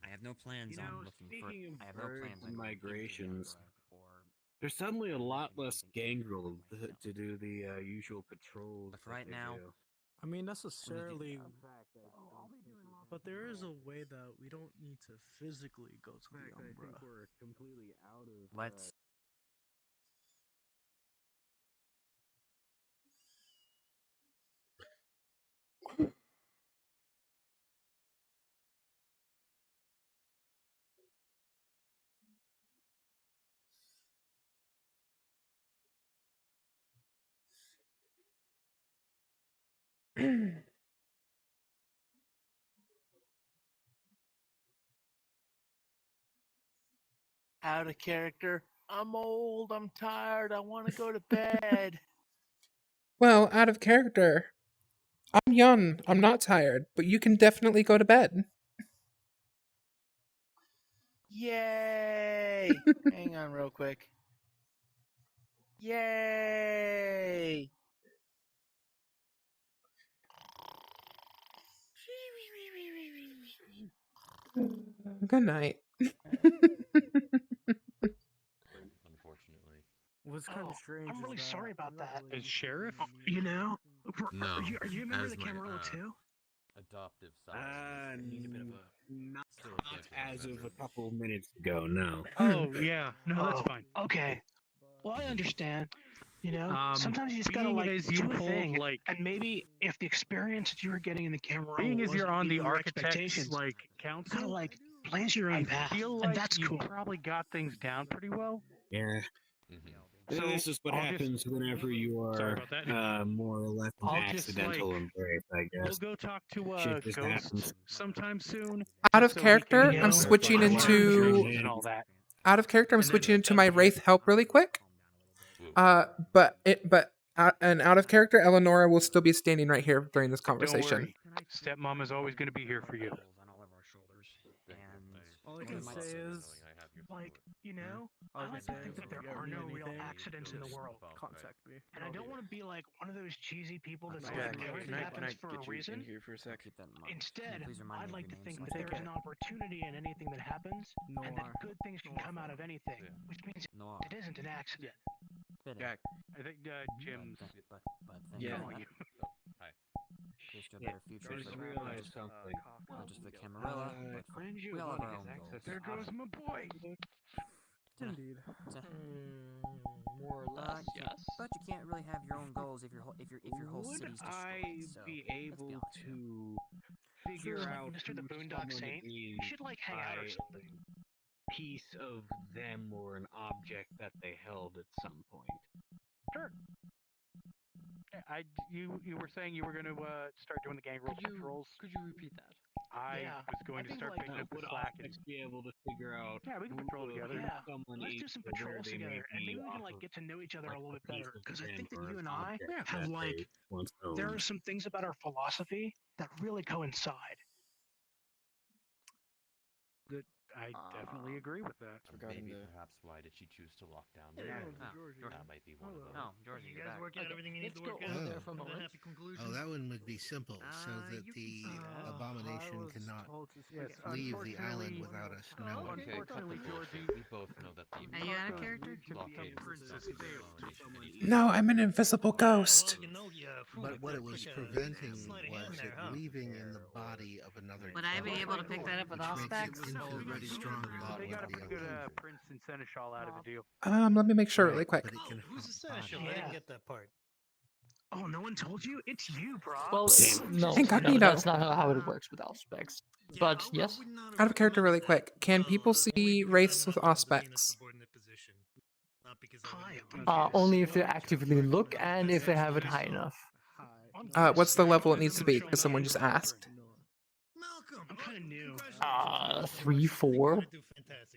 E: I have no plans
T: You know,
E: on looking for.
T: speaking of
E: I have no
T: birds
E: plans
T: and
E: on going into the
T: migrations,
E: Umbra or.
T: there's suddenly a lot less gangrel to do the usual patrols.
E: But for right now,
Q: I mean, necessarily, but there is a way that we don't need to physically go to the
T: I
Q: Umbra.
T: think we're completely out of.
E: let's.
P: Out of character. I'm old. I'm tired. I want to go to bed.
A: Well, out of character. I'm young. I'm not tired, but you can definitely go to bed.
P: Yay! Hang on real quick. Yay!
A: Good night.
M: Unfortunately.
Q: What's kind of strange
B: I'm really
Q: is that
B: sorry about that.
O: Is Sheriff?
B: You know,
M: No,
B: are you a member of
M: as
B: the
M: my
B: Camarilla too?
M: adoptive son.
T: I
M: need a bit of a
T: not
M: still a gift in my
T: as of a
M: bedroom.
T: couple minutes ago. No.
O: Oh yeah, no, that's fine.
B: Okay. Well, I understand. You know, sometimes you just gotta
O: Being
B: like
O: as you
B: do a
O: pulled,
B: thing,
O: like,
B: and maybe if the experience that you were getting in the Camarilla
O: being as you're
B: wasn't
O: on the
B: meeting your
O: architect's
B: expectations,
O: like
B: you gotta
O: council,
B: like blaze your own
O: I
B: path,
O: feel
B: and
O: like
B: that's
O: you
B: cool.
O: probably got things down pretty well.
T: Yeah.
B: So
T: This is what
O: I'll just-
T: happens whenever you
O: Sorry
T: are
O: about that.
T: more or less an
O: I'll just,
T: accidental
O: like,
T: embrace, I
O: We'll
T: guess.
O: go talk to
T: Shit just
O: Ghost
T: happens.
O: sometime soon.
A: Out
O: just
A: of
O: so he
A: character,
O: can,
A: I'm switching into.
O: and all that.
A: Out of character, I'm
O: And then-
A: switching into my Wraith help really quick. But out of character, Eleonora will still be standing right here during this
O: Don't
A: conversation.
O: worry, stepmom is always going to be here for you.
E: On all of our shoulders, and
Q: all I can say is,
B: like, you know, I like to think that there are no real accidents in the world.
Q: Contact me.
B: And I don't want to be like one of those cheesy people that says
C: Jack,
B: everything happens for a reason.
C: in here for a sec?
E: keep that in mind.
B: Instead,
E: Please remind
B: I'd
E: me of
B: like
E: your
B: to
E: name
B: think
E: so I
B: that
E: can
B: there is an opportunity in anything that happens, and that
Q: Noir.
B: good things can come out of anything, which means
E: Noir.
B: it isn't an accident.
C: Jack.
O: I think Jim's.
E: But thank
C: Yeah.
E: you.
M: Hi.
E: Here's to a
T: Yeah,
E: better future
T: I just
E: for
T: realized something.
E: not just for the Camarilla, but for we all have our own goals.
O: There goes my boy.
Q: Indeed.
J: More or less, yes.
E: But you can't really have your own goals if your whole
T: Would
E: city's destroyed.
T: I
E: So
T: be
E: let's
T: able
E: be honest.
T: to figure
B: Like
T: out
B: Mr. the
T: who
B: Boondock
T: someone
B: Saint,
T: is
B: we should like hang out or
T: by
B: something.
T: piece of them or an object that they held at some point?
O: Sure. You were saying you were going to start doing the gang roll patrols.
J: Could you repeat that?
O: I was going to start picking up the
T: would
O: slack.
T: objects be able to figure out?
O: Yeah, we can patrol together.
B: Yeah,
T: someone
B: let's do
T: is
B: some
T: or where
B: patrols
T: they may
B: together, and
T: be
B: maybe we can
T: off
B: like
T: of,
B: get to know each other
T: like,
B: a little
T: a
B: bit better.
T: piece of
B: Because I
T: them
B: think that
T: or
B: you
T: an
B: and I
T: object
B: have
T: that
B: like
T: they once
B: there
T: owned.
B: are some things about our philosophy that really coincide.
O: I definitely agree with that.
M: Maybe perhaps why did she choose to lock down the island? That might be one of those.
E: Oh, Georgie,
I: You
E: you're
I: guys
E: back.
I: working out everything you need
J: Let's
I: to
J: go
I: work
J: over
I: out.
J: there for a
I: Come to
J: moment.
I: happy conclusion.
D: Oh, that one would be simple, so that the abomination cannot leave the island without us knowing.
M: Okay, cut the bullshit. We both know that the
U: Are you out of character?
M: blockade is stopping the abomination.
A: No, I'm an invisible ghost.
D: But what it was preventing was it leaving in the body of another.
U: Would I be able to pick that up with
D: which makes
U: Auspex?
D: it infinitely stronger than
O: They
D: what
O: got a
D: the
O: pretty good
D: illusion.
O: Prince and Seneschal out of the deal.
A: Let me make sure really quick.
D: But it can
I: Who's the
D: haunt
I: Seneschal?
D: bodies.
I: I didn't get that part.
B: Oh, no one told you? It's you, bro.
J: Well, no,
A: Incognito.
J: that's not how it works with Auspex. But yes,
A: Out of character really quick. Can people see wraiths with Auspex?
J: only if they actively look and if they have it high enough.
A: What's the level it needs to be? Because someone just asked.
B: I'm kind of new.
J: 3, 4.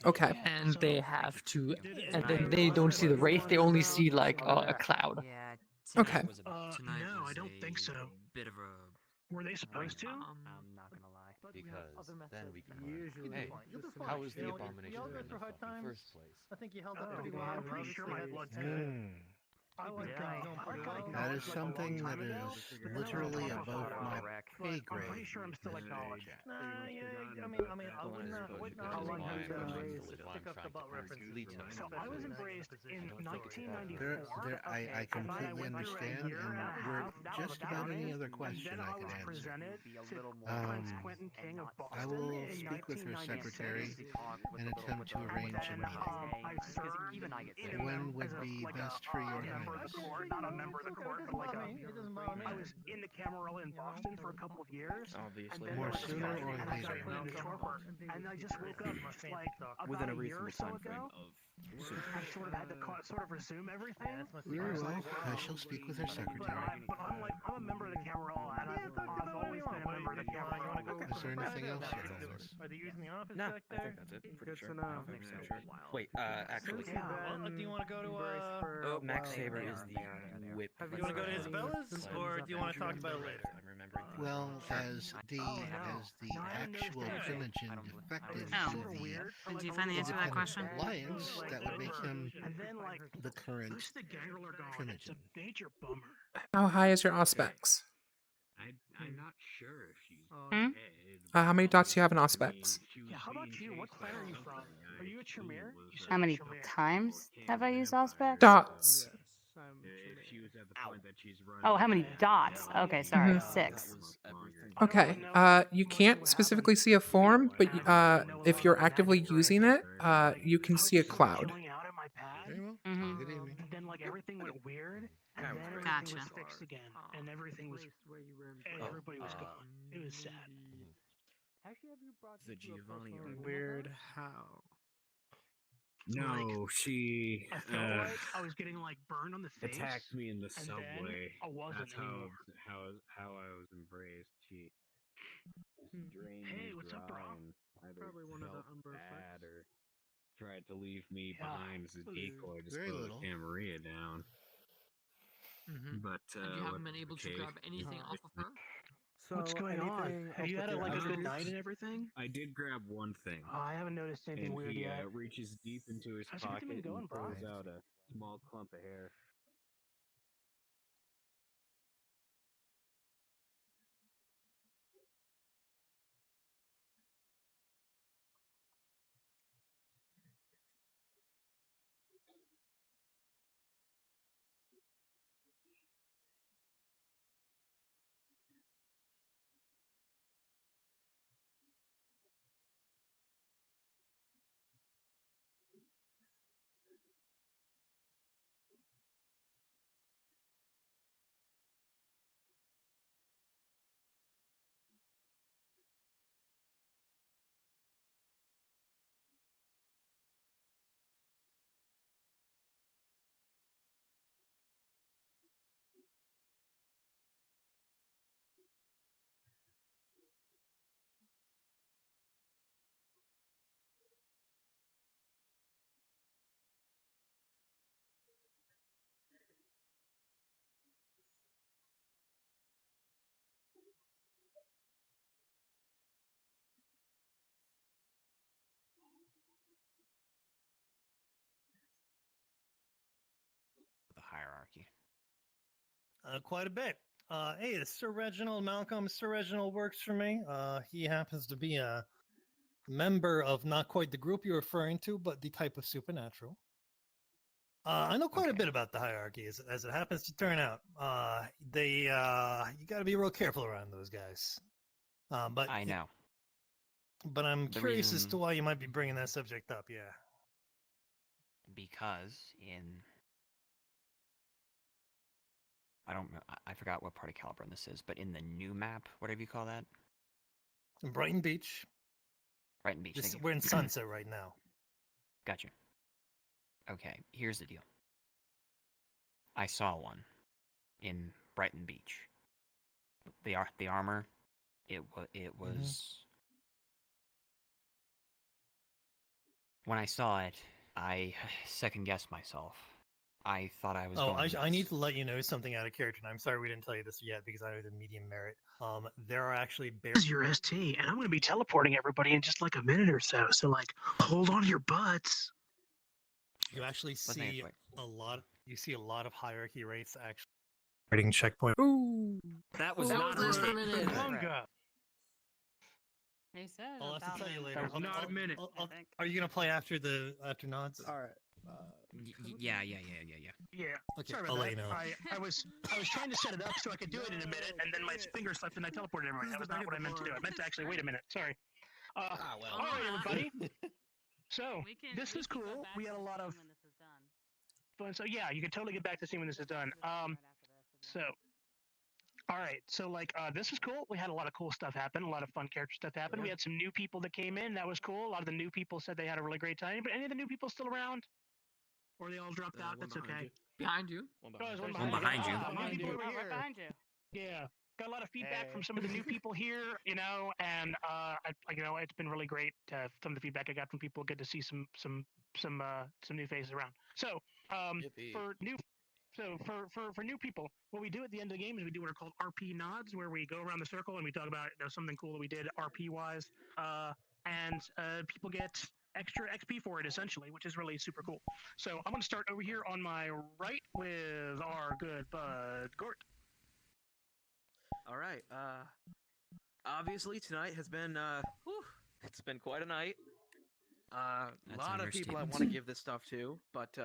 A: Okay.
J: And they have to, and then they don't see the wraith. They only see like a cloud.
H: Yeah.
A: Okay.
H: Tonight
B: No,
H: was
B: I don't think so.
H: Bit of a.
B: Were they supposed to?
H: I'm not gonna lie.
M: Because then we can learn, hey, how was the abomination in the fucking first place?
I: I think you held up
B: Oh,
I: pretty
B: well,
I: well.
B: I'm pretty sure my blood's good.
D: Hmm.
B: I like
D: That is something that is literally above my pay grade.
B: I'm pretty sure I'm still acknowledged.
I: Nah, yeah, I wouldn't pick up the butt references.
B: So I was embraced in 1994.
D: I completely understand, and we're just about any other question I can answer.
B: Presented to Prince Quentin King of Boston.
D: I will speak with her secretary and attempt to arrange a meeting.
B: I served
D: When would be best for your highness?
B: Not a member of the court, but like I was in the Camarilla in Boston for a couple of years.
C: Obviously.
D: More sooner or later?
B: And I just woke up just like
C: Within a
B: about a year or
C: reasonable
B: so
C: time frame
B: ago.
C: of.
B: I sort of had to sort of resume everything.
D: Very well. I shall speak with her secretary.
B: But I'm a member of the Camarilla, and I've always been a member of the Camarilla.
D: Is there anything else, Your Highness?
I: Are they using the office
C: No,
I: back
C: I
I: there?
C: think that's it. Pretty sure.
I: Good to
C: I
I: know.
C: think so. Sure. Wait, actually.
I: Do you want to go to
C: Oh, Max Saber is the whip.
I: Do you want to go to Isabella's, or do you want to talk about it later?
C: I'm remembering.
D: Well, as the actual primogen defected
U: Oh.
D: to
U: Did you find the answer to that question?
D: alliance, that would make him the current
B: Who's the Gangler going? It's a
D: primogen.
B: major bummer.
A: How high is your Auspex?
T: I'm not sure if she's
U: Hmm?
A: How many dots do you have in Auspex?
B: Yeah, how about you? What clan are you from? Are you a Tremere?
U: How many times have I used Auspex?
A: Dots.
T: If she was at the point that she's running.
U: Oh, how many dots? Okay, sorry,
A: Mhm.
U: 6.
A: Okay. You can't specifically see a form, but if you're actively using it, you can see a cloud.
D: Very well.
U: Mhm.
D: Good evening.
B: And then like everything went weird, and then everything
U: Gotcha.
B: was fixed again, and everything was, and everybody was gone. It was sad.
C: The Giovanni.
Q: Weird how?
T: No, she
B: I felt like I was getting like burned on the face.
T: attacked me in the
B: and then
T: subway.
B: I wasn't
T: That's
B: anymore.
T: how I was embraced. She drained
B: Hey,
T: me
B: what's up,
T: dry
B: bro?
T: and either
Q: Probably one of the
T: felt
Q: Umber
T: bad
Q: effects.
T: or tried to leave me
B: Yeah.
T: behind as a decoy to
D: Very
T: slow
D: little.
T: Camarilla down.
J: Mm-hmm.
T: But
J: And you haven't been
T: whatever,
J: able to
T: okay.
J: grab anything off of her?
B: What's going on? Have you had like a good night and everything?
T: I did grab one thing.
B: Oh, I haven't noticed anything
T: And
B: weird
T: he
B: yet.
T: reaches deep into his
B: How's everything
T: pocket
B: been going,
T: and
B: bro?
T: pulls out a small clump of hair.
I: Quite a bit. Hey, Sir Reginald Malcolm. Sir Reginald works for me. He happens to be a member of not quite the group you're referring to, but the type of supernatural. I know quite a bit about the hierarchy, as it happens to turn out. You got to be real careful around those guys. But
E: I know.
I: But I'm
E: The
I: curious as
E: reason-
I: to why you might be bringing that subject up. Yeah.
E: Because I don't know. I forgot what part of Caliburn this is, but in the new map, whatever you call that,
I: In Brighton Beach.
E: Brighton Beach. thank you.
I: We're in Sunset right now.
E: Gotcha. Okay, here's the deal. I saw one in Brighton Beach. The armor, it was. When I saw it, I second guessed myself. I thought I was.
I: I need to let you know something out of character, and I'm sorry we didn't tell you this yet because I know the medium merit. There are actually
B: This is your ST, and I'm going to be teleporting everybody in just like a minute or so. So, like, hold on to your butts.
I: You actually see
E: wait.
I: a lot. You see a lot of hierarchy rates actually. Writing checkpoint.
J: Ooh,
T: that was
J: that
T: not
J: was
T: right.
J: a minute.
U: They said
I: I'll have to
U: about
I: tell you
U: minute.
I: later.
T: Not a minute.
I: Are you gonna play after nods?
L: All right.
E: Yeah.
B: Yeah.
I: Okay,
B: Sorry
I: I'll
B: about
I: let
B: that.
I: you know.
B: I was trying to set it up so I could do it in a minute, and then my finger slipped and I teleported everybody. That was not what I meant to do. I meant to actually wait a minute. Sorry. All right, everybody. So this is cool. We had a lot of fun. So yeah, you can totally get back to seeing when this is done. So. All right, so like this is cool. We had a lot of cool stuff happen, a lot of fun character stuff happen. We had some new people that came in. That was cool. A lot of the new people said they had a really great time. But any of the new people still around? Or they all dropped out? That's okay.
J: Behind you.
B: Oh, there's one
E: One behind you.
B: Ah, new people over
U: Oh,
B: here.
U: right behind you.
B: Yeah, got a lot of feedback from some of the new people here, you know, and it's been really great. Some of the feedback I got from people, good to see some new faces around. So, for new people, what we do at the end of the game is we do what are called RP nods, where we go around the circle and we talk about something cool that we did RP wise, and people get extra XP for it essentially, which is really super cool. So I'm going to start over here on my right with our good bud Gort.
C: All right. Obviously tonight has been it's been quite a night. A
E: That's
C: lot
E: an
C: of people I
E: understatement.
C: want to give this stuff to, but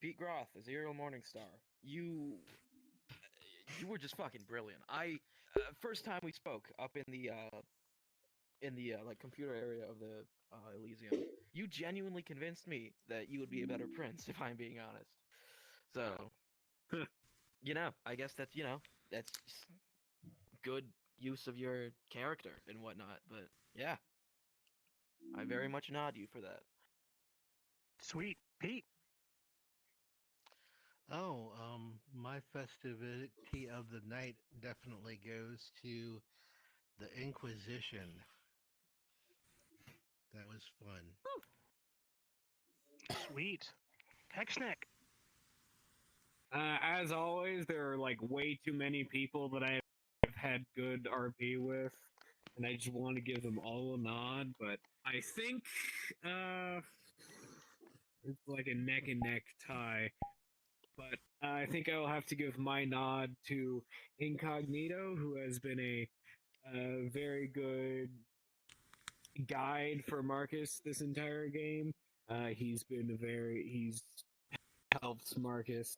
C: Pete Groth, Ezereal Morningstar, you were just fucking brilliant. First time we spoke up in the like computer area of the Elysium, you genuinely convinced me that you would be a better prince, if I'm being honest. So, I guess that's just good use of your character and whatnot. But yeah, I very much nod you for that.
B: Sweet, Pete.
D: Oh, my festivity of the night definitely goes to the Inquisition. That was fun.
B: Sweet. Hexnick.
T: As always, there are like way too many people that I've had good RP with, and I just want to give them all a nod. But I think it's like a neck and neck tie. But I think I will have to give my nod to Incognito, who has been a very good guide for Marcus this entire game. He's helped Marcus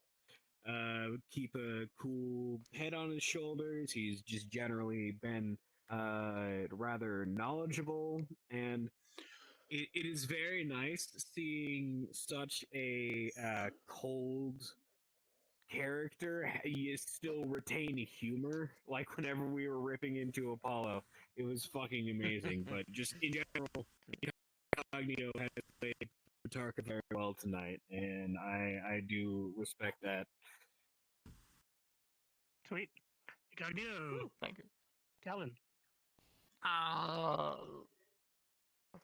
T: keep a cool head on his shoulders. He's just generally been rather knowledgeable, and it is very nice seeing such a cold character still retain plutarch. Like whenever we were ripping into Apollo, it was fucking amazing. But just in general, Incognito has played Plutarch very well tonight, and I do respect that.
B: Sweet. Incognito.
J: Thank you.
B: Calvin.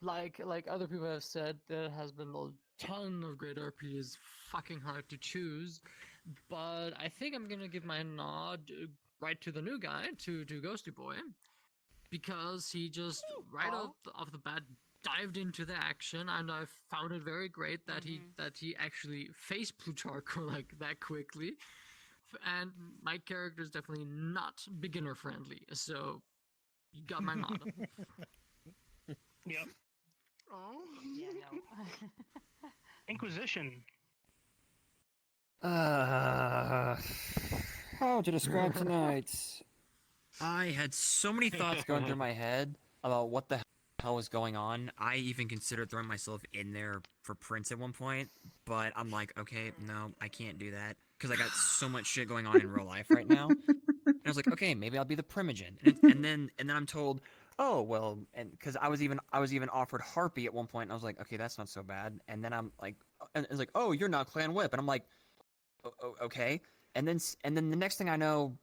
J: Like other people have said, there has been a ton of great RPs. Fucking hard to choose, but I think I'm gonna give my nod right to the new guy, to Ghosty Boy, because he just off the bat dived into the action, and I found it very great that he actually faced Plutarch like that quickly. and my character is definitely not beginner friendly. So you got my nod.
B: Yep.
U: Oh. Yeah, no.
B: Inquisition.
E: How to describe tonight? I had so many thoughts going through my head about what the hell was going on. I even considered throwing myself in there for Prince at one point, but I'm like, okay, no, I can't do that because I got so much shit going on in real life right now. And I was like, okay, maybe I'll be the Primogen, and then I'm told, oh well, and because I was even offered Harpy at one point, and I was like, okay, that's not so bad. And then I'm like, and it's like, oh, you're not Clan Whip, and I'm like, okay. And then the next thing I know,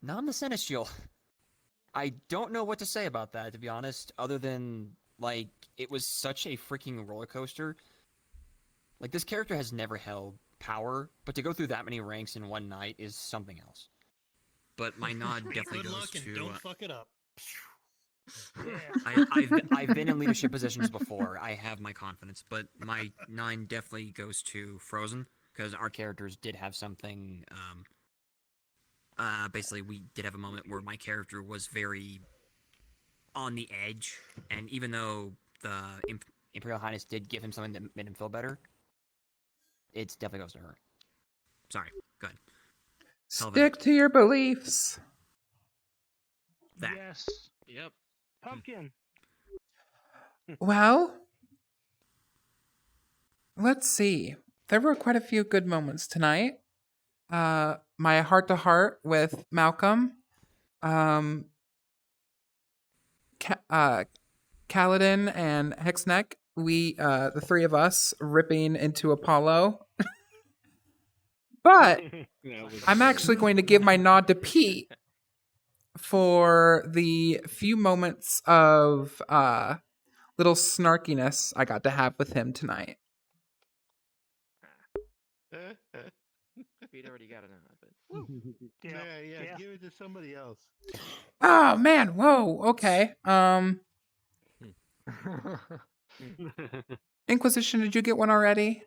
E: now I'm the Celestial. I don't know what to say about that, to be honest, other than, like, it was such a freaking roller coaster. Like, this character has never held power, but to go through that many ranks in one night is something else. But my nod definitely
I: Good
E: goes
I: luck and
E: to...
I: don't fuck it up.
E: I've been in leadership positions before. I have my confidence, but my 9 definitely goes to Frozen, because our characters did have something... basically, we did have a moment where my character was very on the edge, and even though the Imperial Highness did give him something that made him feel better, it definitely goes to her. Sorry, go ahead.
A: Stick to your beliefs.
E: That.
B: Yes.
C: Yep.
B: Pumpkin.
A: Well, let's see. There were quite a few good moments tonight. My heart-to-heart with Malcolm. Kaladin and Hexneck. We, the three of us, ripping into Apollo. But I'm actually going to give my nod to Pete for the few moments of little snarkiness I got to have with him tonight.
C: Pete already got it on, but
D: yeah, give it to somebody else.
A: Oh man, whoa, okay. Inquisition, did you get one already?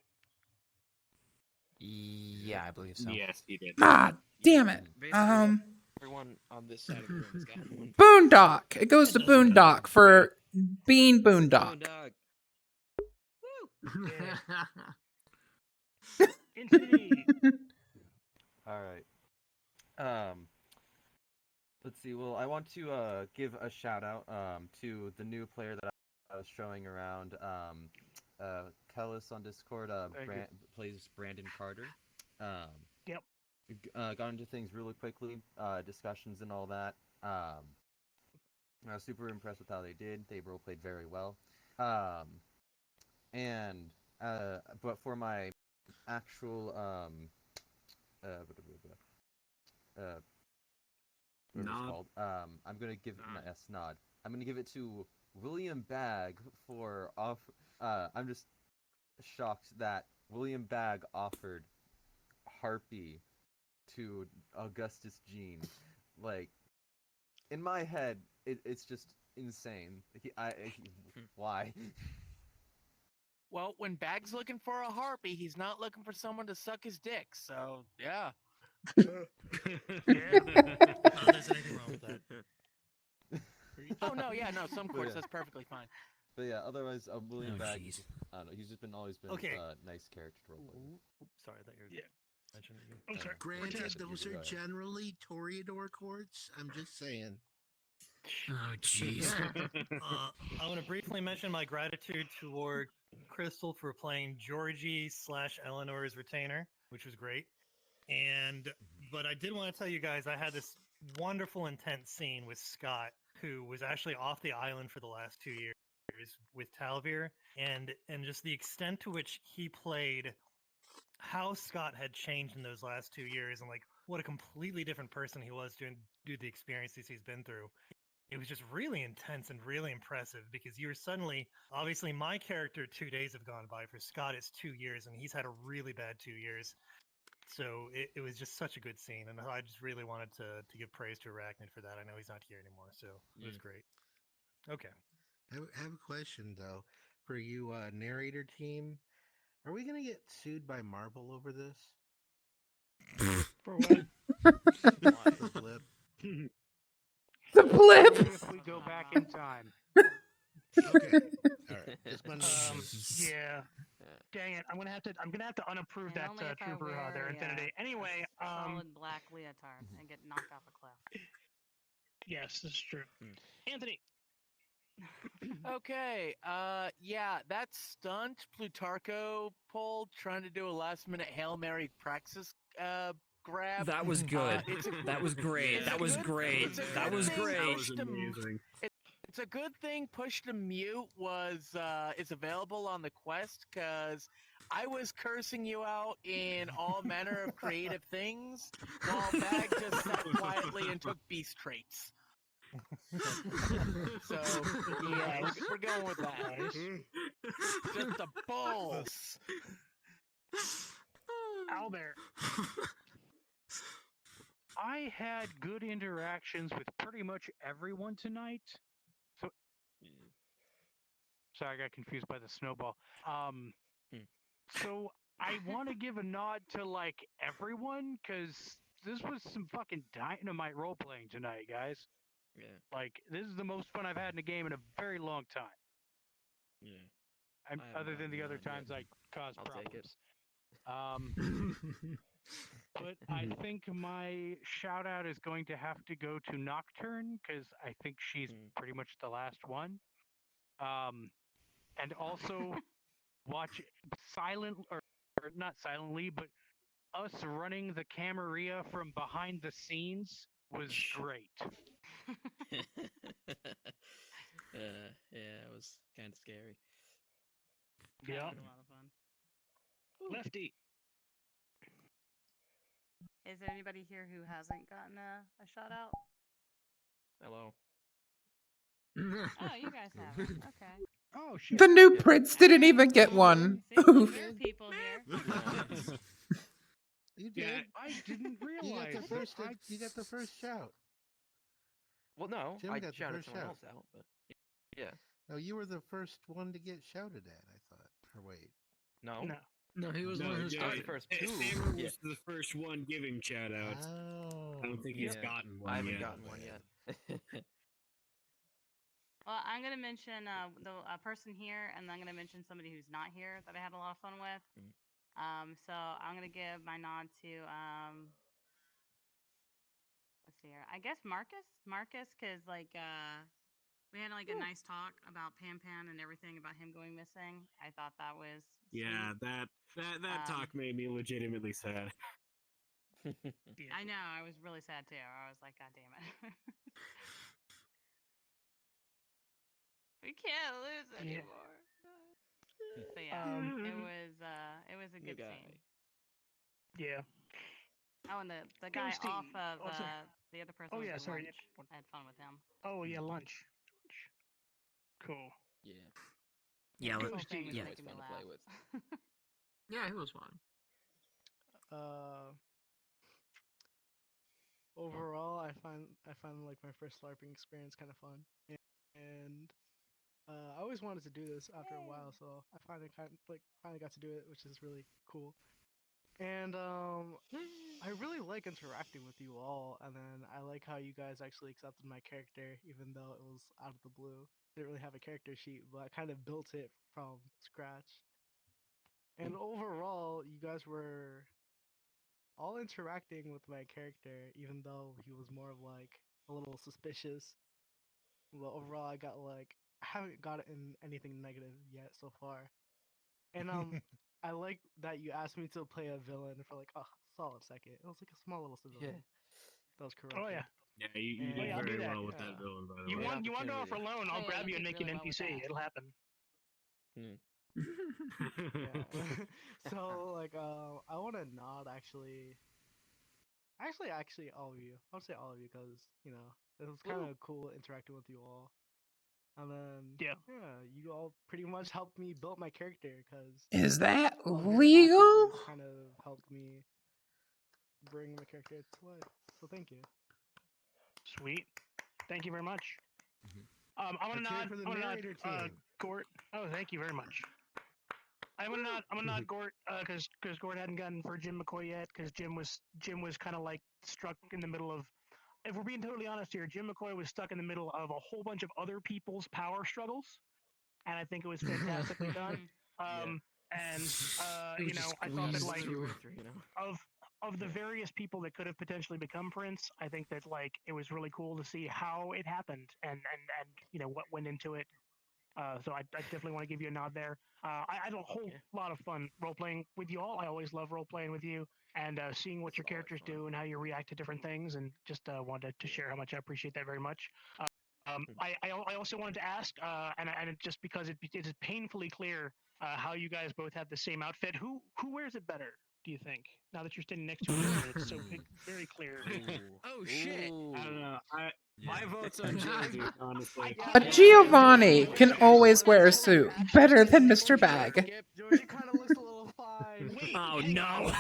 E: Yeah, I believe so.
T: Yes, he did.
A: Ah, damn it.
C: Everyone on this side of the room has got one.
A: Boondock. It goes to Boondock for being Boondock.
M: All right. Let's see. Well, I want to give a shout out to the new player that I was showing around. Kellis on Discord plays Brandon Carter.
B: Yep.
M: Got into things really quickly, discussions and all that. I was super impressed with how they did. They role played very well. But for my actual
T: nod.
M: I'm gonna give nod. I'm gonna give it to William Bagg for I'm just shocked that William Bagg offered Harpy to Augustus Jean. Like, in my head, it's just insane. Why?
P: Well, when Bag's looking for a harpy, he's not looking for someone to suck his dick. So, yeah.
I: There's anything wrong with that.
P: Oh no, yeah, no. Some courts that's perfectly fine.
M: But yeah, otherwise, William Bagg, I don't know. He's just always been a nice character to roleplay.
I: Sorry, that you're mentioning you.
B: I'm sorry.
L: Granted, those are generally Toreador courts. I'm just saying.
E: Oh, jeez.
I: I want to briefly mention my gratitude toward Crystal for playing Georgie / Eleanor's retainer, which was great. But I did want to tell you guys I had this wonderful, intense scene with Scott, who was actually off the island for the last 2 years with Talvir, and just the extent to which he played how Scott had changed in those last 2 years, and like what a completely different person he was due to the experiences he's been through. It was just really intense and really impressive because you were suddenly, obviously my character 2 days have gone by. For Scott, it's 2 years, and he's had a really bad 2 years. So it was just such a good scene, and I just really wanted to give praise to Arachnid for that. I know he's not here anymore, so it was great. Okay.
D: I have a question, though, for you narrator team. Are we going to get sued by Marvel over this?
B: For what?
D: The blip.
A: The blip.
O: If we go back in time.
D: Okay. All right. Just my
B: Yeah. Dang it! I'm gonna have to unapprove that
U: only if I
B: trooper
U: wear
B: their
U: a,
B: Infinity. Anyway,
U: solid black leotard and get knocked off a cliff.
B: yes, this is true. Anthony.
P: Okay, yeah, that stunt Plutarcho pulled trying to do a last minute Hail Mary praxis grab.
K: That was good. That was great. That was great. That was great.
T: That was amazing.
P: It's a good thing Push to Mute is available on the quest, because I was cursing you out in all manner of creative things while Bag just sat quietly and took beast traits. So yeah, we're going with that. Just the balls.
B: Albert. I had good interactions with pretty much everyone tonight. So, sorry, I got confused by the snowball. So I want to give a nod to like everyone, because this was some fucking dynamite role playing tonight, guys.
C: Yeah.
B: Like, this is the most fun I've had in a game in a very long time.
C: Yeah.
B: Other than the other times I caused problems. But I think my shout out is going to have to go to Nocturne, because I think she's pretty much the last one. And also watch or not silently, but us running the Camarilla from behind the scenes was great.
C: Yeah, it was kind of scary.
B: Yeah.
U: A lot of fun.
B: Lefty.
U: Is there anybody here who hasn't gotten a shout out?
C: Hello.
U: Oh, you guys haven't. Okay.
B: Oh shit.
A: The new prince didn't even get one.
U: See, look, there are people here.
D: You did.
B: Yeah, I didn't realize.
D: You got the first shout.
C: Well, no,
D: Jim
C: I
D: got the
C: shouted
D: first
C: someone
D: shout.
C: else out, but yeah.
D: No, you were the first one to get shouted at, I thought. Or wait.
C: No.
Q: No, he was the one who started.
C: First two.
T: Sammer was the first one giving shout outs.
D: Oh.
T: I don't think he's gotten one
C: I haven't
T: yet.
C: gotten one yet.
U: Well, I'm gonna mention a person here, and I'm gonna mention somebody who's not here that I had a lot of fun with. So I'm gonna give my nod to let's see here. I guess Marcus, because like we had like a nice talk about Pan and everything about him going missing. I thought that was
T: Yeah,
U: sweet.
T: that talk made me legitimately sad.
U: I know, I was really sad too. I was like, God damn it. We can't lose anymore. But yeah, it was a good scene.
B: Yeah.
U: Oh, and the guy
B: Ghosty.
U: off of
B: Also-
U: the other person.
B: Oh,
U: was
B: yeah,
U: at
B: sorry.
U: lunch. I had fun with him.
B: Oh yeah, lunch. Cool.
C: Yeah.
K: Yeah,
U: This whole thing was
K: yeah.
U: making me laugh.
Q: Yeah, he was fun.
V: Overall, I find like my first LARPing experience kind of fun, and I always wanted to do this after a while, so I finally got to do it, which is really cool. And I really like interacting with you all, and then I like how you guys actually accepted my character, even though it was out of the blue. Didn't really have a character sheet, but I kind of built it from scratch. And overall, you guys were all interacting with my character, even though he was more of like a little suspicious. But overall, I haven't gotten anything negative yet so far. And I like that you asked me to play a villain for like a solid second. It was like a small little civilian.
C: Yeah.
V: That was correct.
B: Oh yeah.
T: Yeah, you did
B: I'll do
T: very
B: that.
T: well with that villain, by the
B: You
T: way.
B: wander off alone, I'll grab you and make you an NPC. It'll happen.
V: Yeah. So like I want to nod actually all of you. I'll say all of you because it was kind of cool interacting with you all. And then yeah, you all pretty much helped me build my character because
A: Is that legal?
V: Kind of helped me bring my character to life. So thank you.
B: Sweet. Thank you very much. I want to
D: Let's hear it
B: nod.
D: for the
B: I want to
D: narrator
B: nod.
D: team.
B: Court. Oh, thank you very much. I'm gonna nod Gort because Gort hadn't gotten for Jim McCoy yet because Jim was kind of like struck in the middle of. If we're being totally honest here, Jim McCoy was stuck in the middle of a whole bunch of other people's power struggles, and I think it was fantastically done. And you know, I thought that like of the various people that could have potentially become Prince, I think that like it was really cool to see how it happened and you know what went into it. So I definitely want to give you a nod there. I had a whole lot of fun role playing with you all. I always love role playing with you and seeing what your characters do and how you react to different things. And just wanted to share how much I appreciate that very much. I also wanted to ask, and just because it is painfully clear how you guys both have the same outfit, who wears it better? Do you think? Now that you're standing next to each other, it's so very clear.
T: Oh shit! I don't know. My vote's on Josie, honestly.
A: Giovanni can always wear a suit better than Mr. Bag.
V: Georgie kind of looks a little fine.
K: Oh no!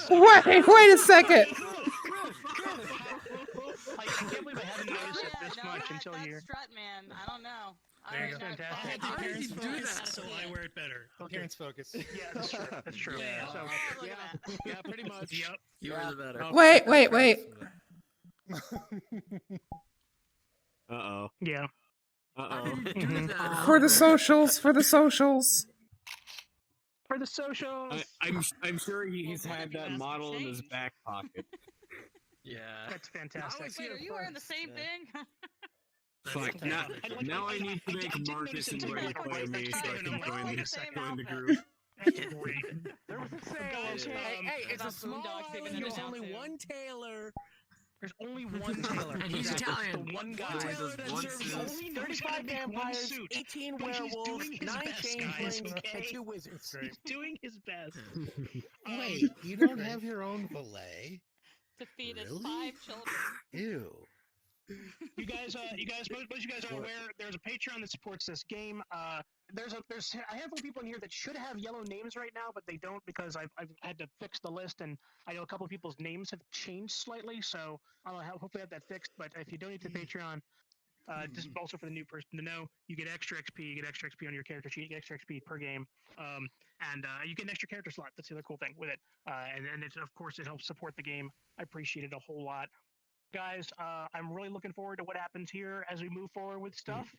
A: Wait a second.
B: I can't believe I haven't noticed it this much until here.
U: Strut man, I don't know.
I: There you go.
B: Fantastic.
I: I appearance focus, so I wear it better. Appearance focus.
B: Yeah, that's true. That's true.
I: Yeah.
B: So,
V: Yeah, pretty much.
B: Yep.
C: You are the better.
A: Wait.
T: Uh-oh.
B: Yeah.
T: Uh-oh.
A: For the socials.
B: For the socials.
T: I'm sure he's had that model in his back pocket.
C: Yeah.
B: That's fantastic.
U: Wait, are you wearing the same thing?
T: Fuck, now I need to make Marcus and Ready play me so I can join the group.
V: There was a sale.
U: Hey,
V: it's a small island. There's only one tailor.
B: There's only one tailor.
K: And he's Italian.
B: The one guy.
T: One
B: Serves
V: 35 vampires, 18 werewolves, 9 changelings, and 2 wizards.
B: He's doing his best.
D: Wait, you don't have your own valet?
U: To feed his
D: Really?
U: 5 children.
D: Ew.
B: Most of you guys are aware there's a Patreon that supports this game. There's a handful of people in here that should have yellow names right now, but they don't because I've had to fix the list, and I know a couple of people's names have changed slightly, so I'll hopefully have that fixed. But if you donate to Patreon, just also for the new person to know, you get extra XP. You get extra XP on your character sheet. You get extra XP per game, and you get an extra character slot. That's the other cool thing with it. And it, of course, it helps support the game. I appreciate it a whole lot. Guys, I'm really looking forward to what happens here as we move forward with stuff.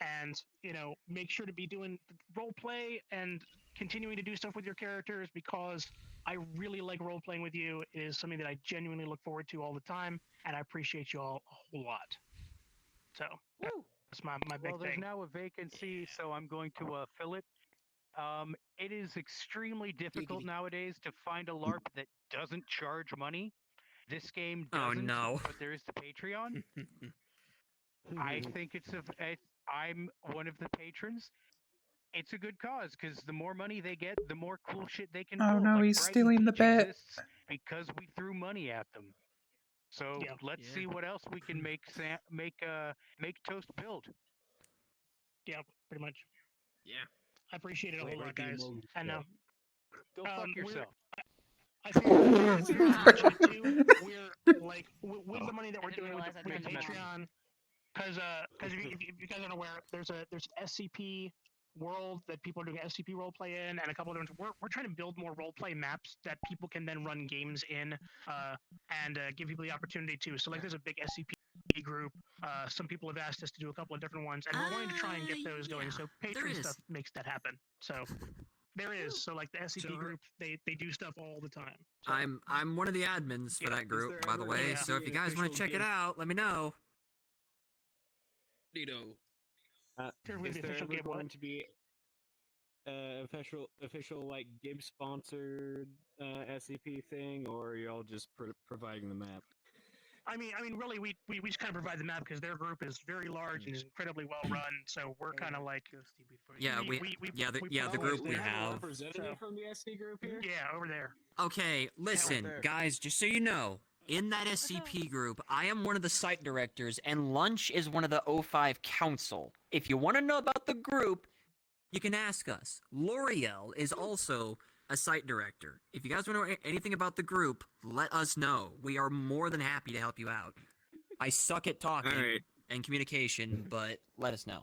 B: And, you know, make sure to be doing role play and continuing to do stuff with your characters because I really like role playing with you. It is something that I genuinely look forward to all the time, and I appreciate you all a whole lot. So that's my big thing.
O: Well, there's now a vacancy, so I'm going to fill it. It is extremely difficult nowadays to find a LARP that doesn't charge money. This game doesn't, but there is the Patreon. I think I'm one of the patrons. It's a good cause because the more money they get, the more cool shit they can
A: Oh
O: build.
A: no,
O: Like
A: he's
O: Brighton
A: stealing the
O: Beach
A: bit.
O: exists because we threw money at them. So let's see what else we can make Toast build.
B: Yeah, pretty much.
C: Yeah.
B: I appreciate it a whole lot, guys. And
O: Go fuck yourself.
B: I think we're like with the money that we're doing with Patreon, because if you guys aren't aware, there's an SCP world that people are doing SCP roleplay in, and a couple of different. We're trying to build more roleplay maps that people can then run games in, and give people the opportunity to. So like, there's a big SCP group. Some people have asked us to do a couple of different ones, and we're wanting to try and get those going. So Patreon stuff makes that happen. So. There is. So like the SCP group, they do stuff all the time. So.
K: I'm one of the admins for that group, by the way. So if you guys want to check it out, let me know.
T: Is there ever going to be official like Gibbs sponsored SCP thing, or are y'all just providing the map?
B: I mean, really, we just kind of provide the map because their group is very large and is incredibly well run. So we're kind of like,
K: the group we have.
T: Representative from the SC group here?
B: Yeah, over there.
K: Okay, listen, guys, just so you know, in that SCP group, I am one of the site directors, and Lunch is one of the O5 council. If you want to know about the group, you can ask us. L'Oreal is also a site director. If you guys want to know anything about the group, let us know. We are more than happy to help you out. I suck at talking and communication, but let us know.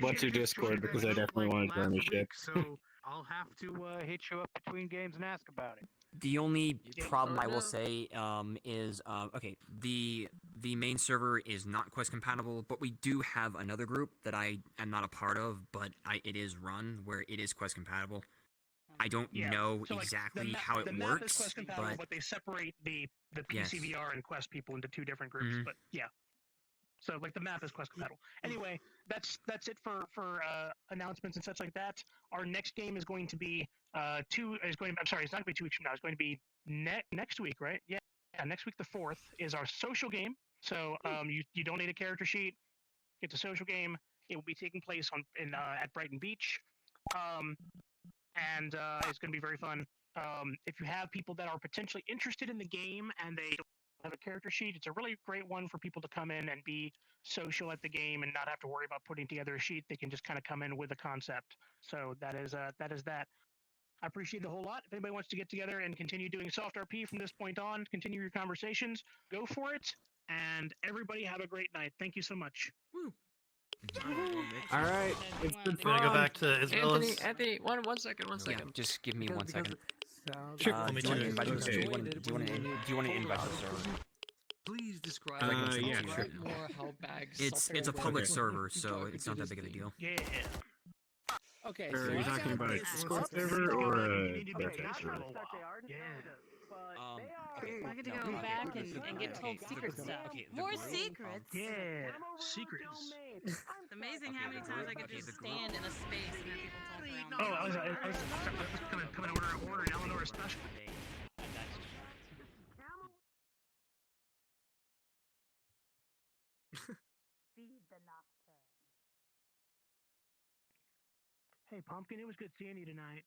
T: What's your Discord? Because I definitely want to join the ship.
O: So I'll have to hit you up between games and ask about it.
K: The only problem I will
O: No.
K: say is okay, the main server is not Quest compatible, but we do have another group that I am not a part of, but it is run where it is Quest compatible. I don't know
B: So, like,
K: exactly
B: the
K: how it
B: the map is
K: works,
B: Quest compatible,
K: but
B: but they separate the
K: Yes.
B: PCVR and Quest people into two different groups.
K: Mhm.
B: But yeah, so like the map is Quest compatible. Anyway, that's it for announcements and such like that. Our next game is going to be I'm sorry, it's not going to be 2 weeks from now. It's going to be next week, right? Yeah, next week the 4th is our social game. So you donate a character sheet. It's a social game. It will be taking place at Brighton Beach. And it's going to be very fun. If you have people that are potentially interested in the game and they don't have a character sheet, it's a really great one for people to come in and be social at the game and not have to worry about putting together a sheet. They can just kind of come in with a concept. So that is that. I appreciate it a whole lot. If anybody wants to get together and continue doing soft RP from this point on, continue your conversations, go for it. And everybody have a great night. Thank you so much.
K: Woo.
T: All right, it's been
I: Gonna go
T: fun.
I: back to Isabella's.
J: Anthony, one second.
K: Yeah, just give me 1 second.
I: Sure, let me
K: Do you want
I: check.
K: to invite us?
T: Okay.
K: Do you want to invite the server?
Q: Please describe
T: Yeah, sure.
J: more how bags.
K: It's a public
T: Okay.
K: server, so it's not that big of a deal.
B: Yeah.
R: Okay,
T: Are
R: so
T: you
R: I
T: talking
R: got
T: about a
R: this.
T: Discord server or a website server?
U: I get to go back and get told secret stuff. More secrets.
B: Yeah, secrets.
U: It's amazing how many times I get to just stand in a space and have people talk around.
B: Oh, I was coming to order an Eleanor special.
U: Feed the nocturne.
B: Hey, Pumpkin, it was good seeing you tonight.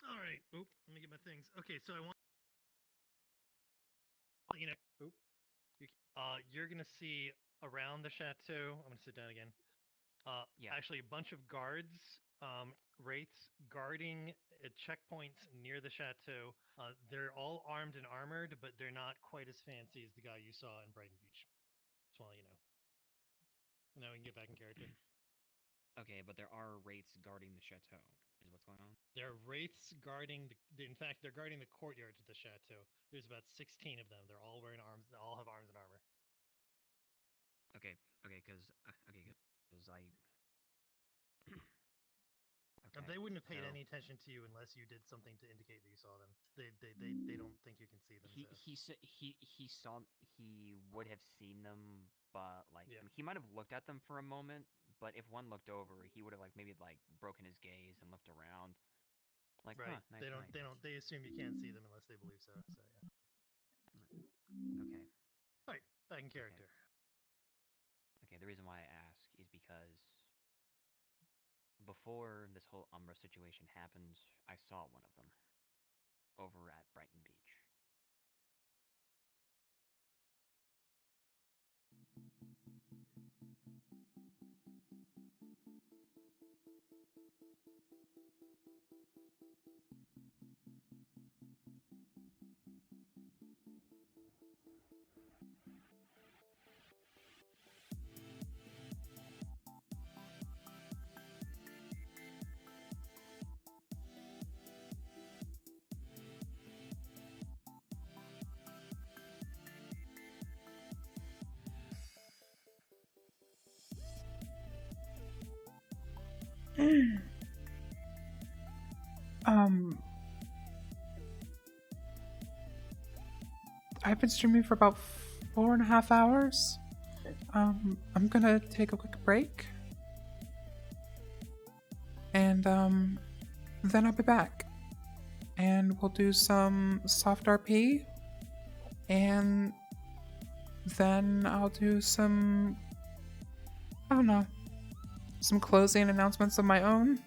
I: All right. Oop. Let me get my things. Okay, so I want you know. Oop. You're gonna see around the chateau. I'm gonna sit down again. Actually, a bunch of guards, wraiths guarding checkpoints near the chateau. They're all armed and armored, but they're not quite as fancy as the guy you saw in Brighton Beach. Just want to let you know. Now we can get back in character.
K: Okay, but there are wraiths guarding the chateau. Is what's going on?
I: There are wraiths guarding in fact, they're guarding the courtyard to the chateau. There's about 16 of them. They're all wearing arms. They all have arms and armor.
K: Okay, because I
F: And they wouldn't have paid
H: so
F: any attention to you unless you did something to indicate that you saw them. They don't think you can see them. So.
E: He saw he would have seen them, but like
F: Yeah.
E: I mean, he might have looked at them for a moment. But if one looked over, he would have like maybe like broken his gaze and looked around. Like,
F: Right.
E: huh, nice night.
F: They assume you can't see them unless they believe so. So yeah.
E: Okay.
F: Right. Back in character.
E: Okay, the reason why I ask is because before this whole Umbra situation happened, I saw one of them over at Brighton Beach.
A: I've been streaming for about 4.5 hours. I'm gonna take a quick break. And, then I'll be back. And we'll do some soft RP. And then I'll do some, I don't know, some closing announcements of my own.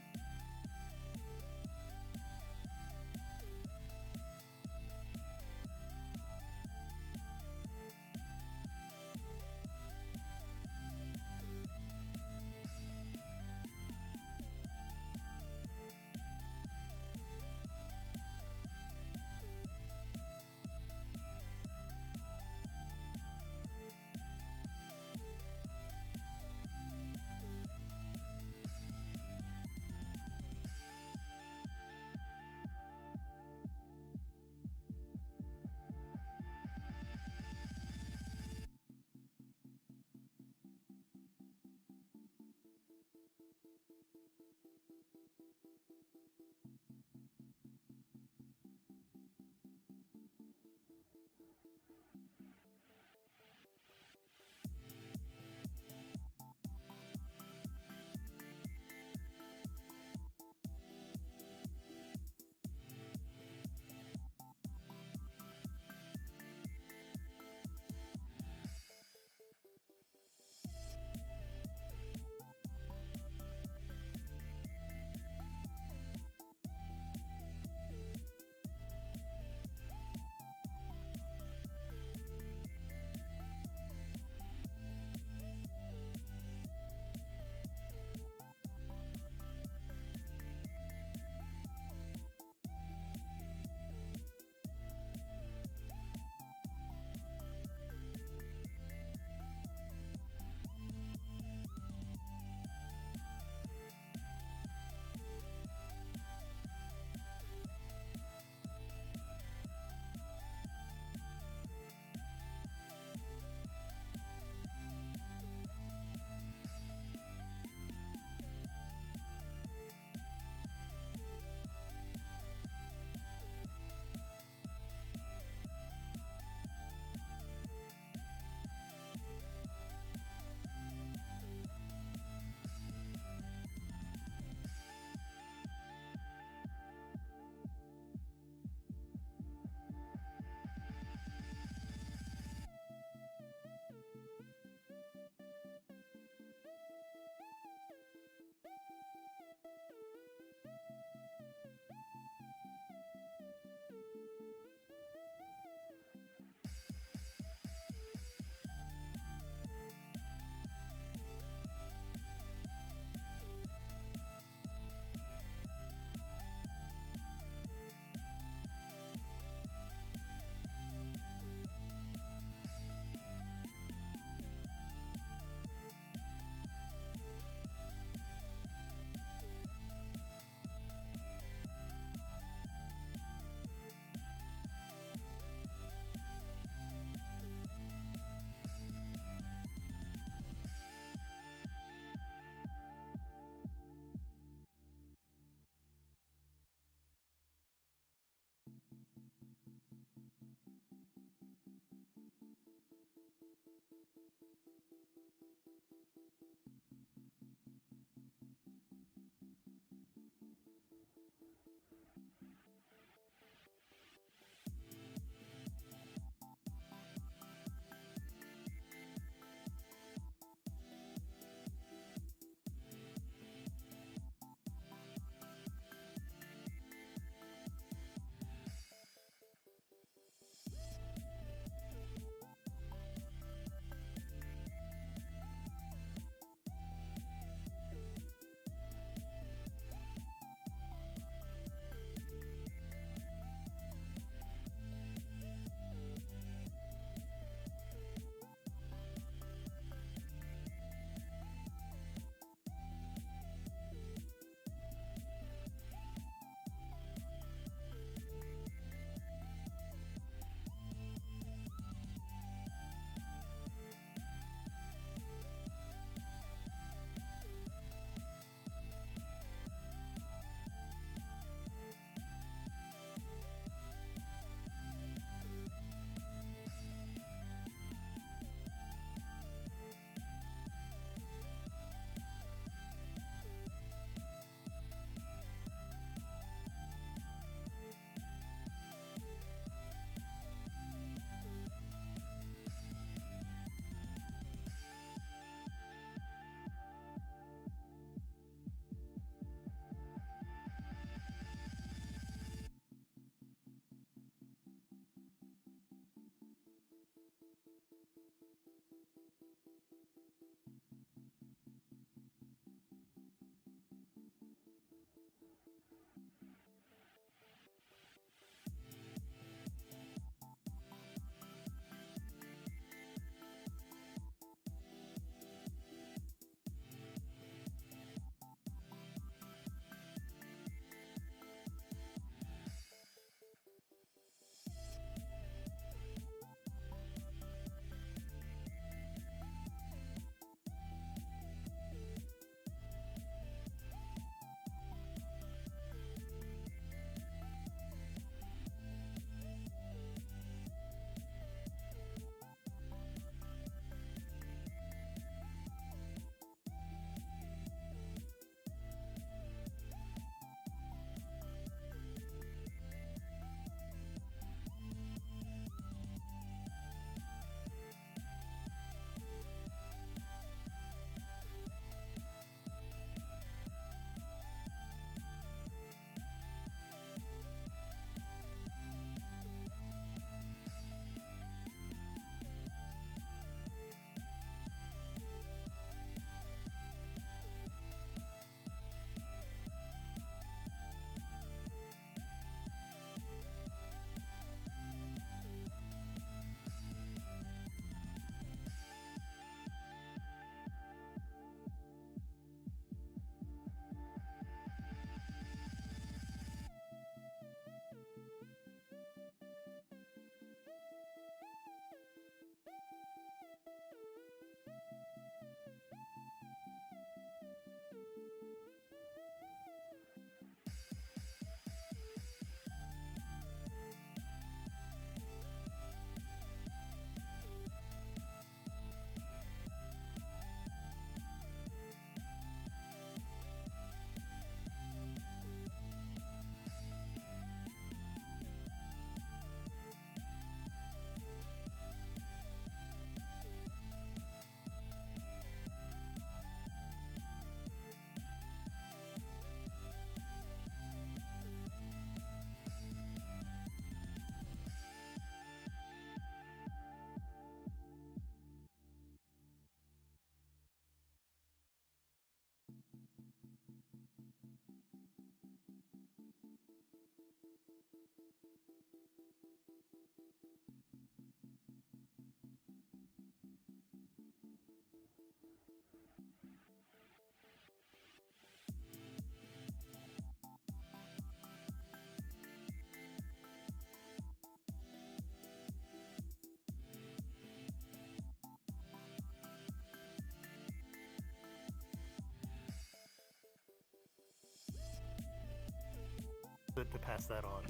I: To pass that on.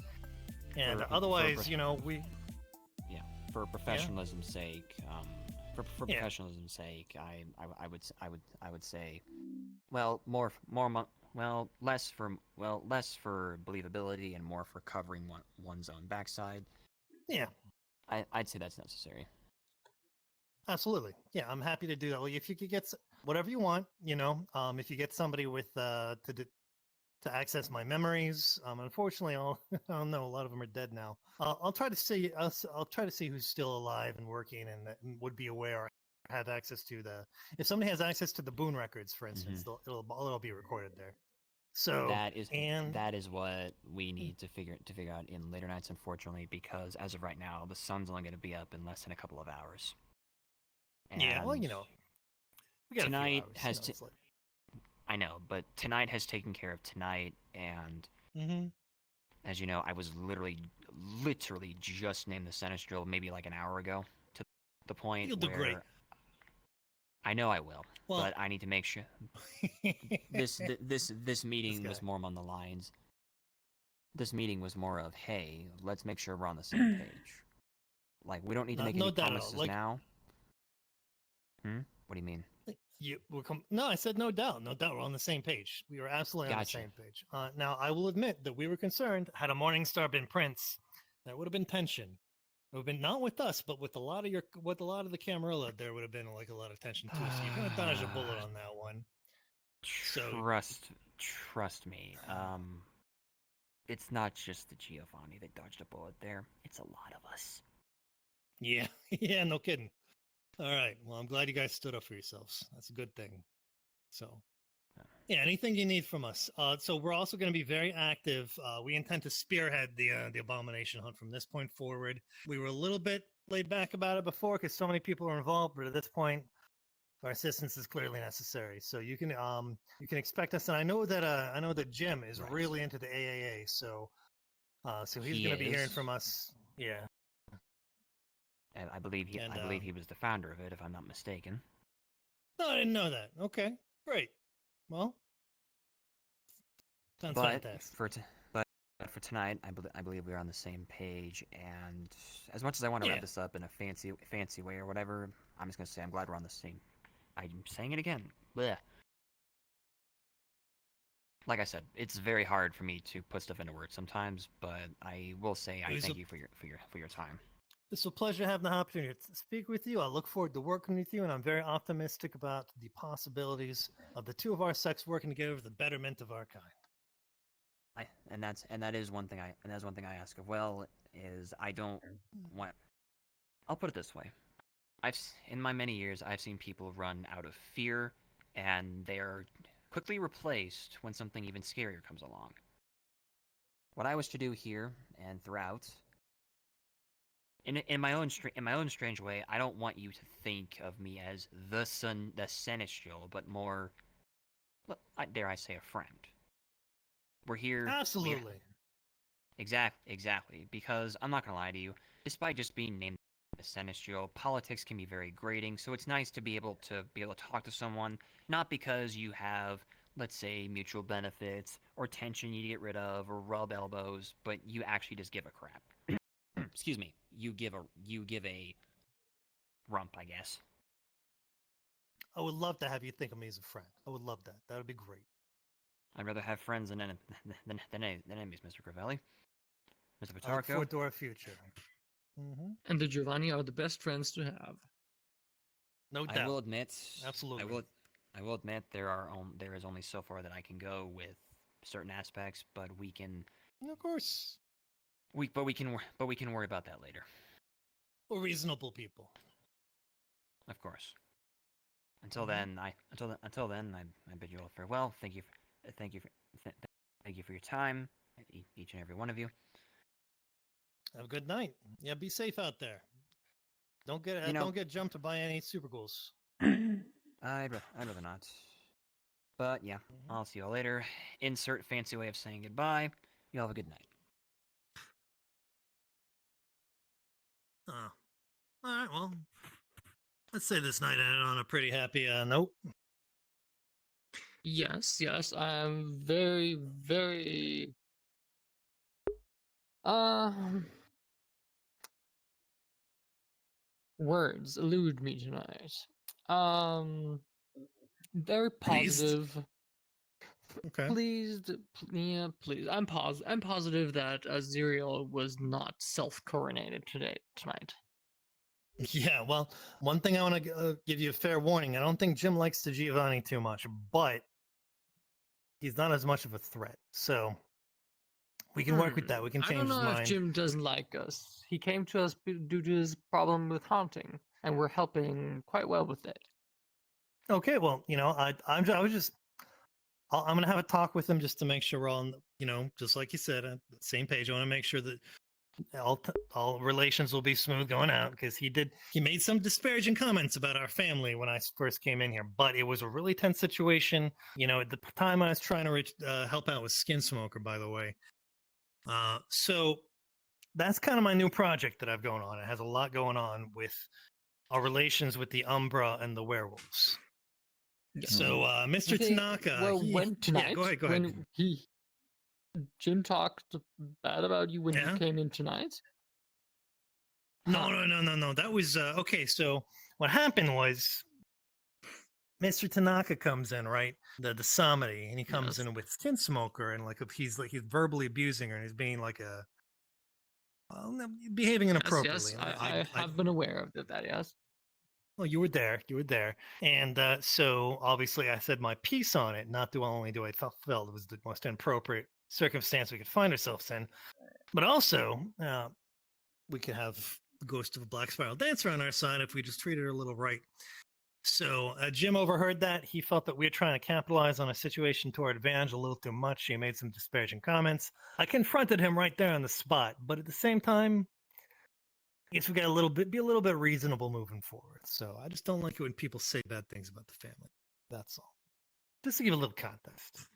I: And otherwise, you know, we.
E: Yeah, for professionalism's sake, for professionalism's sake, I would say, well, less for believability and more for covering one's own backside.
I: Yeah,
E: I'd say that's necessary.
I: Absolutely. Yeah, I'm happy to do that. Well, if you could get whatever you want, you know, if you get somebody with to access my memories, unfortunately, I don't know. A lot of them are dead now. I'll try to see. I'll try to see who's still alive and working and would be aware, or have access to the. If somebody has access to the Boone records, for instance, it'll be recorded there. So
E: that is what we need to figure out in later nights, unfortunately, because as of right now, the sun's only going to be up in less than a couple of hours. And
I: yeah, well, you know, we got
E: tonight
I: a few hours,
E: has I know, but tonight has taken care of tonight, and as you know, I was literally just named the Sinistral maybe like an hour ago, to the point
I: You'll do great.
E: I know I will,
I: well,
E: but I need to make sure this meeting was more on the lines. This meeting was more of, hey, let's make sure we're on the same page. Like, we don't need to make any promises now. What do you mean?
I: No, I said no doubt. No doubt. We're on the same page. We were absolutely on the same page. Now, I will admit that we were concerned, had a Morningstar been Prince, there would have been tension. It would have been not with us, but with a lot of the Camarilla, there would have been like a lot of tension too. So you kind of dodged a bullet on that one.
E: Trust me. It's not just the Giovanni that dodged a bullet there. It's a lot of us.
I: Yeah, yeah, no kidding. All right. Well, I'm glad you guys stood up for yourselves. That's a good thing. So, yeah, anything you need from us. So we're also going to be very active. We intend to spearhead the abomination hunt from this point forward. We were a little bit laid back about it before because so many people are involved, but at this point, our assistance is clearly necessary. So you can expect us. And I know that Jim is really into the AAA. So he's going to be hearing from us. Yeah.
E: And I believe he was the founder of it, if I'm not mistaken.
I: No, I didn't know that. Okay, great. Well, sounds fantastic.
E: But for tonight, I believe we're on the same page. And as much as I want to wrap this up in a fancy way or whatever, I'm just gonna say I'm glad we're on the same. I'm saying it again. Blech. Like I said, it's very hard for me to put stuff into words sometimes, but I will say I thank you for your time.
I: It's a pleasure having the opportunity to speak with you. I look forward to working with you, and I'm very optimistic about the possibilities of the two of our sex working together for the betterment of our kind.
E: That is one thing I ask of. Well, is I don't want. I'll put it this way: in my many years, I've seen people run out of fear, and they are quickly replaced when something even scarier comes along. What I wish to do here and throughout. In my own strange way, I don't want you to think of me as the Sinistral, but more, dare I say, a friend. We're here.
I: Absolutely.
E: Exactly. Because I'm not gonna lie to you, despite just being named the Sinistral, politics can be very grating. So it's nice to be able to talk to someone, not because you have, let's say, mutual benefits or tension you need to get rid of or rub elbows, but you actually just give a crap. Excuse me. You give a rump, I guess.
I: I would love to have you think of me as a friend. I would love that. That would be great.
E: I'd rather have friends than enemies, Mr. Crivelli. Mr. Plutarco.
I: I look forward to our future.
J: And the Giovanni are the best friends to have.
I: No doubt.
E: I will admit,
I: absolutely.
E: I will admit there is only so far that I can go with certain aspects, but we can.
I: Of course.
E: We can worry about that later.
I: We're reasonable people.
E: Of course. Until then, I bid you all farewell. Thank you for your time, each and every one of you.
I: Have a good night. Yeah, be safe out there. Don't get
E: You know-
I: don't get jumped by any super ghouls.
E: I'd rather not. But yeah, I'll see you all later. Insert fancy way of saying goodbye. You all have a good night.
I: Oh. All right, well, let's say this night ended on a pretty happy note.
J: Yes, yes, I'm very, very. Words elude me tonight. Very
I: Pleased?
J: positive.
I: Okay.
J: Pleased, yeah, please. I'm positive that Aziriel was not self-coronated tonight.
I: Yeah, well, one thing I want to give you a fair warning. I don't think Jim likes the Giovanni too much, but he's not as much of a threat. So we can work with that. We can
J: I
I: change
J: don't
I: his
J: know
I: mind.
J: if Jim doesn't like us. He came to us due to his problem with haunting, and we're helping quite well with it.
I: Okay, well, I'm gonna have a talk with him just to make sure we're all, just like you said, on the same page. I want to make sure that all relations will be smooth going out because he made some disparaging comments about our family when I first came in here, but it was a really tense situation. At the time I was trying to help out with Skin Smoker, by the way. So that's kind of my new project that I've going on. It has a lot going on with our relations with the Umbra and the werewolves. So, Mr.
J: Okay,
I: Tanaka.
J: well, when tonight,
I: go ahead.
J: when Jim talked bad about you when you came in tonight.
I: No. That was okay. So what happened was, Mr. Tanaka comes in, right? The Samari, and he comes in with Skin Smoker, and he's verbally abusing her, and he's being behaving inappropriately.
J: Yes, I have been aware of that. Yes.
I: Well, you were there, and so obviously I said my piece on it. Not only do I felt it was the most inappropriate circumstance we could find ourselves in, but also we could have the ghost of a Black Spiral Dancer on our side if we just treated her a little right. So Jim overheard that. He felt that we were trying to capitalize on a situation to our advantage a little too much. He made some disparaging comments. I confronted him right there on the spot, but at the same time, I guess we got be a little bit reasonable moving forward. So I just don't like it when people say bad things about the family. That's all. Just to give a little context.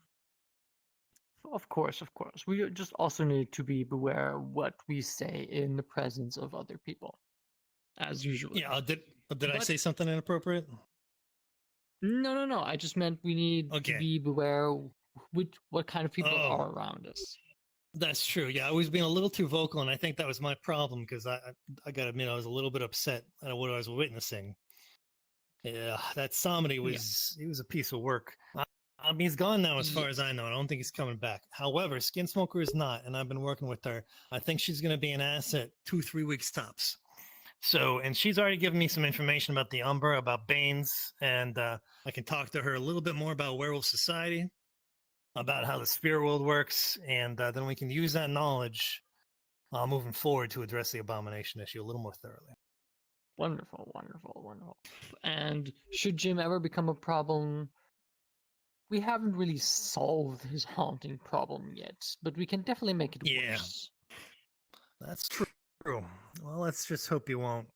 J: Of course. We just also need to be beware what we say in the presence of other people, as usual.
I: Yeah. Did I say something inappropriate?
J: No. I just meant we need to be beware what kind of people are around us.
I: That's true. Yeah, I was being a little too vocal, and I think that was my problem because I got to admit I was a little bit upset at what I was witnessing. Yeah, that Samari was he was a piece of work. He's gone now, as far as I know. I don't think he's coming back. However, Skin Smoker is not, and I've been working with her. I think she's going to be an asset 2-3 weeks tops. So, and she's already given me some information about the Umbra, about Banes, and I can talk to her a little bit more about Werewolf Society, about how the spirit world works, and then we can use that knowledge moving forward to address the abomination issue a little more thoroughly.
J: Wonderful. And should Jim ever become a problem, we haven't really solved his haunting problem yet, but we can definitely make it worse.
I: That's true. Well, let's just hope you won't.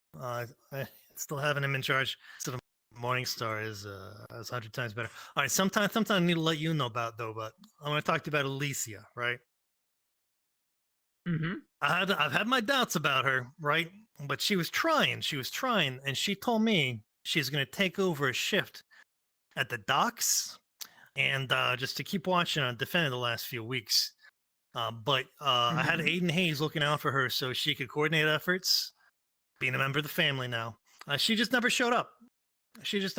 I: Still having him in charge instead of Morningstar is 100 times better. All right, sometime I need to let you know about but I want to talk to you about Alicia, right?
J: Mm-hmm.
I: I've had my doubts about her, right? But she was trying, and she told me she's going to take over a shift at the docks, and just to keep watching on Defender the last few weeks. But I had Aiden Hayes looking out for her so she could coordinate efforts, being a member of the family now. She just never showed up. She just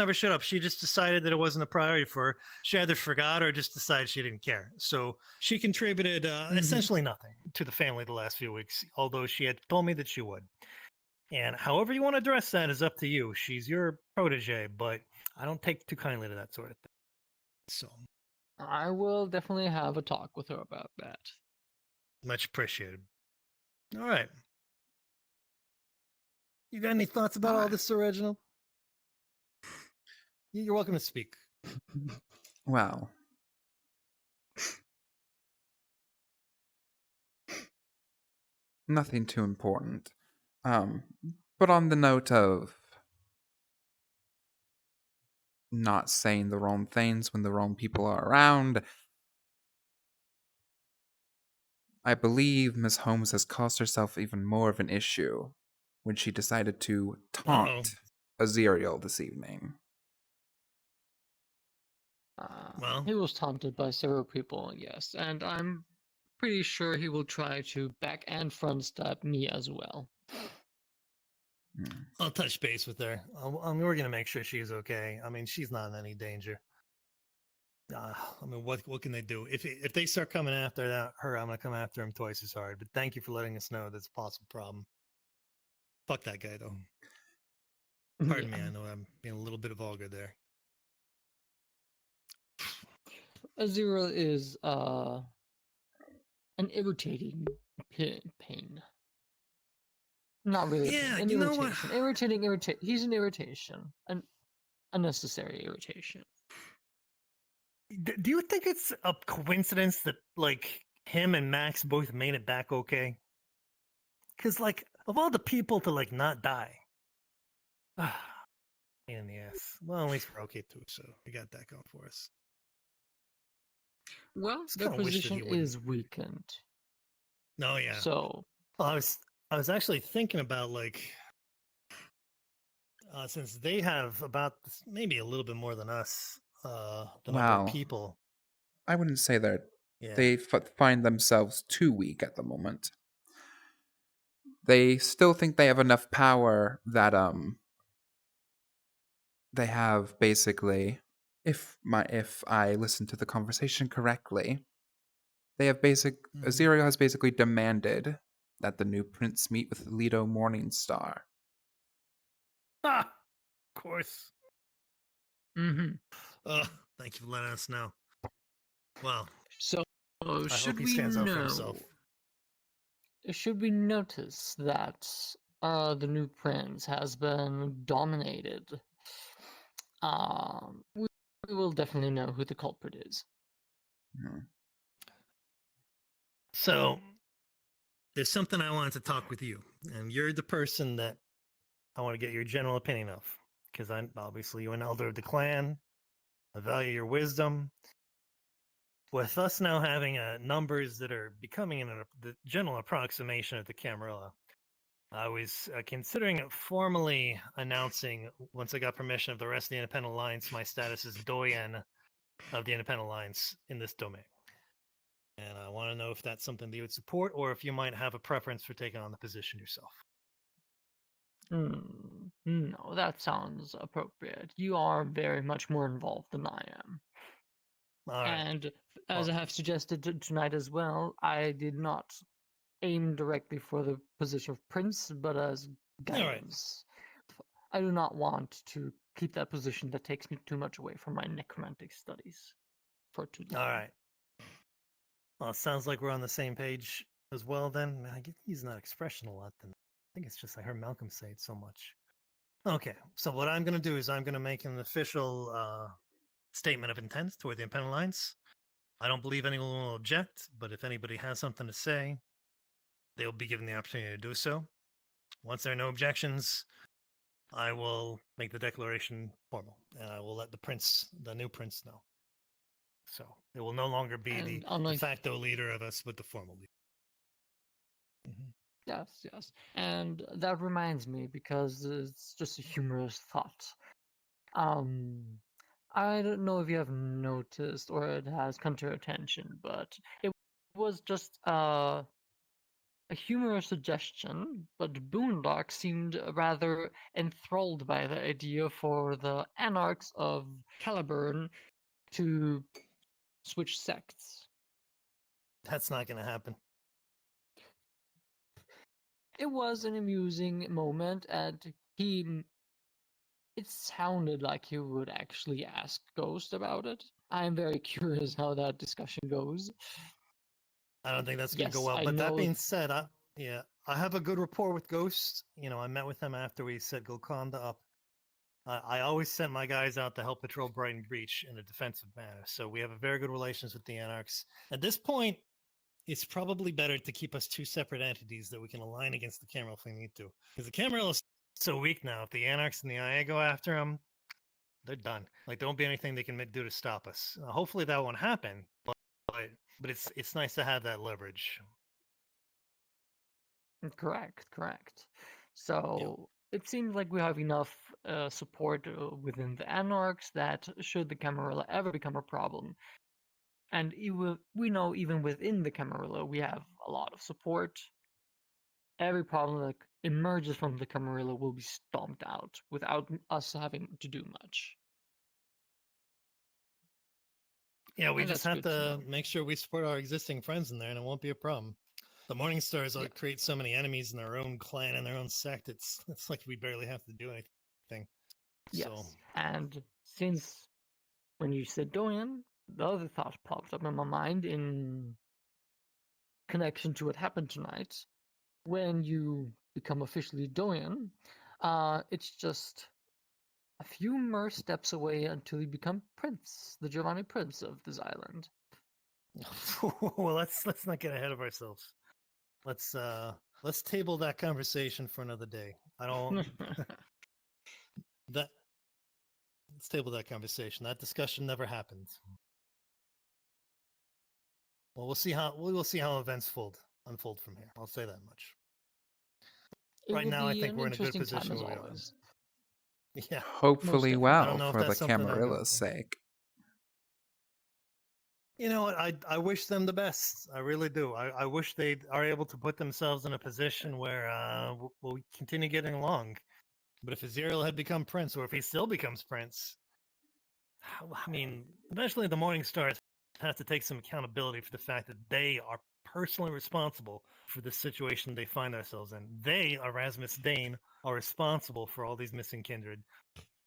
I: decided that it wasn't a priority for her. She either forgot or just decided she didn't care. So she contributed essentially nothing to the family the last few weeks, although she had told me that she would. And however you want to address that is up to you. She's your protege, but I don't take too kindly to that sort of thing. So
J: I will definitely have a talk with her about that.
I: Much appreciated. All right. You got any thoughts about all this, Reginald? You're welcome to speak.
A: Well, Nothing too important. But on the note of not saying the wrong things when the wrong people are around, I believe Miss Holmes has caused herself even more of an issue when she decided to taunt Aziriel this evening.
J: He was taunted by several people, yes, and I'm pretty sure he will try to back and front stab me as well.
I: I'll touch base with her. We're gonna make sure she's okay. I mean, she's not in any danger. I mean, what can they do? If they start coming after her, I'm gonna come after him twice as hard. But thank you for letting us know that's a possible problem. Fuck that guy, though. Pardon me, I know I'm being a little bit vulgar there.
J: Aziriel is an irritating pain. Not really.
I: Yeah,
J: an
I: you know
J: irritation.
I: what?
J: He's an irritation. An unnecessary irritation.
I: Do you think it's a coincidence that like him and Max both made it back okay? Because like of all the people to like not die, pain in the ass. Well, at least we're okay too, so we got that going for us.
J: Well, their position is weakened.
I: No, yeah.
J: So
I: well, I was actually thinking about like since they have about maybe a little bit more than us, the number of people.
A: I wouldn't say that
I: Yeah.
A: they find themselves too weak at the moment. They still think they have enough power that they have basically, if I listen to the conversation correctly, they have Aziriel has basically demanded that the new prince meet with Leto Morningstar.
I: Ah, of course.
J: Mm-hmm.
I: Thank you for letting us know. Well,
J: so
I: I
J: should
I: hope he
J: we
I: stands up for
J: know?
I: himself.
J: Should we notice that the new prince has been dominated? We will definitely know who the culprit is.
I: So, there's something I wanted to talk with you, and you're the person that I want to get your general opinion of, because I'm obviously you're an elder of the clan. I value your wisdom. With us now having numbers that are becoming the general approximation of the Camarilla, I was considering formally announcing, once I got permission of the rest of the Independent Alliance, my status as Doyen of the Independent Alliance in this domain. And I want to know if that's something that you would support, or if you might have a preference for taking on the position yourself.
J: No, that sounds appropriate. You are very much more involved than I am. And as I have suggested tonight as well, I did not aim directly for the position of prince, but as guidance. I do not want to keep that position that takes me too much away from my necromantic studies for too long.
I: All right. Well, it sounds like we're on the same page as well then. I get using that expression a lot then. I think it's just I heard Malcolm say it so much. Okay, so what I'm going to do is I'm going to make an official statement of intent toward the Independent Alliance. I don't believe anyone will object, but if anybody has something to say, they'll be given the opportunity to do so. Once there are no objections, I will make the declaration formal, and I will let the new prince know. So it will no longer be the de facto leader of us, but the formal leader.
J: Yes. And that reminds me, because it's just a humorous thought. I don't know if you have noticed or it has come to your attention, but it was just a humorous suggestion, but Boondock seemed rather enthralled by the idea for the Anarchs of Caliburn to switch sects.
I: That's not going to happen.
J: It was an amusing moment, and it sounded like he would actually ask Ghost about it. I'm very curious how that discussion goes.
I: I don't think that's going to go well. But that being said, I have a good rapport with Ghost. You know, I met with him after we set Golconda up. I always sent my guys out to help patrol Brighton Breach in a defensive manner. So we have a very good relations with the Anarchs. At this point, it's probably better to keep us two separate entities that we can align against the Camarilla if we need to. Because the Camarilla is so weak now. If the Anarchs and the IA go after them, they're done. Like, there won't be anything they can do to stop us. Hopefully that won't happen, but it's nice to have that leverage.
J: Correct. So it seems like we have enough support within the Anarchs that should the Camarilla ever become a problem, and we know even within the Camarilla we have a lot of support. Every problem that emerges from the Camarilla will be stomped out without us having to do much.
I: Yeah, we
J: And
I: just
J: that's
I: have
J: good to
I: to
J: know.
I: make sure we support our existing friends in there, and it won't be a problem. The Morning Stars create so many enemies in their own clan and their own sect. It's like we barely have to do anything.
J: Yes,
I: So
J: and since when you said Doyen, the other thought popped up in my mind in connection to what happened tonight. When you become officially Doyen, it's just a few more steps away until you become Prince, the Giovanni Prince of this island.
I: well, let's not get ahead of ourselves. Let's table that conversation for another day. I don't that let's table that conversation. That discussion never happened. Well, we'll see how events unfold from here. I'll say that much. Right now, I think we're in a good position where we are. Yeah.
A: Hopefully well for the
I: that's something
A: Camarilla's sake.
I: You know what? I wish them the best. I really do. I wish they are able to put themselves in a position where we'll continue getting along. But if Azirael had become Prince, or if he still becomes Prince, I mean, eventually the Morning Stars have to take some accountability for the fact that they are personally responsible for the situation they find themselves in. They, Erasmus Dane, are responsible for all these missing kindred.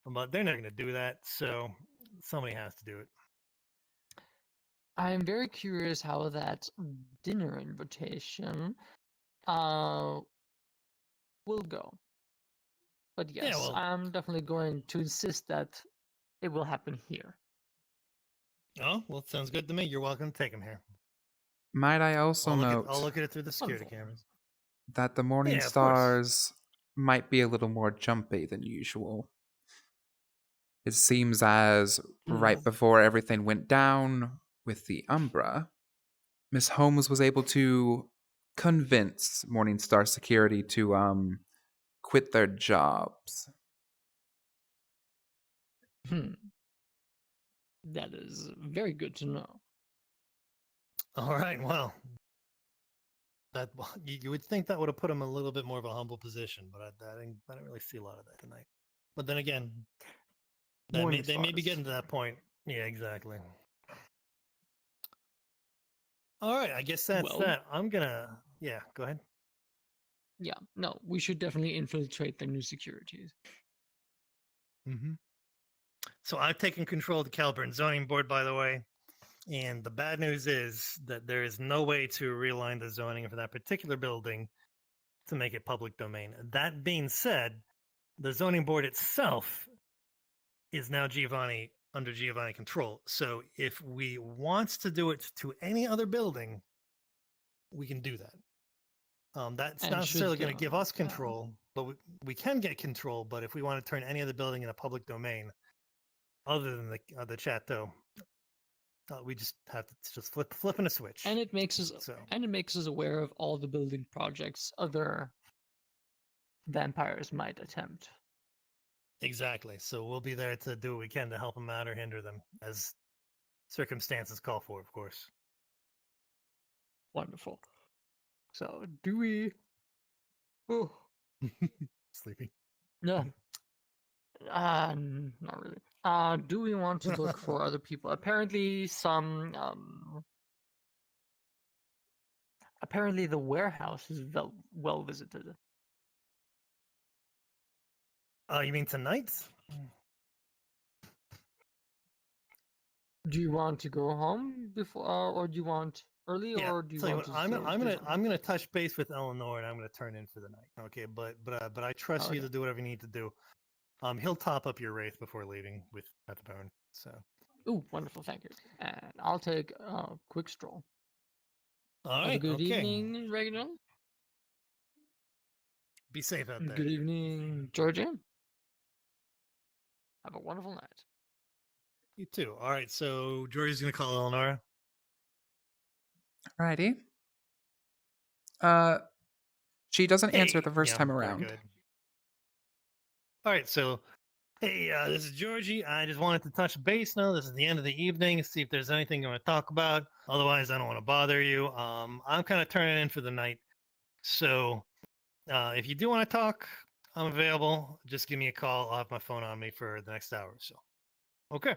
I: But they're not going to do that, so somebody has to do it.
J: I'm very curious how that dinner invitation will go. But yes, I'm definitely going to insist that it will happen here.
I: Oh, well, it sounds good to me. You're welcome to take him here.
A: Might I also note
I: I'll look at it through the security cameras.
A: that the Morning Stars might be a little more jumpy than usual. It seems as right before everything went down with the Umbra, Miss Holmes was able to convince Morningstar Security to quit their jobs.
J: That is very good to know.
I: All right, well, that you would think that would have put him in a little bit more of a humble position, but I didn't really see a lot of that tonight. But then again, they may be getting to that point. Yeah, exactly. All right, I guess that's that. I'm gonna go ahead.
J: Yeah, no, we should definitely infiltrate the new securities.
I: Mm-hmm. So I've taken control of the Caliburn zoning board, by the way. And the bad news is that there is no way to realign the zoning for that particular building to make it public domain. That being said, the zoning board itself is now under Giovanni control. So if we want to do it to any other building, we can do that. That's not necessarily going to give us control, but we can get control. But if we want to turn any other building in a public domain, other than the chateau, we just have to just flipping a switch.
J: And it makes us aware of all the building projects other vampires might attempt.
I: Exactly. So we'll be there to do what we can to help them out or hinder them, as circumstances call for, of course.
J: Wonderful. So, do we... Oh.
I: Sleepy?
J: No. Not really. Do we want to look for other people? Apparently apparently the warehouse is well visited.
I: You mean tonight?
J: Do you want to go home before, or do you want early, or do you want to?
I: I'm gonna touch base with Eleanor, and I'm gonna turn in for the night. Okay, but I trust you to do whatever you need to do. He'll top up your wraith before leaving with at the bone. So.
J: Ooh, wonderful, thank you. And I'll take a quick stroll.
I: All
J: Have a
I: right.
J: good
I: Okay.
J: evening, Reginald.
I: Be safe out there.
J: Good evening, Georgia. Have a wonderful night.
I: You too. All right. So George's gonna call Eleanor.
A: Alrighty. She doesn't answer the first
I: Yeah,
A: time
I: very
A: around.
I: good. All right. So, hey, this is Georgie. I just wanted to touch base now. This is the end of the evening. See if there's anything you want to talk about. Otherwise, I don't want to bother you. I'm kind of turning in for the night. So, if you do want to talk, I'm available. Just give me a call. I'll have my phone on me for the next hour or so. Okay.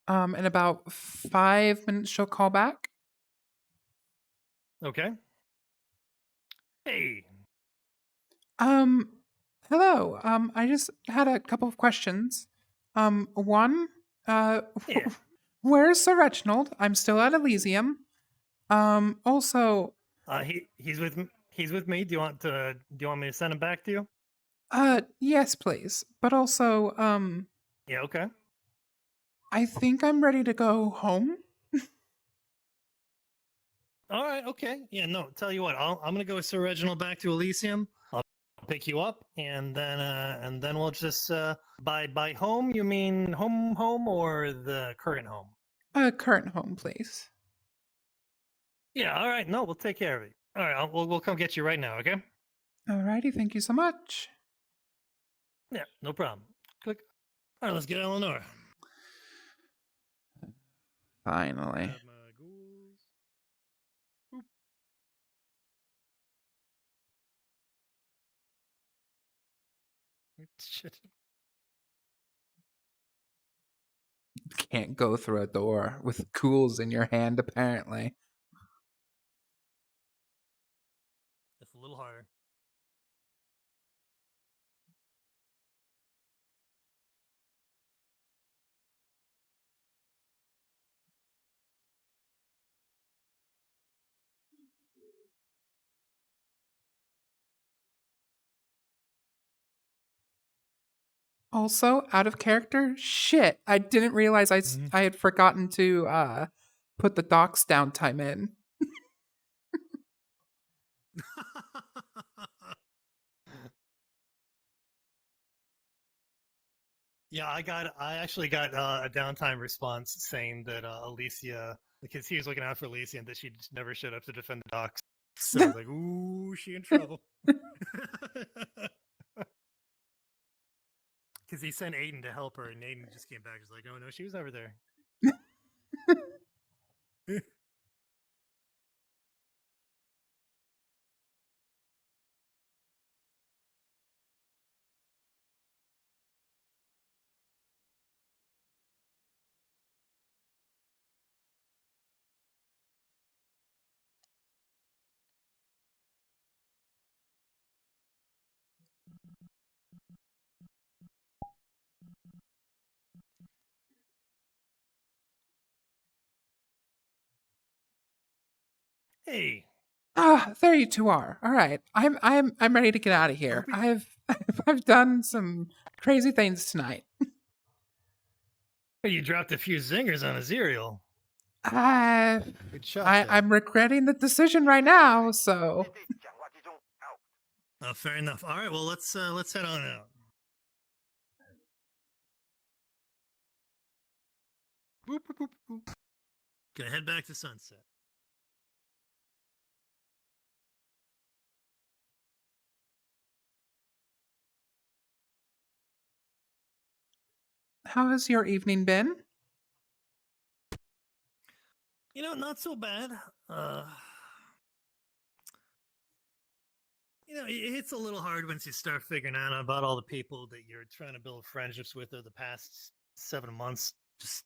A: In about 5 minutes, she'll call back.
I: Okay. Hey.
A: Hello. I just had a couple of questions. One, where's Sir Reginald? I'm still at Elysium. Also,
I: He's with me. Do you want me to send him back to you?
A: yes, please. But also,
I: Yeah. Okay.
A: I think I'm ready to go home.
I: All right. Okay. Yeah. No. Tell you what. I'm gonna go with Sir Reginald back to Elysium. I'll pick you up, and then we'll just by home. You mean home or the current home?
A: Current home, please.
I: Yeah. All right. No, we'll take care of it. All right. We'll come get you right now. Okay.
A: Alrighty. Thank you so much.
I: Yeah. No problem. Click. All right. Let's get Eleanor.
A: Finally.
I: Shit.
A: Can't go through a door with ghouls in your hand, apparently.
I: It's a little harder.
A: Also, out of character? Shit. I didn't realize I had forgotten to put the docs downtime in.
I: Yeah, I actually got a downtime response saying that Alicia, because he was looking out for Alicia and that she just never showed up to defend the docks. So I was like, ooh, she in trouble. Because he sent Aiden to help her, and Aiden just came back. He's like, oh no, she was over there. Hey.
A: Ah, there you two are. All right. I'm ready to get out of here. I've done some crazy things tonight.
I: You dropped a few zingers on Azerial. Good shot.
A: I'm regretting the decision right now, so
I: Fair enough. All right, well let's head on out. Boop, boop, boop, boop. Gonna head back to Sunset.
A: how has your evening been?
I: You know, not so bad. You know, it's a little hard once you start figuring out about all the people that you're trying to build friendships with over the past 7 months. Just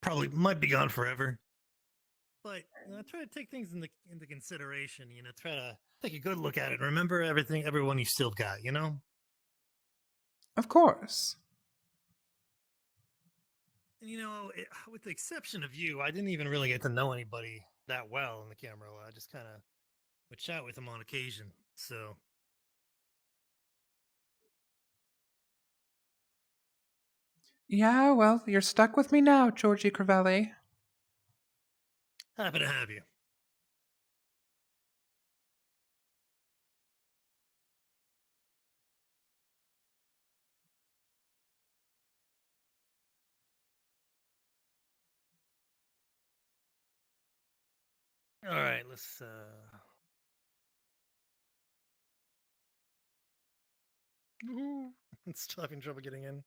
I: probably might be gone forever. But you know, try to take things into consideration. You know, try to take a good look at it. Remember everyone you still got. You know.
A: Of course.
I: And you know, with the exception of you, I didn't even really get to know anybody that well in the Camarilla. I just kind of would chat with them on occasion. So.
A: Yeah, well, you're stuck with me now, Georgie Crivelli.
I: Happy to have you. All right, let's. Ooh, I'm still having trouble getting in.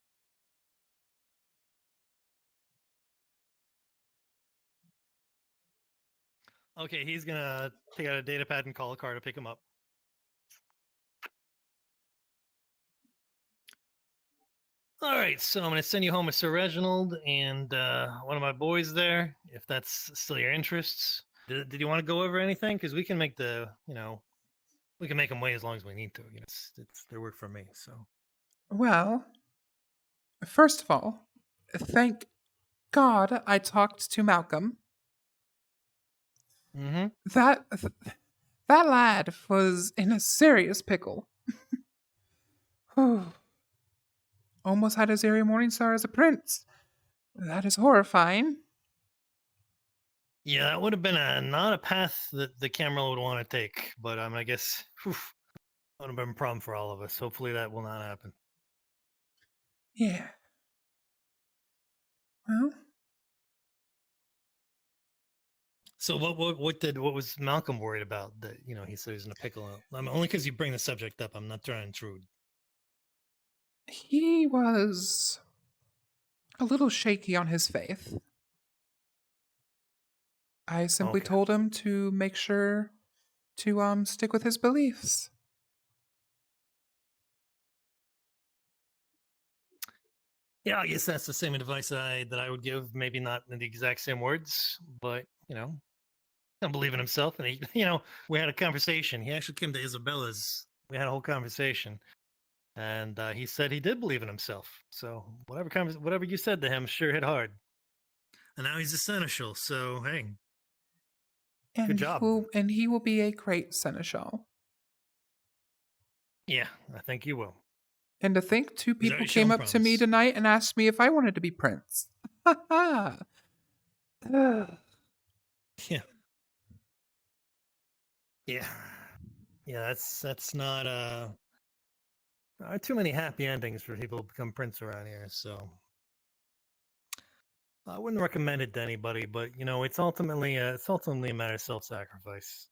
I: Okay, he's gonna take out a data pad and call a car to pick him up. All right, so I'm gonna send you home with Sir Reginald and one of my boys there, if that's still your interests. Did you want to go over anything? Because we can make we can make them wait as long as we need to. It's their work for me. So.
A: Well, first of all, thank God I talked to Malcolm.
I: Mm-hmm.
A: That lad was in a serious pickle. Almost had his Zeri Morningstar as a prince. That is horrifying.
I: Yeah, that would have been not a path that the Camarilla would want to take, but I guess that would have been a problem for all of us. Hopefully that will not happen.
A: Yeah. Well.
I: So what was Malcolm worried about? That he said he's in a pickle. I mean, only because you bring the subject up. I'm not trying to intrude.
A: He was a little shaky on his faith. I simply told him to make sure to stick with his beliefs.
I: Yeah, I guess that's the same advice that I would give. Maybe not in the exact same words, but don't believe in himself. And we had a conversation. He actually came to Isabella's. We had a whole conversation, and he said he did believe in himself. So whatever you said to him sure hit hard. And now he's a seneschal. So hey, good job.
A: He will be a great seneschal.
I: Yeah, I think you will.
A: And to think 2 people came up to me tonight and asked me if I wanted to be prince. Ha
I: Yeah. Yeah. Yeah, that's not there are too many happy endings for people to become prince around here, so I wouldn't recommend it to anybody, but it's ultimately a matter of self-sacrifice.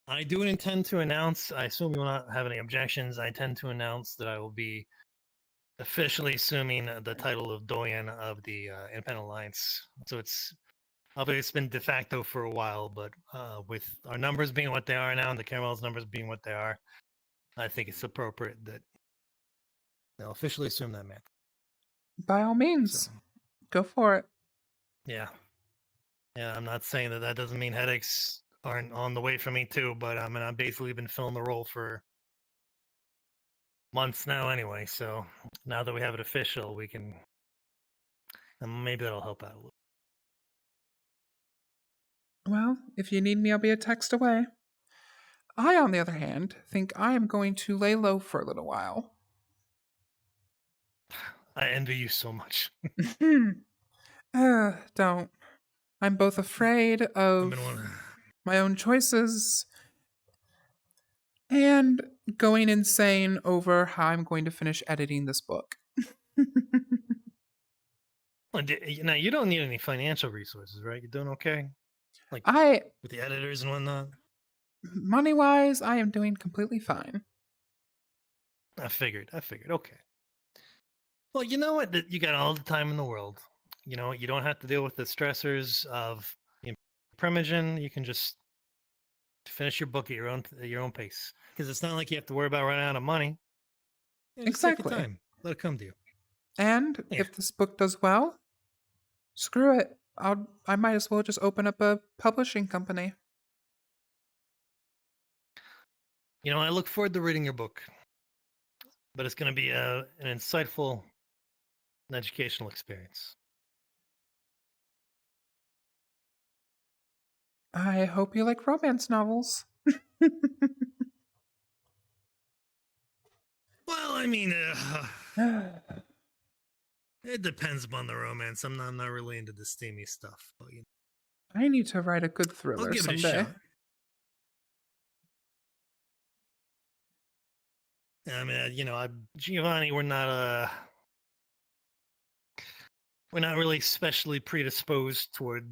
I: I do intend to announce, I assume you will not have any objections, I intend to announce that I will be officially assuming the title of Doyen of the Independent Alliance. So it's been de facto for a while, but with our numbers being what they are now and the Caramel's numbers being what they are, I think it's appropriate that they'll officially assume that man.
A: By all means, go for it.
I: Yeah. Yeah, I'm not saying that doesn't mean headaches aren't on the way for me too, but I've basically been filling the role for months now anyway, so now that we have it official, we can, and maybe that'll help out a little.
A: Well, if you need me, I'll be a text away. I, on the other hand, think I am going to lay low for a little while.
I: I envy you so much.
A: Don't. I'm both afraid of my own choices and going insane over how I'm going to finish editing this book.
I: Now, you don't need any financial resources, right? You're doing okay? Like, with the editors and whatnot?
A: Money-wise, I am doing completely fine.
I: I figured. Okay. Well, you know what? You got all the time in the world. You don't have to deal with the stressors of Primogen. You can just finish your book at your own pace. Because it's not like you have to worry about running out of money.
A: Exactly.
I: Take your time. Let it come to you.
A: And if this book does well, screw it. I might as well just open up a publishing company.
I: I look forward to reading your book. But it's going to be an insightful and educational experience.
A: I hope you like romance novels.
I: Well, I mean, it depends upon the romance. I'm not really into the steamy stuff, but
A: I need to write a good
I: I'll
A: thriller
I: give it a
A: someday.
I: shot. I mean, Giovanni, we're not really especially predisposed toward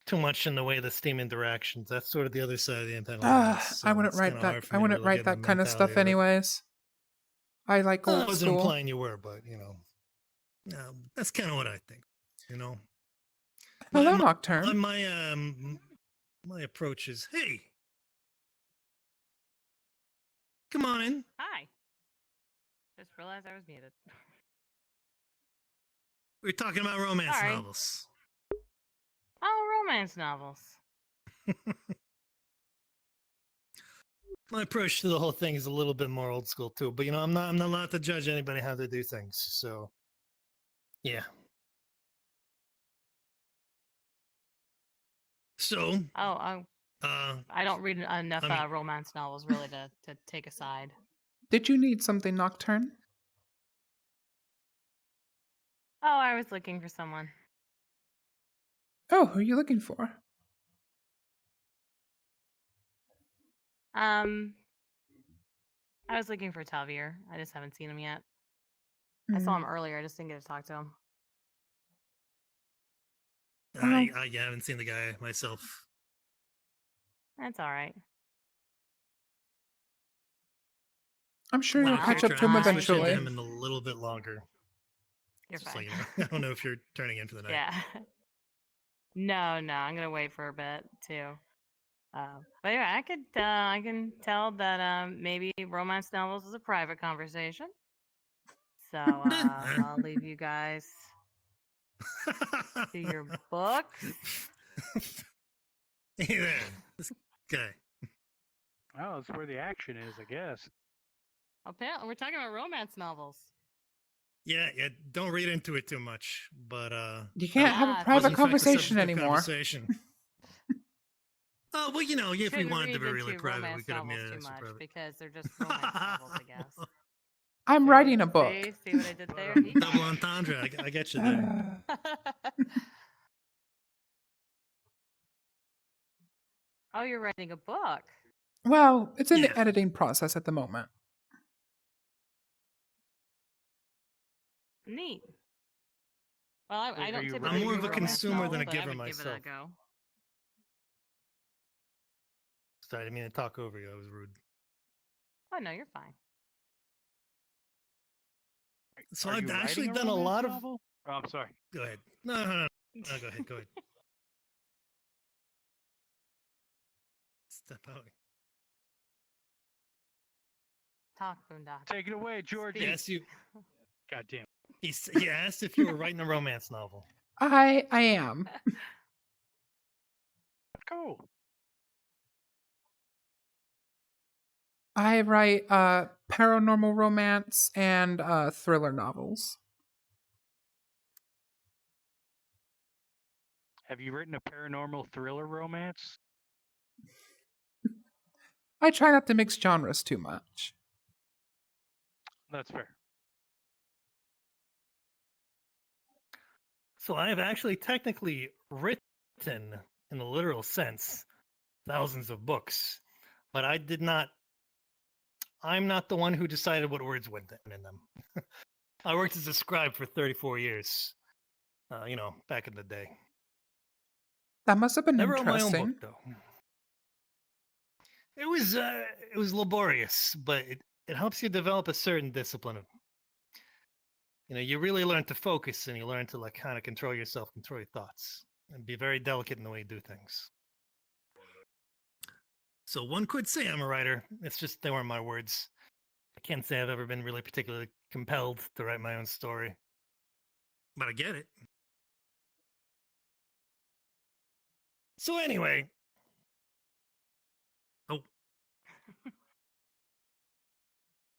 I: too much in the way of the Steam interactions. That's sort of the other side of the antenna.
A: I wouldn't write that. I wouldn't write that kind of stuff anyways. I like old
I: I was
A: school.
I: implying you were, but that's kind of what I think.
A: Hello, Nocturne.
I: My approach is, hey, come on in.
U: Hi. Just realized I was muted.
I: We're talking about romance
U: Sorry.
I: novels.
U: Oh, romance novels.
I: My approach to the whole thing is a little bit more old school too, but I'm not allowed to judge anybody how they do things. So, yeah. So.
U: Oh, I don't read enough romance novels really to take a side.
A: Did you need something, Nocturne?
U: Oh, I was looking for someone.
A: Oh, who are you looking for?
U: I was looking for Tavier. I just haven't seen him yet. I saw him earlier. I just didn't get to talk to him.
I: I haven't seen the guy myself.
U: That's all right.
A: I'm sure you'll catch up to him eventually.
I: Switch into him in a little bit longer.
U: You're fine.
I: So, I don't know if you're turning in for the night.
U: Yeah. No, I'm gonna wait for a bit too. But anyway, I can tell that maybe romance novels is a private conversation. So I'll leave you guys to your books.
I: Hey there, this guy.
O: Oh, that's where the action is, I guess.
U: Apparently, we're talking about romance novels.
I: Yeah, don't read into it too much, but
A: you can't have a private conversation anymore.
I: Oh, well, if we wanted to be really private, we could have made
U: it
I: too
U: much
I: private.
U: Because they're just romance novels, I guess.
A: I'm writing a book.
U: See what I did there?
I: Double entendre. I get you there.
U: Oh, you're writing a book.
A: Well, it's in the editing process at the moment.
U: Neat. Well, I don't typically
I: I'm more of a
U: read
I: consumer
U: novels,
I: than a
U: but I
I: giver
U: would
I: myself.
U: Give it a go.
I: Sorry, I didn't mean to talk over you. I was rude.
U: Oh no, you're fine.
I: So I've actually done a lot of.
O: Oh, I'm sorry.
I: Go ahead. No, go ahead. Go ahead. Step out.
U: Talk, Boondock.
O: Take it away, George.
I: Yes, you.
O: God damn.
I: He asked if you were writing a romance novel.
A: I am.
O: Cool.
A: I write paranormal romance and thriller novels.
O: Have you written a paranormal thriller romance?
A: I try not to mix genres too much.
O: That's fair.
I: So I have actually technically written, in the literal sense, thousands of books, but I'm not the one who decided what words went in them. I worked as a scribe for 34 years, back in the day.
A: That must have been
I: Never
A: interesting.
I: wrote my own book, though. It was laborious, but it helps you develop a certain discipline. You really learn to focus, and you learn to kind of control yourself, control your thoughts, and be very delicate in the way you do things. So one could say I'm a writer. It's just they weren't my words. I can't say I've ever been really particularly compelled to write my own story, but I get it. So anyway.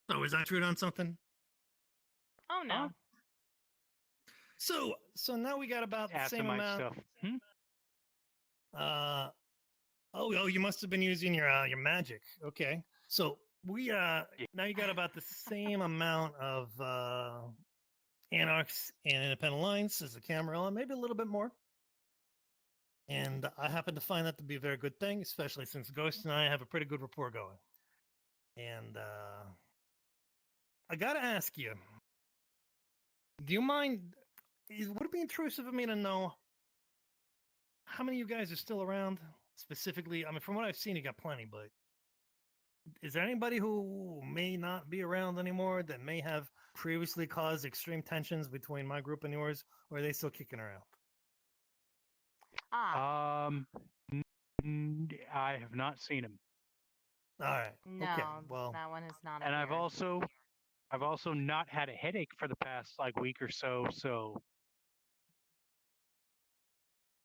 I: Oh, is I intrude on something?
U: Oh no.
I: So now we got about the same amount.
O: Stuff.
I: Oh, you must have been using your magic. Okay. So we now you got about the same amount of anarchs and independent alliance as the Camarilla, maybe a little bit more. And I happen to find that to be a very good thing, especially since Ghost and I have a pretty good rapport going. And I gotta ask you, do you mind? Would it be intrusive of me to know how many of you guys are still around? Specifically, I mean, from what I've seen, you got plenty, but is there anybody who may not be around anymore that may have previously caused extreme tensions between my group and yours, or are they still kicking around?
O: I have not seen him.
I: All right.
U: No,
I: okay. Well,
U: that one has not
O: And
U: appeared.
O: I've also not had a headache for the past like week or so. So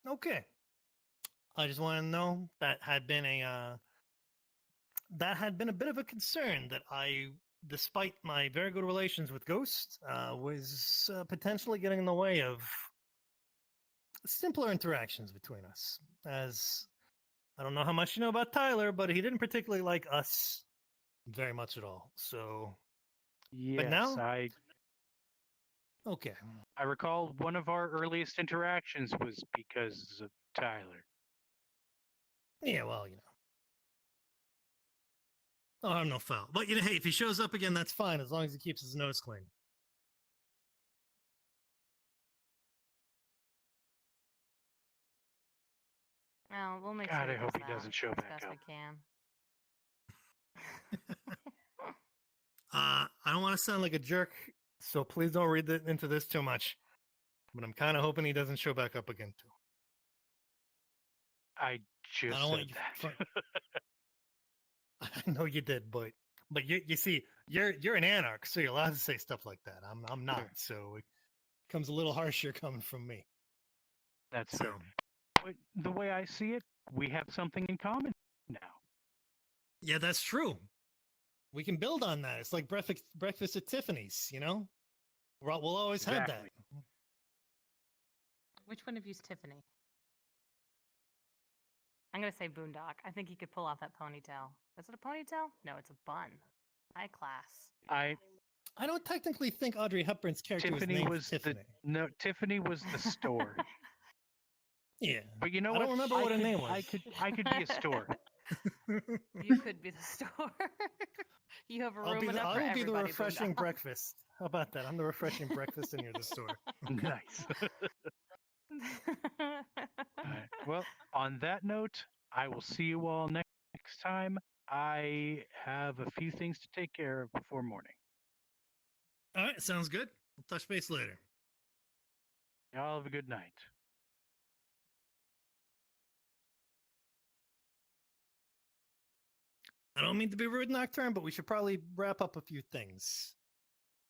I: okay. I just want to know that had been a bit of a concern that I, despite my very good relations with Ghost, was potentially getting in the way of simpler interactions between us. As I don't know how much you know about Tyler, but he didn't particularly like us very much at all. So,
O: yes,
I: but now, okay.
O: I recall one of our earliest interactions was because of Tyler.
I: Yeah, well, you know. Oh, I'm no foul. But you know, hey, if he shows up again, that's fine as long as he keeps his nose clean.
U: Well, we'll make
O: God,
U: sure
O: I hope he
U: does
O: doesn't show
U: as
O: back
U: best
O: up.
U: we can.
I: I don't want to sound like a jerk, so please don't read into this too much. But I'm kind of hoping he doesn't show back up again too.
O: I just
I: don't want
O: said that.
I: I know you did, but you see, you're an anarch, so you're allowed to say stuff like that. I'm not, so it comes a little harsher coming from me.
O: That's
I: so.
O: fair. But the way I see it, we have something in common now.
I: Yeah, that's true. We can build on that. It's like breakfast at Tiffany's, you know? We'll always have that.
U: Which one of you's Tiffany? I'm gonna say Boondock. I think he could pull off that ponytail. Is it a ponytail? No, it's a bun. High class.
I: I don't technically think Audrey Hepburn's character
O: Tiffany
I: was named Tiffany.
O: Tiffany was the store.
I: Yeah,
O: but you know
I: I
O: what?
I: don't remember what her name was.
O: I could be a store.
U: You could be the store. You have room enough
I: I
U: for
I: will
U: everybody.
I: be the refreshing
U: Boondock.
I: breakfast. How about that? I'm the refreshing breakfast, and you're the store.
O: Nice. Well, on that note, I will see you all next time. I have a few things to take care of before morning.
I: All right, sounds good. We'll touch base later.
O: Y'all have a good night.
I: I don't mean to be rude, Nocturne, but we should probably wrap up a few things.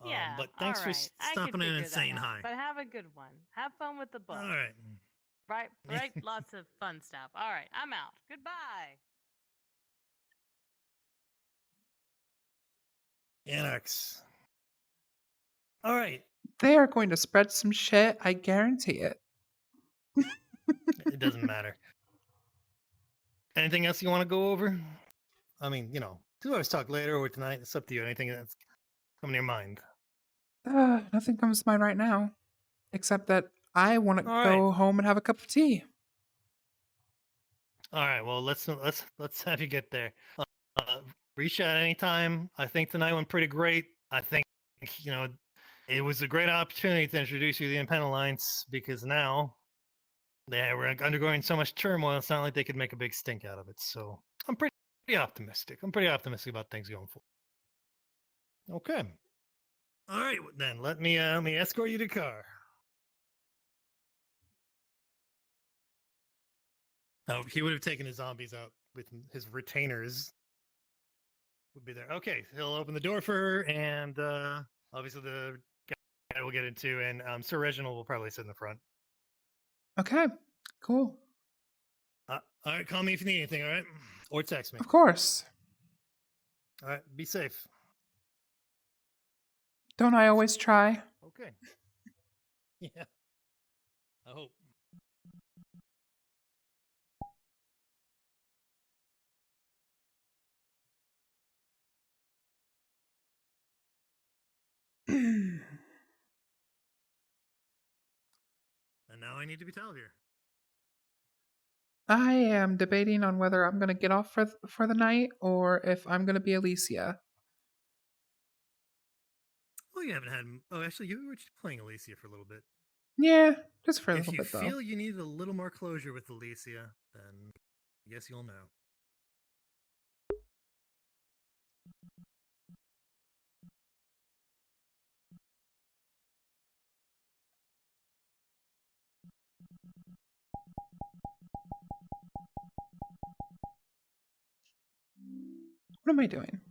U: Yeah.
I: But thanks
U: all
I: for
U: right. I
I: stopping
U: can
I: in
U: figure
I: and
U: that
I: saying
U: out.
I: hi.
U: But have a good one. Have fun with the book.
I: All right.
U: Right. Lots of fun stuff. All right. I'm out. Goodbye.
I: Anarchs. All right.
A: They are going to spread some shit. I guarantee it.
I: It doesn't matter. Anything else you want to go over? I mean, you know, do always talk later or tonight. It's up to you. Anything that's coming to your mind.
A: Nothing comes to mind right now, except that I want to go home and have a cup of tea.
I: All right. Well, let's have you get there. Reach out anytime. I think tonight went pretty great. I think it was a great opportunity to introduce you to the Independent Alliance because now they were undergoing so much turmoil. It's not like they could make a big stink out of it. So I'm pretty optimistic. I'm pretty optimistic about things going forward. Okay. All right, then let me escort you to the car. Oh, he would have taken his zombies out with his retainers. Would be there. Okay, he'll open the door for her, and obviously the guy will get into, and Sir Reginald will probably sit in the front.
A: Okay, cool.
I: All right, call me if you need anything. All right, or text me.
A: Of course.
I: All right, be safe.
A: Don't I always try?
I: Okay. Yeah. I hope. And now I need to be Talvier.
A: I am debating on whether I'm going to get off for the night or if I'm going to be Alicia.
F: Well, you haven't had. Oh, actually, you were just playing Alicia for a little bit.
A: Yeah, just for a
F: If
A: little
F: you
A: bit, though.
F: feel you need a little more closure with Alicia, then I guess you'll know.
A: What am I doing?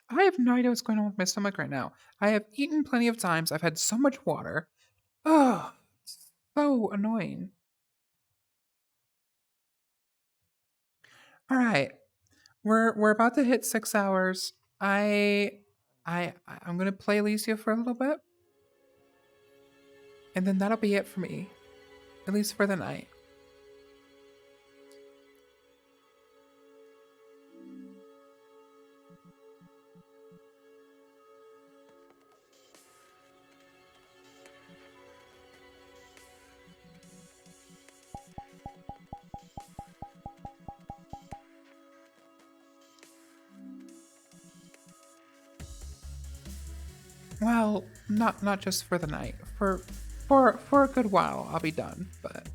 A: I have no idea what's going on with my stomach right now. I have eaten plenty of times. I've had so much water. Oh, it's so annoying. All right, we're about to hit 6 hours. I'm gonna play Alicia for a little bit, and then that'll be it for me, at least for the night. Well, not just for the night. For a good while, I'll be done. But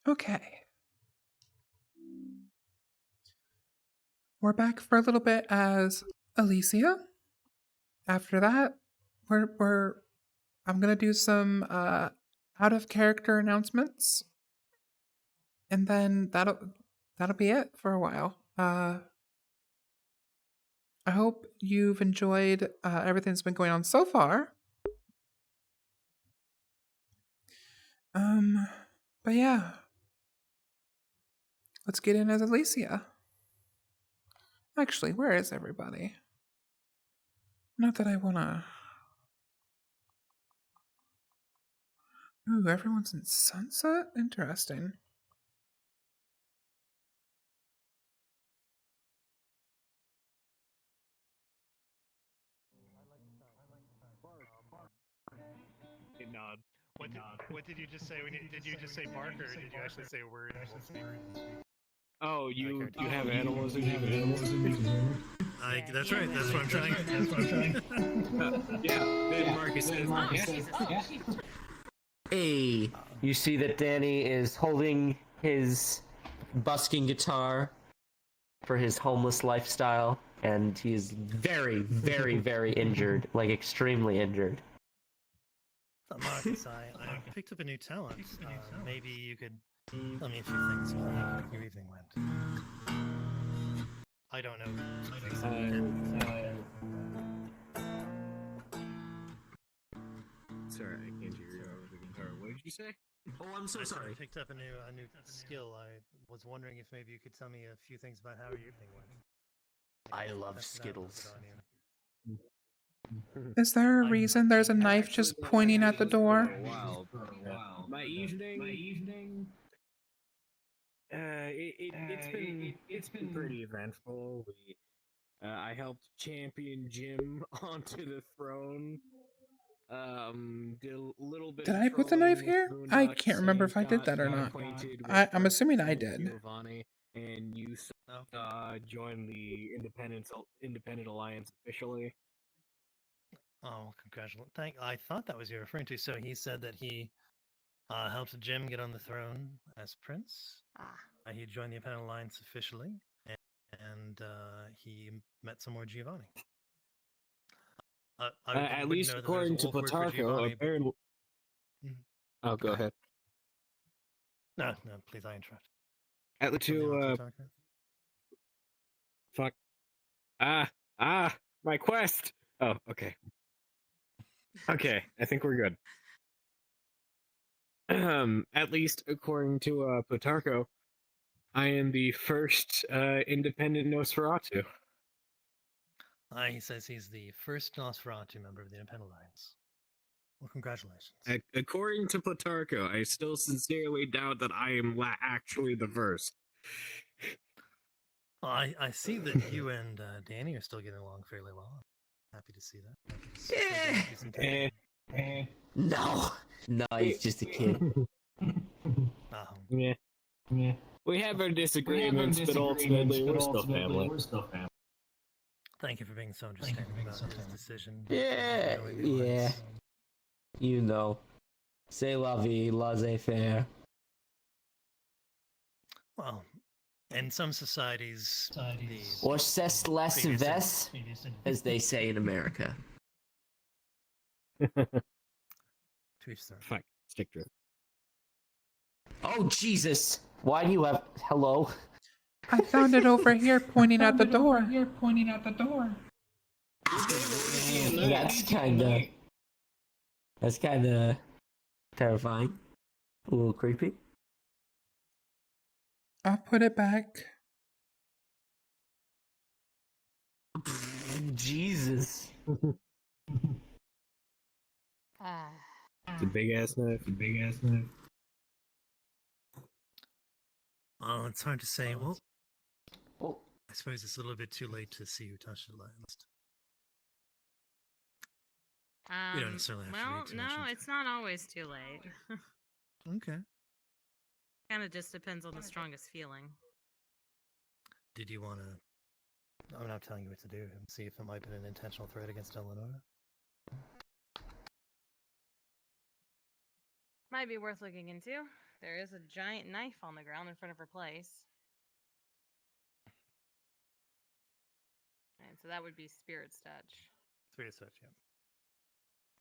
A: okay. We're back for a little bit as Alicia. After that, I'm gonna do some out of character announcements, and then that'll be it for a while. I hope you've enjoyed everything that's been going on so far. But yeah, let's get in as Alicia. Actually, where is everybody? Not that I wanna. Ooh, everyone's in Sunset? Interesting.
T: Nod.
F: What did you just say? Did you just say bark, or did you actually say a word?
T: Oh, you have animals in you.
F: That's right. That's what I'm trying.
T: Yeah, then Marcus says.
N: Hey, you see that Danny is holding his busking guitar for his homeless lifestyle, and he is very, very, very injured, like extremely injured.
F: Marcus, I picked up a new talent. Maybe you could tell me a few things about how your evening went. I don't know.
T: Sorry, I can't hear you over the guitar. What did you say?
N: Oh, I'm so sorry.
F: I picked up a new skill. I was wondering if maybe you could tell me a few things about how your evening went.
N: I love Skittles.
A: Is there a reason there's a knife just pointing at the door?
T: My evening. It's been pretty eventful. I helped champion Jim onto the throne. Did a little bit
A: Did
T: of
A: I put the knife
T: trolling with
A: here? I
T: Boondock
A: can't remember
T: Saint,
A: if I did that or
T: got
A: not.
T: acquainted with
A: I'm
T: our
A: assuming I
T: friend
A: did.
T: Giovanni, and you joined the Independent Alliance officially.
F: Oh, congratulations! I thought that was you referring to. So he said that he helped Jim get on the throne as prince. He joined the Independent Alliance officially, and he met some more Giovanni.
T: At least according to Plutarcho, apparently. Oh, go ahead.
F: No, please, I interrupt.
T: At least to fuck. My quest. Oh, okay. Okay, I think we're good. At least according to Plutarcho, I am the first independent Nosferatu.
F: He says he's the first Nosferatu member of the Independent Alliance. Well, congratulations.
T: According to Plutarcho, I still sincerely doubt that I am actually the first.
F: Well, I see that you and Danny are still getting along fairly well. Happy to see that.
N: No, he's just a kid.
T: Yeah. We have our disagreements, but ultimately we're still family.
F: Thank you for being so understanding about his decision.
N: Yeah. You know. C'est la vie, laissez-faire.
F: Well, in some societies,
N: Or c'est laissez-vest, as they say in America.
T: Fuck, stick to it.
N: Oh, Jesus! Why do you have... Hello?
A: I found it over here pointing at the door.
N: That's kinda terrifying. A little creepy.
A: I'll put it back.
N: Jesus.
T: It's a big ass knife.
F: Oh, it's hard to say. Well, I suppose it's a little bit too late to see who touched it last. You don't necessarily have to read too much
U: no,
F: into
U: it's not always too late.
F: Okay.
U: Kind of just depends on the strongest feeling.
F: Did you want to... I'm not telling you what to do. See if it might have been an intentional threat against Eleanor.
U: Might be worth looking into. There is a giant knife on the ground in front of her place. And so that would be Spirit's touch.
F: Spirit's touch, yeah.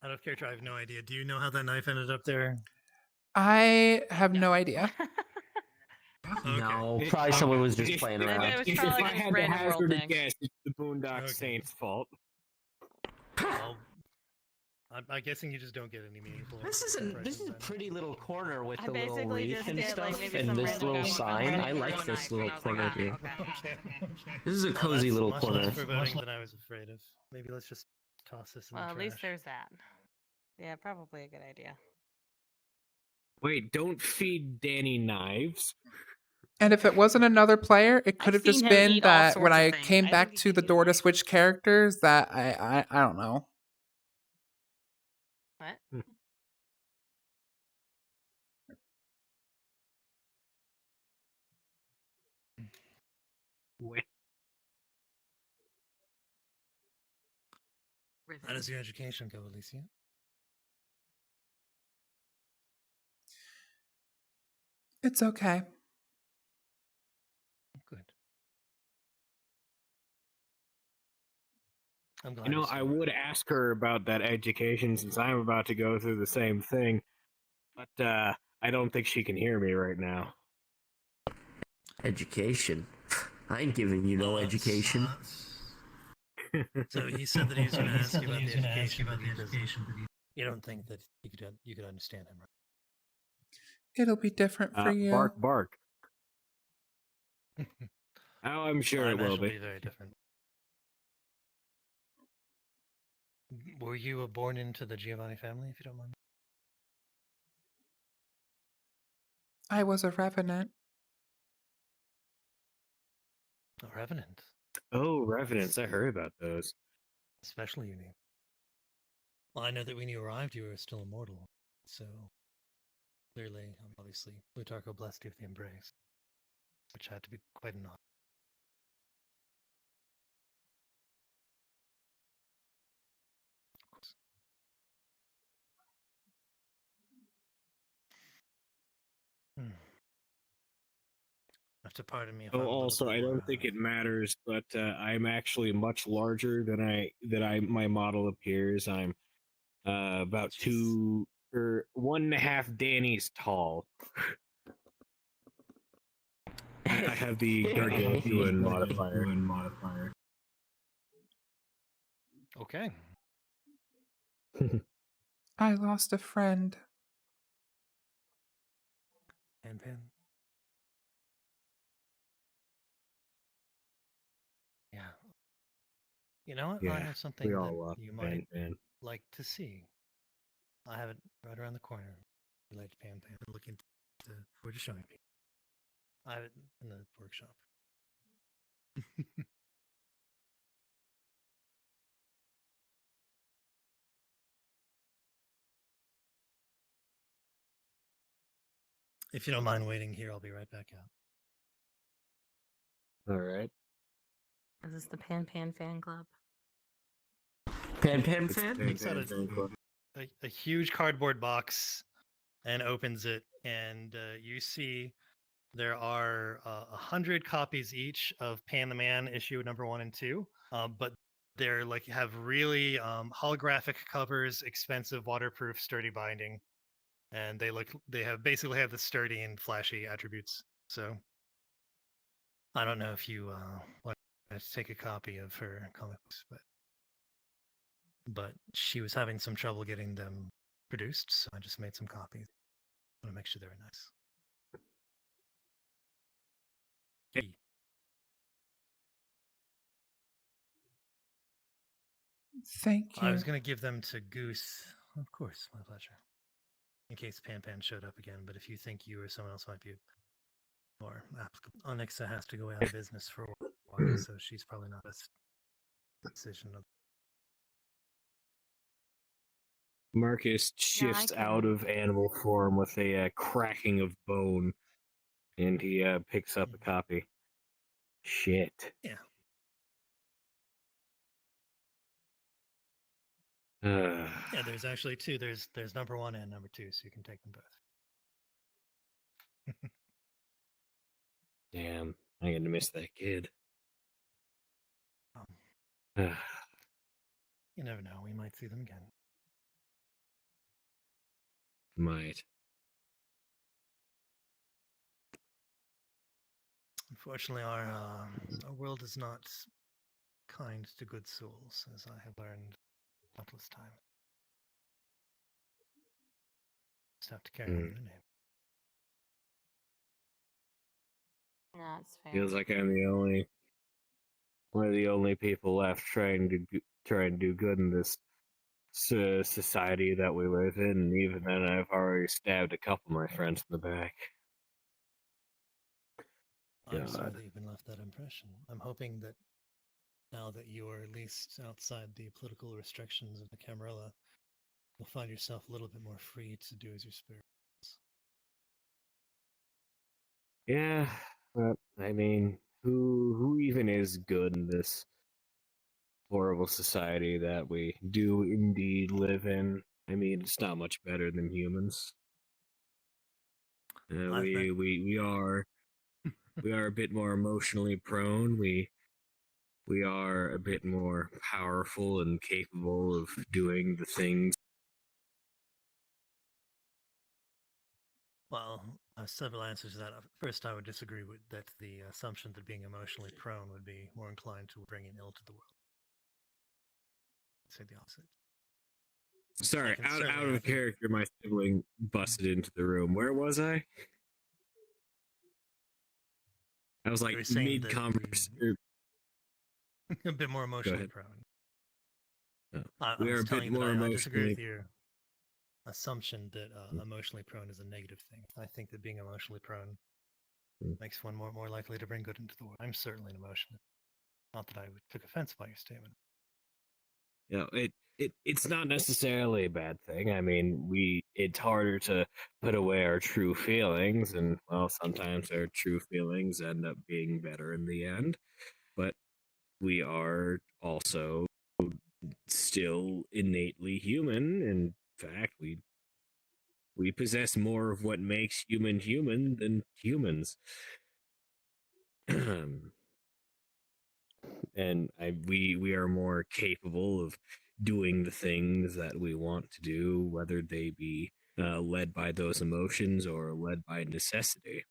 F: Out of character, I have no idea. Do you know how that knife ended up there?
A: I have no idea.
N: No, probably someone was just playing around.
T: If I had to hazard a guess, it's the Boondock Saints' fault.
F: Well, I'm guessing you just don't get any meaningful.
N: This is a pretty little corner with the little
U: basically
N: wreath
U: just
N: and
U: get,
N: stuff,
U: like, maybe
N: and
U: some
N: this
U: random
N: little
U: guy
N: sign.
U: walking
N: I
U: by
N: like
U: with
N: this
U: a
N: little
U: knife, and I
N: corner
U: was like,
N: here.
F: Okay.
N: This is a
F: Well,
N: cozy
F: that's
N: little
F: much
N: corner.
F: less foreboding than I was afraid of. Maybe let's just toss this in
U: Well,
F: the
U: at
F: trash.
U: least there's that. Yeah, probably a good idea.
T: Wait, don't feed Danny knives.
A: And if it wasn't another player, it could have
U: seen
A: just
U: him
A: been
U: eat all
A: that when
U: sorts of
A: I
U: things.
A: came
U: I
A: back
U: think he
A: to the
U: can
A: door to switch characters that I don't know.
U: What?
T: Wait.
F: How does your education go, Alicia?
A: It's okay.
F: Good. I'm glad.
T: You know, I would ask her about that education since I'm about to go through the same thing, but I don't think she can hear me right now.
N: Education? I ain't giving you no education.
F: So he said that he was going to ask you about the education, but you don't think that you could understand him, right?
A: It'll be different for you.
T: Bark, bark. Oh, I'm sure
F: I
T: it will
F: imagine
T: be.
F: it'll be very different. Were you born into the Giovanni family, if you don't mind?
A: I was a revenant.
F: A revenant.
T: Oh, revenants! I heard about those.
F: Especially unique. Well, I know that when you arrived, you were still immortal. So, clearly, obviously, Plutarcho blessed you with the embrace, which had to be quite an honor. Of course. Have to pardon me if
T: Oh,
F: I'm a little
T: also,
F: bit
T: I
F: more,
T: don't think it matters, but I'm actually much larger than my model appears. I'm about 1.5 Danny's tall. I have the gargantuan modifier.
F: Okay.
A: I lost a friend.
F: Pan. Yeah. You know what? I
T: Yeah,
F: have something
T: we
F: that
T: all love
F: you
T: Pan
F: might
T: Pan.
F: like to see. I have it right around the corner. You like Pan. I'm looking forward to showing people. I have it in the workshop. If you don't mind waiting here, I'll be right back out.
T: All right.
U: Is this the Pan fan club?
N: Pan
F: Takes out a huge cardboard box and opens it, and you see there are 100 copies each of Pan the Man issue number 1 and 2, but they're like have really holographic covers, expensive, waterproof, sturdy binding, and they basically have the sturdy and flashy attributes. So I don't know if you want to take a copy of her comic books, but she was having some trouble getting them produced, so I just made some copies. I want to make sure they're nice. Hey.
A: Thank you.
F: I was going to give them to Goose. Of course, my pleasure. In case Pan showed up again, but if you think you or someone else might be more applicable. Onyxa has to go out of business for a while, so she's probably not the best decision.
T: Marcus shifts out of animal form with a cracking of bone, and he picks up a copy. Shit.
F: Yeah. Yeah, there's actually 2. There's number 1 and number 2, so you can take them both.
T: Damn, I'm gonna miss that kid.
F: You never know. We might see them again.
T: Might.
F: Unfortunately, our world is not kind to good souls, as I have learned countless times. Just have to carry on with the name.
U: That's fair.
T: Feels like I'm one of the only people left trying to do good in this society that we live in. And even then, I've already stabbed a couple of my friends in the back.
F: I'm sorry that you've been left that impression. I'm hoping that now that you are at least outside the political restrictions of the Camarilla, you'll find yourself a little bit more free to do as your spirit wills.
T: Yeah, but I mean, who even is good in this horrible society that we do indeed live in? I mean, it's not much better than humans. We are a bit more emotionally prone. We are a bit more powerful and capable of doing the things.
F: Well, several answers to that. First, I would disagree with that. The assumption that being emotionally prone would be more inclined to bringing ill to the world. I'd say the opposite.
T: Sorry, out of character, my sibling busted into the room. Where was I? I was like mid-conversation.
F: A bit more emotionally prone. I
T: We are
F: was
T: a bit
F: telling you
T: more
F: that I disagree
T: emotionally.
F: with your assumption that emotionally prone is a negative thing. I think that being emotionally prone makes one more likely to bring good into the world. I'm certainly an emotionally. Not that I took offense by your statement.
T: You know, it's not necessarily a bad thing. I mean, it's harder to put away our true feelings, and well, sometimes our true feelings end up being better in the end. But we are also still innately human. In fact, we possess more of what makes human human than humans. And we are more capable of doing the things that we want to do, whether they be led by those emotions or led by necessity.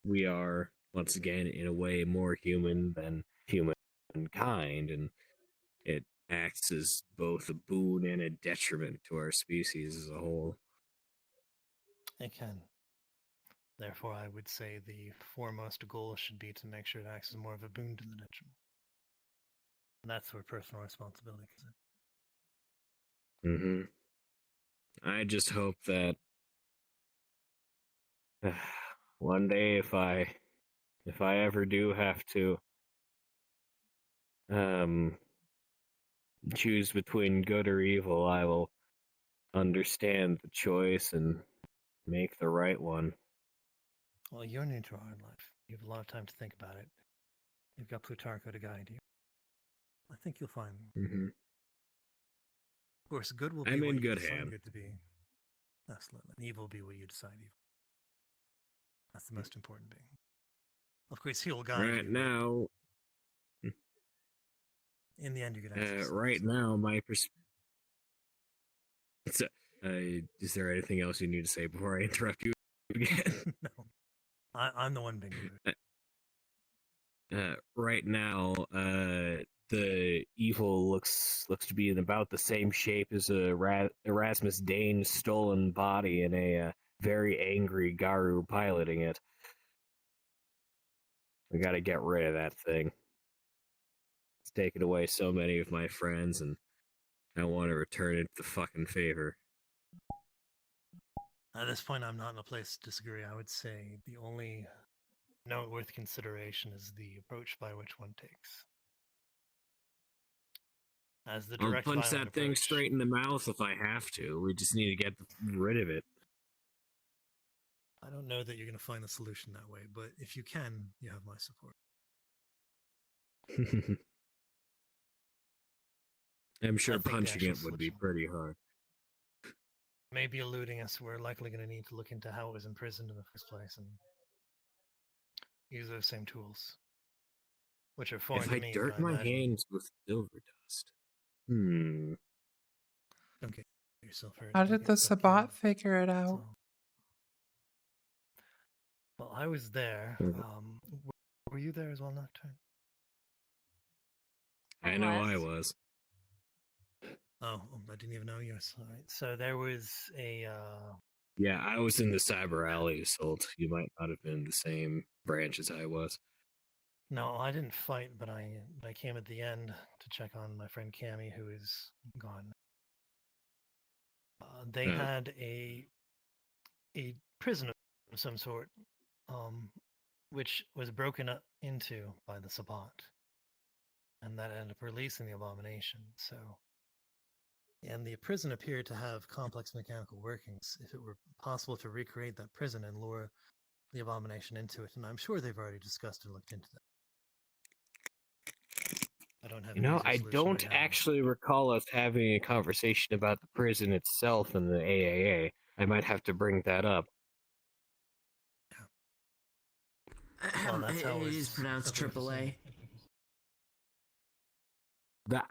T: We are once again, in a way, more human than humankind, and it acts as both a boon and a detriment to our species as a whole.
F: It can. Therefore, I would say the foremost goal should be to make sure it acts as more of a boon to the detriment. And that's where personal responsibility comes in.
T: I just hope that one day, if I ever do have to choose between good or evil, I will understand the choice and make the right one.
F: Well, you're new to our life. You have a lot of time to think about it. You've got Plutarco to guide you. I think you'll find. Of course, good will be
T: I'm
F: what
T: in
F: you
T: good
F: decide
T: hands.
F: good to be. Absolutely. And evil will be what you decide evil. That's the most important being. Of course, he'll guide
T: Right
F: you.
T: now,
F: In the end, you're gonna have to
T: right now, my is there anything else you need to say before I interrupt you again?
F: No. I'm the one being rude.
T: Right now, the evil looks to be in about the same shape as Erasmus Dane's stolen body, and a very angry Garu piloting it. We got to get rid of that thing. It's taken away so many of my friends, and I want to return it the fucking favor.
F: At this point, I'm not in a place to disagree. I would say the only note worth consideration is the approach by which one takes. As the
T: I'll
F: direct
T: punch
F: violent
T: that thing
F: approach,
T: straight in the mouth if I have to. We just need to get rid of it.
F: I don't know that you're going to find a solution that way, but if you can, you have my support.
T: I'm sure punching it would be pretty hard.
F: Maybe eluding us, we're likely going to need to look into how it was imprisoned in the first place and use those same tools, which are foreign
T: If
F: to
T: I
F: me.
T: dirt
F: but I
T: my
F: imagine...
T: hands with silver dust.
F: Don't get yourself hurt.
A: How did the Sabbat figure it out?
F: Well, I was there. Were you there as well, Nocturne?
T: I know I was.
F: Oh, I didn't even know you were. All right. So there was a.
T: Yeah, I was in the cyber alley assault. You might not have been in the same branch as I was.
F: No, I didn't fight, but I came at the end to check on my friend Cammy, who is gone. They had a prison of some sort, which was broken up into by the Sabbat, and that ended up releasing the abomination. So, and the prison appeared to have complex mechanical workings. If it were possible to recreate that prison and lure the abomination into it, and I'm sure they've already discussed and looked into that. I don't have.
T: I don't actually recall us having a conversation about the prison itself in the AAA. I might have to bring that up.
F: Well, that's how
K: it is pronounced AAA.
T: The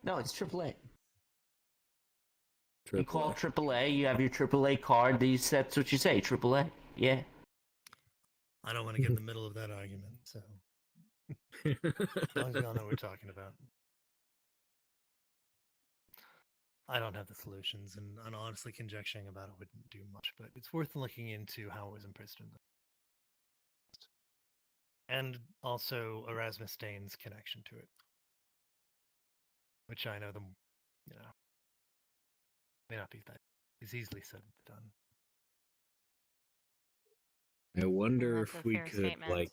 N: No, it's AAA.
T: AAA.
N: You call AAA, you have your AAA card, that's what you say, AAA. Yeah.
F: I don't want to get in the middle of that argument, so. As long as we all know what we're talking about. I don't have the solutions, and honestly, conjecturing about it wouldn't do much, but it's worth looking into how it was imprisoned. and also Erasmus Stain's connection to it, which I know them, may not be that is easily said and done.
T: I wonder
U: That's
T: if
U: a
T: we
U: fair
T: could
U: statement.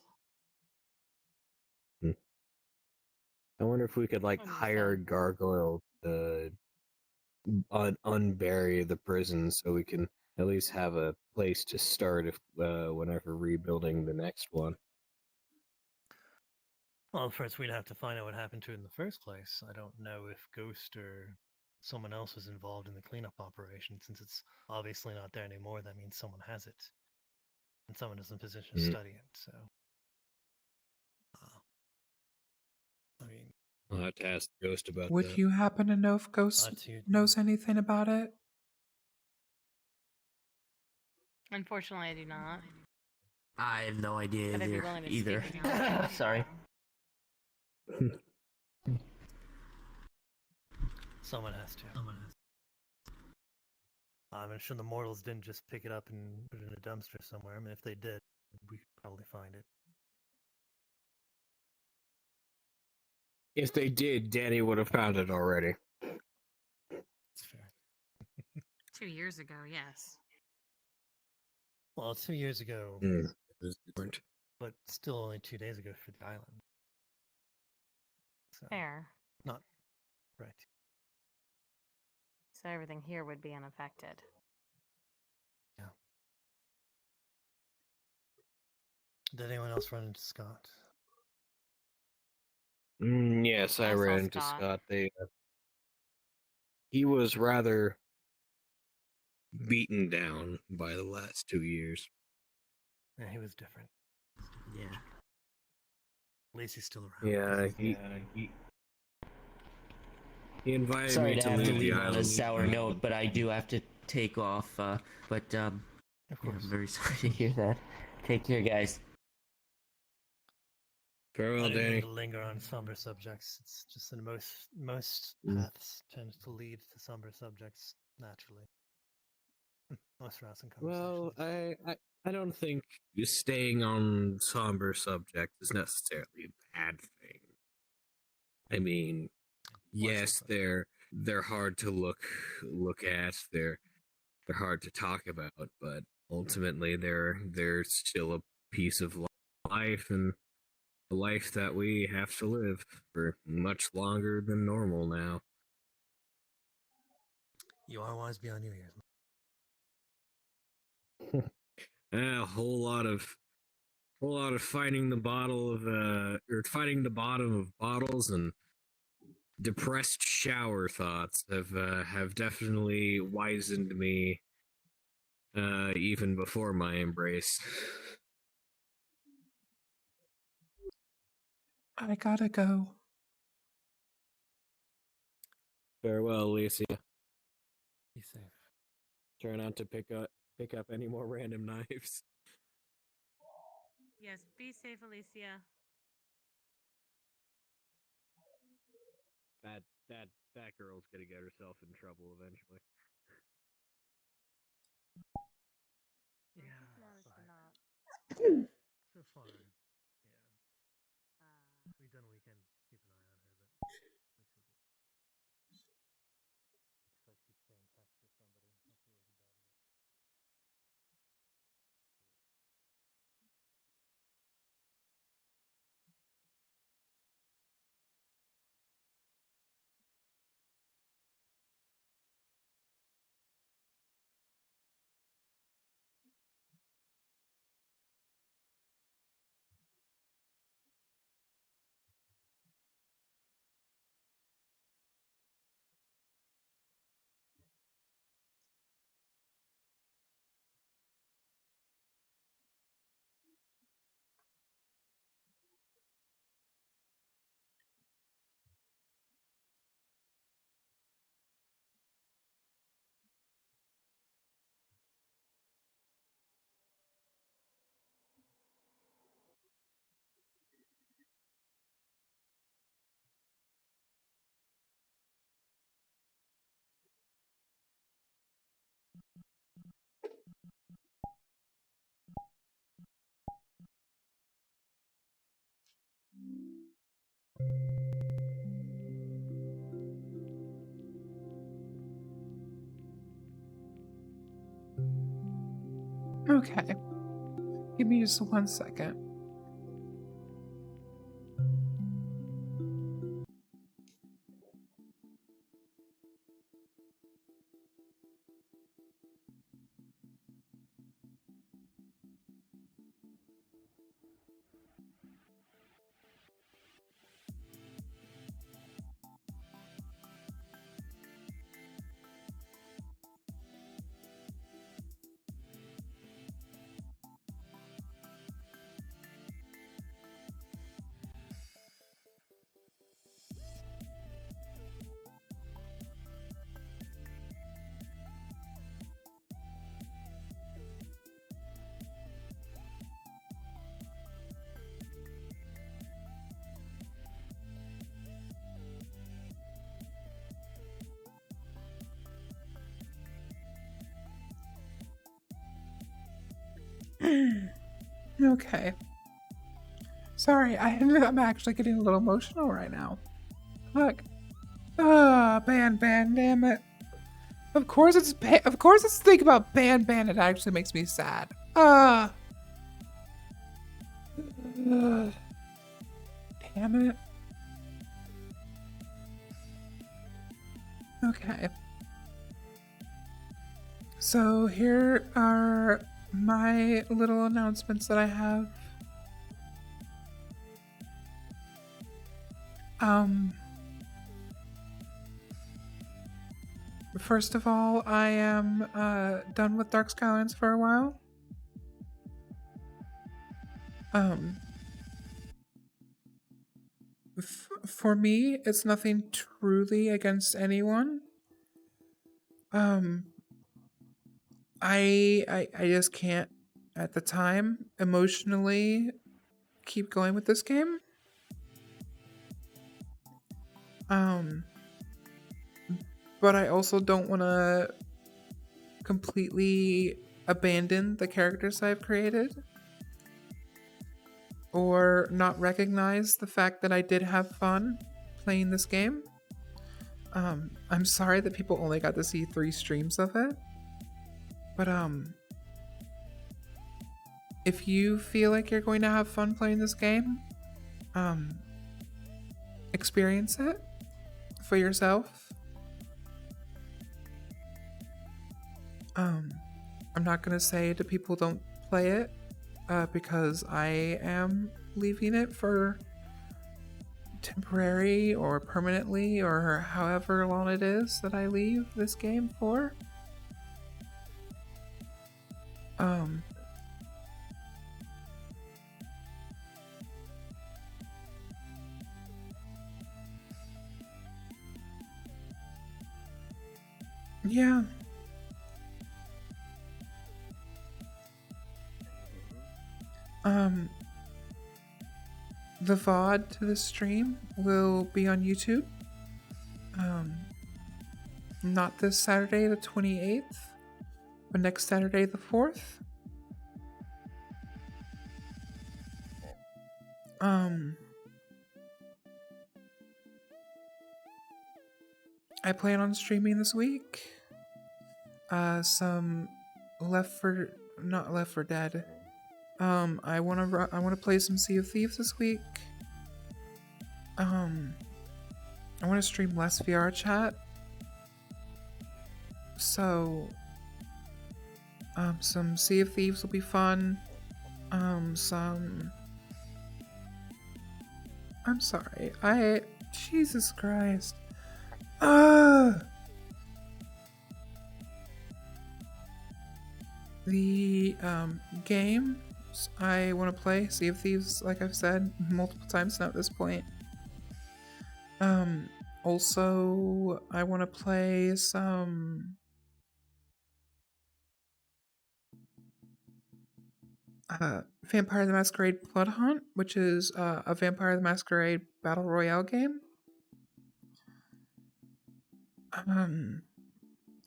T: I wonder if we could
U: What do you
T: hire a
U: say?
T: gargoyle to unbury the prison so we can at least have a place to start if whenever rebuilding the next one.
F: Well, first we'd have to find out what happened to it in the first place. I don't know if Ghost or someone else was involved in the cleanup operation. Since it's obviously not there anymore, that means someone has it. And someone is in position to study it, so... I mean...
T: I'll have to ask Ghost about
A: Would
T: that.
A: you happen to know if Ghost knows anything about it?
U: Unfortunately, I do not.
K: I have no idea
U: But I'd be willing to speak
K: either.
U: with him.
N: Sorry.
F: Someone has to. I'm sure the mortals didn't just pick it up and put it in a dumpster somewhere. I mean, if they did, we could probably find it.
T: If they did, Danny would have found it already.
F: It's fair.
U: 2 years ago, yes.
F: Well, 2 years ago,
T: different.
F: but still only 2 days ago for the island. So,
U: Fair.
F: not right.
U: So everything here would be unaffected.
F: Yeah. Did anyone else run into Scott?
T: Yes, I
U: I saw
T: ran into
U: Scott.
T: Scott. He was rather beaten down by the last 2 years.
F: Yeah, he was different.
K: Yeah.
F: At least he's still around.
T: Yeah, he invited
N: Sorry
T: me
N: to
T: to
N: have to
T: leave the
N: leave on a
T: island.
N: sour note, but I do have to take off. But yeah, I'm very sorry to hear that. Take care, guys.
T: Farewell,
F: I didn't
T: Danny.
F: mean to linger on somber subjects. It's just that most paths tend to lead to somber subjects naturally. Most routes and conversations.
T: Well, I don't think staying on somber subjects is necessarily a bad thing. I mean, yes, they're hard to look at. They're hard to talk about, but ultimately they're still a piece of life and a life that we have to live for much longer than normal now.
F: You are wise beyond your years.
T: A whole lot of finding the finding the bottom of bottles and depressed shower thoughts have definitely wizened me even before my embrace.
A: I gotta go.
T: Farewell, Alicia.
F: Be safe.
T: Try not to pick up any more random knives.
U: Yes, be safe, Alicia.
T: That girl's gonna get herself in trouble eventually.
F: Yeah.
U: No, it's not.
F: So far, yeah. We've done a weekend to keep an eye on her, but we should be. Looks like she's staying in touch with somebody. Hopefully, it wasn't bad news.
A: Okay. Give me just 1 second. Okay. Sorry, I'm actually getting a little emotional right now. Look. Ban, damn it. Of course it's think about ban, it actually makes me sad. Damn it. Okay. So here are my little announcements that I have. First of all, I am done with Dark Skylines for a while. For me, it's nothing truly against anyone. I just can't at the time emotionally keep going with this game. But I also don't want to completely abandon the characters I've created or not recognize the fact that I did have fun playing this game. I'm sorry that people only got to see 3 streams of it. But if you feel like you're going to have fun playing this game, experience it for yourself. I'm not gonna say to people don't play it, because I am leaving it for temporary or permanently or however long it is that I leave this game for. Yeah. The VOD to the stream will be on YouTube. Not this Saturday, the 28th, but next Saturday, the 4th. I plan on streaming this week. Some not Left 4 Dead. I wanna play some Sea of Thieves this week. I wanna stream less VR chat. So, some Sea of Thieves will be fun. I'm sorry. Jesus Christ. The games I want to play, Sea of Thieves, like I've said multiple times now at this point. Also, I want to play some Vampire the Masquerade Blood Hunt, which is a Vampire the Masquerade Battle Royale game.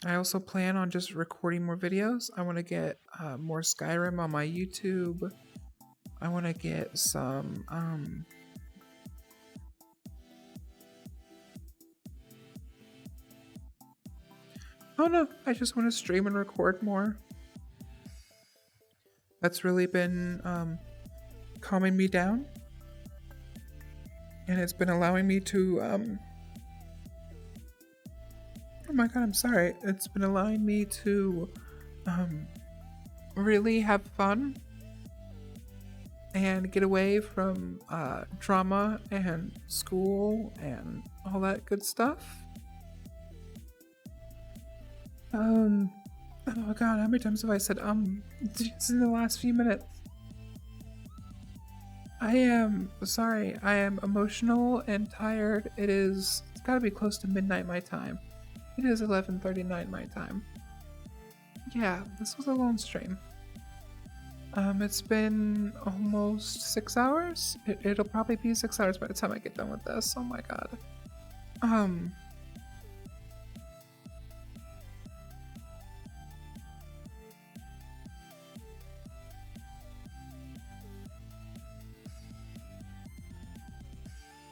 A: I also plan on just recording more videos. I want to get more Skyrim on my YouTube. I want to get some oh no, I just want to stream and record more. that's really been calming me down, and it's been allowing me to oh my god, I'm sorry. It's been allowing me to really have fun and get away from drama and school and all that good stuff. Oh god, how many times have I said just in the last few minutes? I am sorry, I am emotional and tired. It's gotta be close to midnight my time. It is 11:39 my time. Yeah, this was a long stream. It's been almost 6 hours. It'll probably be 6 hours by the time I get done with this. Oh my god.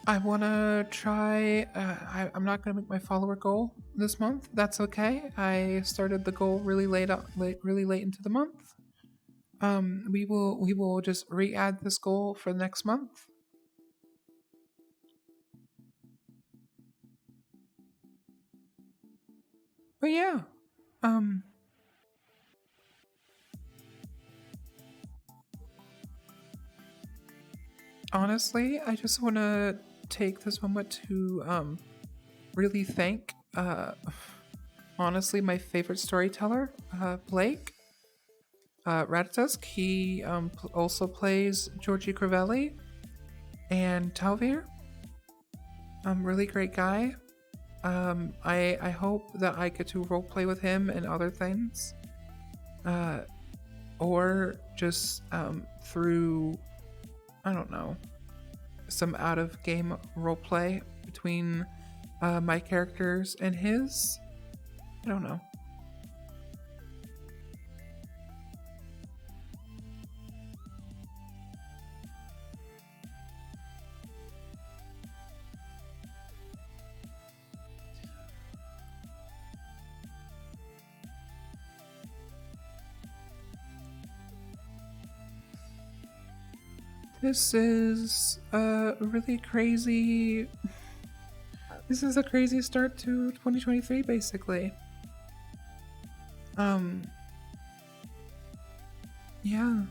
A: I want to try, I'm not going to make my follower goal this month. That's okay. I started the goal really late into the month. We will just re-add this goal for next month. But yeah, honestly, I just want to take this moment to really thank honestly my favorite storyteller, Blake Ratatusk. He also plays Georgie Crivelli and Talvir. Really great guy. I hope that I get to roleplay with him and other things, or just through, I don't know, some out of game roleplay between my characters and his. I don't know. This is a really crazy. This is a crazy start to 2023, basically. Yeah.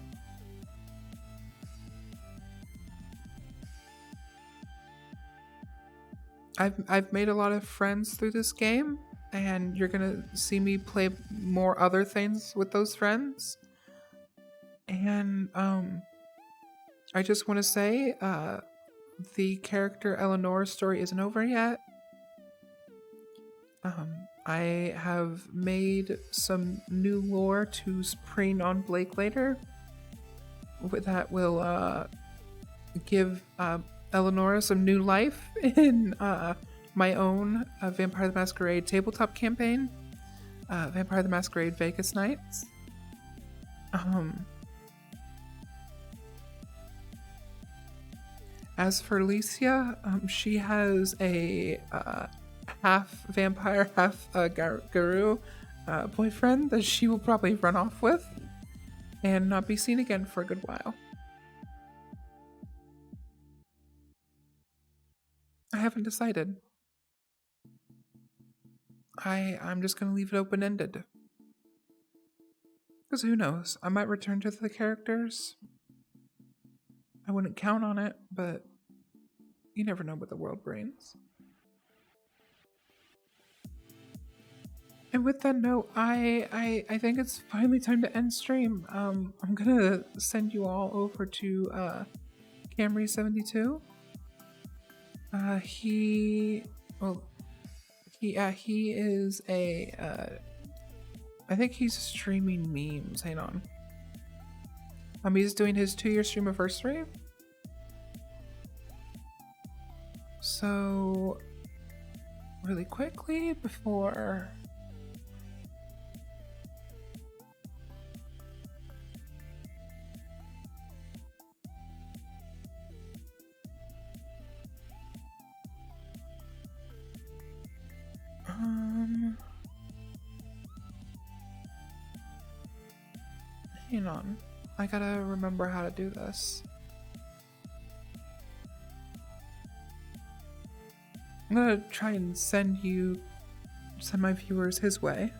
A: I've made a lot of friends through this game, and you're gonna see me play more other things with those friends. And I just want to say, the character Eleanor's story isn't over yet. I have made some new lore to spring on Blake later that will give Eleanor some new life in my own Vampire the Masquerade tabletop campaign, Vampire the Masquerade Vegas Nights. As for Alicia, she has a half vampire, half guru boyfriend that she will probably run off with and not be seen again for a good while. I haven't decided. I'm just gonna leave it open-ended. Because who knows? I might return to the characters. I wouldn't count on it, but you never know what the world brings. And with that note, I think it's finally time to end stream. I'm gonna send you all over to Camarilla 72. He is a I think he's streaming memes. Hang on. He's doing his 2-year stream anniversary. So, really quickly before. Hang on. I gotta remember how to do this. I'm gonna try and send my viewers his way.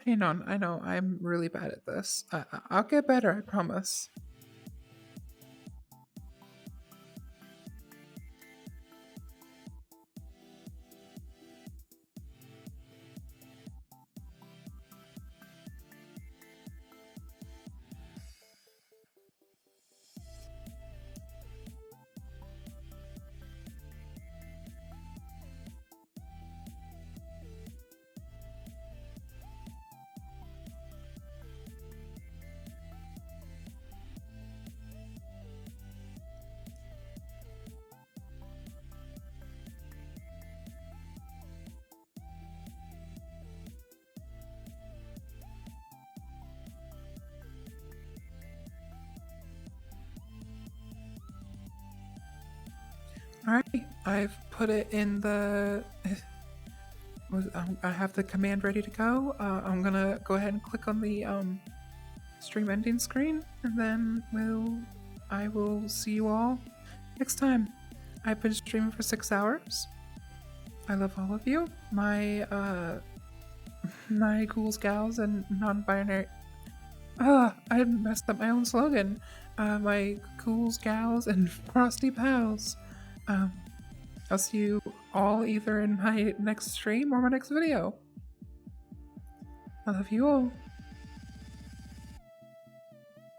A: Hang on, I know, I'm really bad at this. I'll get better, I promise. Alright, I've put it in the... I have the command ready to go. I'm gonna go ahead and click on the stream ending screen, and then I will see you all next time. I've been streaming for 6 hours. I love all of you. My ghouls, gals, and non-binary... I messed up my own slogan. My ghouls, gals, and frosty pals. I'll see you all either in my next stream or my next video. I love you all.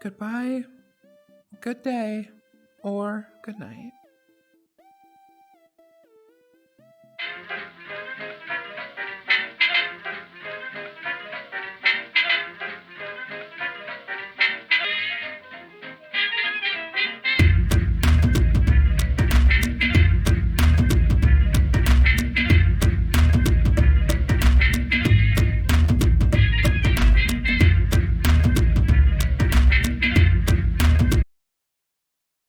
A: Goodbye, good day, or good night.